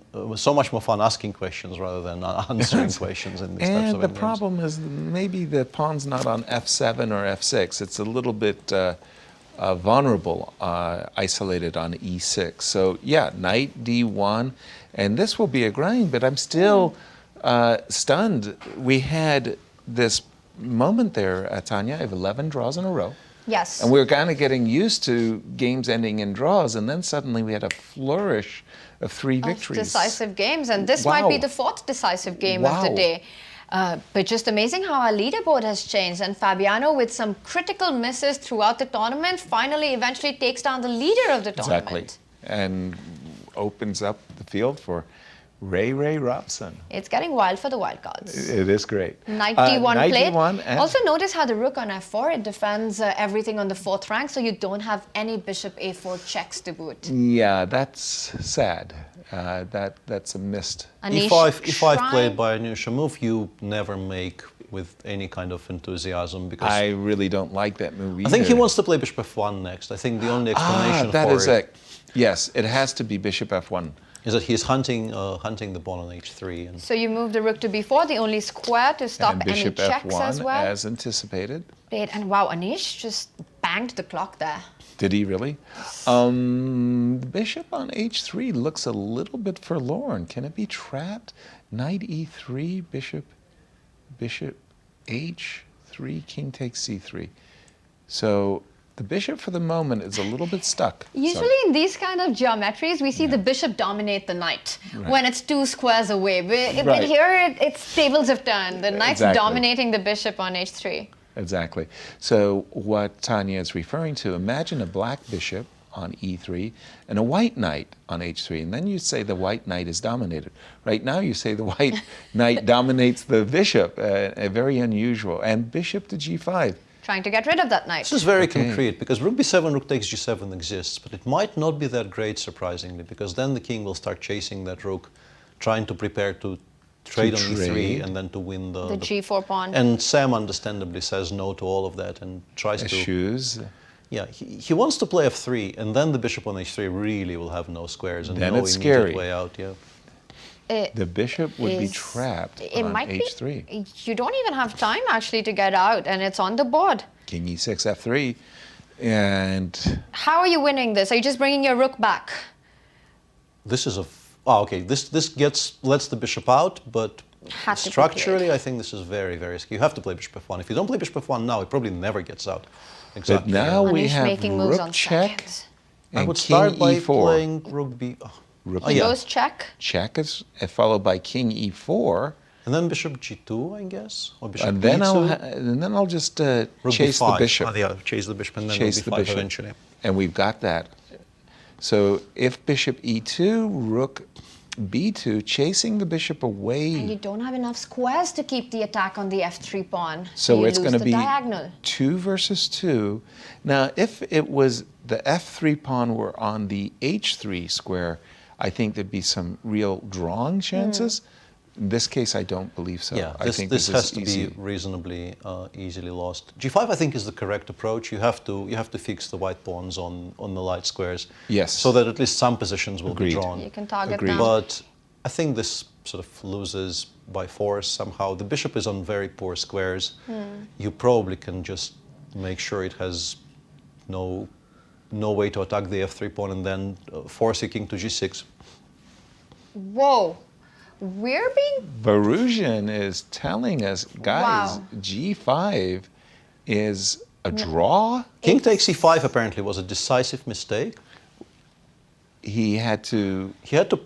asking questions rather than answering questions in these types of And the endgames. problem is maybe the pawn's not on f7 or f6. It's a little bit vulnerable, isolated on e6. So yeah, knight d1, and this will be a grind, but I'm still stunned. We had this moment there, Tanya, of 11 draws in a row. Yes. And we were kind of getting used to games ending in draws, and then suddenly we had a flourish of 3 victories. Decisive games, and this might be the 4th decisive game of the day. But just amazing how our leaderboard has changed, and Fabiano, with some critical misses throughout the tournament, finally eventually takes down the leader of the tournament. Exactly, and opens up the field for Ray Robson. It's getting wild for the wildcards. It is great. Knight d1 Knight played. D1 Also notice how the rook on f4, it defends everything on the 4th rank, so you don't have any bishop a4 checks to boot. Yeah, that's sad. That's a missed. Anish e5 played by Anish, a move you never make with any kind of enthusiasm, because I really don't like that move either. I think he wants to play bishop f1 next. I think the only explanation for it yes, it has to be bishop f1. Is that he's hunting the pawn on h3. And so you move the rook to b4, the only square to stop and any bishop checks f1 as well. as anticipated. And wow, Anish just banged the clock there. Did he really? Bishop on h3 looks a little bit forlorn. Can it be trapped? Knight e3, bishop h3, king takes c3. So the bishop for the moment is a little bit stuck. Usually in these kind of geometries, we see the bishop dominate the knight when it's 2 squares away. But here, it's tables have turned. The knight's dominating the bishop on h3. Exactly. So what Tanya is referring to, imagine a black bishop on e3 and a white knight on h3, and then you say the white knight is dominated. Right now you say the white knight dominates the bishop, very unusual, and bishop to g5. Trying to get rid of that knight. this is very concrete, because rook b7, rook takes g7 exists, but it might not be that great, surprisingly, because then the king will start chasing that rook, trying to prepare to trade on e3 and then to win the g4 pawn. And Sam understandably says no to all of that and tries to choose. Yeah, he wants to play f3, and then the bishop on h3 really will have no squares and then no it's immediate scary. way out. Yeah. The bishop would be trapped on h3. You don't even have time actually to get out, and it's on the board. King e6, f3, and how are you winning this? Are you just bringing your rook back? This is okay. This lets the bishop out, but structurally, I think this is very, very risky. You have to play bishop f1. If you don't play bishop f1 now, it probably never gets out. Exactly. But now we Anish have making moves rook on check. seconds. And I would king start by e4. playing rook b. Goes check. Check is followed by king e4. And then bishop g2, I guess, or bishop And then e2. I'll just Rook chase b5. the bishop. Yeah, chase the bishop and then Chase rook the b5 bishop. eventually. And we've got that. So if bishop e2, rook b2, chasing the bishop away. And you don't have enough squares to keep the attack on the f3 pawn. So it's going to be diagonal. 2 versus 2. Now, if it was the f3 pawn were on the h3 square, I think there'd be some real drawing chances. In this case, I don't believe so. Yeah, I think this has to easy. be reasonably easily lost. G5, I think, is the correct approach. You have to fix the white pawns on the light squares. Yes. So that at least some positions will Agreed. be drawn. You can target Agreed. them. But I think this sort of loses by force somehow. The bishop is on very poor squares. You probably can just make sure it has no way to attack the f3 pawn and then force your king to g6. Whoa. We're being... Firouzja is telling us, guys, g5 is a draw. King takes e5 apparently was a decisive mistake. He had to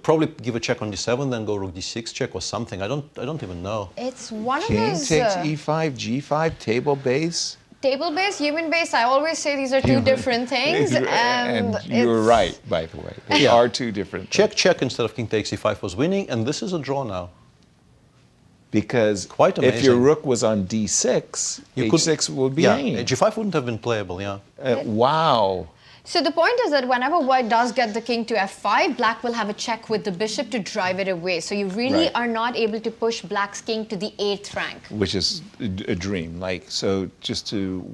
probably give a check on d7, then go rook d6 check or something. I don't even know. It's one of King those... takes e5, g5, table base. Table-based, human-based, I always say these are two different things. And you're right, by the way. They are two different things. Check instead of king takes e5 was winning, and this is a draw now. Because Quite if your amazing. rook was on d6, h6 would be hanging. g5 wouldn't have been playable, yeah. Wow. So the point is that whenever white does get the king to f5, black will have a check with the bishop to drive it away. So you really Right. are not able to push black's king to the 8th rank. Which is a dream. Like, so just to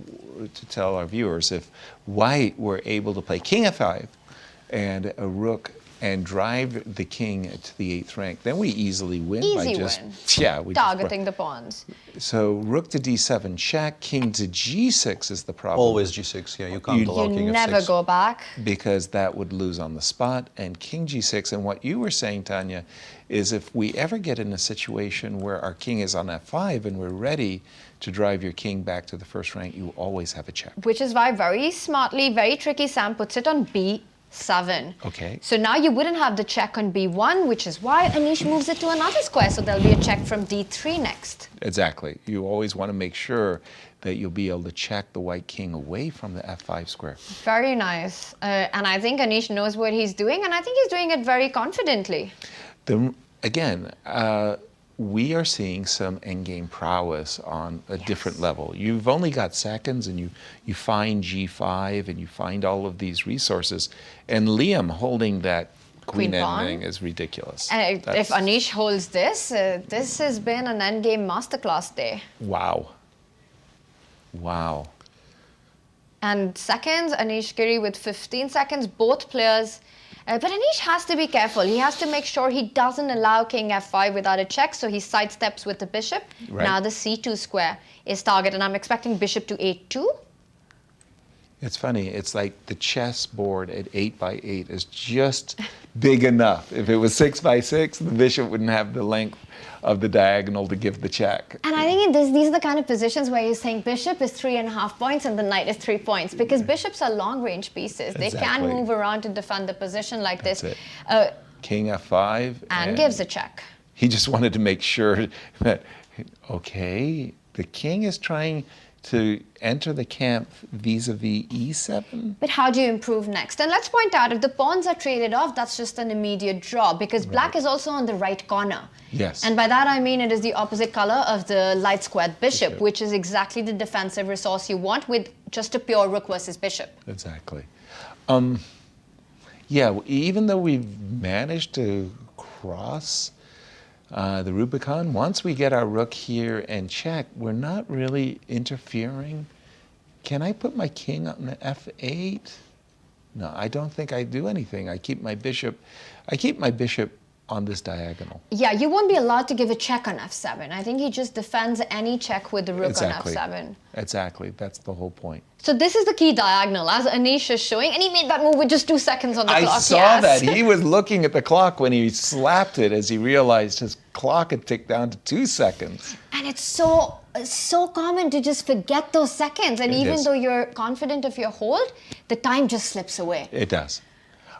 tell our viewers, if white were able to play king f5 and a rook and drive the king to the 8th rank, then we easily win by Easy just win. we Targeting the pawns. So rook to d7 check, king to g6 is the problem. Always g6, yeah, you can't allow You king never f6. go back. Because that would lose on the spot, and king g6. And what you were saying, Tanya, is if we ever get in a situation where our king is on f5 and we're ready to drive your king back to the 1st rank, you always have a check. Which is why very smartly, very tricky, Sam puts it on b7. Okay. So now you wouldn't have the check on b1, which is why Anish moves it to another square. So there'll be a check from d3 next. Exactly. You always want to make sure that you'll be able to check the white king away from the f5 square. Very nice. And I think Anish knows what he's doing, and I think he's doing it very confidently. Again, we are seeing some endgame prowess on a different level. You've only got seconds, and you find g5, and you find all of these resources. And Liem holding that queen pawn. ending is ridiculous. And if Anish holds this, this has been an endgame masterclass day. Wow. Wow. And seconds, Anish Giri with 15 seconds, both players. But Anish has to be careful. He has to make sure he doesn't allow king f5 without a check, so he sidesteps with the bishop. Right. Now the c2 square is target, and I'm expecting bishop to a2. It's funny. It's like the chess board at 8x8 is just big enough. If it was 6x6, the bishop wouldn't have the length of the diagonal to give the check. And I think these are the kind of positions where you're saying bishop is 3.5 points and the knight is 3 points, because bishops are long-range pieces. They can Exactly. move around to defend the position like That's this. it. King f5. And gives a check. He just wanted to make sure that, okay, the king is trying to enter the camp vis-a-vis e7. But how do you improve next? And let's point out, if the pawns are traded off, that's just an immediate draw, because black is also on the right corner. Yes. And by that I mean it is the opposite color of the light squared bishop, which is exactly the defensive resource you want with just a pure rook versus bishop. Exactly. Yeah, even though we've managed to cross the Rubicon, once we get our rook here and check, we're not really interfering. Can I put my king on the f8? No, I don't think I do anything. I keep my bishop on this diagonal. Yeah, you won't be allowed to give a check on f7. I think he just defends any check with the rook Exactly. on f7. Exactly. That's the whole point. So this is the key diagonal, as Anish is showing, and he made that move with just 2 seconds on the clock. I saw yes. that. He was looking at the clock when he slapped it as he realized his clock had ticked down to 2 seconds. And it's so common to just forget those seconds. And It even is. though you're confident of your hold, the time just slips away. It does.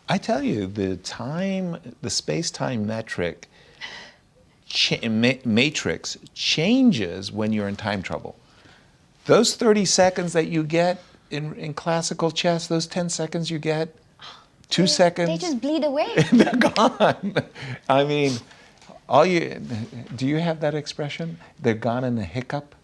I tell you, the space-time metric matrix changes when you're in time trouble. Those 30 seconds that you get in classical chess, those 10 seconds you get, 2 seconds, They just bleed away. they're gone. I mean, do you have that expression? They're gone in a hiccup?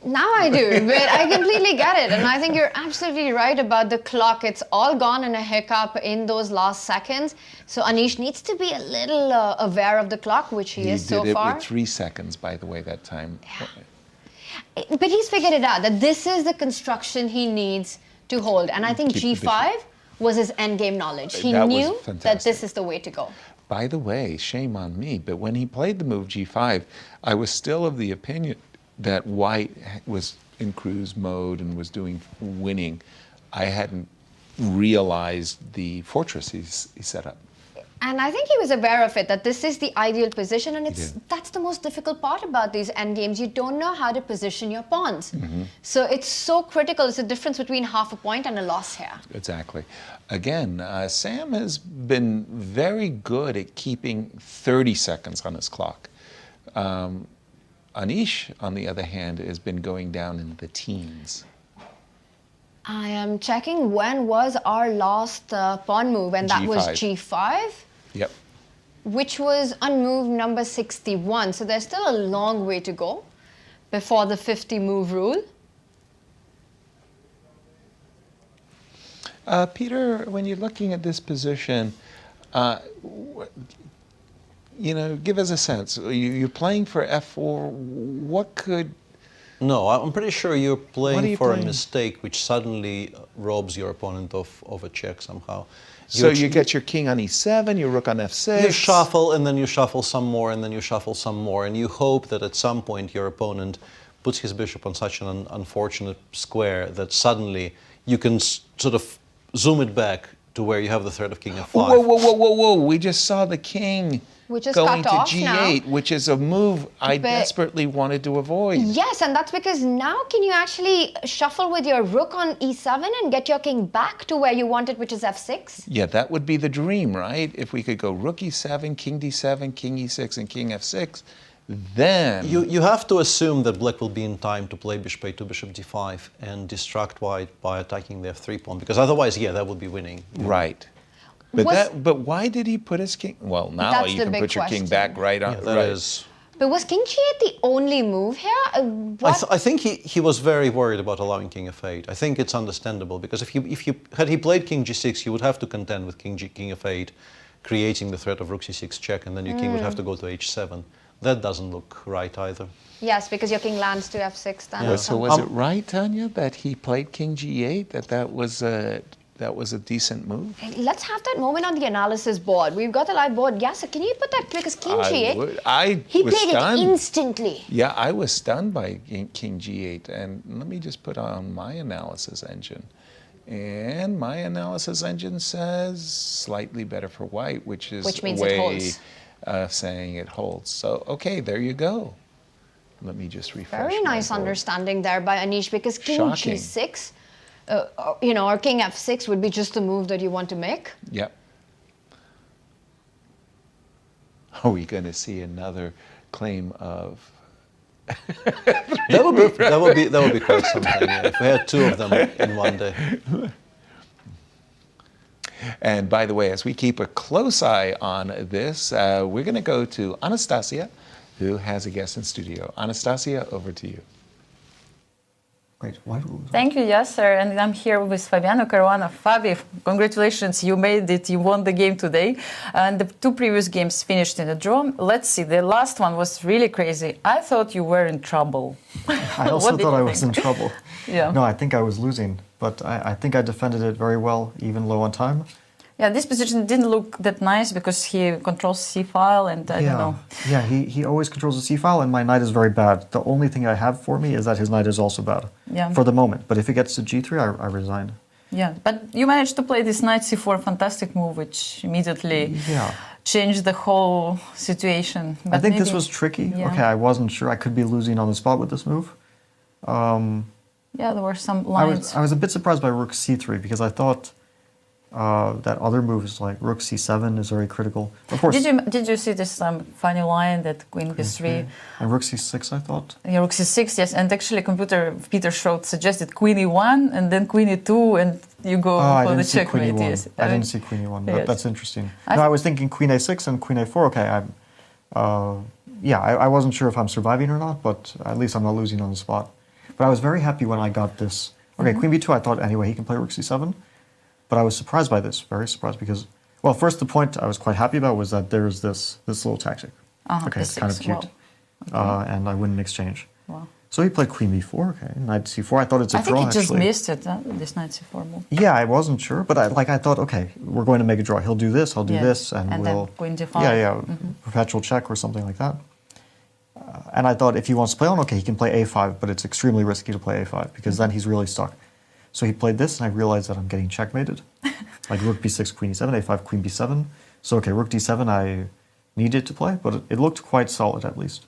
Now I do, but I completely get it. And I think you're absolutely right about the clock. It's all gone in a hiccup in those last seconds. So Anish needs to be a little aware of the clock, which he is so did it far. with 3 seconds, by the way, that time. But he's figured it out, that this is the construction he needs to hold. And I think Keep the G5 was his endgame knowledge. He That was knew that fantastic. this is the way to go. By the way, shame on me, but when he played the move G5, I was still of the opinion that white was in cruise mode and was winning. I hadn't realized the fortress he set up. And I think he was aware of it, that this is the ideal position, and that's the most difficult part about these endgames. You don't know how to position your pawns. So it's so critical. It's the difference between half a point and a loss here. Exactly. Again, Sam has been very good at keeping 30 seconds on his clock. Anish, on the other hand, has been going down in the teens. I am checking when was our last pawn move, and that was G5. Yep. Which was on move number 61. So there's still a long way to go before the 50 move rule. Peter, when you're looking at this position, give us a sense. You're playing for F4. What could... No, I'm pretty sure you're playing for a mistake which suddenly robs your opponent of a check somehow. So you get your king on E7, your rook on F6. You shuffle, and then you shuffle some more, and then you shuffle some more, and you hope that at some point your opponent puts his bishop on such an unfortunate square that suddenly you can sort of zoom it back to where you have the threat of king F5. Whoa. We just saw the king which is going cut to off G8, now. which is a move I desperately wanted to avoid. Yes, and that's because now can you actually shuffle with your rook on E7 and get your king back to where you want it, which is F6? Yeah, that would be the dream, right? If we could go rook E7, king D7, king E6, and king F6, then... You have to assume that black will be in time to play bishop A2, bishop D5, and distract white by attacking the F3 pawn, because otherwise, yeah, that would be winning. Right. But why did he put his king? Well, now you can put your king back right on. But was king G8 the only move here? I think he was very worried about allowing king F8. I think it's understandable because if he played king G6, you would have to contend with king F8, creating the threat of rook C6 check, and then your king would have to go to H7. That doesn't look right either. Yes, because your king lands to F6 then. Yeah. So was it right, Tanya, that he played king G8? That was a decent move? Let's have that moment on the analysis board. We've got the live board. Yasser, can you put that, because king G8, he played it instantly. Yeah, I was stunned by king G8. And let me just put on my analysis engine. And my analysis engine says slightly better for white, which means a way of saying it holds. So, okay, there you go. Let me just refresh. Very nice understanding there by Anish, because king G6, or king F6 would be just the move that you want to make. Yep. Are we going to see another claim of? that would be quite something. Yeah, if we had two of them in one day. And by the way, as we keep a close eye on this, we're going to go to Anastasiya, who has a guest in studio. Anastasiya, over to you. Great. Thank you, Yasser. And I'm here with Fabiano Caruana. Fabi, congratulations, you made it. You won the game today. And the two previous games finished in a draw. Let's see, the last one was really crazy. I thought you were in trouble. I also thought I was in trouble. Yeah. No, I think I was losing, but I think I defended it very well, even low on time. Yeah, this position didn't look that nice because he controls c-file and I don't know. Yeah, he always controls the c-file and my knight is very bad. The only thing I have for me is that his knight is also bad for the moment. But if it gets to g3, I resign. Yeah, but you managed to play this knight c4, fantastic move, which immediately changed the whole situation. But I think this was tricky. Yeah. Okay, I wasn't sure. I could be losing on the spot with this move. Yeah, there were some lines. I was a bit surprised by rook c3 because I thought that other moves like rook c7 is very critical. Of course. Did you see this funny line that queen b3 and rook c6? I thought. Yeah, rook c6, yes. And actually, Peter showed suggested queen e1 and then queen e2, and you go for the checkmate. Yes, I didn't see queen e1. Yes. That's interesting. I was thinking queen a6 and queen a4. Okay, I wasn't sure if I'm surviving or not, but at least I'm not losing on the spot. But I was very happy when I got this. Okay, queen b2. I thought anyway he can play rook c7. But I was surprised by this, very surprised, because, well, first the point I was quite happy about was that there's this little tactic. Okay, it's kind of cute. Wow. Okay. And I win in exchange. Wow. So he played queen b4, okay, knight c4. I thought it's a draw, I think he just missed it, this knight c4 move. Yeah, I wasn't sure, but I thought, okay, we're going to make a draw. He'll do this, I'll do this, and we'll... then queen d5. Perpetual check or something like that. And I thought if he wants to play on, okay, he can play a5, but it's extremely risky to play a5, because then he's really stuck. So he played this, and I realized that I'm getting checkmated. Like rook b6, queen e7, a5, queen b7. So, okay, rook d7 I needed to play, but it looked quite solid at least.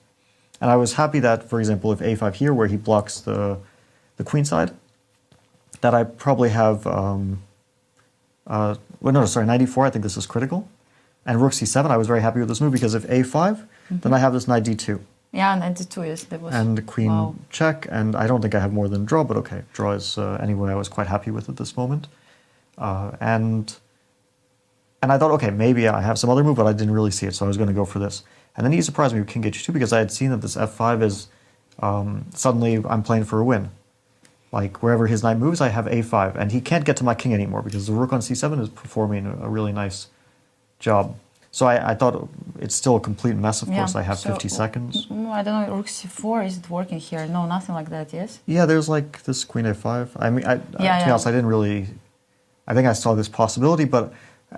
And I was happy that, for example, if a5 here, where he blocks the queen side, that I probably have, knight e4, I think this is critical. And rook c7, I was very happy with this move, because if a5, then I have this knight d2. Yeah, 92, yes, that was. And queen wow. check, and I don't think I have more than draw, but okay, draw is anyway I was quite happy with at this moment. And I thought, okay, maybe I have some other move, but I didn't really see it, so I was going to go for this. And then he surprised me with king h2 because I had seen that this f5 is, suddenly I'm playing for a win. Like, wherever his knight moves, I have a5, and he can't get to my king anymore because the rook on c7 is performing a really nice job. So I thought it's still a complete mess, of course. I have 50 seconds. I don't know, rook c4, is it working here? No, nothing like that, yes? Yeah, there's like this queen a5. I mean, to be honest, I didn't really... I think I saw this possibility, but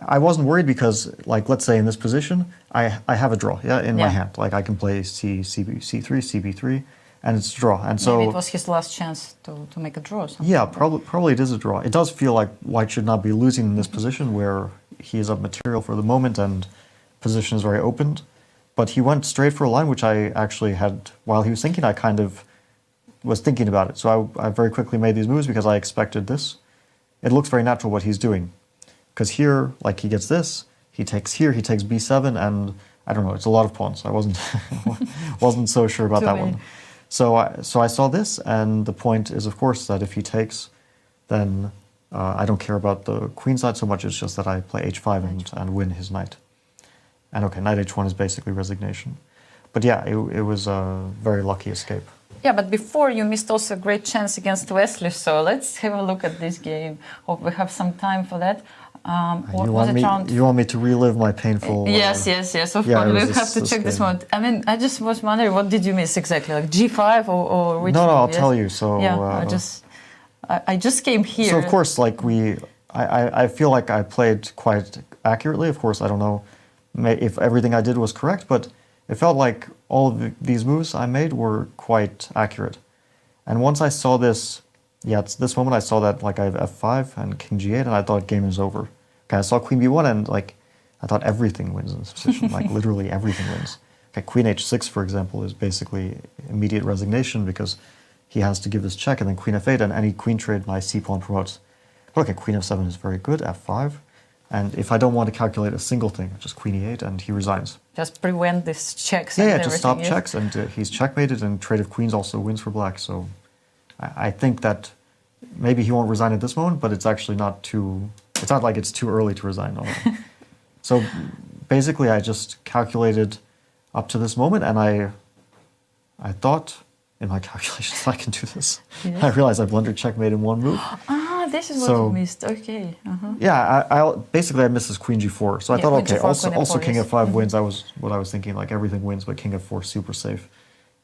I wasn't worried because, like, let's say in this position, I have a draw, in my hand. Like, I can play c3, cb3, and it's a draw. And so maybe it was his last chance to make a draw. Yeah, probably it is a draw. It does feel like white should not be losing in this position where he is up material for the moment and position is very opened. But he went straight for a line, which I actually had, while he was thinking, I kind of was thinking about it. So I very quickly made these moves because I expected this. It looks very natural what he's doing. Because here, like, he gets this, he takes here, he takes b7, and I don't know, it's a lot of pawns. I wasn't so sure about that one. So I saw this, and the point is, of course, that if he takes, then I don't care about the queen side so much. It's just that I play h5 and win his knight. And okay, knight h1 is basically resignation. But yeah, it was a very lucky escape. Yeah, but before you missed also a great chance against Wesley, so let's have a look at this game. Hope we have some time for that. You want me to relive my painful... Yes, of course. We have to check this one. I mean, I just was wondering, what did you miss exactly? Like g5 or which? No, I'll tell you. So yeah, I just came here. So of course, like I feel like I played quite accurately. Of course, I don't know if everything I did was correct, but it felt like all of these moves I made were quite accurate. And once I saw this, it's this moment I saw that like I have f5 and king g8, and I thought game is over. Okay, I saw queen b1, and like I thought everything wins in this position. Like literally everything wins. Okay, queen h6, for example, is basically immediate resignation because he has to give this check, and then queen f8, and any queen trade my c pawn promotes. But okay, queen f7 is very good, f5. And if I don't want to calculate a single thing, just queen e8, and he resigns. Just prevent this checks. Yeah, just stop checks, and he's checkmated, and trade of queens also wins for black. So I think that maybe he won't resign at this moment, but it's actually not too... It's not like it's too early to resign. So basically, I just calculated up to this moment, and I thought in my calculations I can do this. Yes. I realized I blundered checkmate in one move. This is what you missed. Okay. Yeah, I missed this queen g4. So I thought, okay, g4, also king f5 wins. That was what I was thinking. Like everything wins, but king f4 super safe.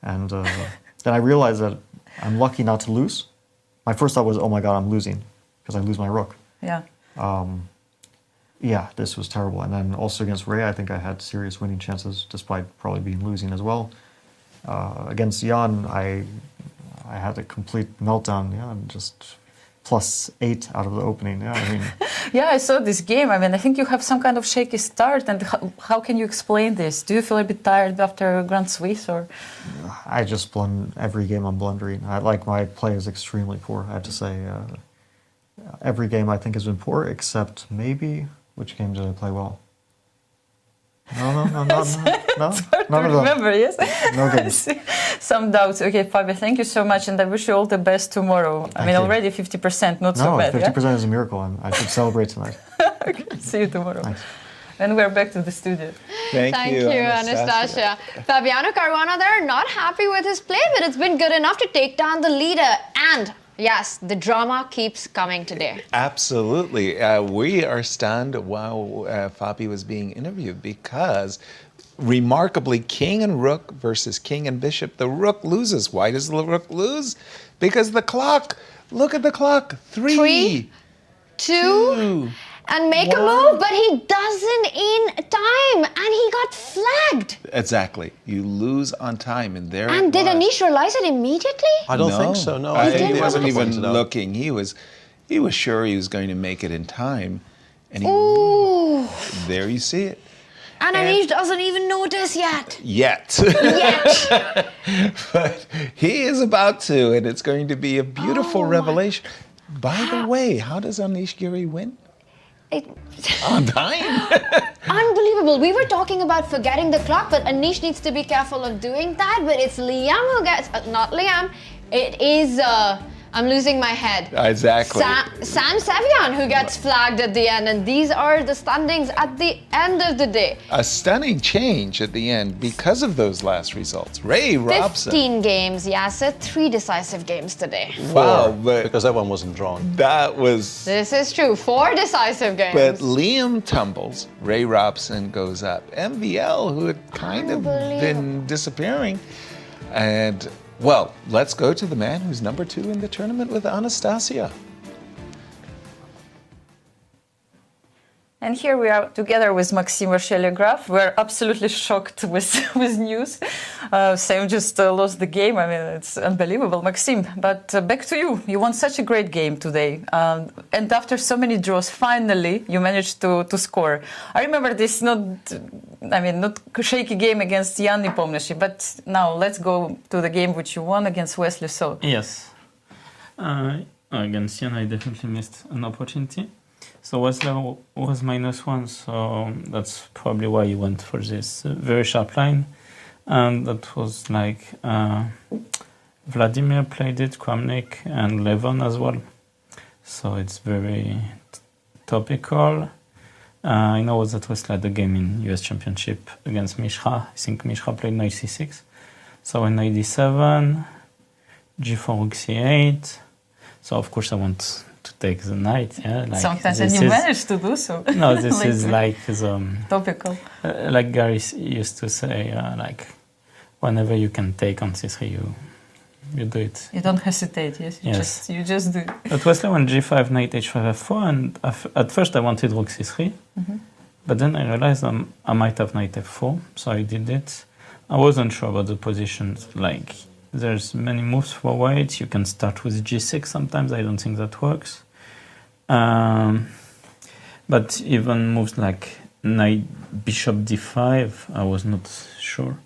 And then I realized that I'm lucky not to lose. My first thought was, oh my god, I'm losing because I lose my rook. Yeah. Yeah, this was terrible. And then also against Ray, I think I had serious winning chances, despite probably being losing as well. Against Jan, I had a complete meltdown. Yeah, and just +8 out of the opening. Yeah, I mean. Yeah, I saw this game. I mean, I think you have some kind of shaky start. And how can you explain this? Do you feel a bit tired after Grand Swiss, or? I just every game I'm blundering. My play is extremely poor. I have to say. Every game I think has been poor, except maybe which game did I play well? No. It's hard to remember, yes? No games. Some doubts. Okay, Fabio, thank you so much, and I wish you all the best tomorrow. I mean, already 50%, not so bad. 50% is a miracle, and I should celebrate tonight. Okay, see you tomorrow. Thanks. And we're back to the studio. Thank you, Anastasiya. Fabiano Caruana there, not happy with his play, but it's been good enough to take down the leader. And yes, the drama keeps coming today. Absolutely. We are stunned while Fabi was being interviewed because remarkably, king and rook versus king and bishop, the rook loses. Why does the rook lose? Because the clock. Look at the clock. 3, 2, and make a move, but he doesn't in time, and he got flagged. Exactly. You lose on time, and there. And did Anish realize it immediately? I don't think so. No, he wasn't even looking. He was sure he was going to make it in time, and there you see it. And Anish doesn't even notice yet. Yet. But he is about to, and it's going to be a beautiful revelation. By the way, how does Anish Giri win? On time. Unbelievable. We were talking about forgetting the clock, but Anish needs to be careful of doing that. But it's Liem who gets, not Liem, it is, I'm losing my head. Exactly. Sam Sevian who gets flagged at the end, and these are the standings at the end of the day. A stunning change at the end because of those last results. Ray Robson. 15 games, Yasser, 3 decisive games today. Wow, but Because that one wasn't drawn. that was. This is true, 4 decisive games. But Liem tumbles, Ray Robson goes up. MVL, who had kind of been disappearing. And, well, let's go to the man who's number 2 in the tournament with Anastasiya. And here we are together with Maxim Vachier-Lagrave. We're absolutely shocked with news. Sam just lost the game. I mean, it's unbelievable, Maxim. But back to you. You won such a great game today. And after so many draws, finally, you managed to score. I remember this not shaky game against Jan Nepomniachtchi, but now let's go to the game which you won against Wesley. So Yes. Against Jan, I definitely missed an opportunity. So Wesley was -1, so that's probably why you went for this very sharp line. And that was like Vladimir played it, Kramnik and Levon as well. So it's very topical. I know that Wesley had a game in US Championship against Mishra. I think Mishra played knight c6. So in knight d7, g4 rook c8. So of course I want to take the knight, yeah. Like sometimes, and you managed to do so. No, this is like topical. Like Gary used to say, like whenever you can take on c3, you do it. You don't hesitate, yes. You just do it. But Wesley went g5, knight h5, f4, and at first I wanted rook c3, but then I realized I might have knight f4, so I did it. I wasn't sure about the positions, like. There's many moves for white. You can start with g6 sometimes. I don't think that works. But even moves like knight bishop d5, I was not sure.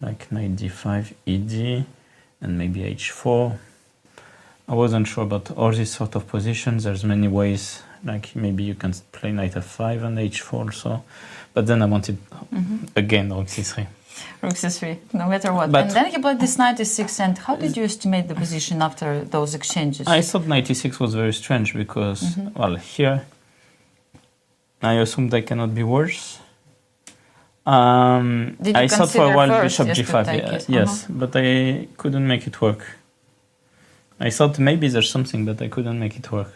Like knight d5, ed, and maybe h4. I wasn't sure about all these sort of positions. There's many ways. Like maybe you can play knight f5 and h4 also. But then I wanted again rook c3. Rook c3, no matter what. But and then he played this knight e6, and how did you estimate the position after those exchanges? I thought knight e6 was very strange because, well, here I assumed I cannot be worse. Did you I thought for a while bishop yes, g5, yes, but I couldn't make it work. I thought maybe there's something, but I couldn't make it work.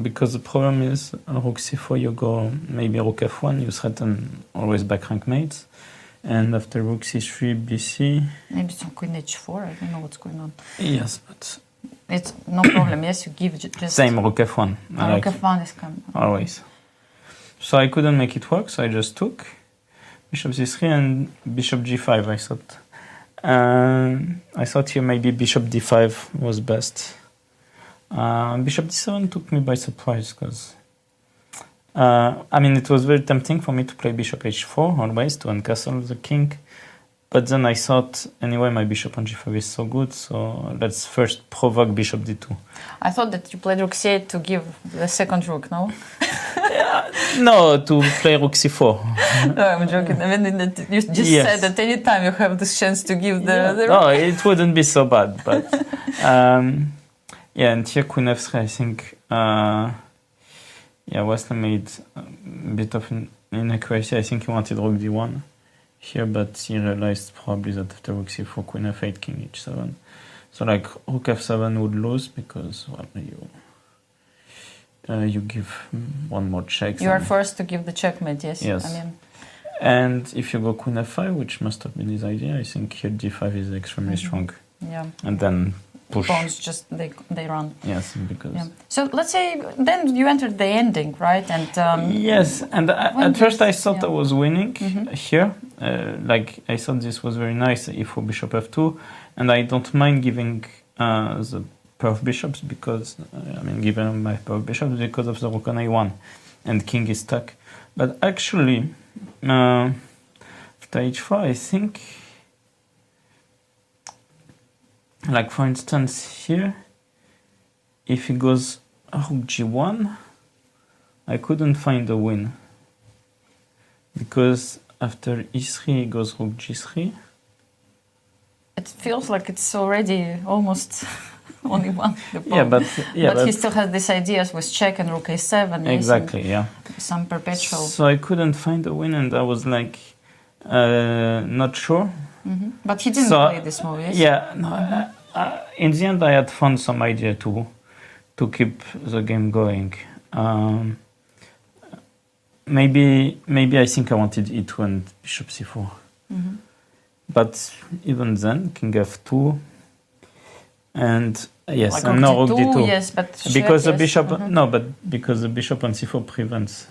Because the problem is rook c4, you go maybe rook f1, you threaten always back rank mates, and after rook c3, bc. Maybe some queen h4. I don't know what's going on. Yes, but it's no problem. Yes, you give just same rook f1. Rook f1 is coming always. So I couldn't make it work, so I just took bishop c3 and bishop g5. I thought here maybe bishop d5 was best. Bishop d7 took me by surprise because it was very tempting for me to play bishop h4 always to uncastle the king, but then I thought anyway my bishop on g5 is so good, so let's first provoke bishop d2. I thought that you played rook c8 to give the second rook, no? No, to play rook c4. No, I'm joking. I mean, you just said that any time you have this chance to give the rook. No, it wouldn't be so bad, but yeah, and here queen f3, I think, Wesley made a bit of inaccuracy. I think he wanted rook d1 here, but he realized probably that after rook c4, queen f8, king h7. So like rook f7 would lose because, well, you give one more check. You are forced to give the checkmate, yes? Yes. And if you go queen f5, which must have been his idea, I think here d5 is extremely strong. Yeah. And then push. Pawns just they run. Yes, because. Yeah. So let's say then you entered the ending, right? And yes, and at first I thought I was winning here. Like I thought this was very nice, e4 bishop f2, and I don't mind giving the pair of bishops because given my pair of bishops because of the rook on a1, and king is stuck. But actually, after h4, I think. Like for instance here, if he goes rook g1, I couldn't find a win. Because after e3 goes rook g3. It feels like it's already almost only one. But he still has these ideas with check and rook a7. Exactly, yeah. Some perpetual. So I couldn't find a win, and I was like, not sure. But he didn't play this move, yes? Yeah, no, in the end I had found some idea to keep the game going. Maybe I think I wanted e2 and bishop c4. But even then, king f2, and yes, like and now rook d2. Yes, but because the yes. bishop because the bishop on c4 prevents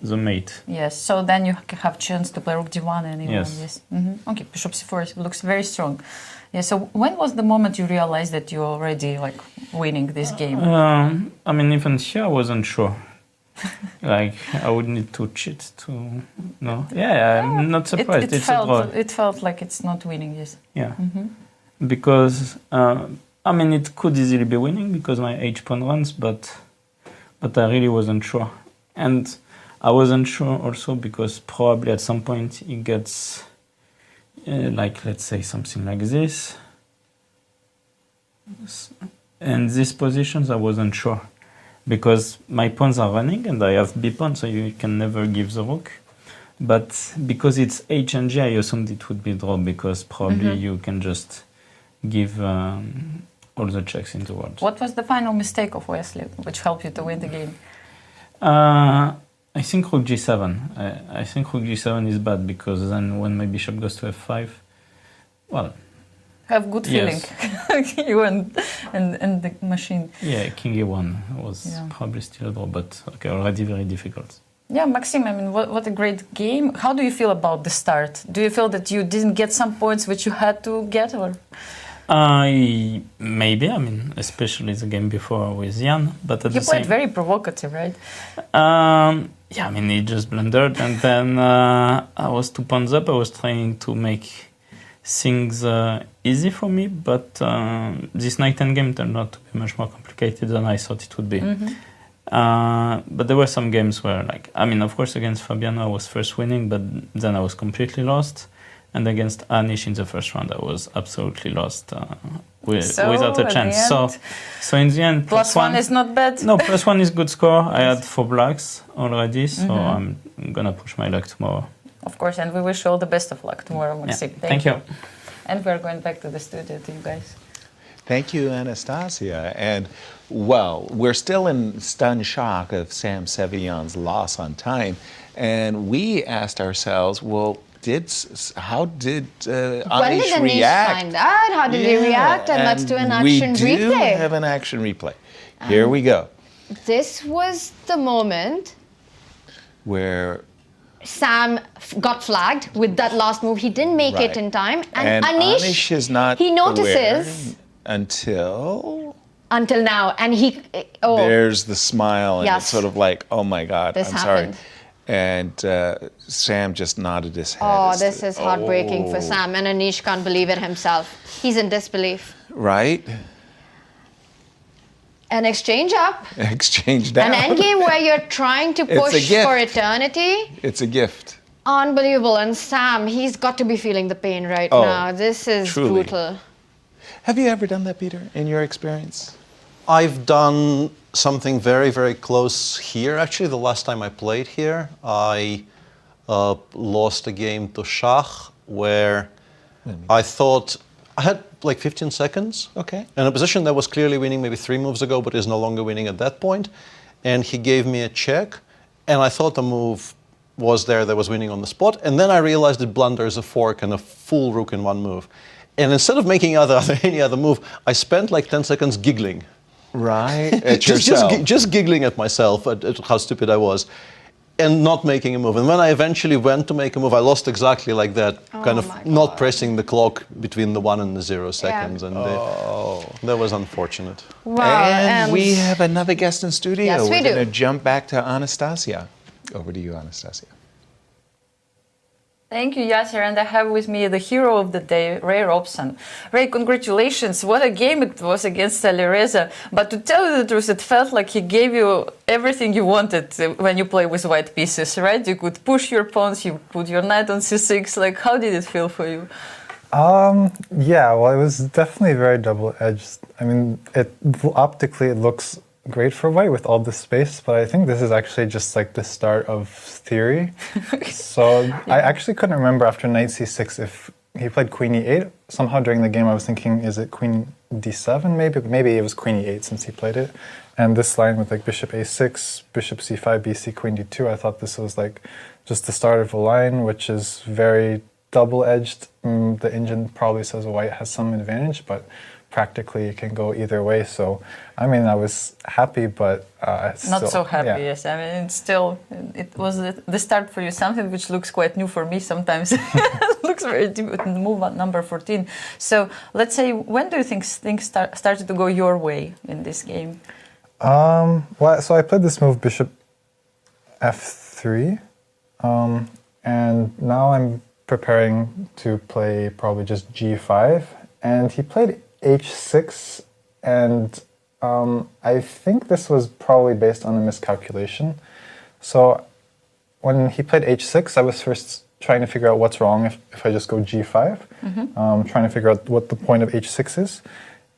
the mate. Yes, so then you have chance to play rook d1 and e1. Yes. Okay, bishop c4 looks very strong. Yeah. So when was the moment you realized that you're already like winning this game? I mean, even here I wasn't sure. Like I would need to cheat to no. Yeah, I'm not surprised. It's a draw. It felt like it's not winning. Yes. Yeah. Because I mean, it could easily be winning because my h pawn runs, but I really wasn't sure, and I wasn't sure also because probably at some point it gets like, let's say something like this, and these positions I wasn't sure. Because my pawns are running and I have b pawn, so you can never give the rook. But because it's h and g, I assumed it would be draw because probably you can just give all the checks in the world. What was the final mistake of Wesley, which helped you to win the game? I think rook g7. I think rook g7 is bad because then when my bishop goes to f5, well. Have good feeling, yes. You and the machine. Yeah, king e1 was probably still a draw, but okay, already very difficult. Yeah, Maxime, I mean, what a great game. How do you feel about the start? Do you feel that you didn't get some points which you had to get, or? Maybe, I mean, especially the game before with Jan, but at you the played same... very provocative, right? Yeah, I mean, he just blundered, and then I was 2 pawns up. I was trying to make things easy for me, but this night endgame turned out to be much more complicated than I thought it would be. But there were some games where, like, I mean, of course, against Fabiano, I was first winning, but then I was completely lost. And against Anish in the first round, I was absolutely lost without a chance. So in the end, +1 is not bad. No, +1 is good score. I had 4 blacks already, so I'm gonna push my luck tomorrow. Of course, and we wish you all the best of luck tomorrow, Maxime. Yeah, thank you. And we're going back to the studio to you guys. Thank you, Anastasiya. And, well, we're still in stunned shock of Sam Sevian's loss on time. And we asked ourselves, well, how did Anish react? Find out? How did he react? And let's do an action replay. We do have an action replay. Here we go. This was the moment where Sam got flagged with that last move. He didn't make it in time. And Anish is not he notices until now. And he... there's the smile, and it's sort of like, oh my God, this I'm happened. sorry. And Sam just nodded his head. Oh, this is heartbreaking for Sam. And Anish can't believe it himself. He's in disbelief. Right? An exchange up. Exchange down. An endgame where you're trying to push for eternity. It's a gift. Unbelievable. And Sam, he's got to be feeling the pain right now. This is brutal. Have you ever done that, Peter, in your experience? I've done something very, very close here. Actually, the last time I played here, I lost a game to Shah where I thought I had like 15 seconds. Okay. In a position that was clearly winning maybe 3 moves ago, but is no longer winning at that point. And he gave me a check, and I thought the move was there that was winning on the spot. And then I realized it blunders a fork and a full rook in one move. And instead of making any other move, I spent like 10 seconds giggling. Right, at yourself. Just giggling at myself at how stupid I was, and not making a move. And when I eventually went to make a move, I lost exactly like that, kind of not pressing the clock between the 1 and the 0 seconds. And that was unfortunate. Wow, and we have another guest in studio. Yes, we We're do. going to jump back to Anastasiya. Over to you, Anastasiya. Thank you, Yasser, and I have with me the hero of the day, Ray Robson. Ray, congratulations! What a game it was against Alireza. But to tell you the truth, it felt like he gave you everything you wanted when you play with white pieces, right? You could push your pawns, you put your knight on c6. Like, how did it feel for you? Yeah, well, it was definitely very double-edged. I mean, optically it looks great for white with all this space, but I think this is actually just like the start of theory. So yeah. I actually couldn't remember after knight c6 if he played queen e8. Somehow during the game I was thinking, is it queen d7 maybe? Maybe it was queen e8 since he played it. And this line with like bishop a6, bishop c5, bc, queen d2, I thought this was like just the start of a line which is very double-edged. The engine probably says white has some advantage, but practically it can go either way. So, I mean, I was happy, but not so happy. Yeah. Yes, I mean, it was the start for you. Something which looks quite new for me sometimes. Looks very deep with move on number 14. So, let's say, when do you think things started to go your way in this game? Well, so I played this move bishop f3, and now I'm preparing to play probably just g5, and he played h6, and I think this was probably based on a miscalculation. So when he played h6, I was first trying to figure out what's wrong if I just go g5, trying to figure out what the point of h6 is,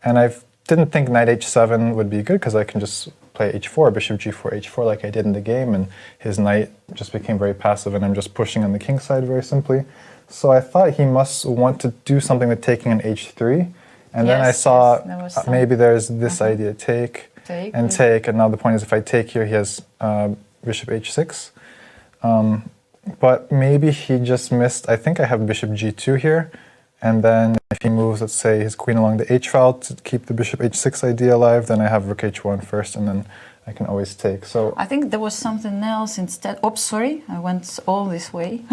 and I didn't think knight h7 would be good because I can just play h4, bishop g4, h4 like I did in the game, and his knight just became very passive and I'm just pushing on the king side very simply. So I thought he must want to do something with taking an h3, and then I saw maybe there's this idea, take, and now the point is if I take here he has bishop h6, but maybe he just missed, I think I have bishop g2 here, and then if he moves, let's say, his queen along the h file to keep the bishop h6 idea alive, then I have rook h1 first, and then I can always take. So I think there was something else instead. Oops, sorry, I went all this way.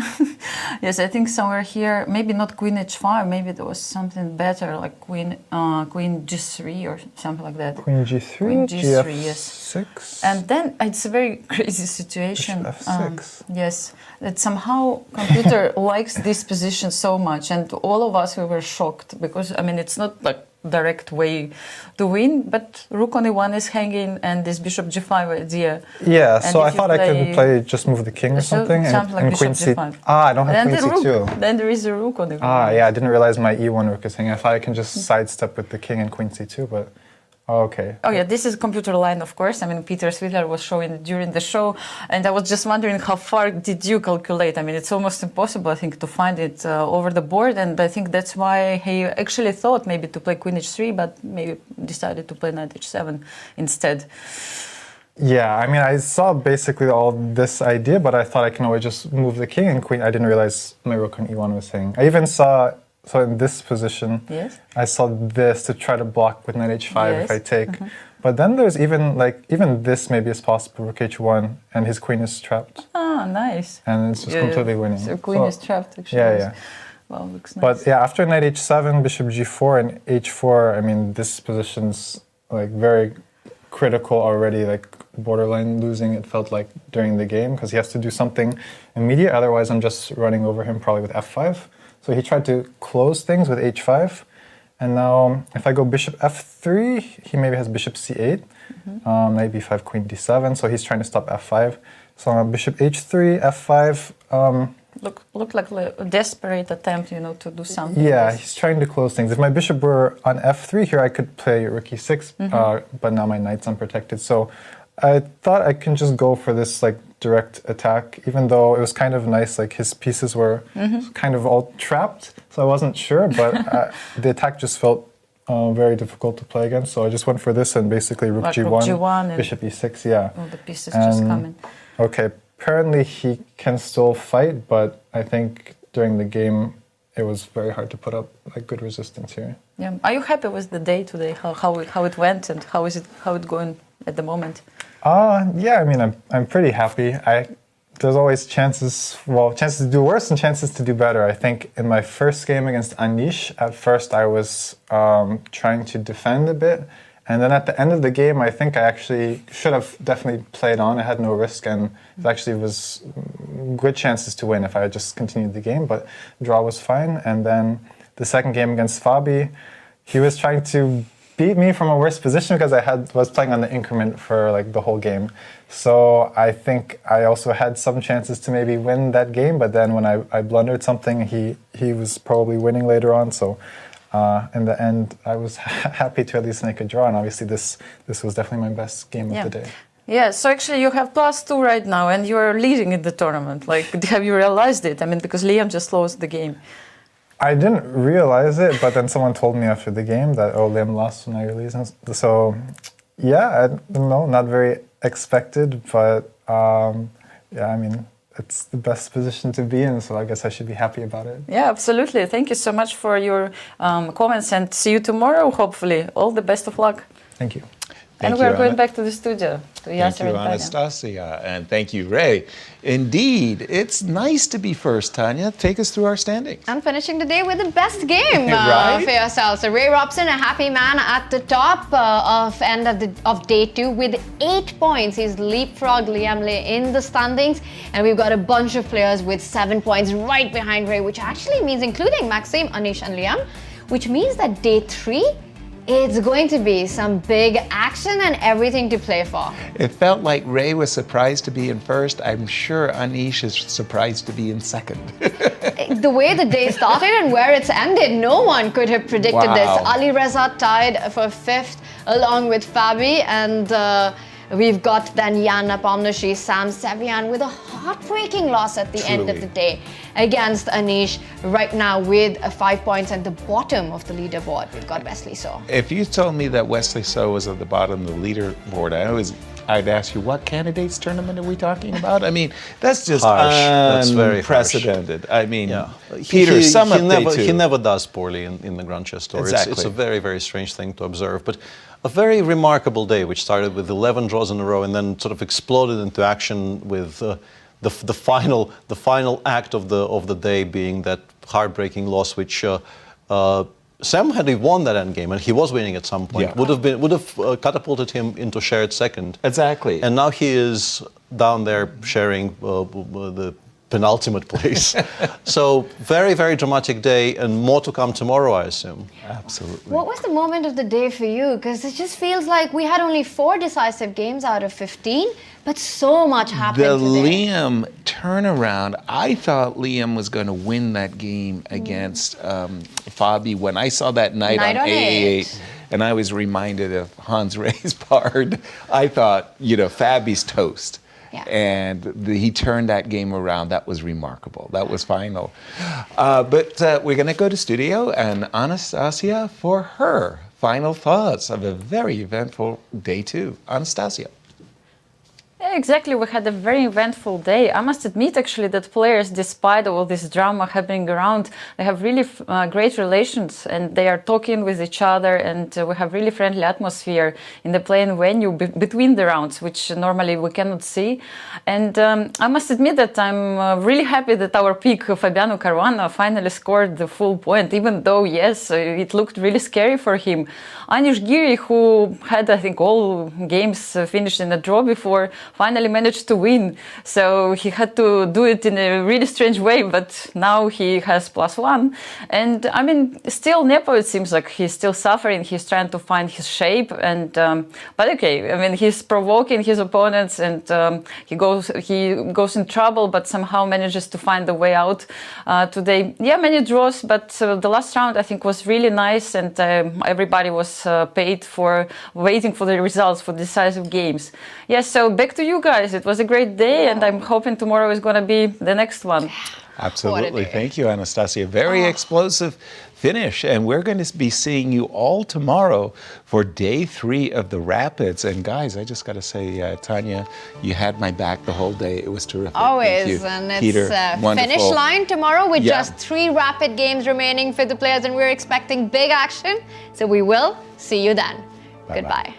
Yes, I think somewhere here, maybe not queen h5, maybe there was something better, like queen g3 or something like that. Queen g3, queen g3, gf6. Yes. And then it's a very crazy situation. Bishop f6. Yes, that somehow computer likes this position so much, and all of us we were shocked because I mean it's not like direct way to win, but rook on e1 is hanging and this bishop g5 idea. Yeah, and so I thought I could just move the king or something, and queen c. g5. I don't have queen c2. Then there is a rook on the yeah, I didn't realize my e1 rook is hanging. I thought I can just sidestep with the king and queen c2, but okay. Oh yeah, this is computer line, of course. I mean, Peter Svidler was showing it during the show, and I was just wondering how far did you calculate? I mean, it's almost impossible, I think, to find it over the board, and I think that's why he actually thought maybe to play queen h3, but maybe decided to play knight h7 instead. Yeah, I mean, I saw basically all this idea, but I thought I can always just move the king and queen. I didn't realize my rook on e1 was hanging. I even saw. So in this position, yes. I saw this to try to block with knight h5 if I take. But then there's even this maybe is possible, rook h1, and his queen is trapped. Ah, nice. And it's just completely winning. So queen is trapped, actually. Yeah. Well, looks nice. But yeah, after knight h7, bishop g4, and h4, I mean, this position's like very critical already, like borderline losing, it felt like during the game, because he has to do something immediate, otherwise I'm just running over him probably with f5. So he tried to close things with h5, and now if I go bishop f3, he maybe has bishop c8, knight b5, queen d7, so he's trying to stop f5. So bishop h3, f5. Look like a desperate attempt, to do something. Yeah, he's trying to close things. If my bishop were on f3 here, I could play rook e6, but now my knight's unprotected. So I thought I can just go for this like direct attack, even though it was kind of nice, like his pieces were kind of all trapped, so I wasn't sure, but the attack just felt very difficult to play against, so I just went for this and basically rook g1 bishop e6, yeah. All the pieces just coming. Okay, apparently he can still fight, but I think during the game it was very hard to put up like good resistance here. Yeah. Are you happy with the day today? How it went, and how it's going at the moment? Yeah, I mean, I'm pretty happy. There's always chances to do worse and chances to do better. I think in my first game against Anish, at first I was trying to defend a bit, and then at the end of the game, I think I actually should have definitely played on. I had no risk, and it actually was good chances to win if I had just continued the game, but draw was fine. And then the second game against Fabi, he was trying to beat me from a worse position because was playing on the increment for like the whole game. So I think I also had some chances to maybe win that game, but then when I blundered something, he was probably winning later on. So in the end, I was happy to at least make a draw, and obviously this was definitely my best game of the day. Yeah, so actually you have +2 right now, and you're leading in the tournament. Like, have you realized it? I mean, because Liam just lost the game. I didn't realize it, but then someone told me after the game that, Liem lost when I released. So, yeah, I don't know, not very expected, but yeah, I mean, it's the best position to be in, so I guess I should be happy about it. Yeah, absolutely. Thank you so much for your comments, and see you tomorrow, hopefully. All the best of luck. Thank you. And we're going back to the studio, to Yasser Thank you, and Tania. Anastasia, and thank you, Ray. Indeed, it's nice to be first, Tania. Take us through our standings. And finishing the day with the best game Right? for yourself. So Ray Robson, a happy man at the top of day 2 with 8 points. He's leapfrogged Liem in the standings, and we've got a bunch of players with 7 points right behind Ray, which actually means including Maxime, Anish, and Liem, which means that day 3. It's going to be some big action and everything to play for. It felt like Ray was surprised to be in first. I'm sure Anish is surprised to be in second. The way the day started and where it's ended, no one could have predicted this. Alireza tied for 5th along with Fabi, and we've got then Nepomniachtchi, Sam, Sevian with a heartbreaking loss at the end of the day against Anish. Right now with 5 points at the bottom of the leaderboard, we've got Wesley So. If you told me that Wesley So was at the bottom of the leaderboard, I'd ask you, what candidates tournament are we talking about? I mean, that's just That's very unprecedented. I mean, Yeah. Peter, sum up day 2. He never does poorly in the Grand Chess Tour. Exactly. It's a very, very strange thing to observe. But a very remarkable day, which started with 11 draws in a row and then sort of exploded into action with the final act of the day being that heartbreaking loss, which Sam, had he won that endgame, and he was winning at some point, would have catapulted him into shared second. Exactly. And now he is down there sharing the penultimate place. So very, very dramatic day, and more to come tomorrow, I assume. Absolutely. What was the moment of the day for you? Because it just feels like we had only 4 decisive games out of 15, but so much happened The today. Liem turnaround, I thought Liem was going to win that game against Fabi when I saw that knight on A8. And I was reminded of Hans Rey's part. I thought, Fabi's toast. Yeah. And he turned that game around. That was remarkable. That was final. But we're going to go to studio and Anastasia for her final thoughts of a very eventful day 2. Anastasia. Yeah, exactly. We had a very eventful day. I must admit, actually, that players, despite all this drama happening around, they have really great relations, and they are talking with each other, and we have really friendly atmosphere in the playing venue between the rounds, which normally we cannot see. And I must admit that I'm really happy that our pick, Fabiano Caruana, finally scored the full point, even though, yes, it looked really scary for him. Anish Giri, who had, I think, all games finished in a draw before, finally managed to win. So he had to do it in a really strange way, but now he has +1. And I mean, still Nepo, it seems like he's still suffering. He's trying to find his shape. And but okay, I mean, he's provoking his opponents, and he goes in trouble, but somehow manages to find the way out today. Yeah, many draws, but the last round I think was really nice, and everybody was paid for waiting for the results for decisive games. Yes, so back to you guys. It was a great day, and I'm hoping tomorrow is going to be the next one. Absolutely. Thank you, Anastasia. Very explosive finish. And we're going to be seeing you all tomorrow for day 3 of the Rapids. And guys, I just got to say, Tania, you had my back the whole day. It was terrific. Always. And it's Peter, finish line tomorrow with Yeah. just 3 Rapid games remaining for the players, and we're expecting big action. So we will see you then. Bye-bye. Goodbye.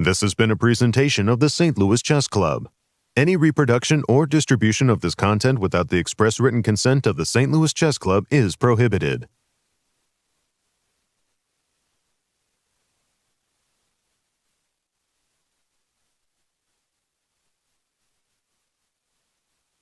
This has been a presentation of the St. Louis Chess Club. Any reproduction or distribution of this content without the express written consent of the St. Louis Chess Club is prohibited.